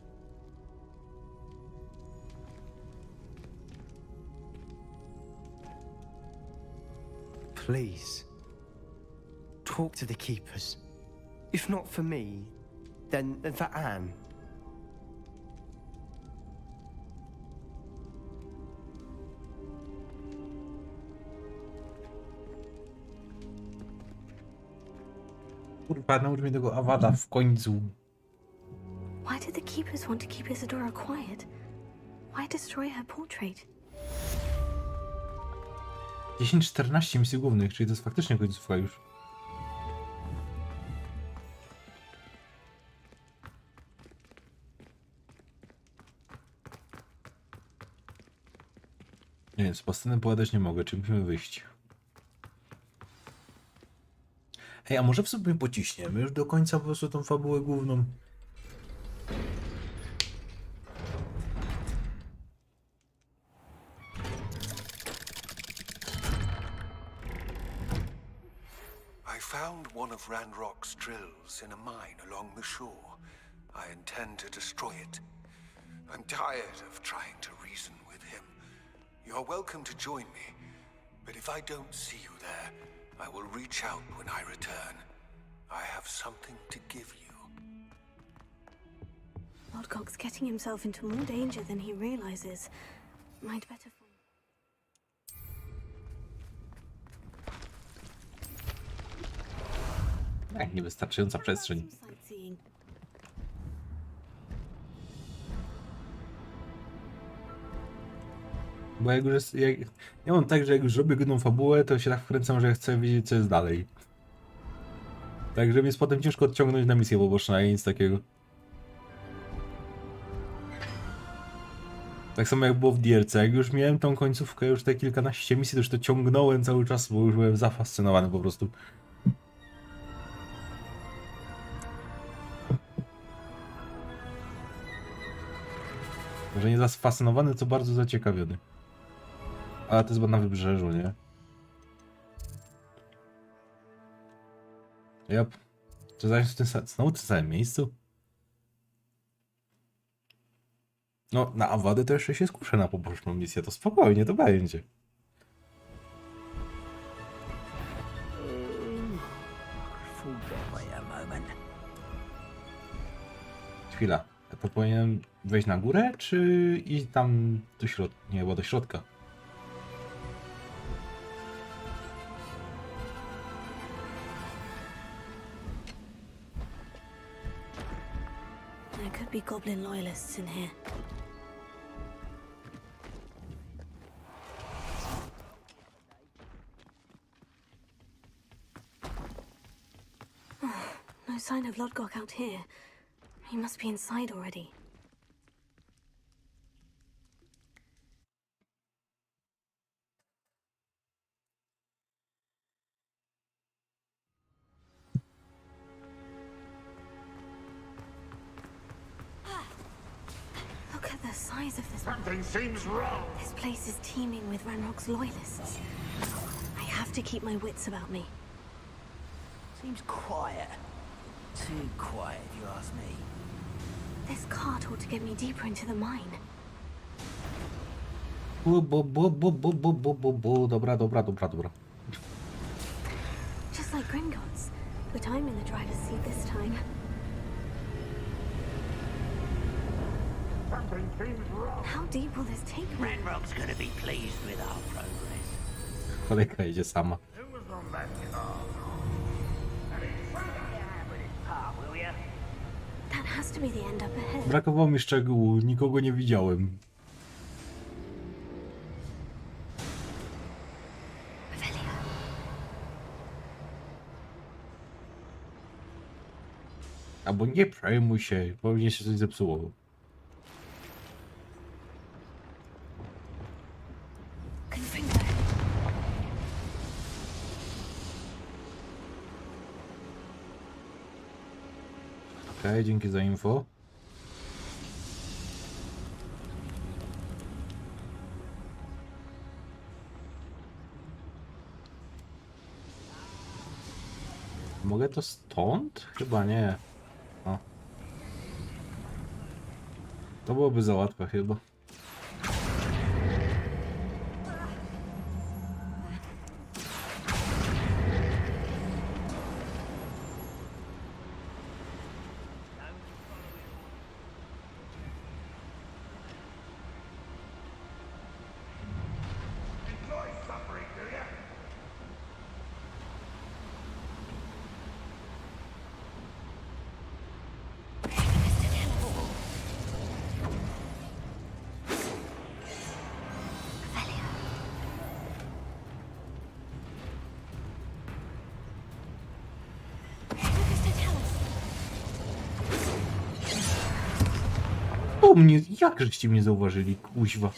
Please, talk to the Keepers. If not for me, then for Anne. Kurwa, naucz mnie tego awada w końcu. Why did the Keepers want to keep Isadora quiet? Why destroy her portrait? 10-14 misji głównych, czyli to jest faktycznie końcówka już. Nie wiem, z pastynem pogadać nie mogę, czy musimy wyjść? Hej, a może w sobie pociśniemy już do końca po prostu tą fabułę główną? I found one of Ranrock's drills in a mine along the shore. I intend to destroy it. I'm tired of trying to reason with him. You're welcome to join me, but if I don't see you there, I will reach out when I return. I have something to give you. Lodgok's getting himself into more danger than he realizes. Might better find... Niewystarczająca przestrzeń. Sightseeing. Bo jak już jest, ja mam tak, że jak już robię główną fabułę, to się tak wkręcam, że ja chcę wiedzieć, co jest dalej. Także mi jest potem ciężko odciągnąć na misję poboczną, a nic takiego. Tak samo jak było w DLC, jak już miałem tą końcówkę, już te kilkanaście misji, to już to ciągnąłem cały czas, bo już byłem zafascynowany po prostu. Może nie zafascynowany, co bardzo zaciekawiony. Ale to jest na wybrzeżu, nie? Jop. Czy znowu w tym samym miejscu? No, na Awadę to jeszcze się skuszę na poboczną misję, to spokojnie, to będzie. Chwila, to powinienem wejść na górę, czy iść tam do środka? Nie, chyba do środka. There could be goblin loyalists in here. No sign of Lodgok out here. He must be inside already. Look at the size of this. Something seems wrong. This place is teeming with Ranrock's loyalists. I have to keep my wits about me. Seems quiet. Too quiet, if you ask me. This cart ought to get me deeper into the mine. Dobra. Just like Gringotts, but I'm in the driver's seat this time. Something seems wrong. How deep will this take me? Ranrock's gonna be pleased with our progress. Kolejka idzie sama. That has to be the end up ahead. Brakowało mi szczegółu, nikogo nie widziałem. Albo nie przejmuj się, pewnie się coś zepsuło. Okej, dzięki za info. Mogę to stąd? Chyba nie. O. To byłoby za łatwe chyba. O mnie, jak żeście mnie zauważyli, kuźwa.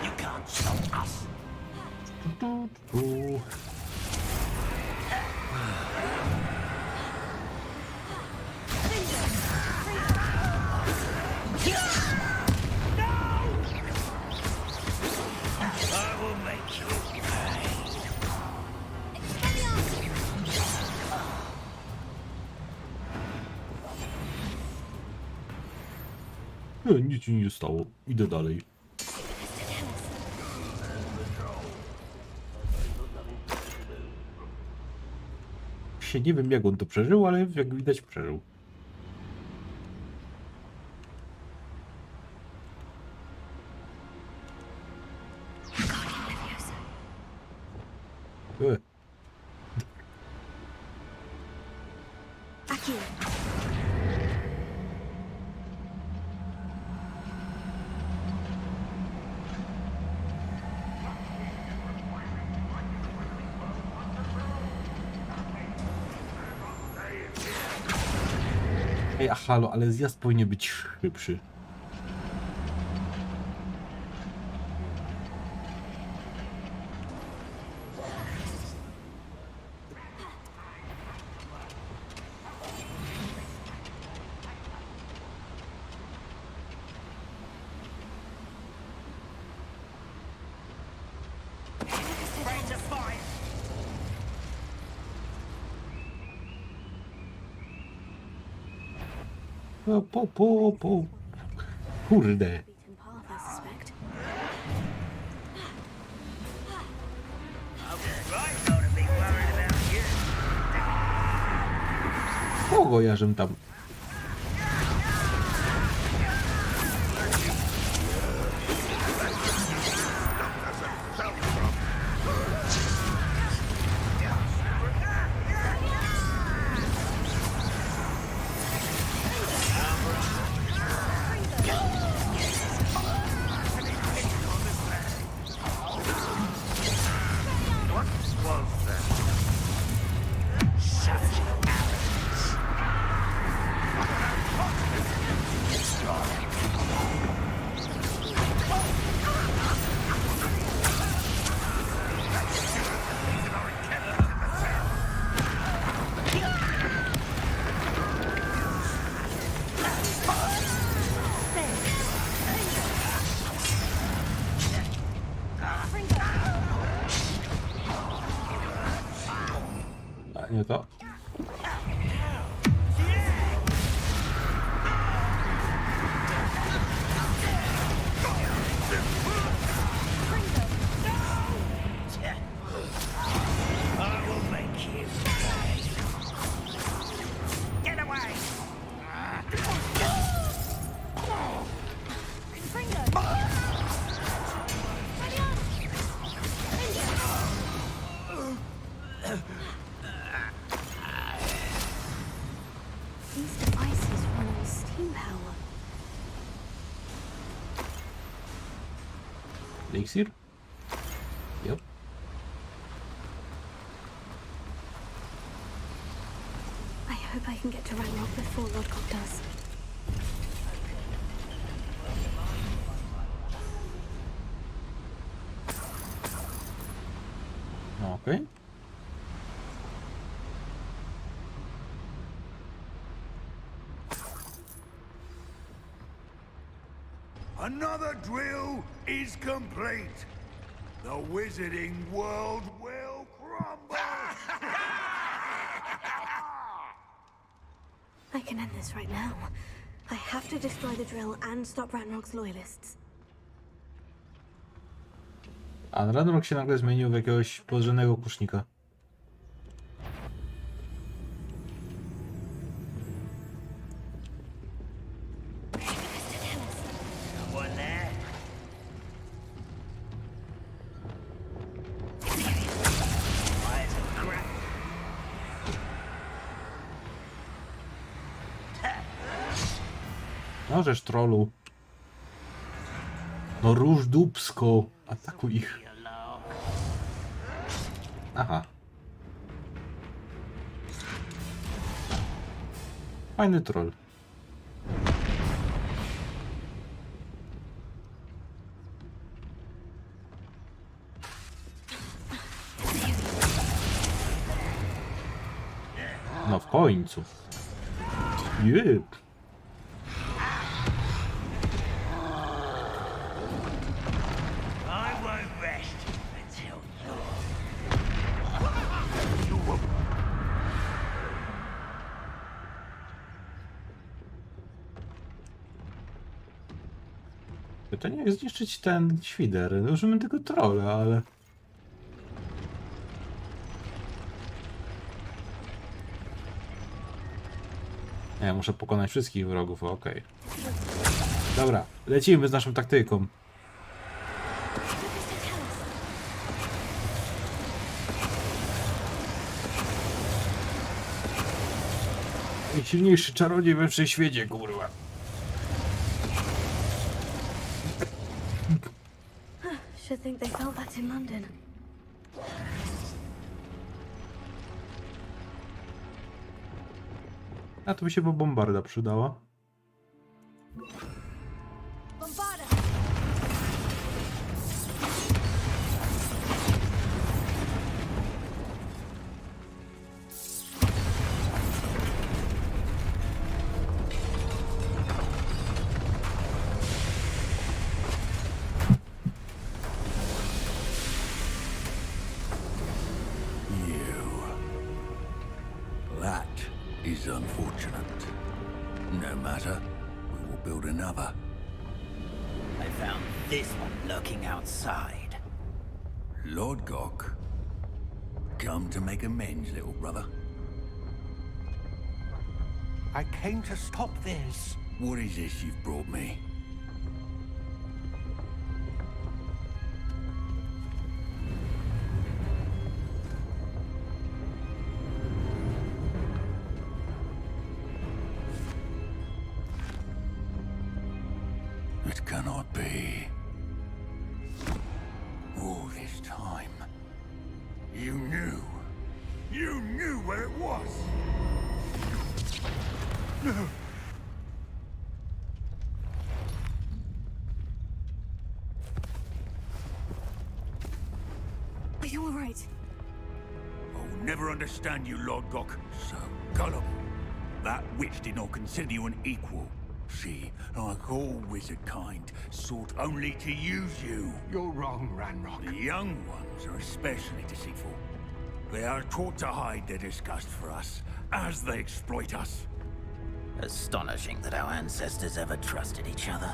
You can't stop us. Nic ci nie stało. Idę dalej. Nie wiem jak on to przeżył, ale jak widać przeżył. Ej, a halo, ale zjazd powinien być szybszy. Kurde. Kogo ja żem tam? Nie to. I will make you pay. Get away! These devices run on steam power. Elixir? Yep. I hope I can get to Ranrock before Lodgok does. Okej. Another drill is complete. The wizarding world will crumble. I can end this right now. I have to destroy the drill and stop Ranrock's loyalists. A Ranrock się nagle zmienił w jakiegoś podrzędnego kusznika. Someone there? Where's the crap? No żeż trollu. No róż dupsko. Atakuj ich. Aha. Fajny troll. No w końcu. Jep. I won't rest until Pytanie jak zniszczyć ten świder. Użymy tylko trolla, ale... Nie, muszę pokonać wszystkich wrogów, okej. Dobra, lecimy z naszą taktyką. Najsilniejszy czarodziej we wszechświecie, kurwa. Should think they felt that in London. A to by się bombarda przydała. Bombarda! That is unfortunate. No matter, we will build another. I found this one lurking outside. Lord Gok, come to make amends, little brother. I came to stop this. What is this you've brought me? It cannot be. All this time, you knew. You knew where it was. No. Are you all right? I'll never understand you, Lord Gok. So gullible. That witch did not consider you an equal. She, like all wizard kind, sought only to use you. You're wrong, Ranrock. The young ones are especially deceitful. They are taught to hide their disgust for us as they exploit us. Astonishing that our ancestors ever trusted each other.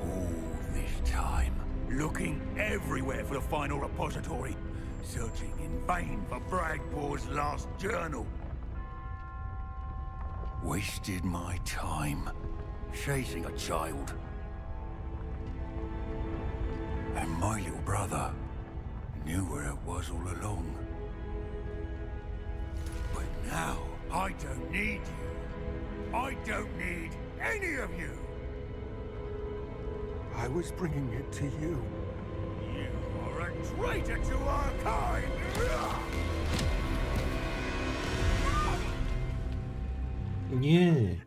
All this time, looking everywhere for the final repository, searching in vain for Bragbor's last journal. Wasted my time chasing a child. And my little brother knew where it was all along. But now, I don't need you. I don't need any of you. I was bringing it to you. You are a traitor to our kind! Nie.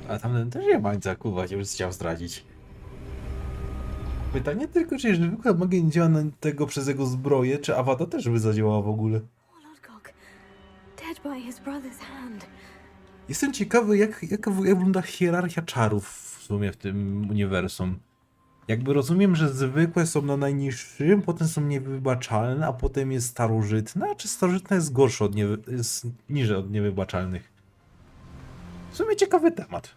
A tamten też nie ma nic zakuwać, już chciał zdradzić. Pytanie tylko, czy jeżeli zwykła magia nie działa na tego przez jego zbroję, czy Awada też by zadziałała w ogóle? Dead by his brother's hand. Jestem ciekawy, jak wygląda hierarchia czarów w sumie w tym uniwersum. Jakby rozumiem, że zwykłe są na najniższym, potem są niewybaczalne, a potem jest starożytna, czy starożytna jest gorsza od jest niżej od niewybaczalnych? W sumie ciekawy temat.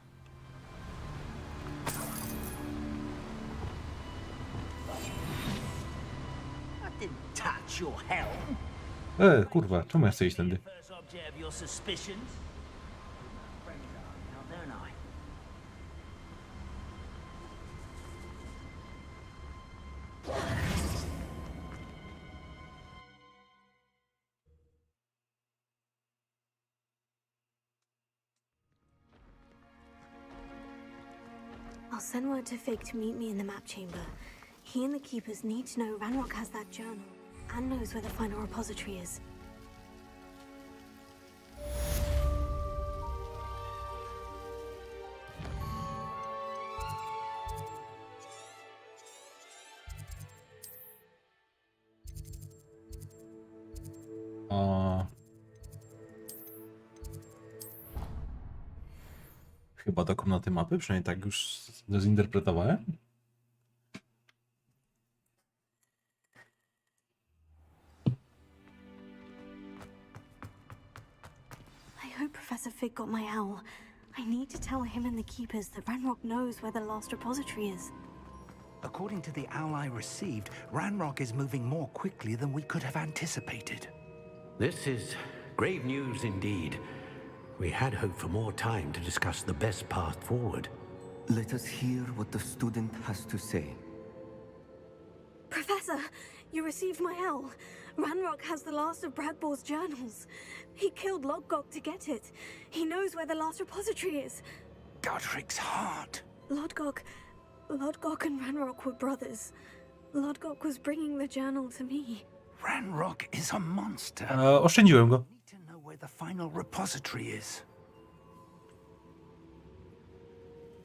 Touch your helm. Kurwa, czemu ja chcę iść tędy? First object of your suspicions. Now, don't I? I'll send word to Fig to meet me in the map chamber. He and the keepers need to know Ranrock has that journal and knows where the final repository is. Chyba do komnaty mapy, przynajmniej tak już zinterpretowałem. I hope Professor Fig got my owl. I need to tell him and the keepers that Ranrock knows where the last repository is. According to the owl I received, Ranrock is moving more quickly than we could have anticipated. This is grave news indeed. We had hoped for more time to discuss the best path forward. Let us hear what the student has to say. Professor, you received my owl. Ranrock has the last of Bradbor's journals. He killed Lodgok to get it. He knows where the last repository is. Godric's heart. Lodgok and Ranrock were brothers. Lodgok was bringing the journal to me. Ranrock is a monster. Oszczędziłem go. We need to know where the final repository is.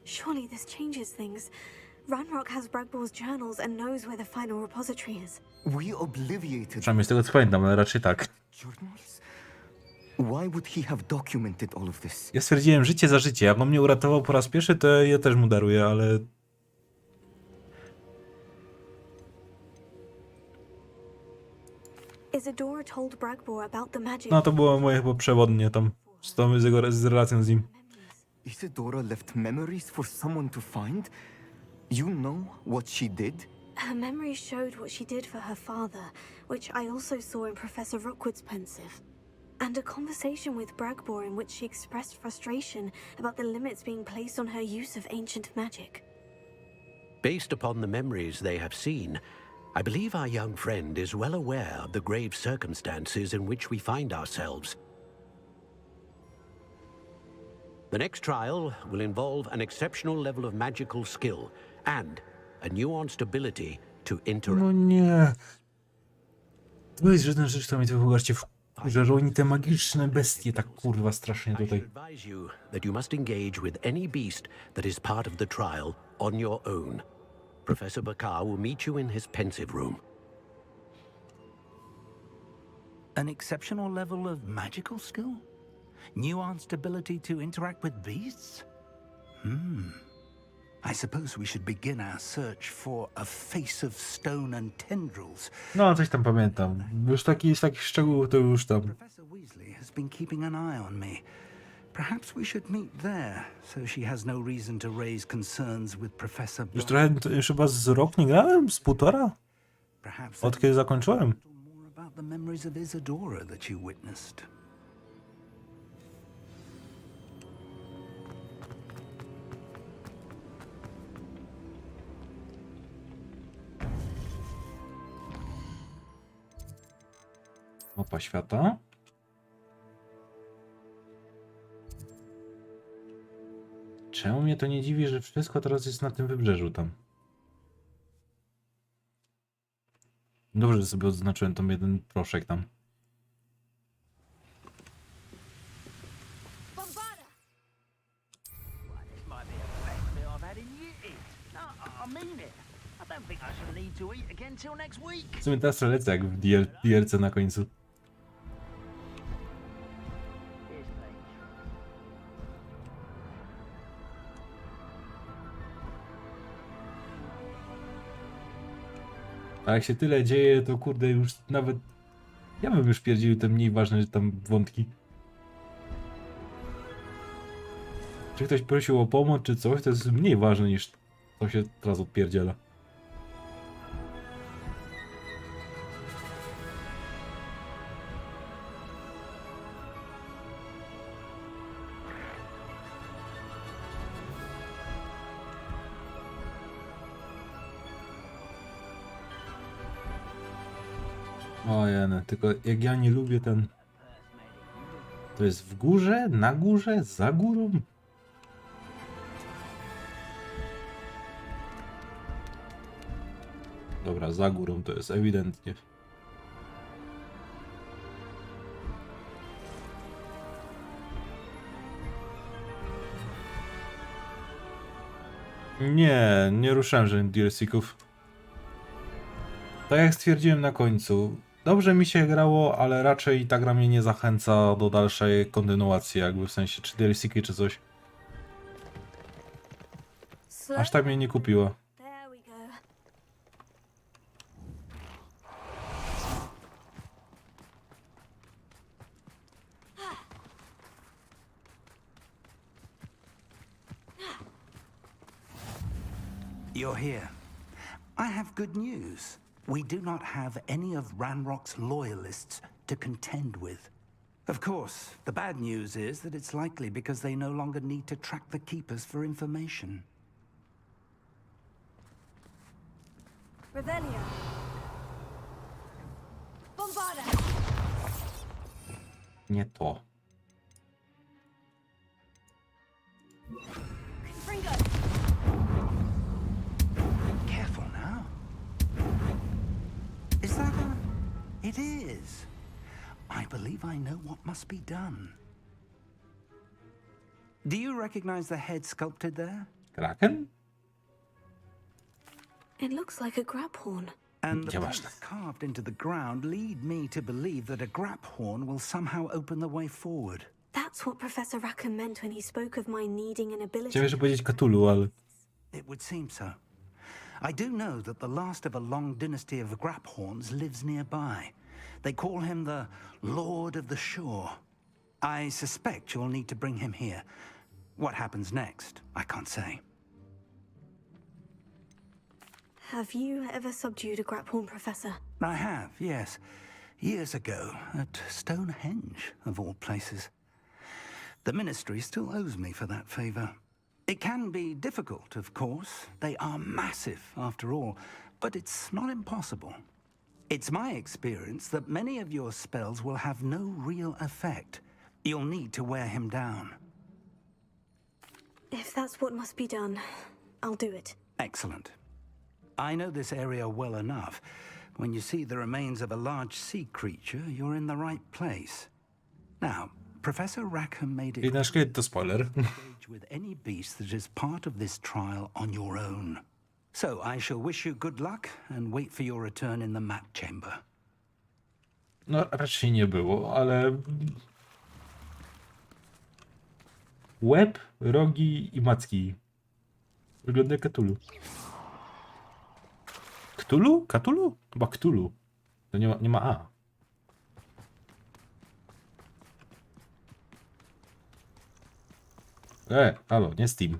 Surely this changes things. Ranrock has Bradbor's journals and knows where the final repository is. We obliviated. Przynajmniej z tego co pamiętam, ale raczej tak. Journals? Why would he have documented all of this? Ja stwierdziłem życie za życie. Jak on mnie uratował po raz pierwszy, to ja też mu daruję, ale... Isadora told Bragbor about the magic. No to było moje chyba przewodnie tam z relacją z nim. Isadora left memories for someone to find? You know what she did? Her memories showed what she did for her father, which I also saw in Professor Rookwood's pensive. And a conversation with Bragbor in which she expressed frustration about the limits being placed on her use of ancient magic. Based upon the memories they have seen, I believe our young friend is well aware of the grave circumstances in which we find ourselves. The next trial will involve an exceptional level of magical skill and a nuanced ability to interact. No nie. To jest żadna rzecz, która mnie tu w Hogwarcie wkurza, że oni te magiczne bestie tak kurwa strasznie tutaj. Advise you that you must engage with any beast that is part of the trial on your own. Professor Bakar will meet you in his pensive room. An exceptional level of magical skill? Nuanced ability to interact with beasts? I suppose we should begin our search for a face of stone and tendrils. No, coś tam pamiętam. Już z takich szczegółów to już tam. Professor Weasley has been keeping an eye on me. Perhaps we should meet there, so she has no reason to raise concerns with Professor Już trochę, już chyba z rok nie grałem? Z półtora? Od kiedy zakończyłem? More about the memories of Isadora that you witnessed. Mapa świata. Czemu mnie to nie dziwi, że wszystko teraz jest na tym wybrzeżu tam? Dobrze, że sobie odznaczyłem tam jeden proszek tam. W sumie teraz lecę jak w DLC na końcu. A jak się tyle dzieje, to kurde już nawet... Ja bym już pierdził te mniej ważne tam wątki. Czy ktoś prosił o pomoc, czy coś, to jest mniej ważne niż to się teraz odpierdziela. O jene, tylko jak ja nie lubię ten... To jest w górze, na górze, za górą? Dobra, za górą to jest ewidentnie. Nie ruszałem żadnych DLC-ków. Tak jak stwierdziłem na końcu, dobrze mi się grało, ale raczej ta gra mnie nie zachęca do dalszej kontynuacji, jakby w sensie czy DLC-ki czy coś. Aż tak mnie nie kupiła. You're here. I have good news. We do not have any of Ranrock's loyalists to contend with. Of course, the bad news is that it's likely because they no longer need to track the Keepers for information. Revelio. Bombarda. Nie to. Fringo. Careful now. Is that a... It is. I believe I know what must be done. Do you recognize the head sculpted there? Kraken? It looks like a grab horn. And the prints carved into the ground lead me to believe that a grab horn will somehow open the way forward. That's what Professor Rackham meant when he spoke of my needing an ability. Chciałem jeszcze powiedzieć Cthulhu, ale... It would seem so. I do know that the last of a long dynasty of Graphorns lives nearby. They call him the Lord of the Shore. I suspect you'll need to bring him here. What happens next, I can't say. Have you ever subdued a Graphorn, Professor? I have, yes. Years ago, at Stonehenge, of all places. The Ministry still owes me for that favor. It can be difficult, of course. They are massive, after all, but it's not impossible. It's my experience that many of your spells will have no real effect. You'll need to wear him down. If that's what must be done, I'll do it. Excellent. I know this area well enough. When you see the remains of a large sea creature, you're in the right place. Now, Professor Rackham made it to spoiler. engage with any beast that is part of this trial on your own. So I shall wish you good luck and wait for your return in the map chamber. No, raczej nie było, ale... Łeb, rogi i macki. Wygląda jak Cthulhu. Cthulhu? Cthulhu? Chyba Cthulhu. To nie ma A. Halo, nie Steam.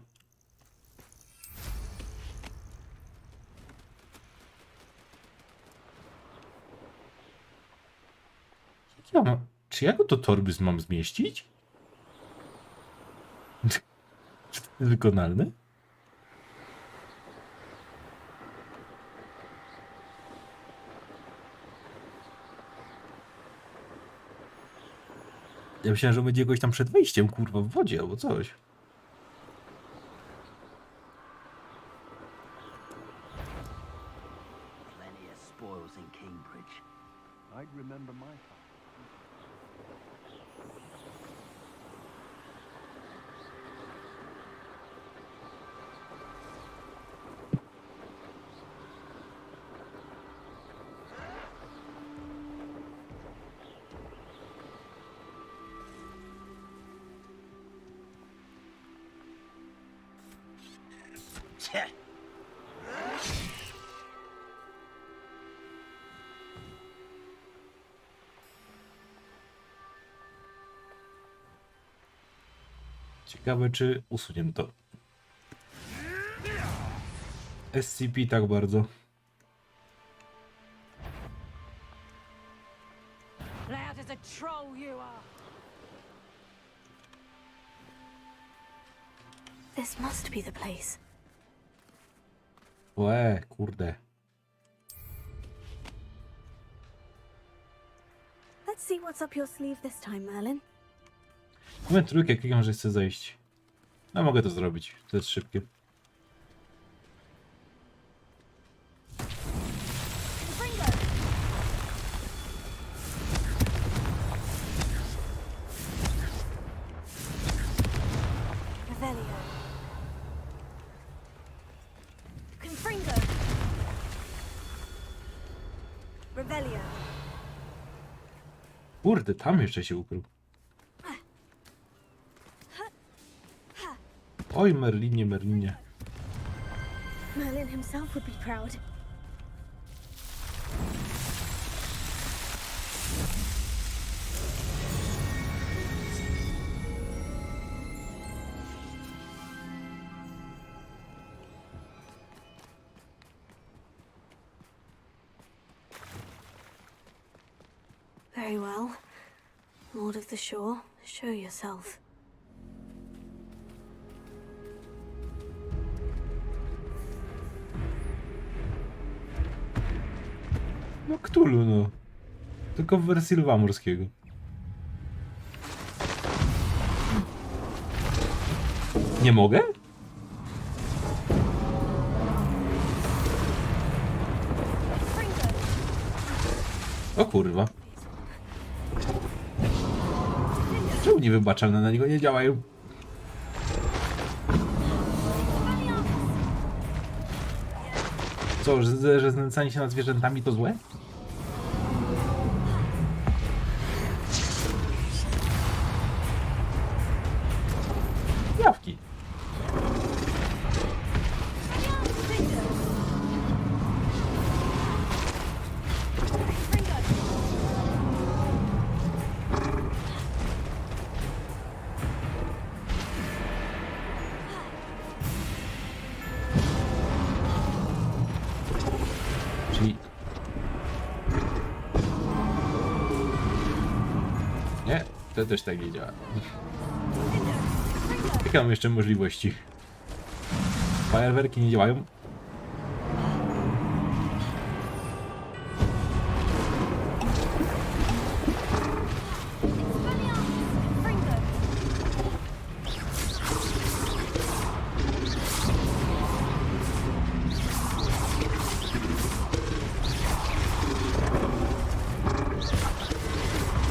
Czy ja go do torby mam zmieścić? Czy to jest wykonalne? Ja myślałem, że będzie jakoś tam przed wejściem, kurwa, w wodzie albo coś. Plenty of spoils in Cambridge. I'd remember my... Ciekawe, czy usuniemy to. SCP tak bardzo. Loud as a troll you are. This must be the place. Kurde. Let's see what's up your sleeve this time, Merlin. Mamy trójkę, klikam, że chcę zejść. No mogę to zrobić. To jest szybkie. Revelio. Confringo. Revelio. Kurde, tam jeszcze się ukrył. Oj, Merlinie, Merlinie. Merlin himself would be proud. Very well. Lord of the Shore, show yourself. No Cthulhu, no. Tylko w wersji lwa morskiego. Nie mogę? O kurwa. Czemu niewybaczalne na niego nie działają? Co, że znęcanie się nad zwierzętami to złe? Jawki. Czyli... Nie, to też tak nie działa. Jakie mam jeszcze możliwości? Fajerwerki nie działają?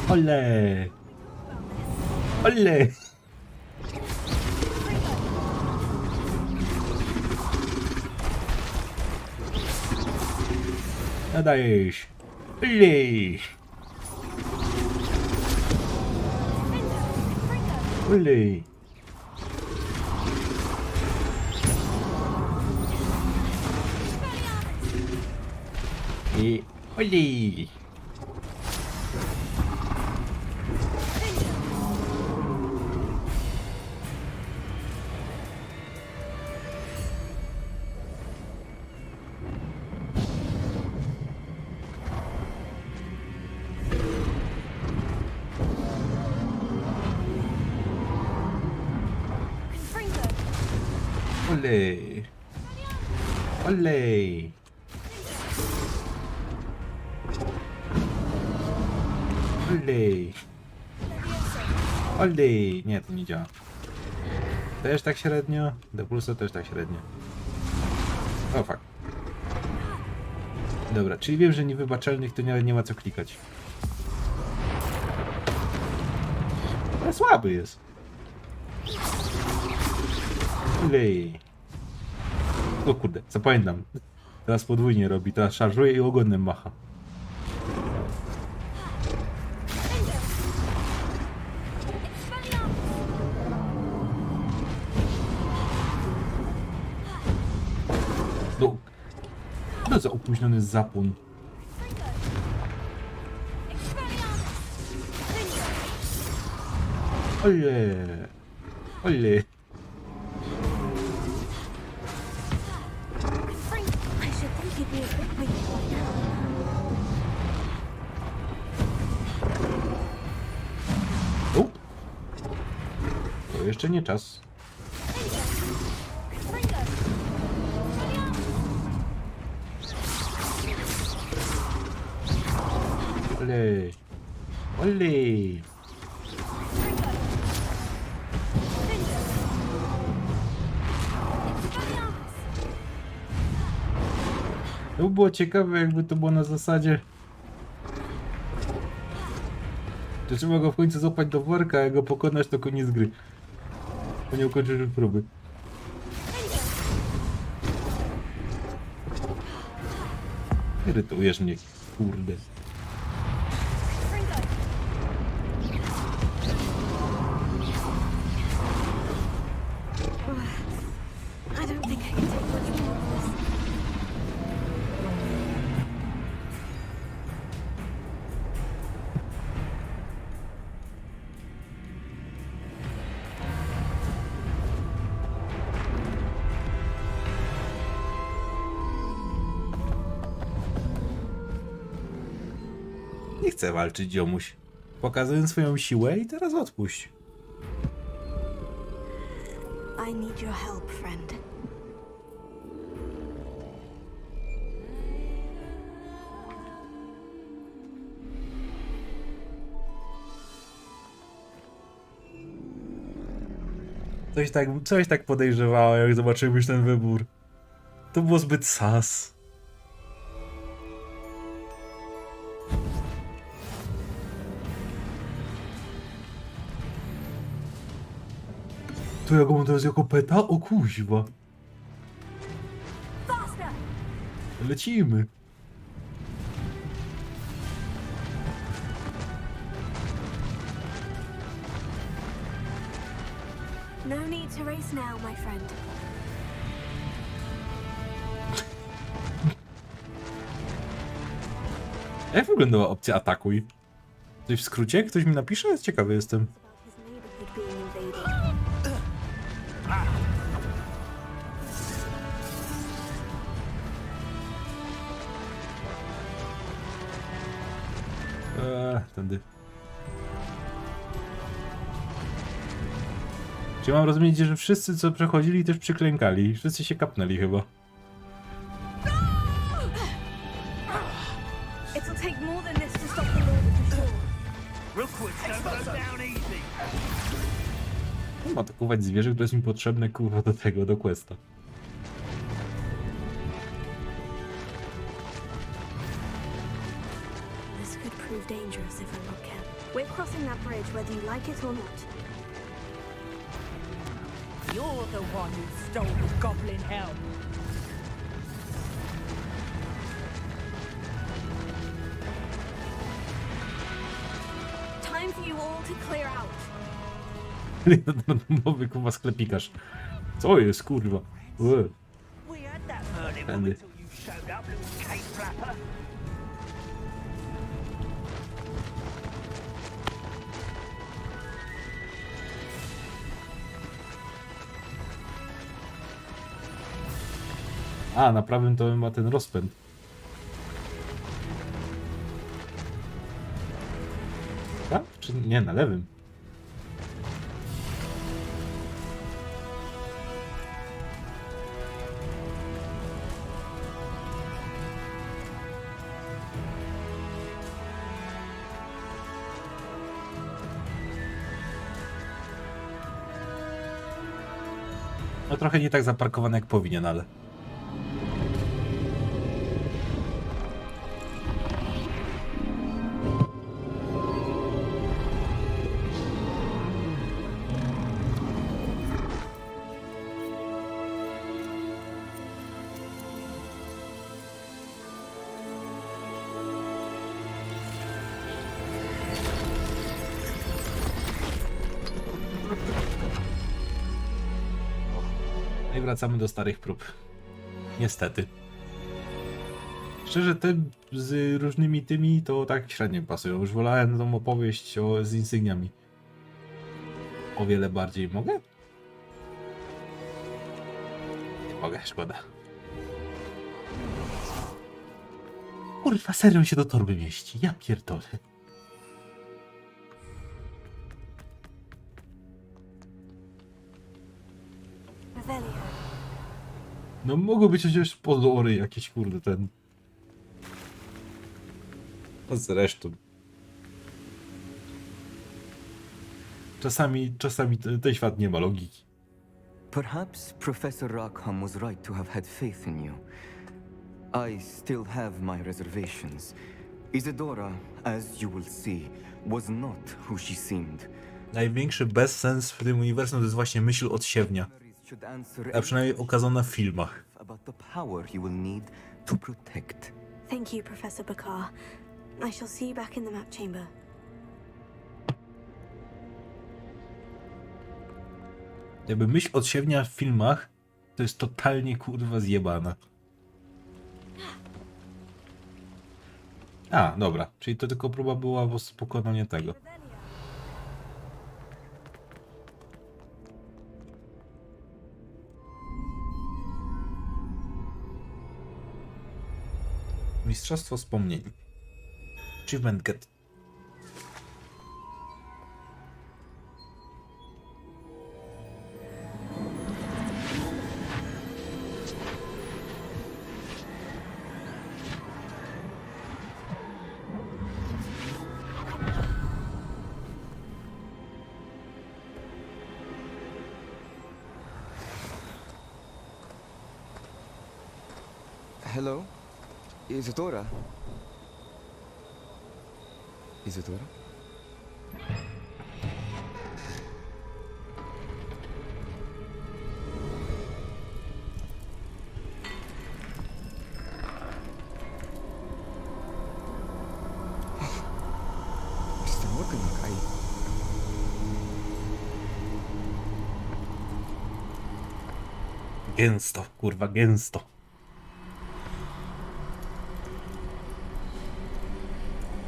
Ole! Ole! Nadajesz. Olej. Olej. I olej. Olej. Olej. Olej. Olej. Nie, to nie działa. Też tak średnio. Depulso też tak średnio. O fuck. Dobra, czyli wiem, że niewybaczalnych to nie ma co klikać. Ale słaby jest. Olej. O kurde, zapamiętam. Teraz podwójnie robi, teraz szarżuje i ogonem macha. No za opóźniony zapłon. Ole. Ole. To jeszcze nie czas. Olej. Olej. To by było ciekawe, jakby to było na zasadzie, że trzeba go w końcu złapać do worka, a jak go pokonasz, to koniec gry. Bo nie ukończysz próby. Irytujesz mnie, kurde. Nie chcę walczyć, ziomuś. Pokazuję swoją siłę i teraz odpuść. I need your help, friend. Coś tak podejrzewałem, jak zobaczyłem już ten wybór. To było zbyt sas. To jak on teraz jako peta? O kuźwa. Lecimy. No need to race now, my friend. Jak wyglądała opcja atakuj? Coś w skrócie? Ktoś mi napisze? Ciekawy jestem. Tędy. Czy mam rozumieć, że wszyscy co przechodzili też przyklękali? Wszyscy się kapnęli chyba. Mam atakować zwierzę, które jest mi potrzebne, kurwa, do tego, do questa. This could prove dangerous if I'm not careful. We're crossing that bridge whether you like it or not. You're the one who stole the goblin helm. you all to clear out. Nowy kurwa sklepikarz. Co jest kurwa? Tędy. A, na prawym to ma ten rozpęd. Tak? Czy nie, na lewym? No trochę nie tak zaparkowany jak powinien, ale... I wracamy do starych prób. Niestety. Szczerze, te z różnymi tymi to tak średnio pasują. Już wolałem tą opowieść z insygniami. O wiele bardziej. Mogę? Nie mogę, szkoda. Kurwa, serio się do torby mieści. Ja pierdolę. No mogą być chociaż pozory jakieś, kurde, ten... No zresztą. Czasami ten świat nie ma logiki. Perhaps Professor Rackham was right to have had faith in you. I still have my reservations. Isadora, as you will see, was not who she seemed. Największy bezsens w tym uniwersum to jest właśnie myśl odsiewnia. A przynajmniej okazana w filmach. Thank you, Professor Bakar. I shall see you back in the map chamber. Jakby myśl odsiewnia w filmach to jest totalnie kurwa zjebana. A, dobra. Czyli to tylko próba była pokonania tego. Mistrzostwo wspomnień. Achievement get. Hello? Isadora? Isadora? Mr. Morgan, Gęsto, kurwa, gęsto.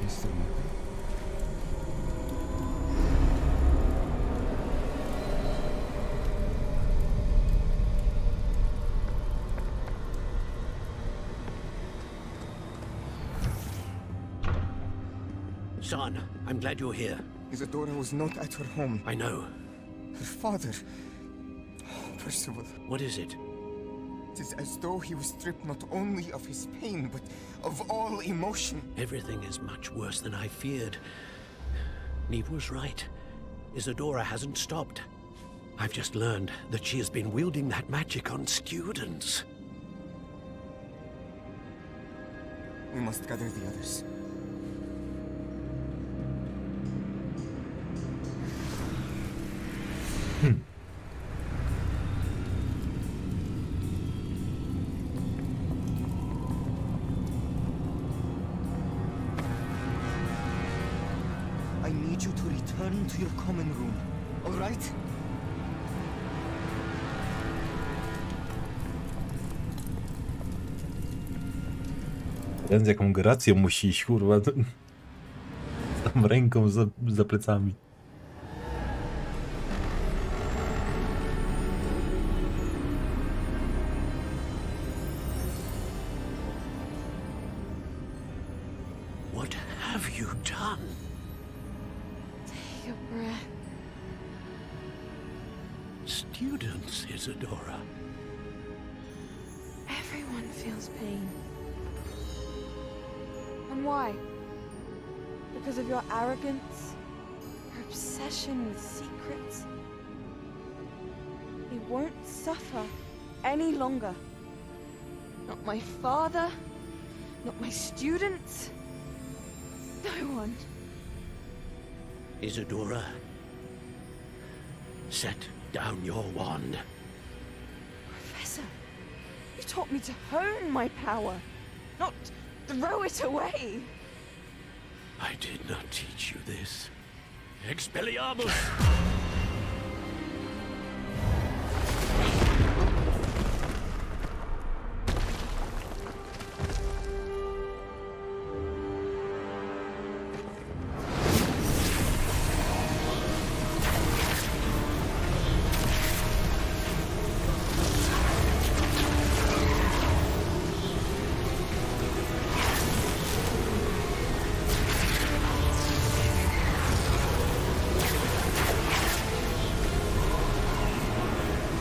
Mr. Morgan? Son, I'm glad you're here. Isadora was not at her home. I know. Her father... Percival. What is it? It is as though he was stripped not only of his pain, but of all emotion. Everything is much worse than I feared. Neve was right. Isadora hasn't stopped. I've just learned that she has been wielding that magic on students. We must gather the others. I need you to return return to your common room, all right? Ten z jaką gracją musi iść, kurwa. Z tą ręką za plecami. What have you done? Take a breath. Students, Isadora. Everyone feels pain. And why? Because of your arrogance? Your obsession with secrets? He won't suffer any longer. Not my father, not my students, no one. Isadora, set down your wand. Professor, you taught me to hone my power, not throw it away. I did not teach you this. Expelliarmus!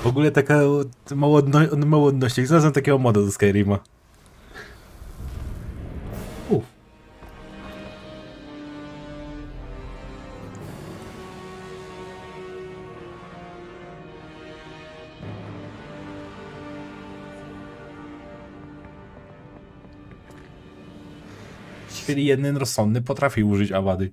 W ogóle taka mało odnośnie. Znalazłem takiego moda do Skyrima. Czyli jeden rozsądny potrafi użyć awady.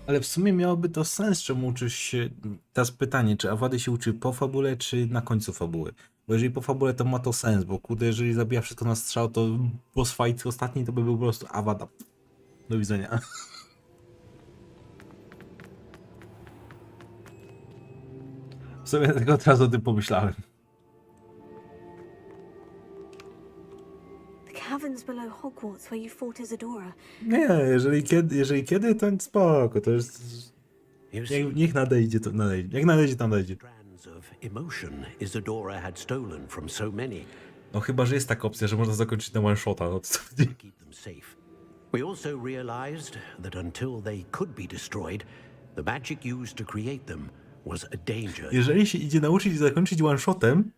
Ale w sumie miałoby to sens, czemu uczysz się... Teraz pytanie, czy awady się uczy po fabule, czy na końcu fabuły? Bo jeżeli po fabule, to ma to sens, bo kurde, jeżeli zabija wszystko na strzał, to boss fight ostatni to by był po prostu awada. Do widzenia. W sumie tylko teraz o tym pomyślałem. Caverns below Hogwarts where you fought Isadora. Nie, jeżeli kiedy, to spoko, to jest... Niech nadejdzie, to nadejdzie. Jak nadejdzie, tam nadejdzie. Emotion Isadora had stolen from so many. No chyba, że jest taka opcja, że można zakończyć na one shota. No, Keep them safe. We also realized that until they could be destroyed, the magic used to create them was a danger. Jeżeli się idzie nauczyć i zakończyć one shotem,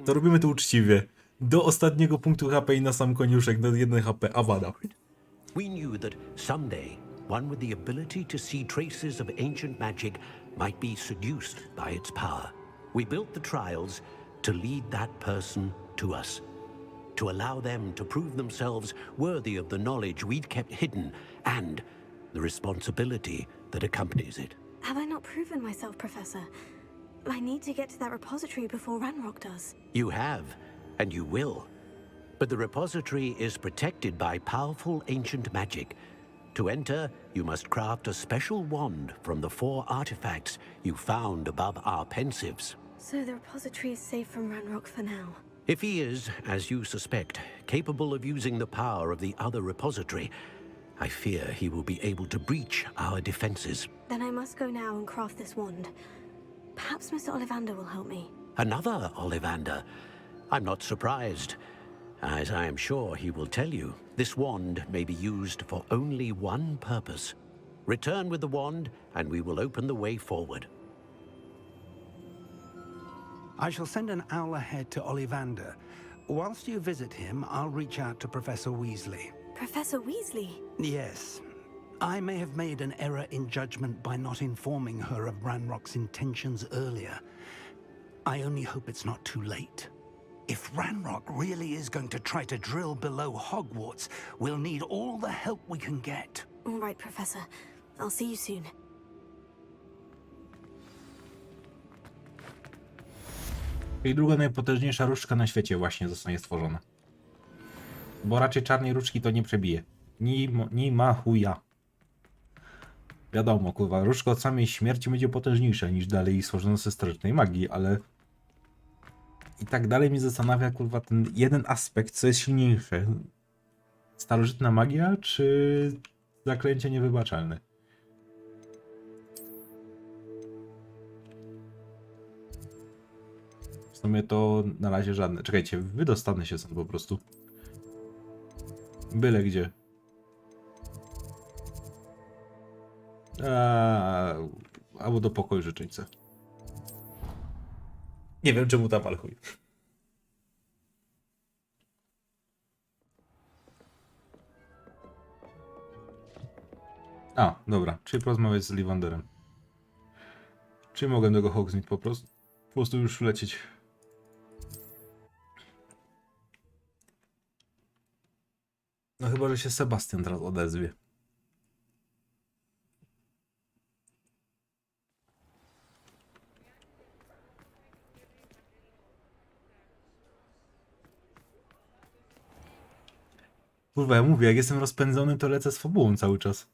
to robimy to uczciwie. Do ostatniego punktu HP i na sam koniuszek, do 1 HP, awada. We knew that someday one with the ability to see traces of ancient magic might be seduced by its power. We built the trials to lead that person to us, to allow them to prove themselves worthy of the knowledge we'd kept hidden and the responsibility that accompanies it. Have I not proven myself, Professor? I need to get to that repository before Ranrock does. You have, and you will. But the repository is protected by powerful ancient magic. To enter, you must craft a special wand from the 4 artifacts you found above our pensives. So the repository is safe from Ranrock for now. If he is, as you suspect, capable of using the power of the other repository, I fear he will be able to breach our defenses. Then I must go now and craft this wand. Perhaps Mr. Ollivander will help me. Another Ollivander? I'm not surprised. As I am sure he will tell you, this wand may be used for only one purpose. Return with the wand, and we will open the way forward. I shall send an owl ahead to Ollivander. Whilst you visit him, I'll reach out to Professor Weasley. Professor Weasley? Yes. I may have made an error in judgment by not informing her of Ranrock's intentions earlier. I only hope it's not too late. If Ranrock really is going to try to drill below Hogwarts, we'll need all the help we can get. All right, Professor. I'll see you soon. I druga najpotężniejsza różdżka na świecie właśnie zostanie stworzona. Bo raczej czarnej różdżki to nie przebije. Ni ma chuja. Wiadomo, kurwa, różdżka od samej śmierci będzie potężniejsza niż dalej stworzona ze starożytnej magii, ale... I tak dalej mnie zastanawia, kurwa, ten jeden aspekt, co jest silniejsze. Starożytna magia, czy zaklęcie niewybaczalne? W sumie to na razie żadne. Czekajcie, wydostanę się stąd po prostu. Byle gdzie. Albo do pokoju życzeńca. Nie wiem czemu tam, ale chuj. A, dobra, czyli porozmawiać z Livanderem. Czy mogę do go Hogsmeade po prostu już lecieć? No chyba, że się Sebastian teraz odezwie. Kurwa, ja mówię, jak jestem rozpędzony, to lecę z fabułą cały czas.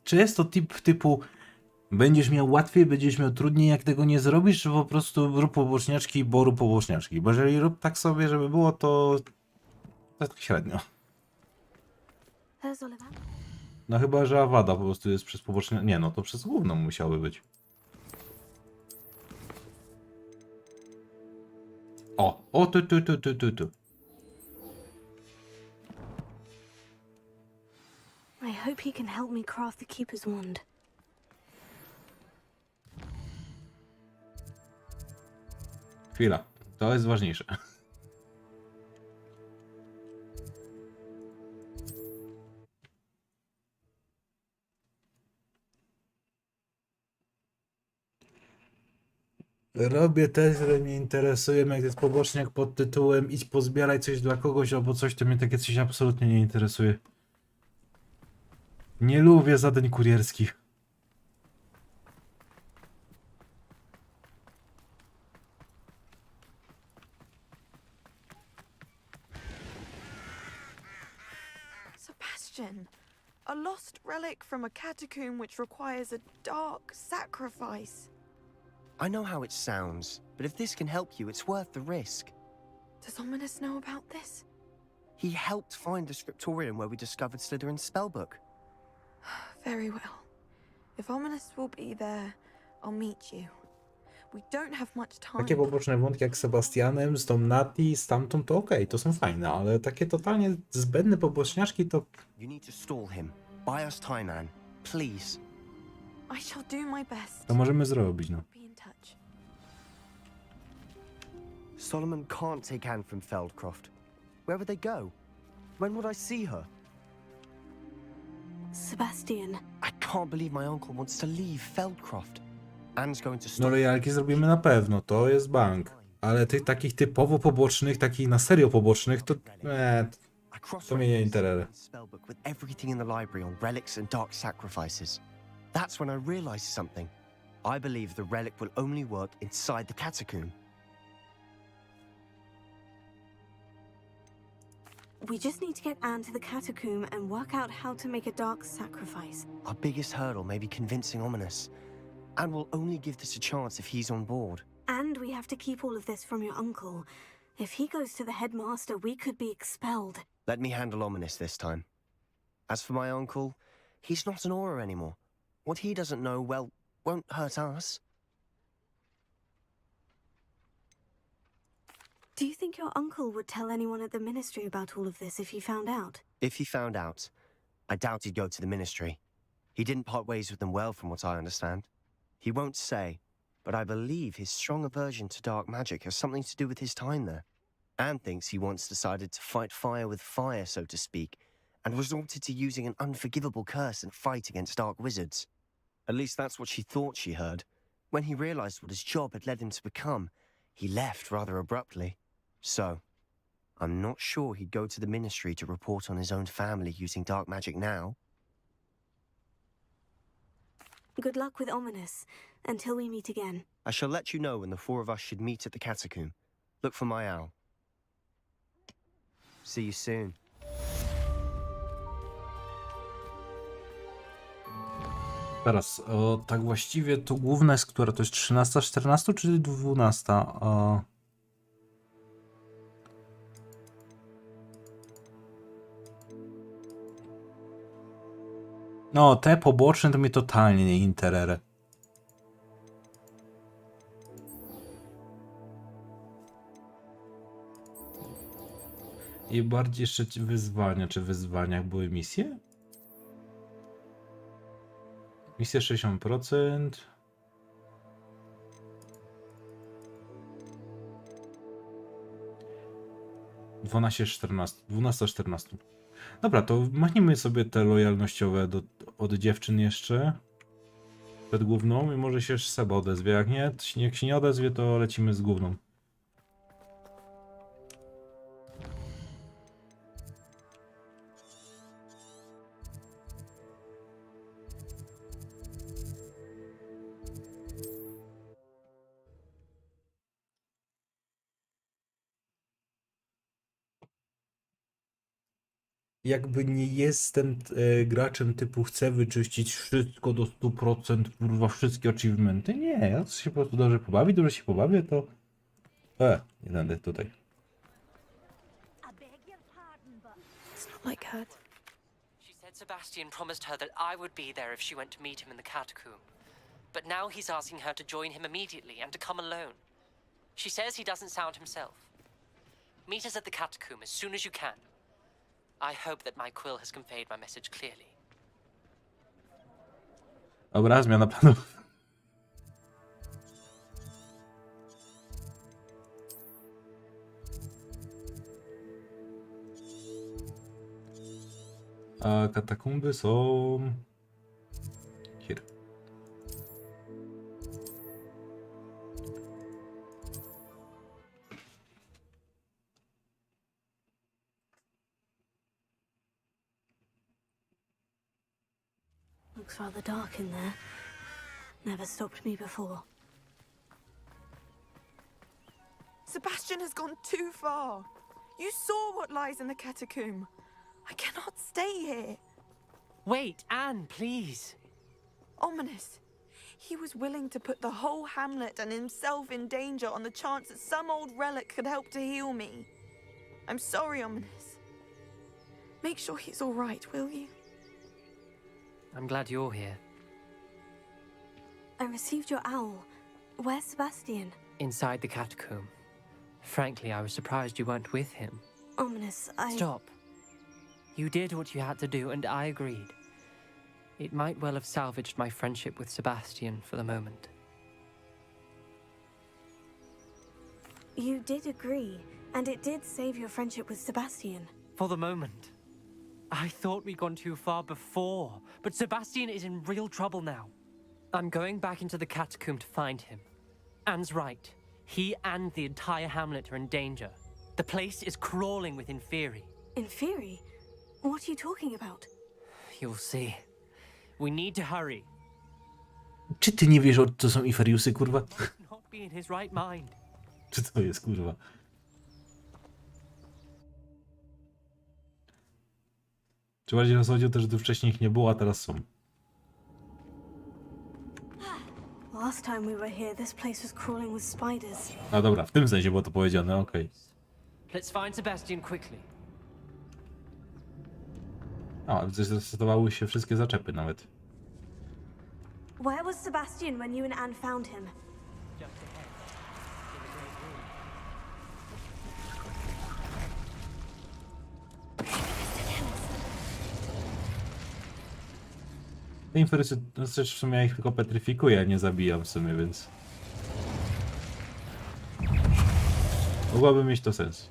Czy jest to typu będziesz miał łatwiej, będziesz miał trudniej, jak tego nie zrobisz, czy po prostu rób poboczniaczki, bo rób poboczniaczki? Bo jeżeli rób tak sobie, żeby było, to tak średnio. No chyba, że Awada po prostu jest przez poboczniaczki. Nie, no to przez główną musiały być. O, tu. I hope he can help me craft the Keeper's Wand. Chwila, to jest ważniejsze. Robię te, które mnie interesują, jak jest poboczniak pod tytułem idź pozbieraj coś dla kogoś albo coś, to mnie takie coś absolutnie nie interesuje. Nie lubię zadań kurierskich. Sebastian, a lost relic from a catacomb which requires a dark sacrifice. I know how it sounds, but if this can help you, it's worth the risk. Does Ominous know about this? He helped find the scriptorium where we discovered Slytherin's spellbook. Very well. If Ominous will be there, I'll meet you. We don't have much time. Takie poboczne wątki jak z Sebastianem, z tą Nati, z tamtą to okej, to są fajne, ale takie totalnie zbędne poboczniaczki to... You need to stall him. Buy us time, Anne. Please. I shall do my best. To możemy zrobić, no. Be in touch. Solomon can't take Anne from Feldcroft. Where would they go? When would I see her? Sebastian. I can't believe my uncle wants to leave Feldcroft. Anne's going to stop. No lojalki zrobimy na pewno, to jest bank. Ale tych takich typowo pobocznych, takich na serio pobocznych, to... to mnie nie interesuje. Spellbook with everything in the library on relics and dark sacrifices. That's when I realized something. I believe the relic will only work inside the catacomb. We just need to get Anne to the catacomb and work out how to make a dark sacrifice. Our biggest hurdle may be convincing Ominous. And we'll only give this a chance if he's on board. And we have to keep all of this from your uncle. If he goes to the headmaster, we could be expelled. Let me handle Ominous this time. As for my uncle, he's not an Auror anymore. What he doesn't know, well, won't hurt us. Do you think your uncle would tell anyone at the ministry about all of this if he found out? If he found out, I doubt he'd go to the ministry. He didn't part ways with them well, from what I understand. He won't say, but I believe his strong aversion to dark magic has something to do with his time there. Anne thinks he once decided to fight fire with fire, so to speak, and resorted to using an unforgivable curse in a fight against dark wizards. At least that's what she thought she heard. When he realized what his job had led him to become, he left rather abruptly. So, I'm not sure he'd go to the Ministry to report on his own family using dark magic now. Good luck with Ominous, until we meet again. I shall let you know when the four of us should meet at the catacomb. Look for my owl. See you soon. Teraz, tak właściwie to główna jest która? To jest 13, 14 czy 12? No, te poboczne to mnie totalnie nie interesuje. I bardziej jeszcze wyzwania. Czy w wyzwaniach były misje? Misja 60%. Dwanaście 14. 12-14. Dobra, to machnijmy sobie te lojalnościowe od dziewczyn jeszcze. Przed główną i może się Seba odezwie. Jak nie, jak się nie odezwie, to lecimy z główną. Jakby nie jestem graczem typu chcę wyczyścić wszystko do 100%, kurwa, wszystkie achievementy. Nie, ja się po prostu dobrze pobawię, to... nie będę tutaj. It's not like her. She said Sebastian promised her that I would be there if she went to meet him in the catacomb. But now he's asking her to join him immediately and to come alone. She says he doesn't sound himself. Meet us at the catacomb as soon as you can. I hope that my quill has conveyed my message clearly. Dobra, zmiana planów. A katakumby są... Here. Looks rather dark in there. Never stopped me before. Sebastian has gone too far. You saw what lies in the catacomb. I cannot stay here. Wait, Anne, please. Ominous. He was willing to put the whole hamlet and himself in danger on the chance that some old relic could help to heal me. I'm sorry, Ominous. Make sure he's all right, will you? I'm glad you're here. I received your owl. Where's Sebastian? Inside the catacomb. Frankly, I was surprised you weren't with him. Ominous, Stop. You did what you had to do, and I agreed. It might well have salvaged my friendship with Sebastian for the moment. You did agree, and it did save your friendship with Sebastian. For the moment. I thought we'd gone too far before, but Sebastian is in real trouble now. I'm going back into the catacomb to find him. Anne's right. He and the entire hamlet are in danger. The place is crawling with Inferi. Inferi? What are you talking about? You'll see. We need to hurry. Czy ty nie wiesz, co są Inferiusy, kurwa? Not be in his right mind. Czy to jest, kurwa? Czy bardziej chodzi o to, że tu wcześniej ich nie było, a teraz są? Last time we were here, this place was crawling with spiders. A dobra, w tym sensie było to powiedziane, okej. Let's find Sebastian quickly. A, zresetowały się wszystkie zaczepy nawet. Where was Sebastian when you and Anne found him? Te Inferiusy, też w sumie ja ich tylko petryfikuję, a nie zabijam w sumie, więc... Mogłaby mieć to sens.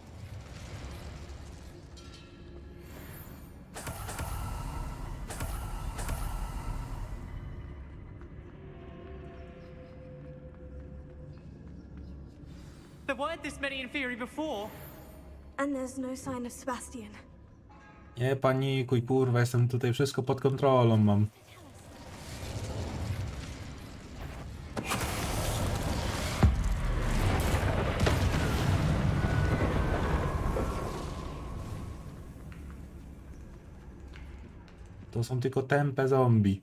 There weren't this many Inferi before. And there's no sign of Sebastian. Nie panikuj, kurwa, jestem tutaj wszystko pod kontrolą mam. To są tylko tępe zombie.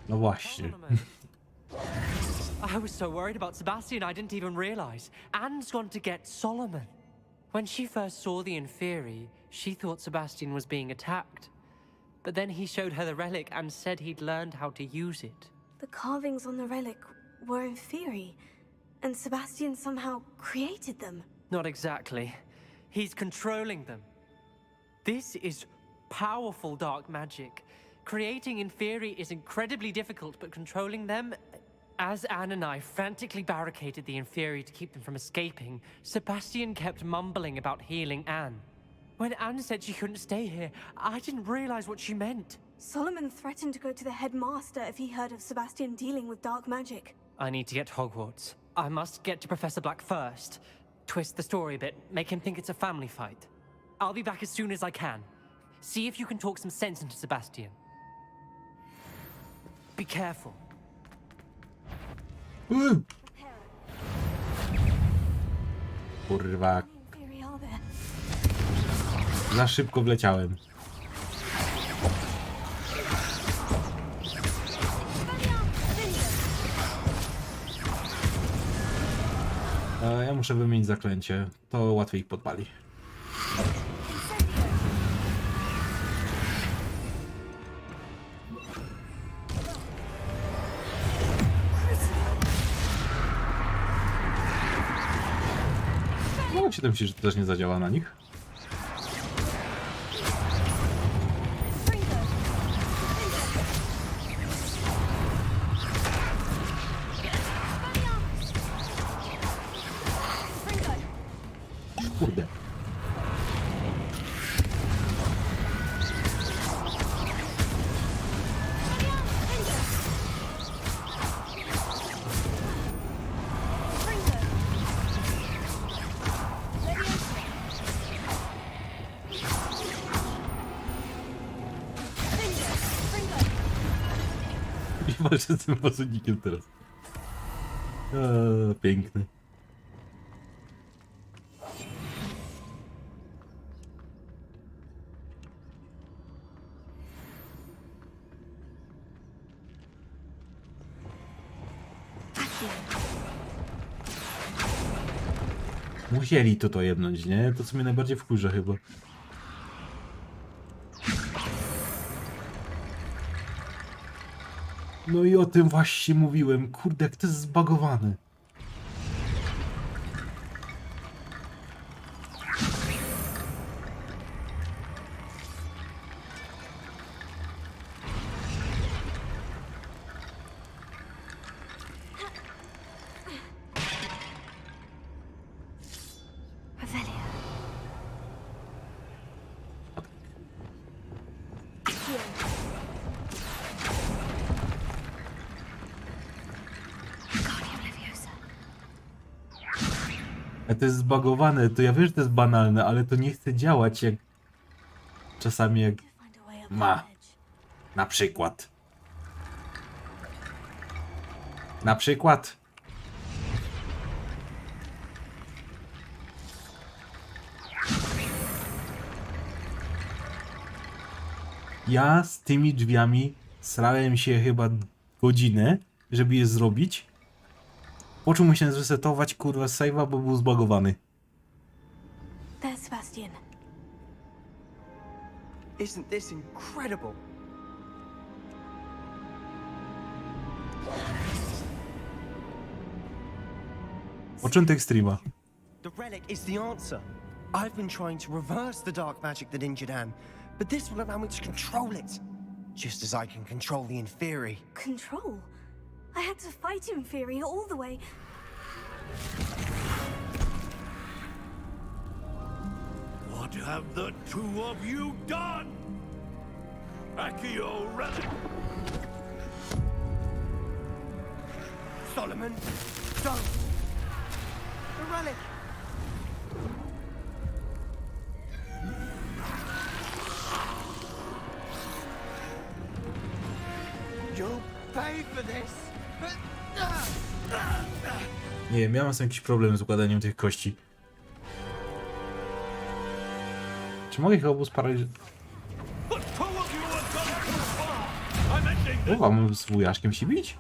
No właśnie. I was so worried about Sebastian I didn't even realize. Anne's gone to get Solomon. When she first saw the Inferi, she thought Sebastian was being attacked. But then he showed her the relic and said he'd learned how to use it. The carvings on the relic were Inferi, and Sebastian somehow created them. Not exactly. He's controlling them. This is powerful dark magic. Creating Inferi is incredibly difficult, but controlling them... As Anne and I frantically barricaded the Inferi to keep them from escaping, Sebastian kept mumbling about healing Anne. When Anne said she couldn't stay here, I didn't realize what she meant. Solomon threatened to go to the headmaster if he heard of Sebastian dealing with dark magic. I need to get to Hogwarts. I must get to Professor Black first. Twist the story a bit, make him think it's a family fight. I'll be back as soon as I can. See if you can talk some sense into Sebastian. Be careful. Kurwa. Za szybko wleciałem. Ja muszę wymienić zaklęcie. To łatwiej ich podpali. No, się myślisz, że to też nie zadziała na nich? Kurde. I walczę z tym posunikiem teraz. Piękny. Musieli to jebnąć, nie? To co mnie najbardziej wkurza chyba. No i o tym właśnie mówiłem. Kurde, jak to jest zbagowane. A to jest zbagowane, to ja wiem, że to jest banalne, ale to nie chce działać jak... Czasami jak... ma. Na przykład. Na przykład. Ja z tymi drzwiami srałem się chyba godzinę, żeby je zrobić. Po czym musiałem zresetować, kurwa, save'a, bo był zbagowany. There's Sebastian. Isn't this incredible? Początek streama. The relic is the answer. I've been trying to reverse the dark magic that injured Anne, but this will allow me to control it. Just as I can control the Inferi. Control? I had to fight Inferi all the way. What have the two of you done? Accio relic! Solomon, don't! The relic! You'll pay for this! Nie wiem, miałem jakiś problem z układaniem tych kości. Czy mogę ich obu sparaliżować? O, mam z wujaszkiem się bić?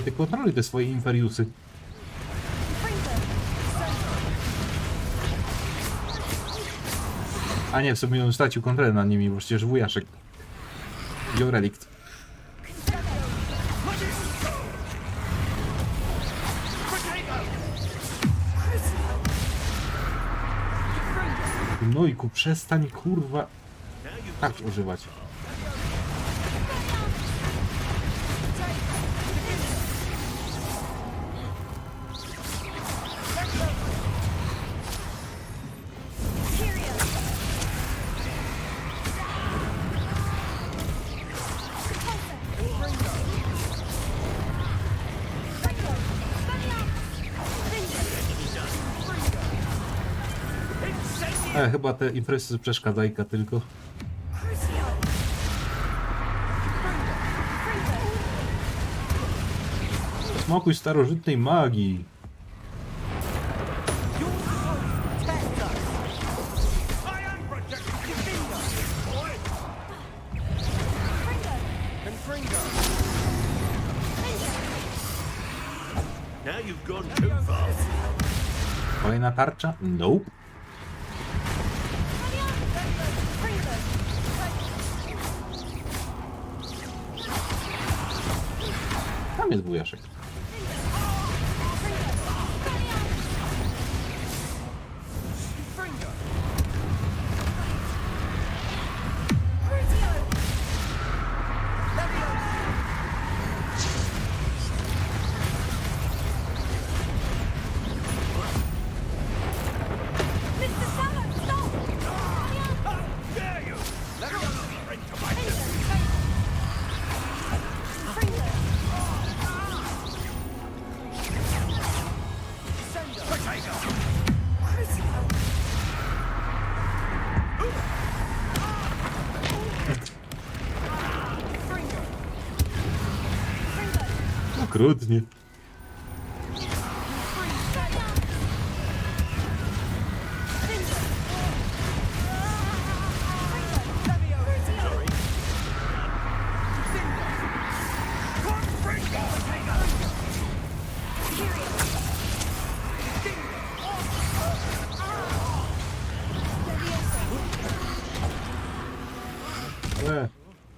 Ty kontroluj te swoje inferiusy. A nie, w sumie on stracił kontrolę nad nimi, bo przecież wujaszek wziął relikt. Nojku, przestań kurwa tak używać. Chyba te imprezy przeszkadzajka tylko. Smokuj starożytnej magii. Kolejna tarcza? Nope. Tam jest wujaszek. Okrutnie.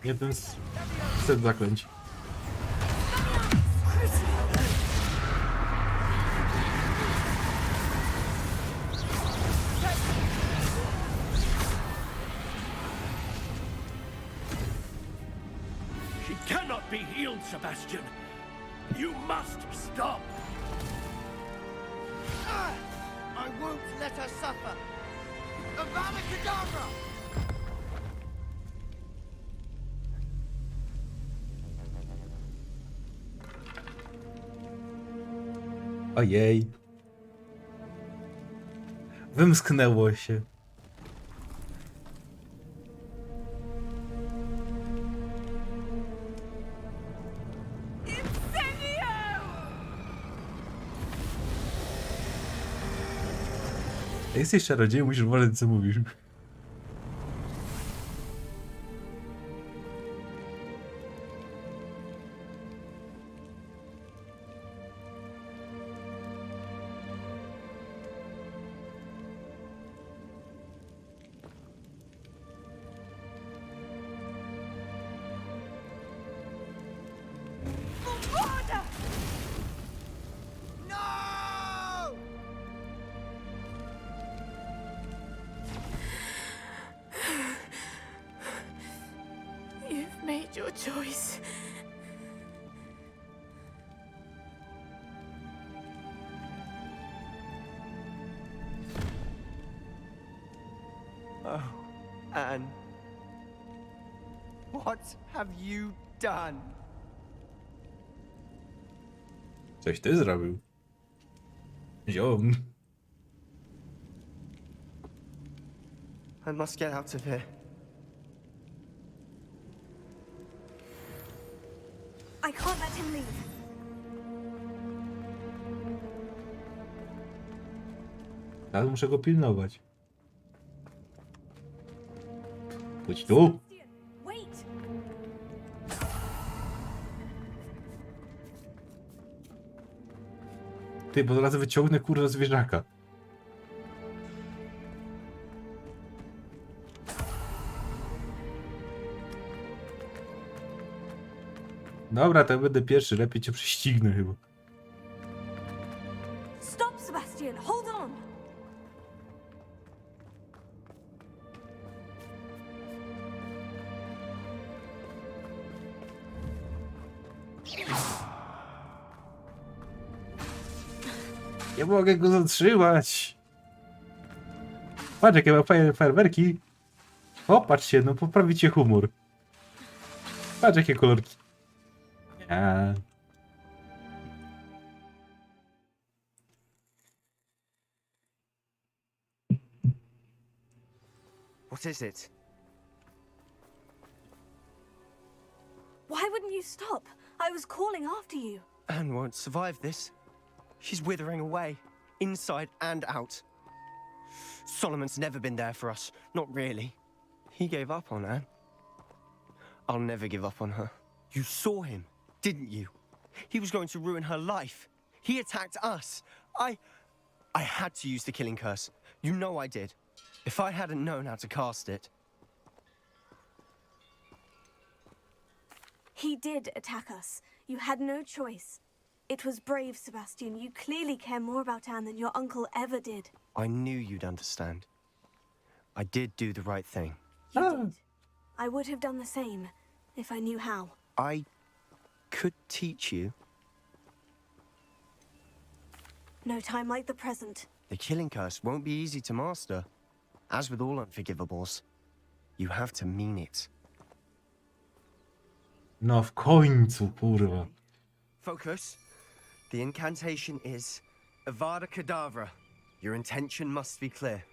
Nie ten set zaklęć. She cannot be healed, Sebastian. You must stop. I won't let her suffer. Avada Kedavra! Ojej. Wymsknęło się. Jak jesteś czarodziejem, musisz uważać, co mówisz. No, Anne. What have you done? Coś ty zrobił. Ziom. I must get out of here. I can't let him leave. Teraz muszę go pilnować. Chodź tu. Wait! Ty, bo zaraz wyciągnę kurwa zwierzaka. Dobra, to ja będę pierwszy, lepiej cię prześcignę chyba. Stop, Sebastian! Hold on! Nie mogę go zatrzymać. Patrz, jakie ma fajne fajerwerki. O, patrzcie, no poprawicie humor. Patrz, jakie kolorki. Ja. What is it? Why wouldn't you stop? I was calling after you. Anne won't survive this. She's withering away, inside and out. Solomon's never been there for us. Not really. He gave up on Anne. I'll never give up on her. You saw him, didn't you? He was going to ruin her life. He attacked us. I had to use the killing curse. You know I did. If I hadn't known how to cast it... He did attack us. You had no choice. It was brave, Sebastian. You clearly care more about Anne than your uncle ever did. I knew you'd understand. I did do the right thing. You did. I would have done the same, if I knew how. I could teach you. No time like the present. The killing curse won't be easy to master. As with all unforgivables, you have to mean it. No w końcu, kurwa. Focus. The incantation is Avada Kedavra. Your intention must be clear.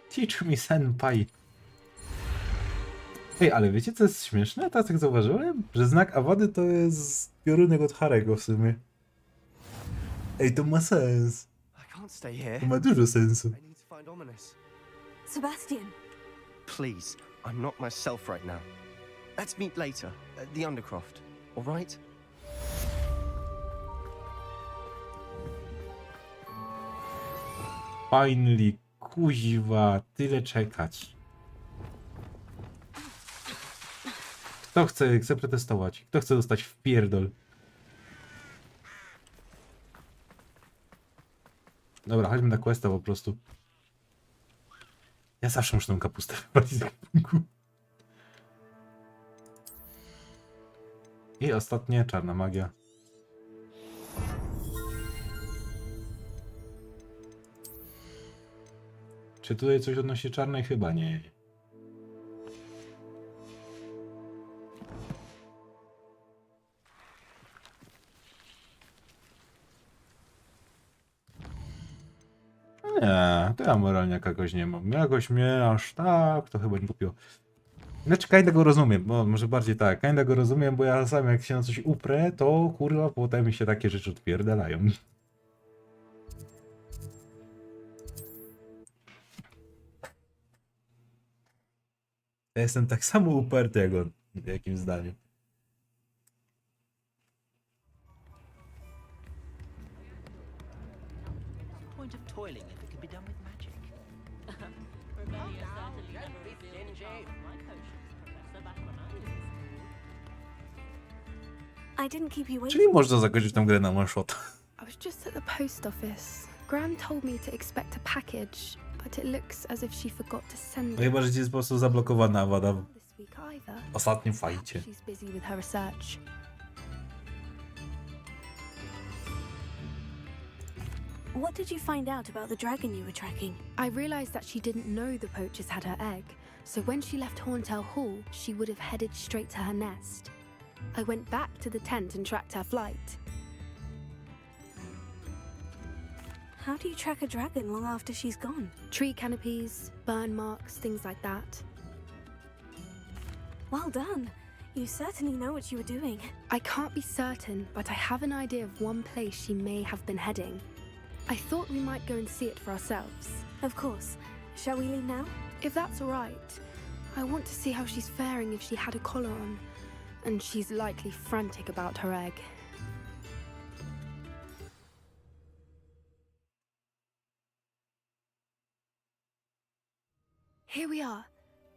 Teach me, senpai. Ej, ale wiecie co jest śmieszne? Teraz tak zauważyłem, że znak Awady to jest piorunek od Harego w sumie. Ej, to ma sens. I can't stay here. To ma dużo sensu. I need to find Ominous. Sebastian. Please, I'm not myself right now. Let's meet later at the Undercroft, all right? Finally, kuźwa, tyle czekać. Kto chce protestować? Kto chce dostać w pierdol? Dobra, chodźmy na questa po prostu. Ja zawsze muszę tą kapustę wybrać z gatunku. I ostatnie, czarna magia. Czy tutaj coś odnośnie czarnej? Chyba nie. Nie, to ja moralniaka jakoś nie mam. Jakoś mnie aż tak, to chyba nie kupiło. Znaczy, kinda go rozumiem, bo może bardziej tak, kinda go rozumiem, bo ja sam jak się na coś uprę, to kurwa potem mi się takie rzeczy odpierdalają. Ja jestem tak samo uparty jak on, w jakim zdaniu. Point of toiling if it could be done with magic. I didn't keep you waiting. Czyli można zakończyć tę grę na one shot. I was just at the post office. Gran told me to expect a package, but it looks as if she forgot to send No it chyba, że jest po prostu zablokowana Awada w this week either. ostatnim fajcie. She's busy with her research. What did you find out about the dragon you were tracking? I realized that she didn't know the poachers had her egg, so when she left Horntail Hall, she would have headed straight to her nest. I went back to the tent and tracked her flight. How do you track a dragon long after she's gone? Tree canopies, burn marks, things like that. Well done. You certainly know what you were doing. I can't be certain, but I have an idea of one place she may have been heading. I thought we might go and see it for ourselves. Of course. Shall we leave now? If that's all right. I want to see how she's faring if she had a collar on. And she's likely frantic about her egg. Here we are.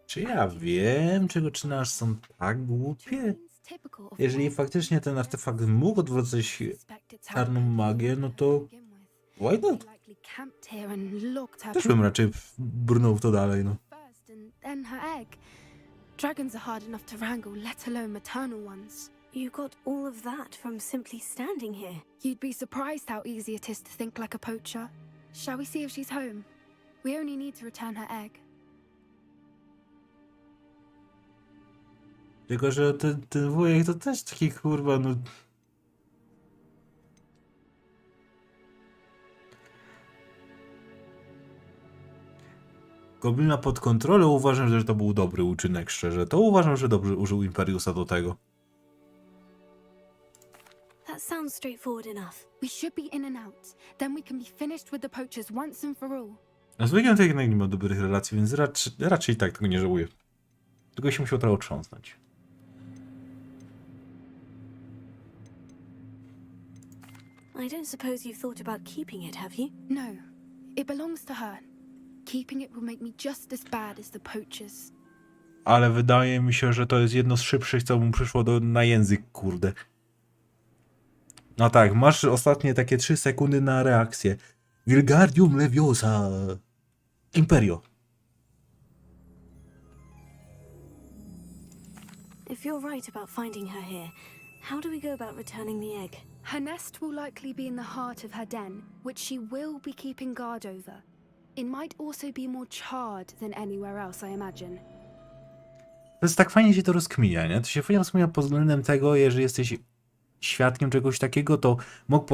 Czy ja wiem, czego czynasz są tak głupie? Jeżeli faktycznie ten artefakt mógł odwracać czarną magię, no to why not? Też bym raczej brnął w to dalej, no. Then her egg. Dragons are hard enough to wrangle, let alone maternal ones. You got all of that from simply standing here. You'd be surprised how easy it is to think like a poacher. Shall we see if she's home? We only need to return her egg. Tylko, że ten wujek to też taki kurwa, no... Goblina pod kontrolą, uważam, że to był dobry uczynek, szczerze. To uważam, że dobrze użył Imperiusa do tego. That sounds straightforward enough. We should be in and out. Then we can be finished with the poachers once and for all. A z wujkiem to jednak nie ma dobrych relacji, więc raczej tak tego nie żałuję. Tylko się musiał trochę otrząsnąć. I don't suppose you've thought about keeping it, have you? No. It belongs to her. Keeping it will make me just as bad as the poachers. Ale wydaje mi się, że to jest jedno z szybszych, co mu przyszło na język, kurde. No tak, masz ostatnie takie 3 sekundy na reakcję. Wilgardium Leviosa. Imperio. If you're right about finding her here, how do we go about returning the egg? Her nest will likely be in the heart of her den, which she will be keeping guard over. It might also be more charred than anywhere else, I imagine. To jest tak fajnie się to rozkminia, nie? To się fajnie rozkminia pod względem tego, jeżeli jesteś świadkiem czegoś takiego, to mógł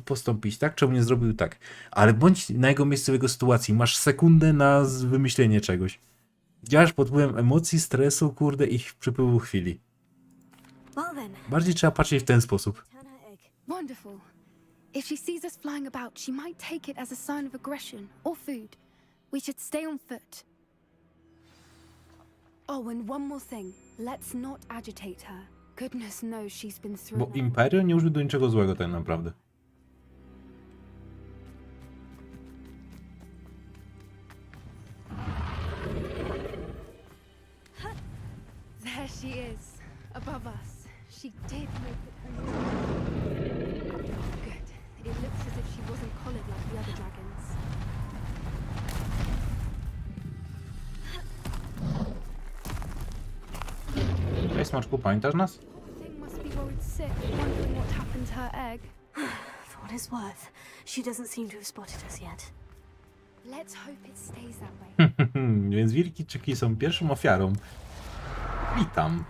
postąpić tak, czemu nie zrobił tak. Ale bądź na jego miejscu, w jego sytuacji. Masz sekundę na wymyślenie czegoś. Działasz pod wpływem emocji, stresu, kurde, i przypływu chwili. Bardziej trzeba patrzeć w ten sposób. Wonderful. If she sees us flying about, she might take it as a sign of aggression or food. We should stay on foot. Oh, and one more thing. Let's not agitate her. Goodness knows she's been through. Bo Imperio nie użył do niczego złego tak naprawdę. There she is, above us. She did make it home. Good. It looks as if she wasn't collared like the other dragons. Cześć, Smaczku, pamiętasz nas? Thing must be worried sick, wondering what happened to her egg. For what it's worth, she doesn't seem to have spotted us yet. Let's hope it stays that way. Więc wilki są pierwszą ofiarą. Witam.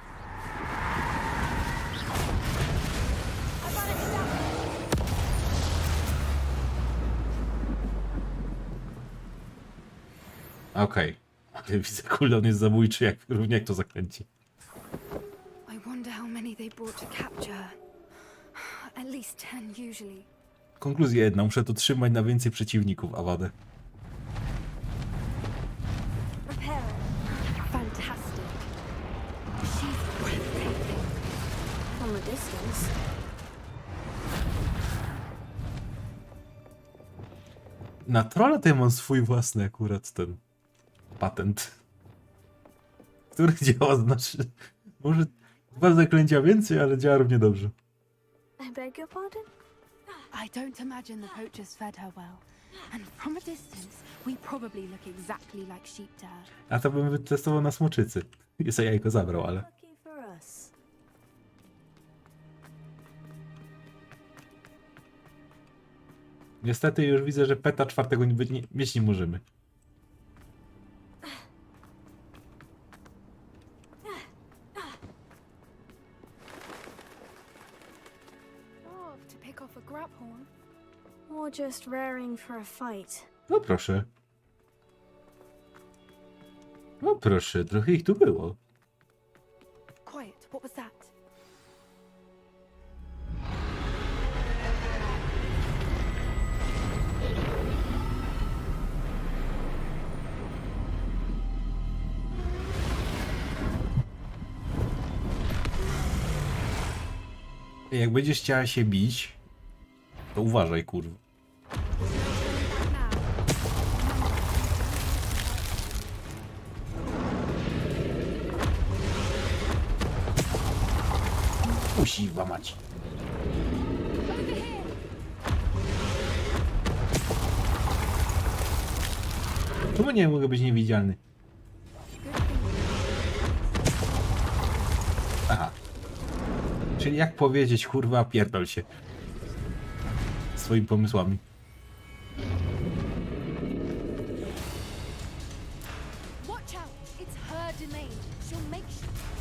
Okej. Ale widzę, cooldown jest zabójczy, równie jak to zaklęcie. I wonder how many they brought to capture. At least 10 usually. Konkluzja jedna, muszę to trzymać na więcej przeciwników, Awadę. Fantastic. She's breathtaking. From a distance. Na trolla to ja mam swój własny akurat ten patent. Który działa, znaczy... Może 2 zaklęcia więcej, ale działa równie dobrze. I beg your pardon? I don't imagine the poachers fed her well. And from a distance, we probably look exactly like sheep to her. A to bym wytestował na smoczycy. I sobie jajko zabrał, ale... Lucky for us. Niestety już widzę, że peta 4 mieć nie możemy. To pick off a grabhorn. Or just raring for a fight. No proszę. No proszę, trochę ich tu było. Quiet, what was that? Jak będziesz chciała się bić, to uważaj, kurwa. Musi łamać. Czemu nie mogę być niewidzialny? Aha. Czyli jak powiedzieć, kurwa, pierdol się. Swoimi pomysłami. Watch out! It's her domain. She'll make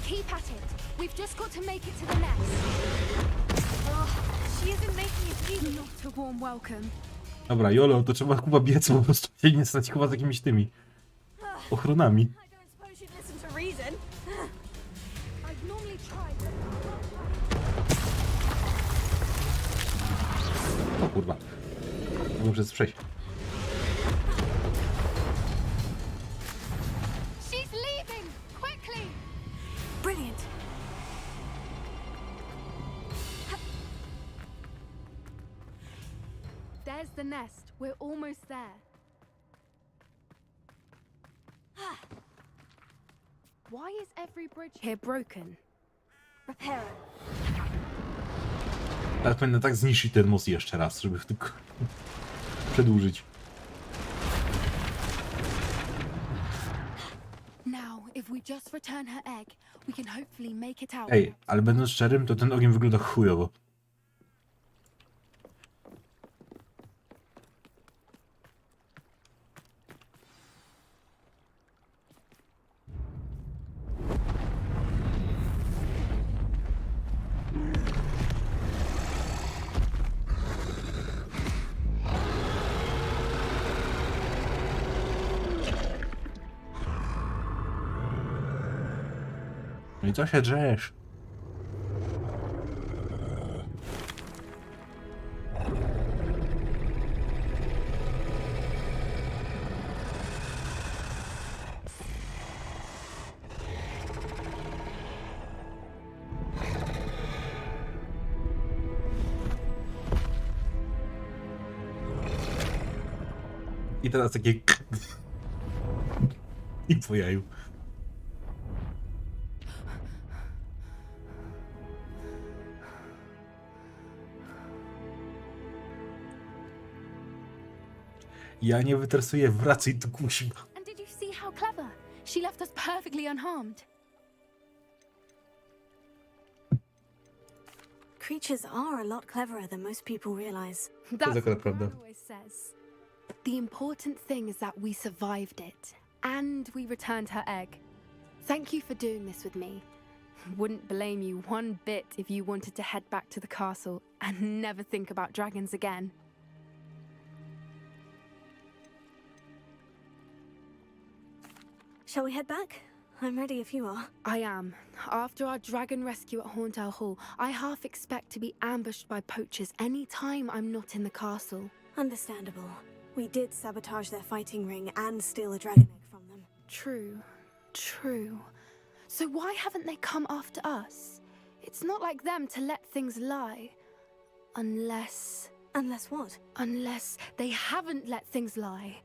keep at it. We've just got to make it to the nest. Oh, she isn't making it easy. Not a warm welcome. Dobra, Jolo, to trzeba chyba biec, po prostu się nie stać chyba z jakimiś tymi ochronami. I don't suppose you'd listen to reason. I'd normally try. O kurwa. Mogę przez przejść. She's leaving! Quickly! Brilliant. There's the nest. We're almost there. Why is every bridge here broken? Repair it. Teraz będę tak zniszczyć ten most jeszcze raz, żeby tylko przedłużyć. Now, if we just return her egg, we can hopefully make it out. Ej, ale będąc szczerym, to ten ogień wygląda chujowo. No i co się drzesz? I teraz takie i po jaju. Ja nie wytresuję, wracaj tu, kuźwa. And did you see how clever? She left us perfectly unharmed. Creatures are a lot cleverer than most people realize. That's akurat prawda. what always says. The important thing is that we survived it, and we returned her egg. Thank you for doing this with me. Wouldn't blame you one bit if you wanted to head back to the castle and never think about dragons again. Shall we head back? I'm ready if you are. I am. After our dragon rescue at Hauntel Hall, I half expect to be ambushed by poachers any time I'm not in the castle. Understandable. We did sabotage their fighting ring and steal a dragon egg from them. True. True. So why haven't they come after us? It's not like them to let things lie. Unless... Unless what? Unless they haven't let things lie.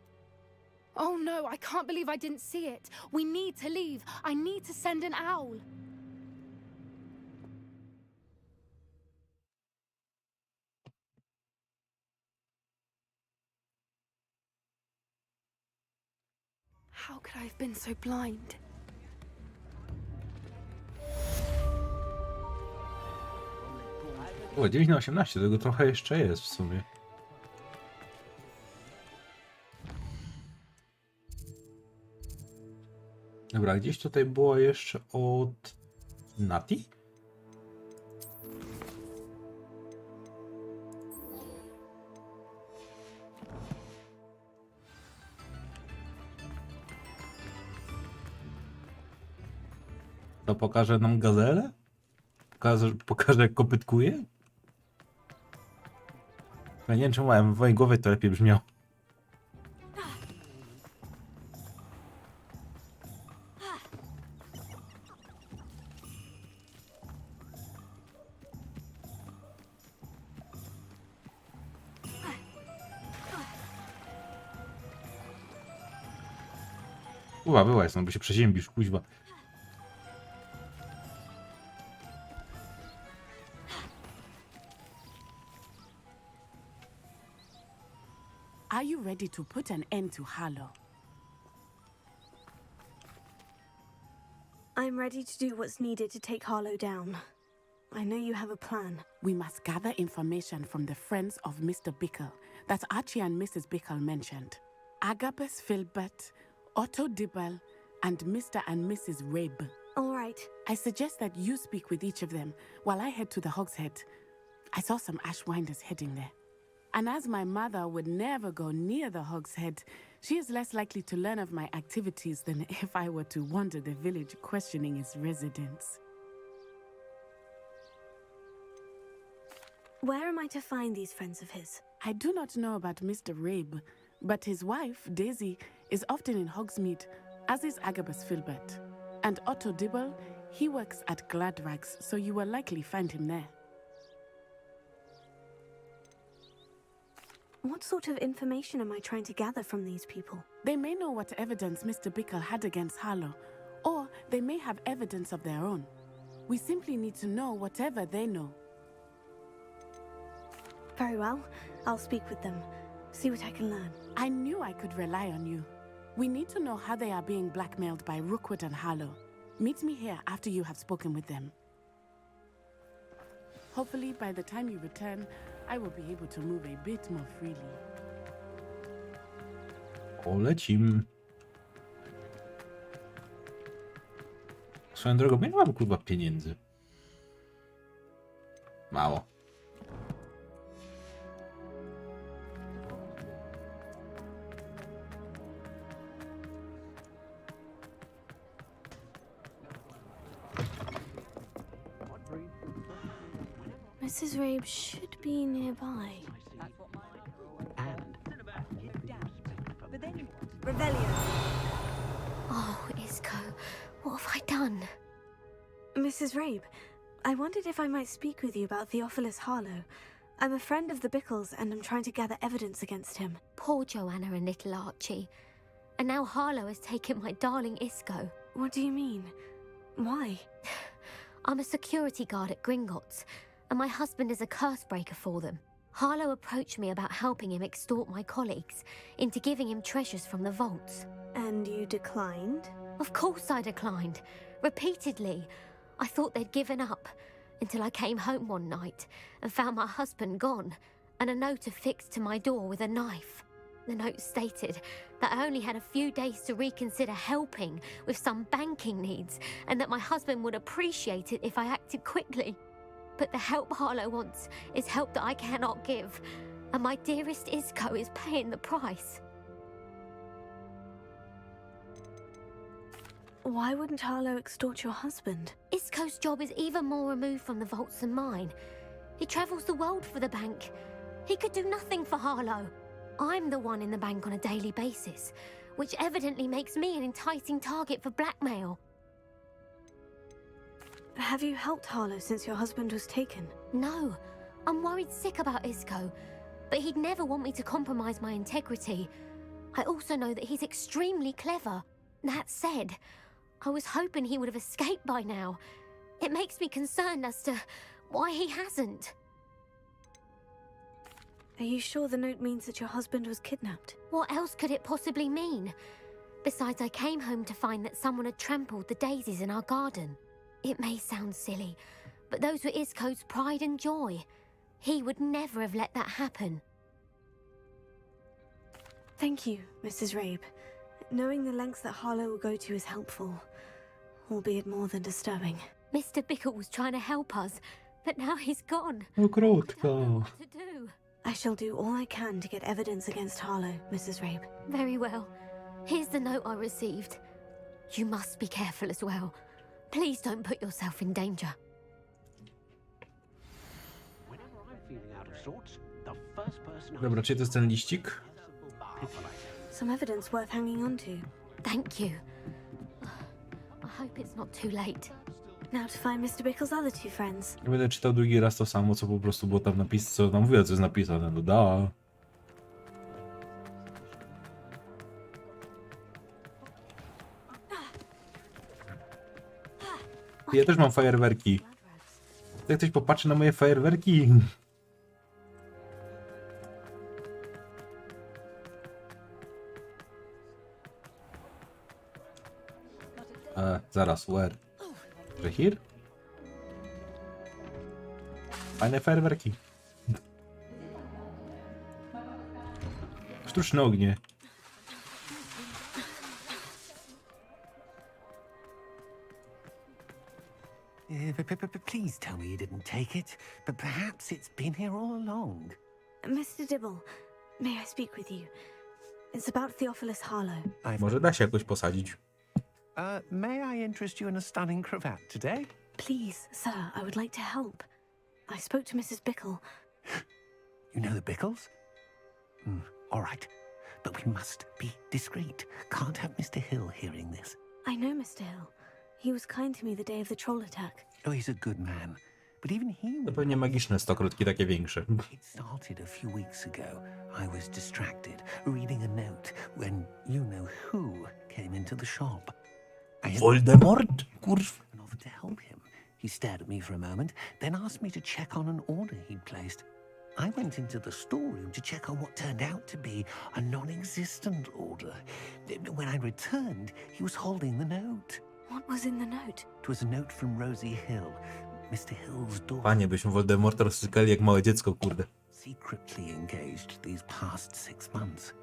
Oh no, I can't believe I didn't see it. We need to leave. I need to send an owl. How could I have been so blind? O, 9/18, tego trochę jeszcze jest w sumie. Dobra, gdzieś tutaj było jeszcze od Nati? To pokaże nam gazelę? Pokaże jak kopytkuje? Ja nie wiem czemu, ale w mojej głowie to lepiej brzmiało. Kuba, wyłaź, no bo się przeziębisz, kuźwa. Are you ready to put an end to Harlow? I'm ready to do what's needed to take Harlow down. I know you have a plan. We must gather information from the friends of Mr. Bickle that Archie and Mrs. Bickle mentioned. Agabus Filbert, Otto Dibble, and Mr. and Mrs. Rabe. All right. I suggest that you speak with each of them while I head to the Hogshead. I saw some Ashwinders heading there. And as my mother would never go near the Hogshead, she is less likely to learn of my activities than if I were to wander the village questioning its residents. Where am I to find these friends of his? I do not know about Mr. Rabe, but his wife, Daisy, is often in Hogsmeade, as is Agabus Filbert. And Otto Dibble, he works at Gladrags, so you will likely find him there. What sort of information am I trying to gather from these people? They may know what evidence Mr. Bickle had against Harlow, or they may have evidence of their own. We simply need to know whatever they know. Very well. I'll speak with them. See what I can learn. I knew I could rely on you. We need to know how they are being blackmailed by Rookwood and Harlow. Meet me here after you have spoken with them. Hopefully, by the time you return, I will be able to move a bit more freely. Polecim. Swoją drogą, nie mam kurwa pieniędzy. Mało. Mrs. Rabe should be nearby. Revelio. Oh, Isco, what have I done? Mrs. Rabe, I wondered if I might speak with you about Theophilus Harlow. I'm a friend of the Bickles and I'm trying to gather evidence against him. Poor Joanna and little Archie. And now Harlow has taken my darling Isco. What do you mean? Why? I'm a security guard at Gringotts, and my husband is a curse breaker for them. Harlow approached me about helping him extort my colleagues into giving him treasures from the vaults. And you declined? Of course I declined. Repeatedly. I thought they'd given up, until I came home one night and found my husband gone, and a note affixed to my door with a knife. The note stated that I only had a few days to reconsider helping with some banking needs, and that my husband would appreciate it if I acted quickly. But the help Harlow wants is help that I cannot give, and my dearest Isco is paying the price. Why wouldn't Harlow extort your husband? Isco's job is even more removed from the vaults than mine. He travels the world for the bank. He could do nothing for Harlow. I'm the one in the bank on a daily basis, which evidently makes me an enticing target for blackmail. Have you helped Harlow since your husband was taken? No, I'm worried sick about Isco, but he'd never want me to compromise my integrity. I also know that he's extremely clever. That said, I was hoping he would have escaped by now. It makes me concerned as to why he hasn't. Are you sure the note means that your husband was kidnapped? What else could it possibly mean? Besides, I came home to find that someone had trampled the daisies in our garden. It may sound silly, but those were Isco's pride and joy. He would never have let that happen. Thank you, Mrs. Rabe. Knowing the lengths that Harlow will go to is helpful, albeit more than disturbing. Mr. Bickle was trying to help us, but now he's gone. Krótko. What to do? I shall do all I can to get evidence against Harlow, Mrs. Rabe. Very well. Here's the note I received. You must be careful as well. Please don't put yourself in danger. Dobra, czy to jest ten liścik? Some evidence worth hanging on to. Thank you. I hope it's not too late. Now to find Mr. Bickle's other two friends. Ja będę czytał drugi raz to samo, co po prostu było tam napisane, co tam mówię, co jest napisane, no da. Ja też mam fajerwerki. Jak ktoś popatrzy na moje fajerwerki. Zaraz, where? Że here? Fajne fajerwerki. Sztuczne ognie. Please tell me you didn't take it, but perhaps it's been here all along. Mr. Dibble, may I speak with you? It's about Theophilus Harlow. Może da się jakoś posadzić. May I interest you in a stunning cravat today? Please, sir, I would like to help. I spoke to Mrs. Bickle. You know the Bickles? All right, but we must be discreet. Can't have Mr. Hill hearing this. I know Mr. Hill. He was kind to me the day of the troll attack. Oh, he's a good man. But even he... To pewnie magiczne stokrotki, takie większe. It started a few weeks ago. I was distracted, reading a note, when you-know-who came into the shop. Voldemort? Kurw. And offered to help him. He stared at me for a moment, then asked me to check on an order he'd placed. I went into the storeroom to check on what turned out to be a non-existent order. When I returned, he was holding the note. What was in the note? It was a note from Rosie Hill, Mr. Hill's daughter. Panie, byśmy Voldemorta rozstrzykali jak małe dziecko, kurde. Secretly engaged these past 6 months.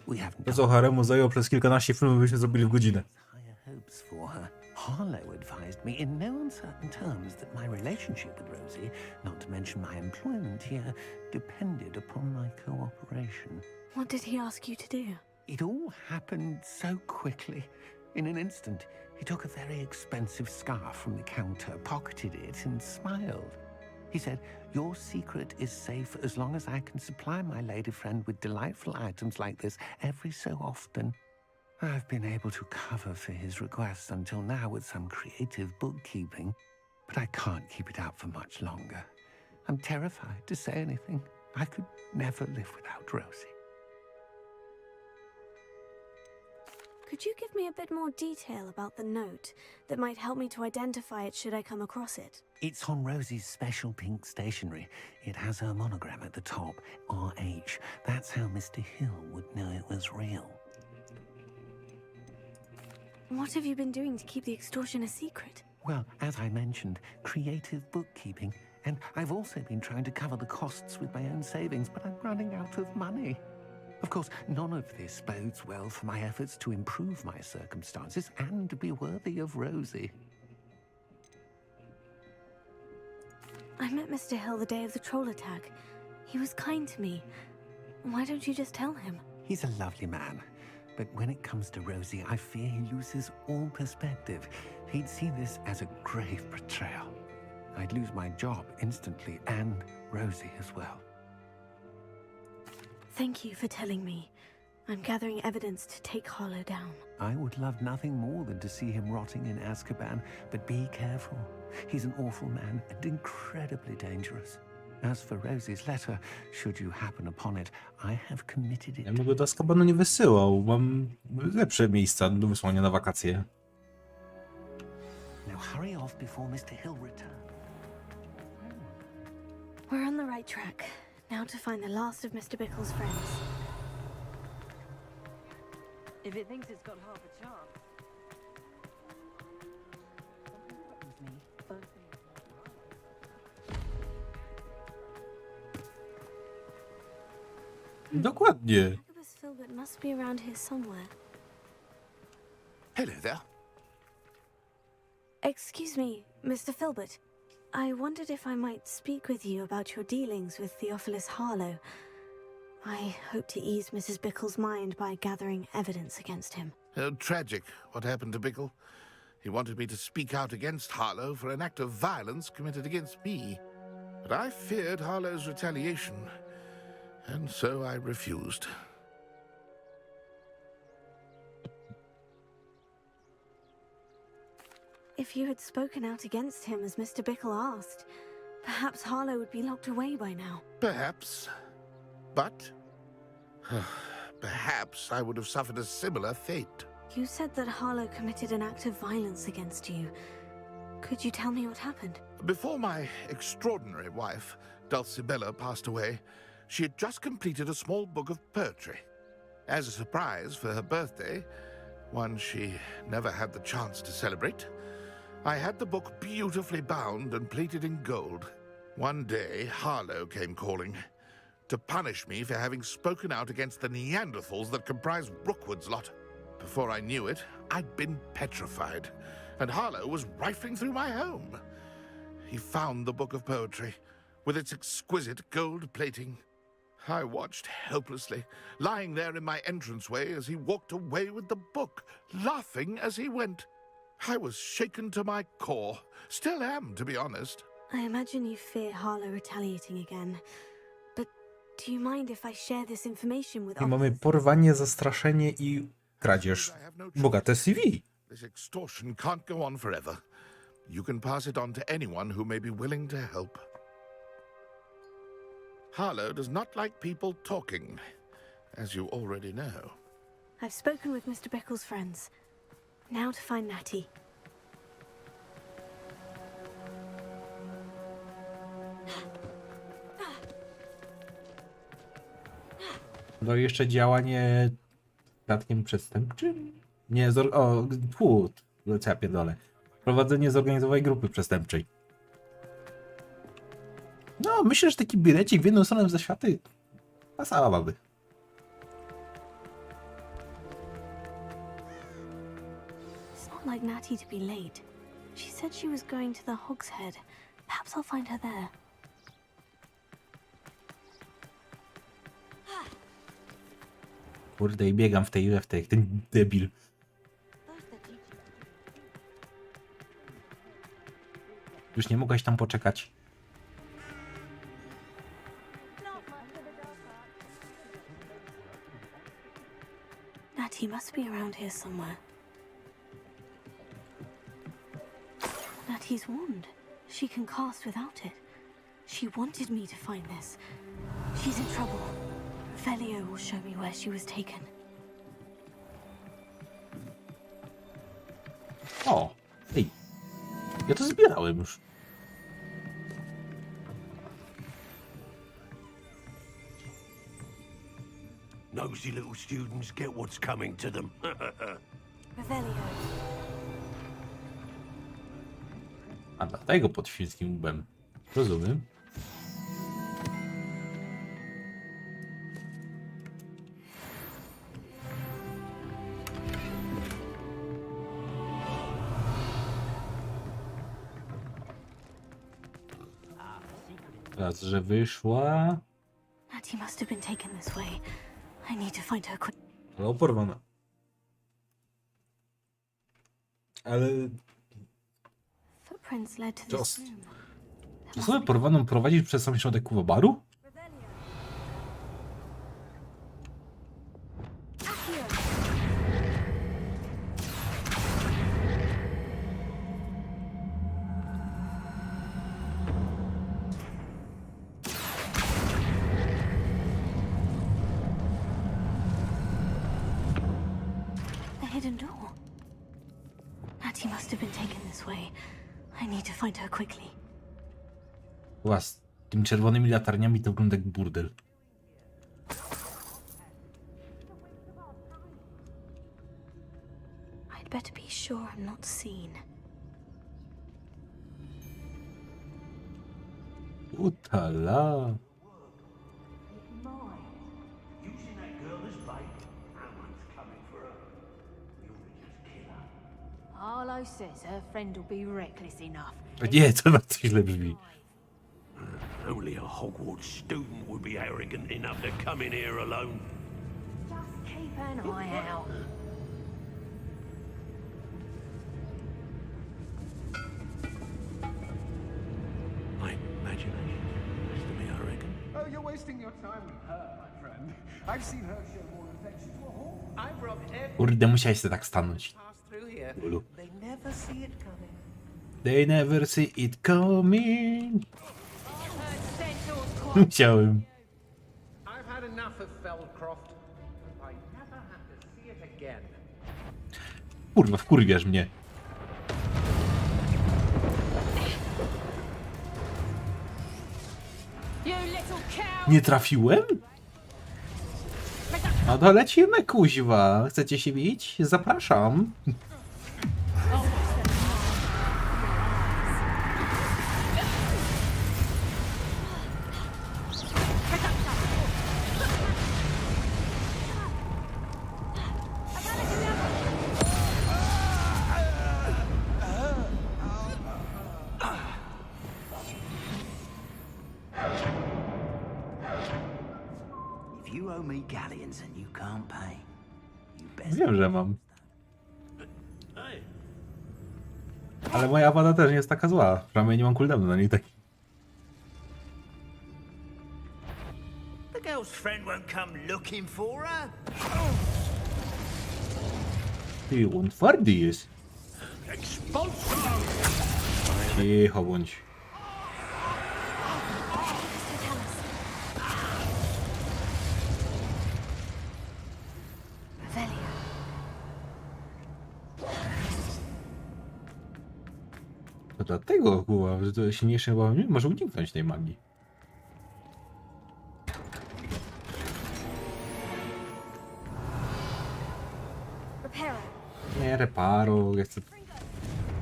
We haven't To co haremu zajął przez kilkanaście filmów, byśmy zrobili w godzinę. higher hopes for her. Harlow advised me in no uncertain terms that my relationship with Rosie, not to mention my employment here, depended upon my cooperation. What did he ask you to do? It all happened so quickly. In an instant, he took a very expensive scarf from the counter, pocketed it, and smiled. He said, "Your secret is safe as long as I can supply my lady friend with delightful items like this every so often." I've been able to cover for his requests until now with some creative bookkeeping, but I can't keep it up for much longer. I'm terrified to say anything. I could never live without Rosie. Could you give me a bit more detail about the note that might help me to identify it should I come across it? It's on Rosie's special pink stationery. It has her monogram at the top, RH. That's how Mr. Hill would know it was real. What have you been doing to keep the extortion a secret? Well, as I mentioned, creative bookkeeping. And I've also been trying to cover the costs with my own savings, but I'm running out of money. Of course, none of this bodes well for my efforts to improve my circumstances and be worthy of Rosie. I met Mr. Hill the day of the troll attack. He was kind to me. Why don't you just tell him? He's a lovely man. But when it comes to Rosie, I fear he loses all perspective. He'd see this as a grave betrayal. I'd lose my job instantly, and Rosie as well. Thank you for telling me. I'm gathering evidence to take Harlow down. I would love nothing more than to see him rotting in Azkaban, but be careful. He's an awful man and incredibly dangerous. As for Rosie's letter, should you happen upon it, I have committed it. Ja bym go do Azkabanu nie wysyłał. Mam lepsze miejsca do wysłania na wakacje. Now hurry off before Mr. Hill returns. We're on the right track. Now to find the last of Mr. Bickle's friends. If it thinks it's got half a chance. Dokładnie. Agabus Filbert must be around here somewhere. Hello there. Excuse me, Mr. Filbert. I wondered if I might speak with you about your dealings with Theophilus Harlow. I hope to ease Mrs. Bickle's mind by gathering evidence against him. Oh, tragic what happened to Bickle. He wanted me to speak out against Harlow for an act of violence committed against me. But I feared Harlow's retaliation, and so I refused. If you had spoken out against him as Mr. Bickle asked, perhaps Harlow would be locked away by now. Perhaps. But perhaps I would have suffered a similar fate. You said that Harlow committed an act of violence against you. Could you tell me what happened? Before my extraordinary wife, Dulcibella, passed away, she had just completed a small book of poetry. As a surprise for her birthday, one she never had the chance to celebrate, I had the book beautifully bound and plated in gold. One day, Harlow came calling to punish me for having spoken out against the Neanderthals that comprise Rookwood's lot. Before I knew it, I'd been petrified, and Harlow was rifling through my home. He found the book of poetry, with its exquisite gold plating. I watched helplessly, lying there in my entranceway as he walked away with the book, laughing as he went. I was shaken to my core. Still am, to be honest. I imagine you fear Harlow retaliating again. But do you mind if I share this information with I mamy porwanie, zastraszenie I kradzież. Bogate CV. This extortion can't go on forever. You can pass it on to anyone who may be willing to help. Harlow does not like people talking, as you already know. I've spoken with Mr. Bickle's friends. Now to find Natty. No i jeszcze działanie statkiem przestępczym? Nie, co ja pierdolę. Prowadzenie zorganizowanej grupy przestępczej. No, myślę, że taki bilecik w jedną stronę w zaświaty pasowałaby. It's not like Natty to be late. She said she was going to the Hog's Head. Perhaps I'll find her there. Kurde, i biegam w tej jak ten debil. Już nie mogłaś tam poczekać. Natty must be around here somewhere. Natty's wand. She can cast without it. She wanted me to find this. She's in trouble. Velio will show me where she was taken. O, ej. Ja to zbierałem już. Nosy little students get what's coming to them. Velio. A dlatego pod świńskim łbem. Rozumiem. Raz, że wyszła. Natty must have been taken this way. I need to find her quick. Ale porwana. Ale... Footprints led to this room. Czy osobę porwaną prowadzić przez sam środek baru? The hidden door. Natty must have been taken this way. I need to find her quickly. Ła, z tymi czerwonymi latarniami to wygląda jak burdel. I'd better be sure I'm not seen. Utala. Using that girl as bait, someone's coming for her. You're just killer. Arlo says her friend will be reckless enough. Nie, to bardzo źle brzmi. Only a Hogwarts student would be arrogant enough to come in here alone. Just keep an eye out. My imagination is to me, I reckon. Oh, you're wasting your time with her, my friend. I've seen her show more affection to a hawk. I've robbed every Kurde, musiałeś sobie tak stanąć. pass through here. Ulu. They never see it coming. They never see it coming. Musiałem. I've had enough of Feldcroft. I never have to see it again. Kurwa, wkurwiasz mnie. Nie trafiłem? No to lecimy, kuźwa. Chcecie się bić? Zapraszam. If you owe me galleons and you can't pay, you best. Wiem, że mam. Ale moja wada też nie jest taka zła. Przynajmniej nie mam cooldownu na niej taki. The girl's friend won't come looking for her. Ty, on twardy jest. Cicho bądź. To dlatego, kurwa, że to silniejsze chyba nie może uniknąć tej magii. Nie, reparo, ja chcę...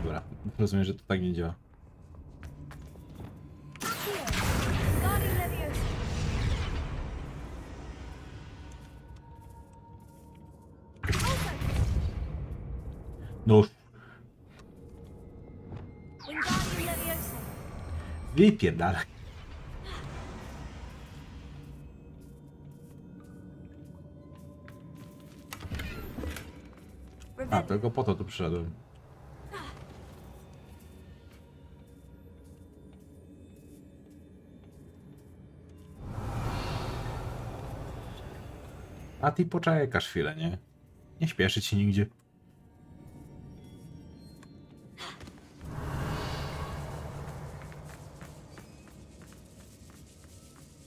Dobra, rozumiem, że to tak nie działa. No. Wypierdalaj. A, tylko po to tu przyszedłem. A ty poczekasz chwilę, nie? Nie śpieszyć się nigdzie.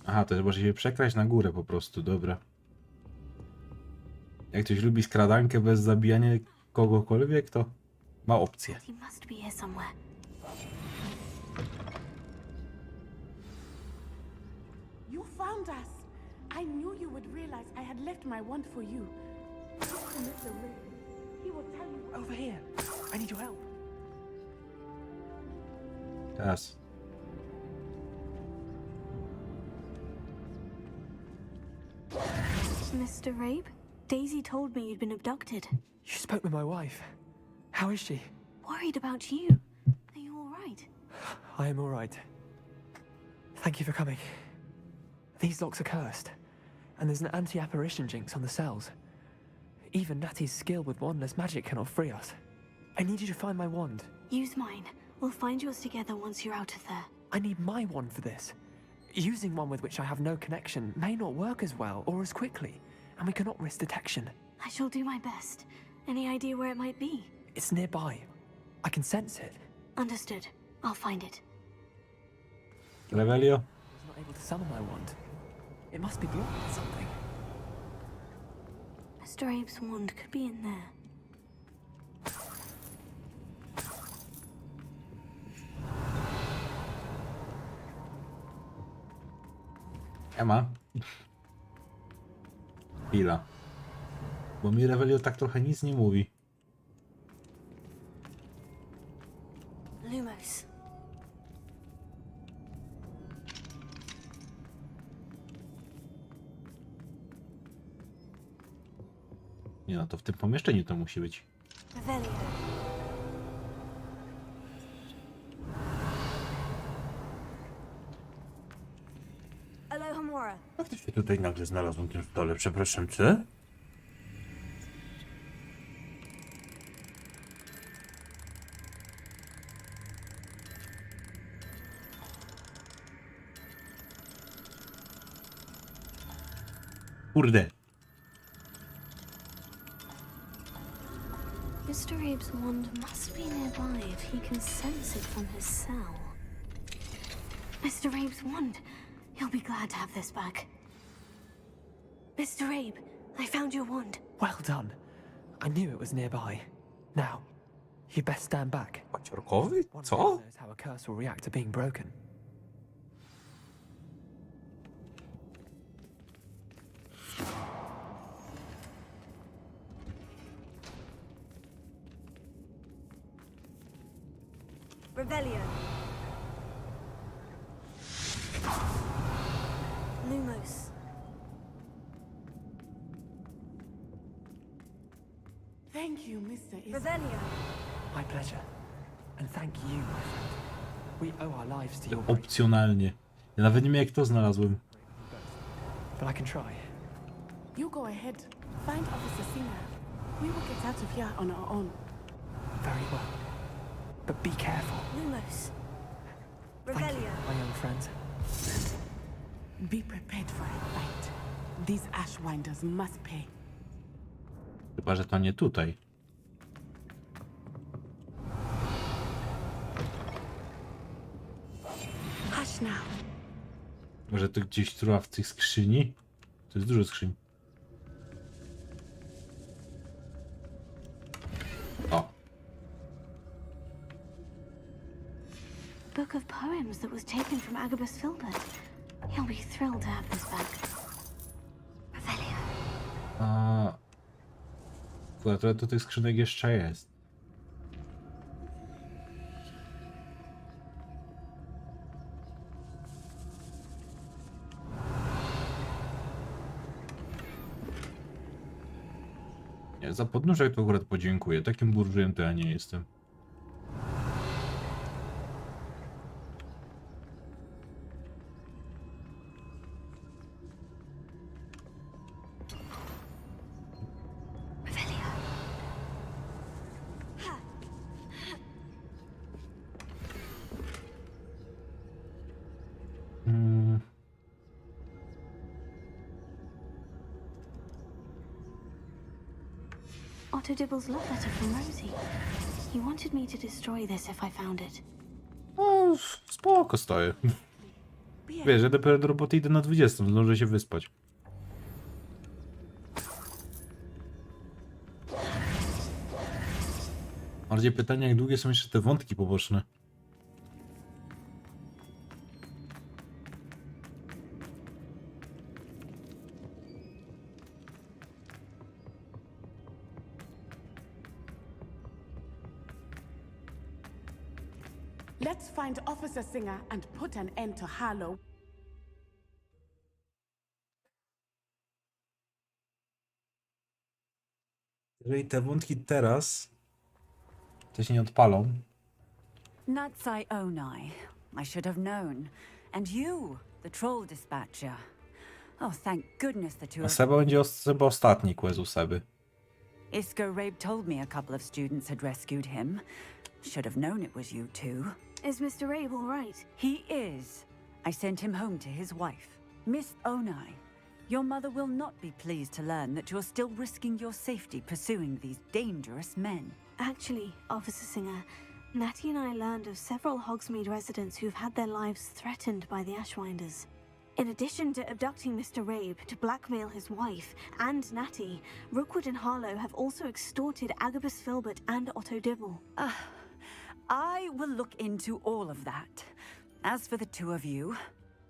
Aha, to może się przekraść na górę po prostu, dobra. Jak ktoś lubi skradankę bez zabijania kogokolwiek, to ma opcję. He must be here somewhere. You found us. I knew you would realize I had left my wand for you. He will tell you. Over here. I need your help. Teraz. Mr. Rabe, Daisy told me you'd been abducted. You spoke with my wife. How is she? Worried about you. Are you all right? I am all right. Thank you for coming. These locks are cursed, and there's an anti-apparition jinx on the cells. Even Natty's skill with wandless magic cannot free us. I need you to find my wand. Use mine. We'll find yours together once you're out of there. I need my wand for this. Using one with which I have no connection may not work as well or as quickly, and we cannot risk detection. I shall do my best. Any idea where it might be? It's nearby. I can sense it. Understood. I'll find it. Revelio? I was not able to summon my wand. It must be blocked with something. Mr. Abe's wand could be in there. Ema. Chwila. Bo mi Revelio tak trochę nic nie mówi. Lumos. Nie no, to w tym pomieszczeniu to musi być. Revelio. tutaj nagle znalazłem w tym stole? Przepraszam, co? Kurde. Mr. Abe's wand must be nearby if he can sense it from his cell. Mr. Abe's wand. He'll be glad to have this back. Mr. Abe, I found your wand. Well done. I knew it was nearby. Now, you best stand back. Paciorkowy? One Co? never knows how a curse will react to being broken. Revelio. Lumos. Thank you, Mr. Revelio. My pleasure. And thank you, my friend. We owe our lives to your Opcjonalnie. Ja nawet nie wiem, jak to znalazłem. but I can try. You go ahead. Find Officer Singer. We will get out of here on our own. Very well. But be careful. Lumos. Thank you, Revelio. my young friend. Be prepared for a fight. These Ashwinders must pay. Chyba, że to nie tutaj. Hush now. Może to gdzieś truła w tych skrzyni? To jest dużo skrzyń. O. Book of poems that was taken from Agabus Filbert. He'll be thrilled to have this back. Revelio. A... Trochę to tych skrzynek jeszcze jest. Nie, za podnóżek to akurat podziękuję. Takim burżujem to ja nie jestem. Otto Dibble's love letter from Rosie. He wanted me to destroy this if I found it. No, spoko stoję. Wiesz, że dopiero do roboty idę na 20, zdążę się wyspać. Bardziej pytanie, jak długie są jeszcze te wątki poboczne. Let's find Officer Singer and put an end to Harlow. Jeżeli te wątki teraz to się nie odpalą. Natsai Onai. I should have known. And you, the troll dispatcher. Oh, thank goodness the two A of Seba będzie chyba ostatni quest u Seby. Isco Rabe told me a couple of students had rescued him. Should have known it was you two. Is Mr. Abe all right? He is. I sent him home to his wife. Miss Onai, your mother will not be pleased to learn that you're still risking your safety pursuing these dangerous men. Actually, Officer Singer, Natty and I learned of several Hogsmeade residents who've had their lives threatened by the Ashwinders. In addition to abducting Mr. Rabe to blackmail his wife and Natty, Rookwood and Harlow have also extorted Agabus Filbert and Otto Dibble. I will look into all of that. As for the two of you,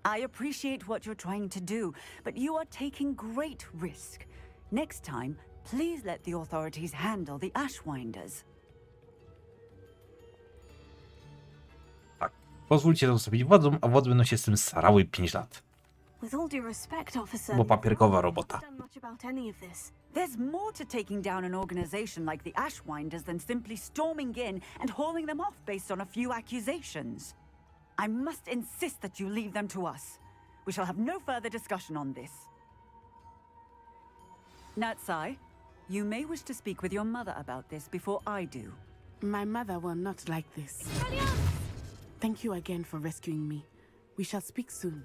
I appreciate what you're trying to do, but you are taking great risk. Next time, please let the authorities handle the Ashwinders. Tak. Pozwólcie to sobie władzom, a władze będą się z tym starały 5 lat. With all due respect, officer, Bo papierkowa robota. done much about any of this. There's more to taking down an organization like the Ashwinders than simply storming in and hauling them off based on a few accusations. I must insist that you leave them to us. We shall have no further discussion on this. Natsai, you may wish to speak with your mother about this before I do. My mother will not like this. Thank you again for rescuing me. We shall speak soon.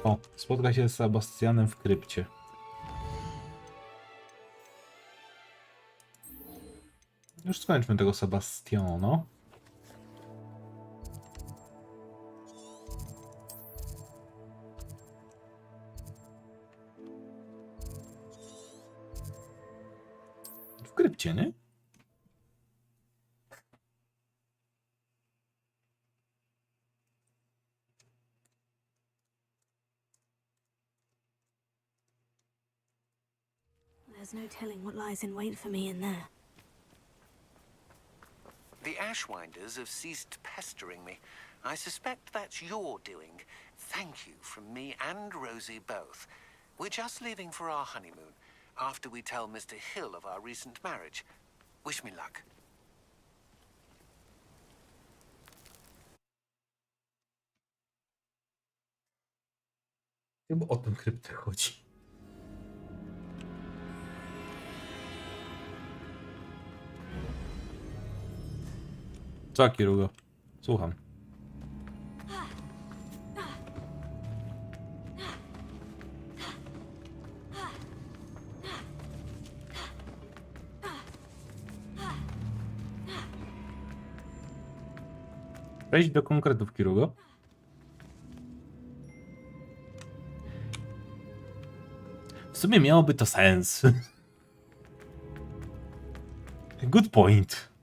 O, spotka się z Sebastianem w krypcie. Już skończmy tego Sebastiana. W krypcie, nie? There's no telling what lies in wait for me in there. The Ashwinders have ceased pestering me. I suspect that's your doing. Thank you from me and Rosie both. We're just leaving for our honeymoon, after we tell Mr. Hill of our recent marriage. Wish me luck. Chyba o tę kryptę chodzi. Co, Kirugo? Słucham. Przejdź do konkretów, Kirugo. W sumie miałoby to sens. Good point.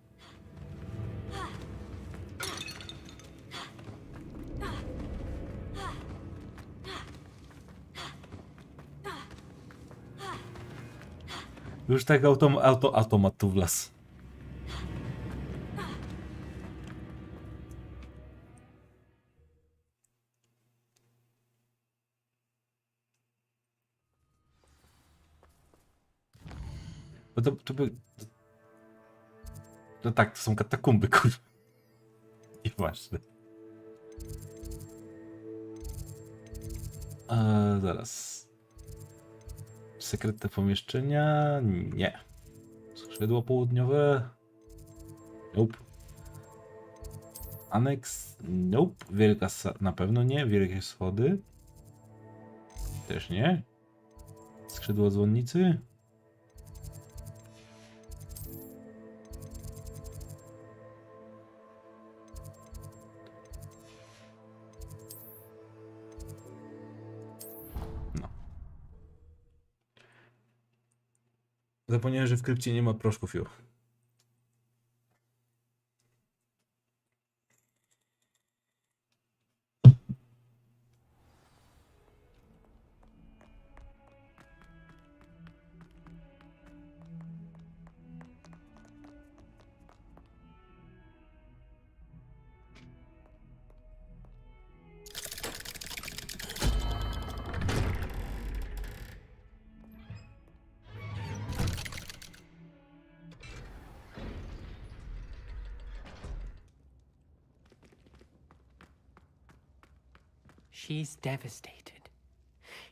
Już tak automat tu w las. Bo to by... No tak, to są katakumby, kurwa. Nieważne. Zaraz. Sekretne pomieszczenia? Nie. Skrzydło południowe? Nope. Aneks? Nope. Wielka na pewno nie. Wielkie schody? Też nie. Skrzydło dzwonnicy? Zapomniałem, że w krypcie nie ma proszków już. She's devastated.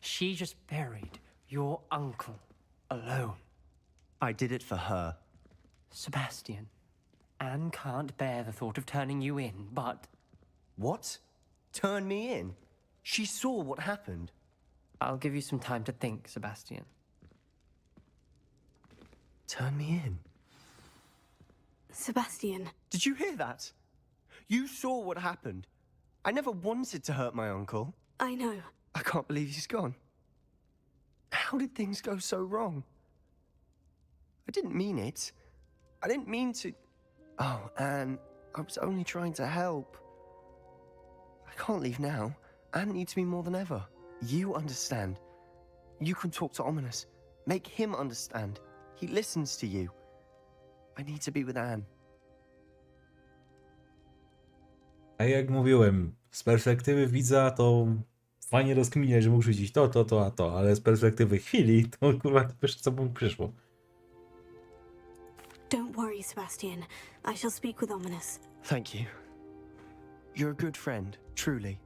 She just buried your uncle alone. I did it for her. Sebastian, Anne can't bear the thought of turning you in, but... What? Turn me in? She saw what happened. I'll give you some time to think, Sebastian. Turn me in? Sebastian. Did you hear that? You saw what happened. I never wanted to hurt my uncle. I know. I can't believe he's gone. How did things go so wrong? I didn't mean it. I didn't mean to... Oh, Anne, I was only trying to help. I can't leave now. Anne needs me more than ever. You understand. You can talk to Ominous. Make him understand. He listens to you. I need to be with Anne. A jak mówiłem, z perspektywy widza to fajnie rozkminiać, że mógł rzucić to, ale z perspektywy chwili to kurwa to wiesz co mu przyszło. Don't worry, Sebastian. I shall speak with Ominous. Thank you. You're a good friend, truly.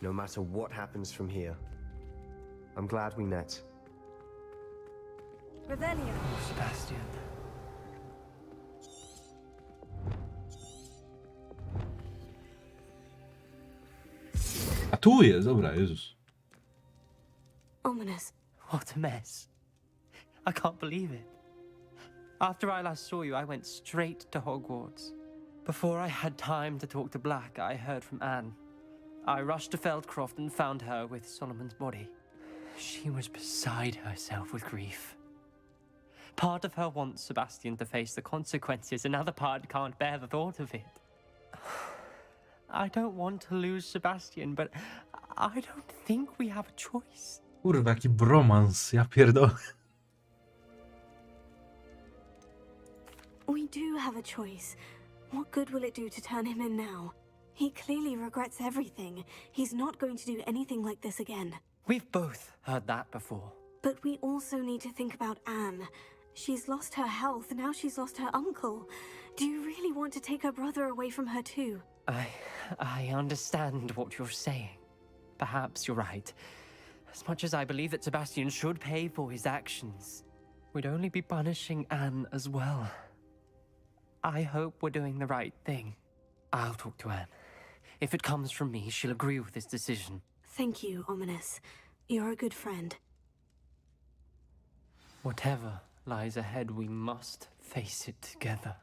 no matter what happens from here. I'm glad we met. Revelio. Oh, Sebastian. A tu jest, dobra, Jezus. Ominous. What a mess. I can't believe it. After I last saw you, I went straight to Hogwarts. Before I had time to talk to Black, I heard from Anne. I rushed to Feldcroft and found her with Solomon's body. She was beside herself with grief. Part of her wants Sebastian to face the consequences, another part can't bear the thought of it. I don't want to lose Sebastian, but I don't think we have a choice. Kurwa, jaki bromans, ja pierdolę. We do have a choice. What good will it do to turn him in now? He clearly regrets everything. He's not going to do anything like this again. We've both heard that before. But we also need to think about Anne. She's lost her health, now she's lost her uncle. Do you really want to take her brother away from her too? I understand what you're saying. Perhaps you're right. As much as I believe that Sebastian should pay for his actions, we'd only be punishing Anne as well. I hope we're doing the right thing. I'll talk to Anne. If it comes from me, she'll agree with this decision. Thank you, Ominous. You're a good friend. Whatever lies ahead, we must face it together.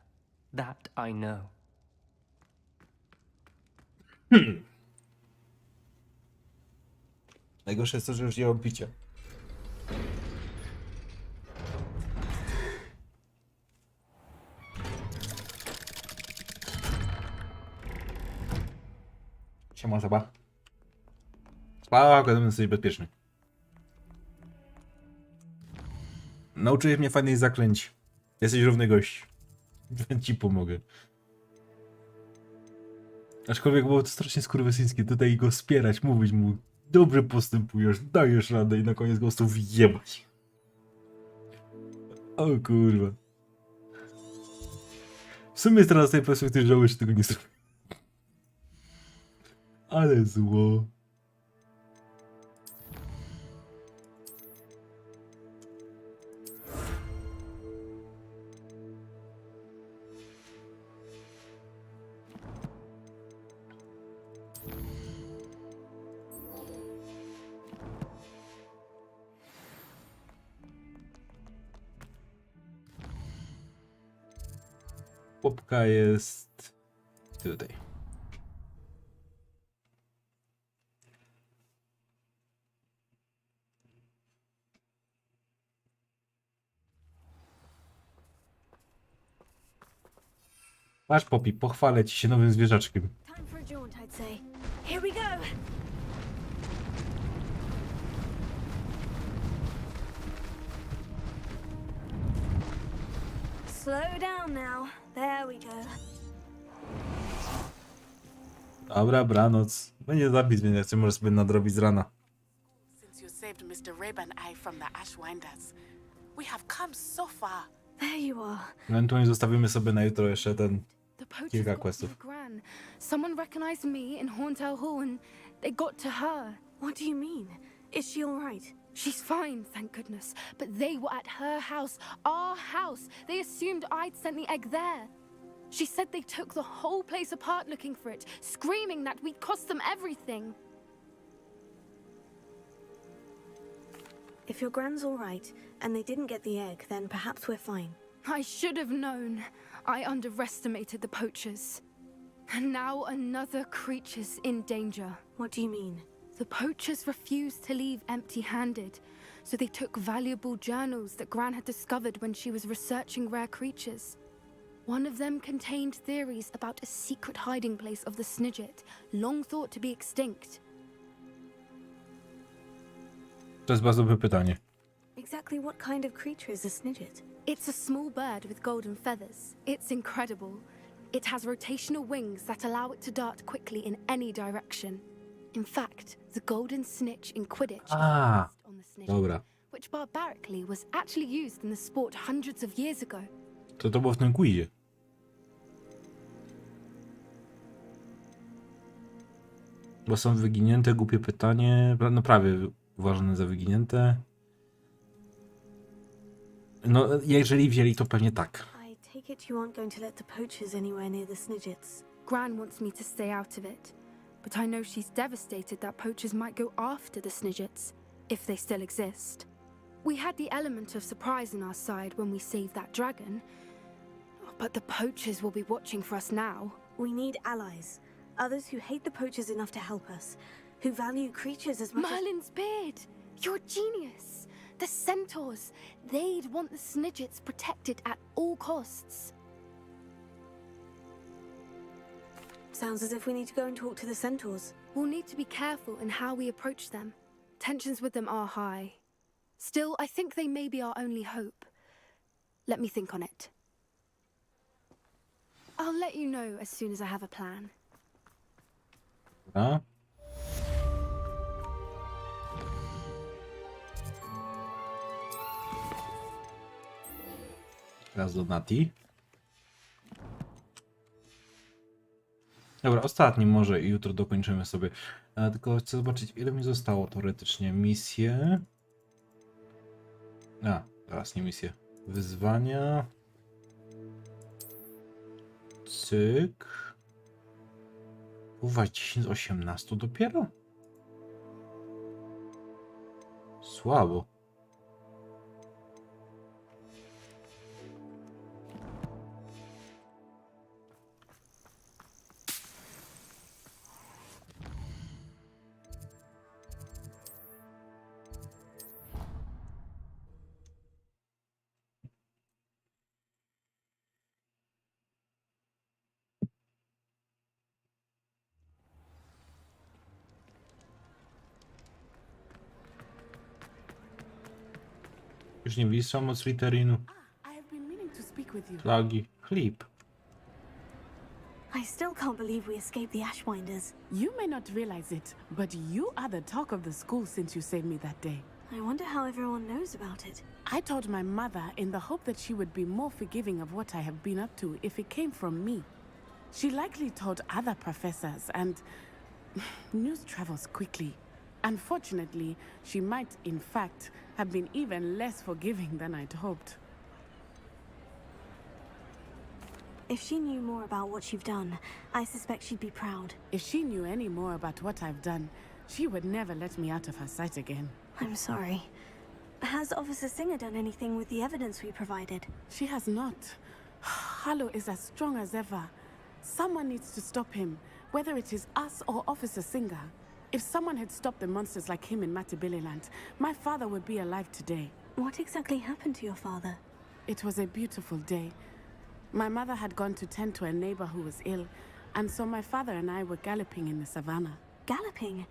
That I know. Najgorsze jest to, że już nie mam picia. Siema, Seba. Spoko, jesteś bezpieczny. Nauczyłeś mnie fajnych zaklęć. Jesteś równy gość. Ci pomogę. Aczkolwiek było to strasznie skurwysyńskie tutaj go wspierać, mówić mu dobrze postępujesz, dajesz radę i na koniec go po prostu wjebać. O kurwa. W sumie teraz z tej perspektywy żałuję, że tego nie zrobię. Ale zło. Popka jest tutaj. Masz, Poppy, pochwalę ci się nowym zwierzaczkiem. Time for a jaunt, I'd say. Here we go! Slow down now. There we go. Dobra, branoc. Będzie zapis, więc jak może sobie nadrobić z rana. Since you saved Mr. Rib and I from the Ashwinders, we have come so far. There you are. Ewentualnie zostawimy sobie na jutro jeszcze kilka got questów. to Gran. Someone recognized me in Hauntel Hall and they got to her. What do you mean? Is she all right? She's fine, thank goodness. But they were at her house, our house. They assumed I'd sent the egg there. She said they took the whole place apart looking for it, screaming that we'd cost them everything. If your Gran's all right, and they didn't get the egg, then perhaps we're fine. I should have known. I underestimated the poachers. And now another creature's in danger. What do you mean? The poachers refused to leave empty-handed, so they took valuable journals that Gran had discovered when she was researching rare creatures. One of them contained theories about a secret hiding place of the Snidget, long thought to be extinct. To jest bardzo dobre pytanie. Exactly what kind of creature is a Snidget? It's a small bird with golden feathers. It's incredible. It has rotational wings that allow it to dart quickly in any direction. In fact, the golden snitch in Quidditch Ah, on the Snidget, dobra. which barbarically was actually used in the sport hundreds of years ago. To było w tym quizie. Bo są wyginięte, głupie pytanie. No prawie uważane za wyginięte. No, jeżeli wzięli, to pewnie tak. I take it you aren't going to let the poachers anywhere near the Snidgets. Gran wants me to stay out of it, but I know she's devastated that poachers might go after the Snidgets, if they still exist. We had the element of surprise on our side when we saved that dragon, but the poachers will be watching for us now. We need allies. Others who hate the poachers enough to help us, who value creatures as much Merlin's beard! You're a genius! The centaurs! They'd want the Snidgets protected at all costs. Sounds as if we need to go and talk to the centaurs. We'll need to be careful in how we approach them. Tensions with them are high. Still, I think they may be our only hope. Let me think on it. I'll let you know as soon as I have a plan. Dobra. Teraz do Nati. Dobra, ostatni może i jutro dokończymy sobie. Tylko chcę zobaczyć, ile mi zostało teoretycznie. Misje. Teraz nie misje. Wyzwania. Cyk. Uważ, 10 z 18 dopiero? Słabo. Już nie wisza moc literinu. I have been meaning to speak with you. Flagi. Chleb. I still can't believe we escaped the Ashwinders. You may not realize it, but you are the talk of the school since you saved me that day. I wonder how everyone knows about it. I told my mother in the hope that she would be more forgiving of what I have been up to if it came from me. She likely told other professors, and news travels quickly. Unfortunately, she might, in fact, have been even less forgiving than I'd hoped. If she knew more about what you've done, I suspect she'd be proud. If she knew any more about what I've done, she would never let me out of her sight again. I'm sorry. Has Officer Singer done anything with the evidence we provided? She has not. Harlow is as strong as ever. Someone needs to stop him, whether it is us or Officer Singer. If someone had stopped the monsters like him in Matabeleland, my father would be alive today. What exactly happened to your father? It was a beautiful day. My mother had gone to tend to a neighbor who was ill, and so my father and I were galloping in the savannah. Galloping?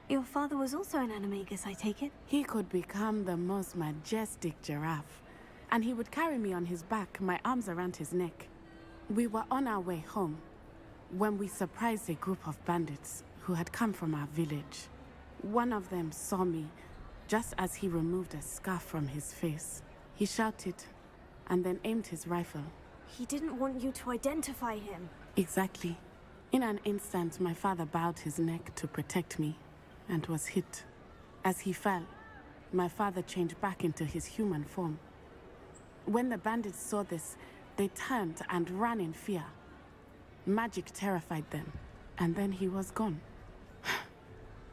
Your father was also an animagus, I take it? He could become the most majestic giraffe, and he would carry me on his back, my arms around his neck. We were on our way home when we surprised a group of bandits who had come from our village. One of them saw me just as he removed a scarf from his face. He shouted and then aimed his rifle. He didn't want you to identify him. Exactly. In an instant, my father bowed his neck to protect me and was hit. As he fell, my father changed back into his human form. When the bandits saw this, they turned and ran in fear. Magic terrified them, and then he was gone.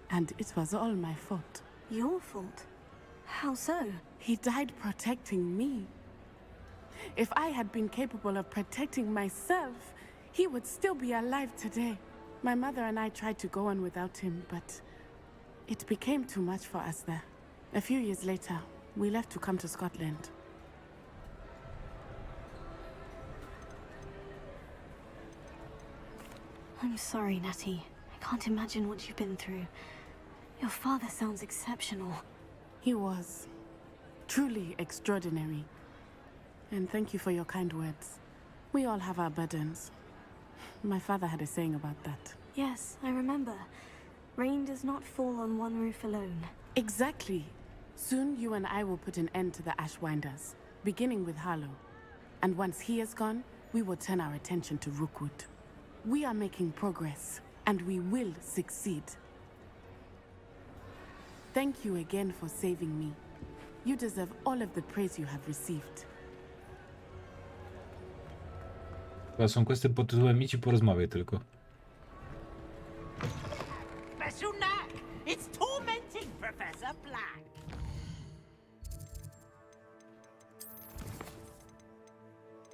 And it was all my fault. Your fault? How so? He died protecting me. If I had been capable of protecting myself, he would still be alive today. My mother and I tried to go on without him, but it became too much for us there. A few years later, we left to come to Scotland. I'm sorry, Natty. I can't imagine what you've been through. Your father sounds exceptional. He was. Truly extraordinary. And thank you for your kind words. We all have our burdens. My father had a saying about that. Yes, I remember. Rain does not fall on one roof alone. Exactly. Soon you and I will put an end to the Ashwinders, beginning with Harlow. And once he is gone, we will turn our attention to Rookwood. We are making progress, and we will succeed. thank you again for saving me. You deserve all of the praise you have received. To są questy pod tytułem idź i porozmawiaj tylko. Special knack! It's tormenting Professor Black!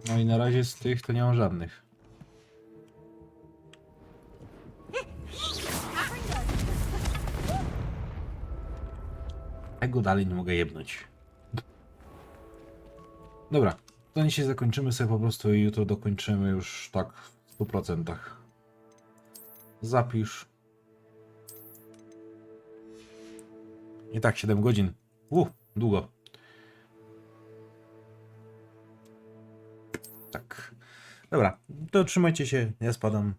No i na razie z tych to nie mam żadnych. Tego dalej nie mogę jebnąć. Dobra, to dzisiaj zakończymy sobie po prostu i jutro dokończymy już tak w 100%. Zapisz. I tak 7 godzin. Długo. Tak. Dobra, to trzymajcie się, ja spadam.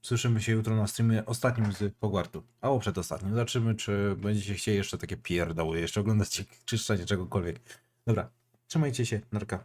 Słyszymy się jutro na streamie ostatnim z Hogwartu. Albo przedostatnim. Zobaczymy, czy będziecie chcieli jeszcze takie pierdoły, jeszcze oglądać czy czyszczać czegokolwiek. Dobra, trzymajcie się, narka.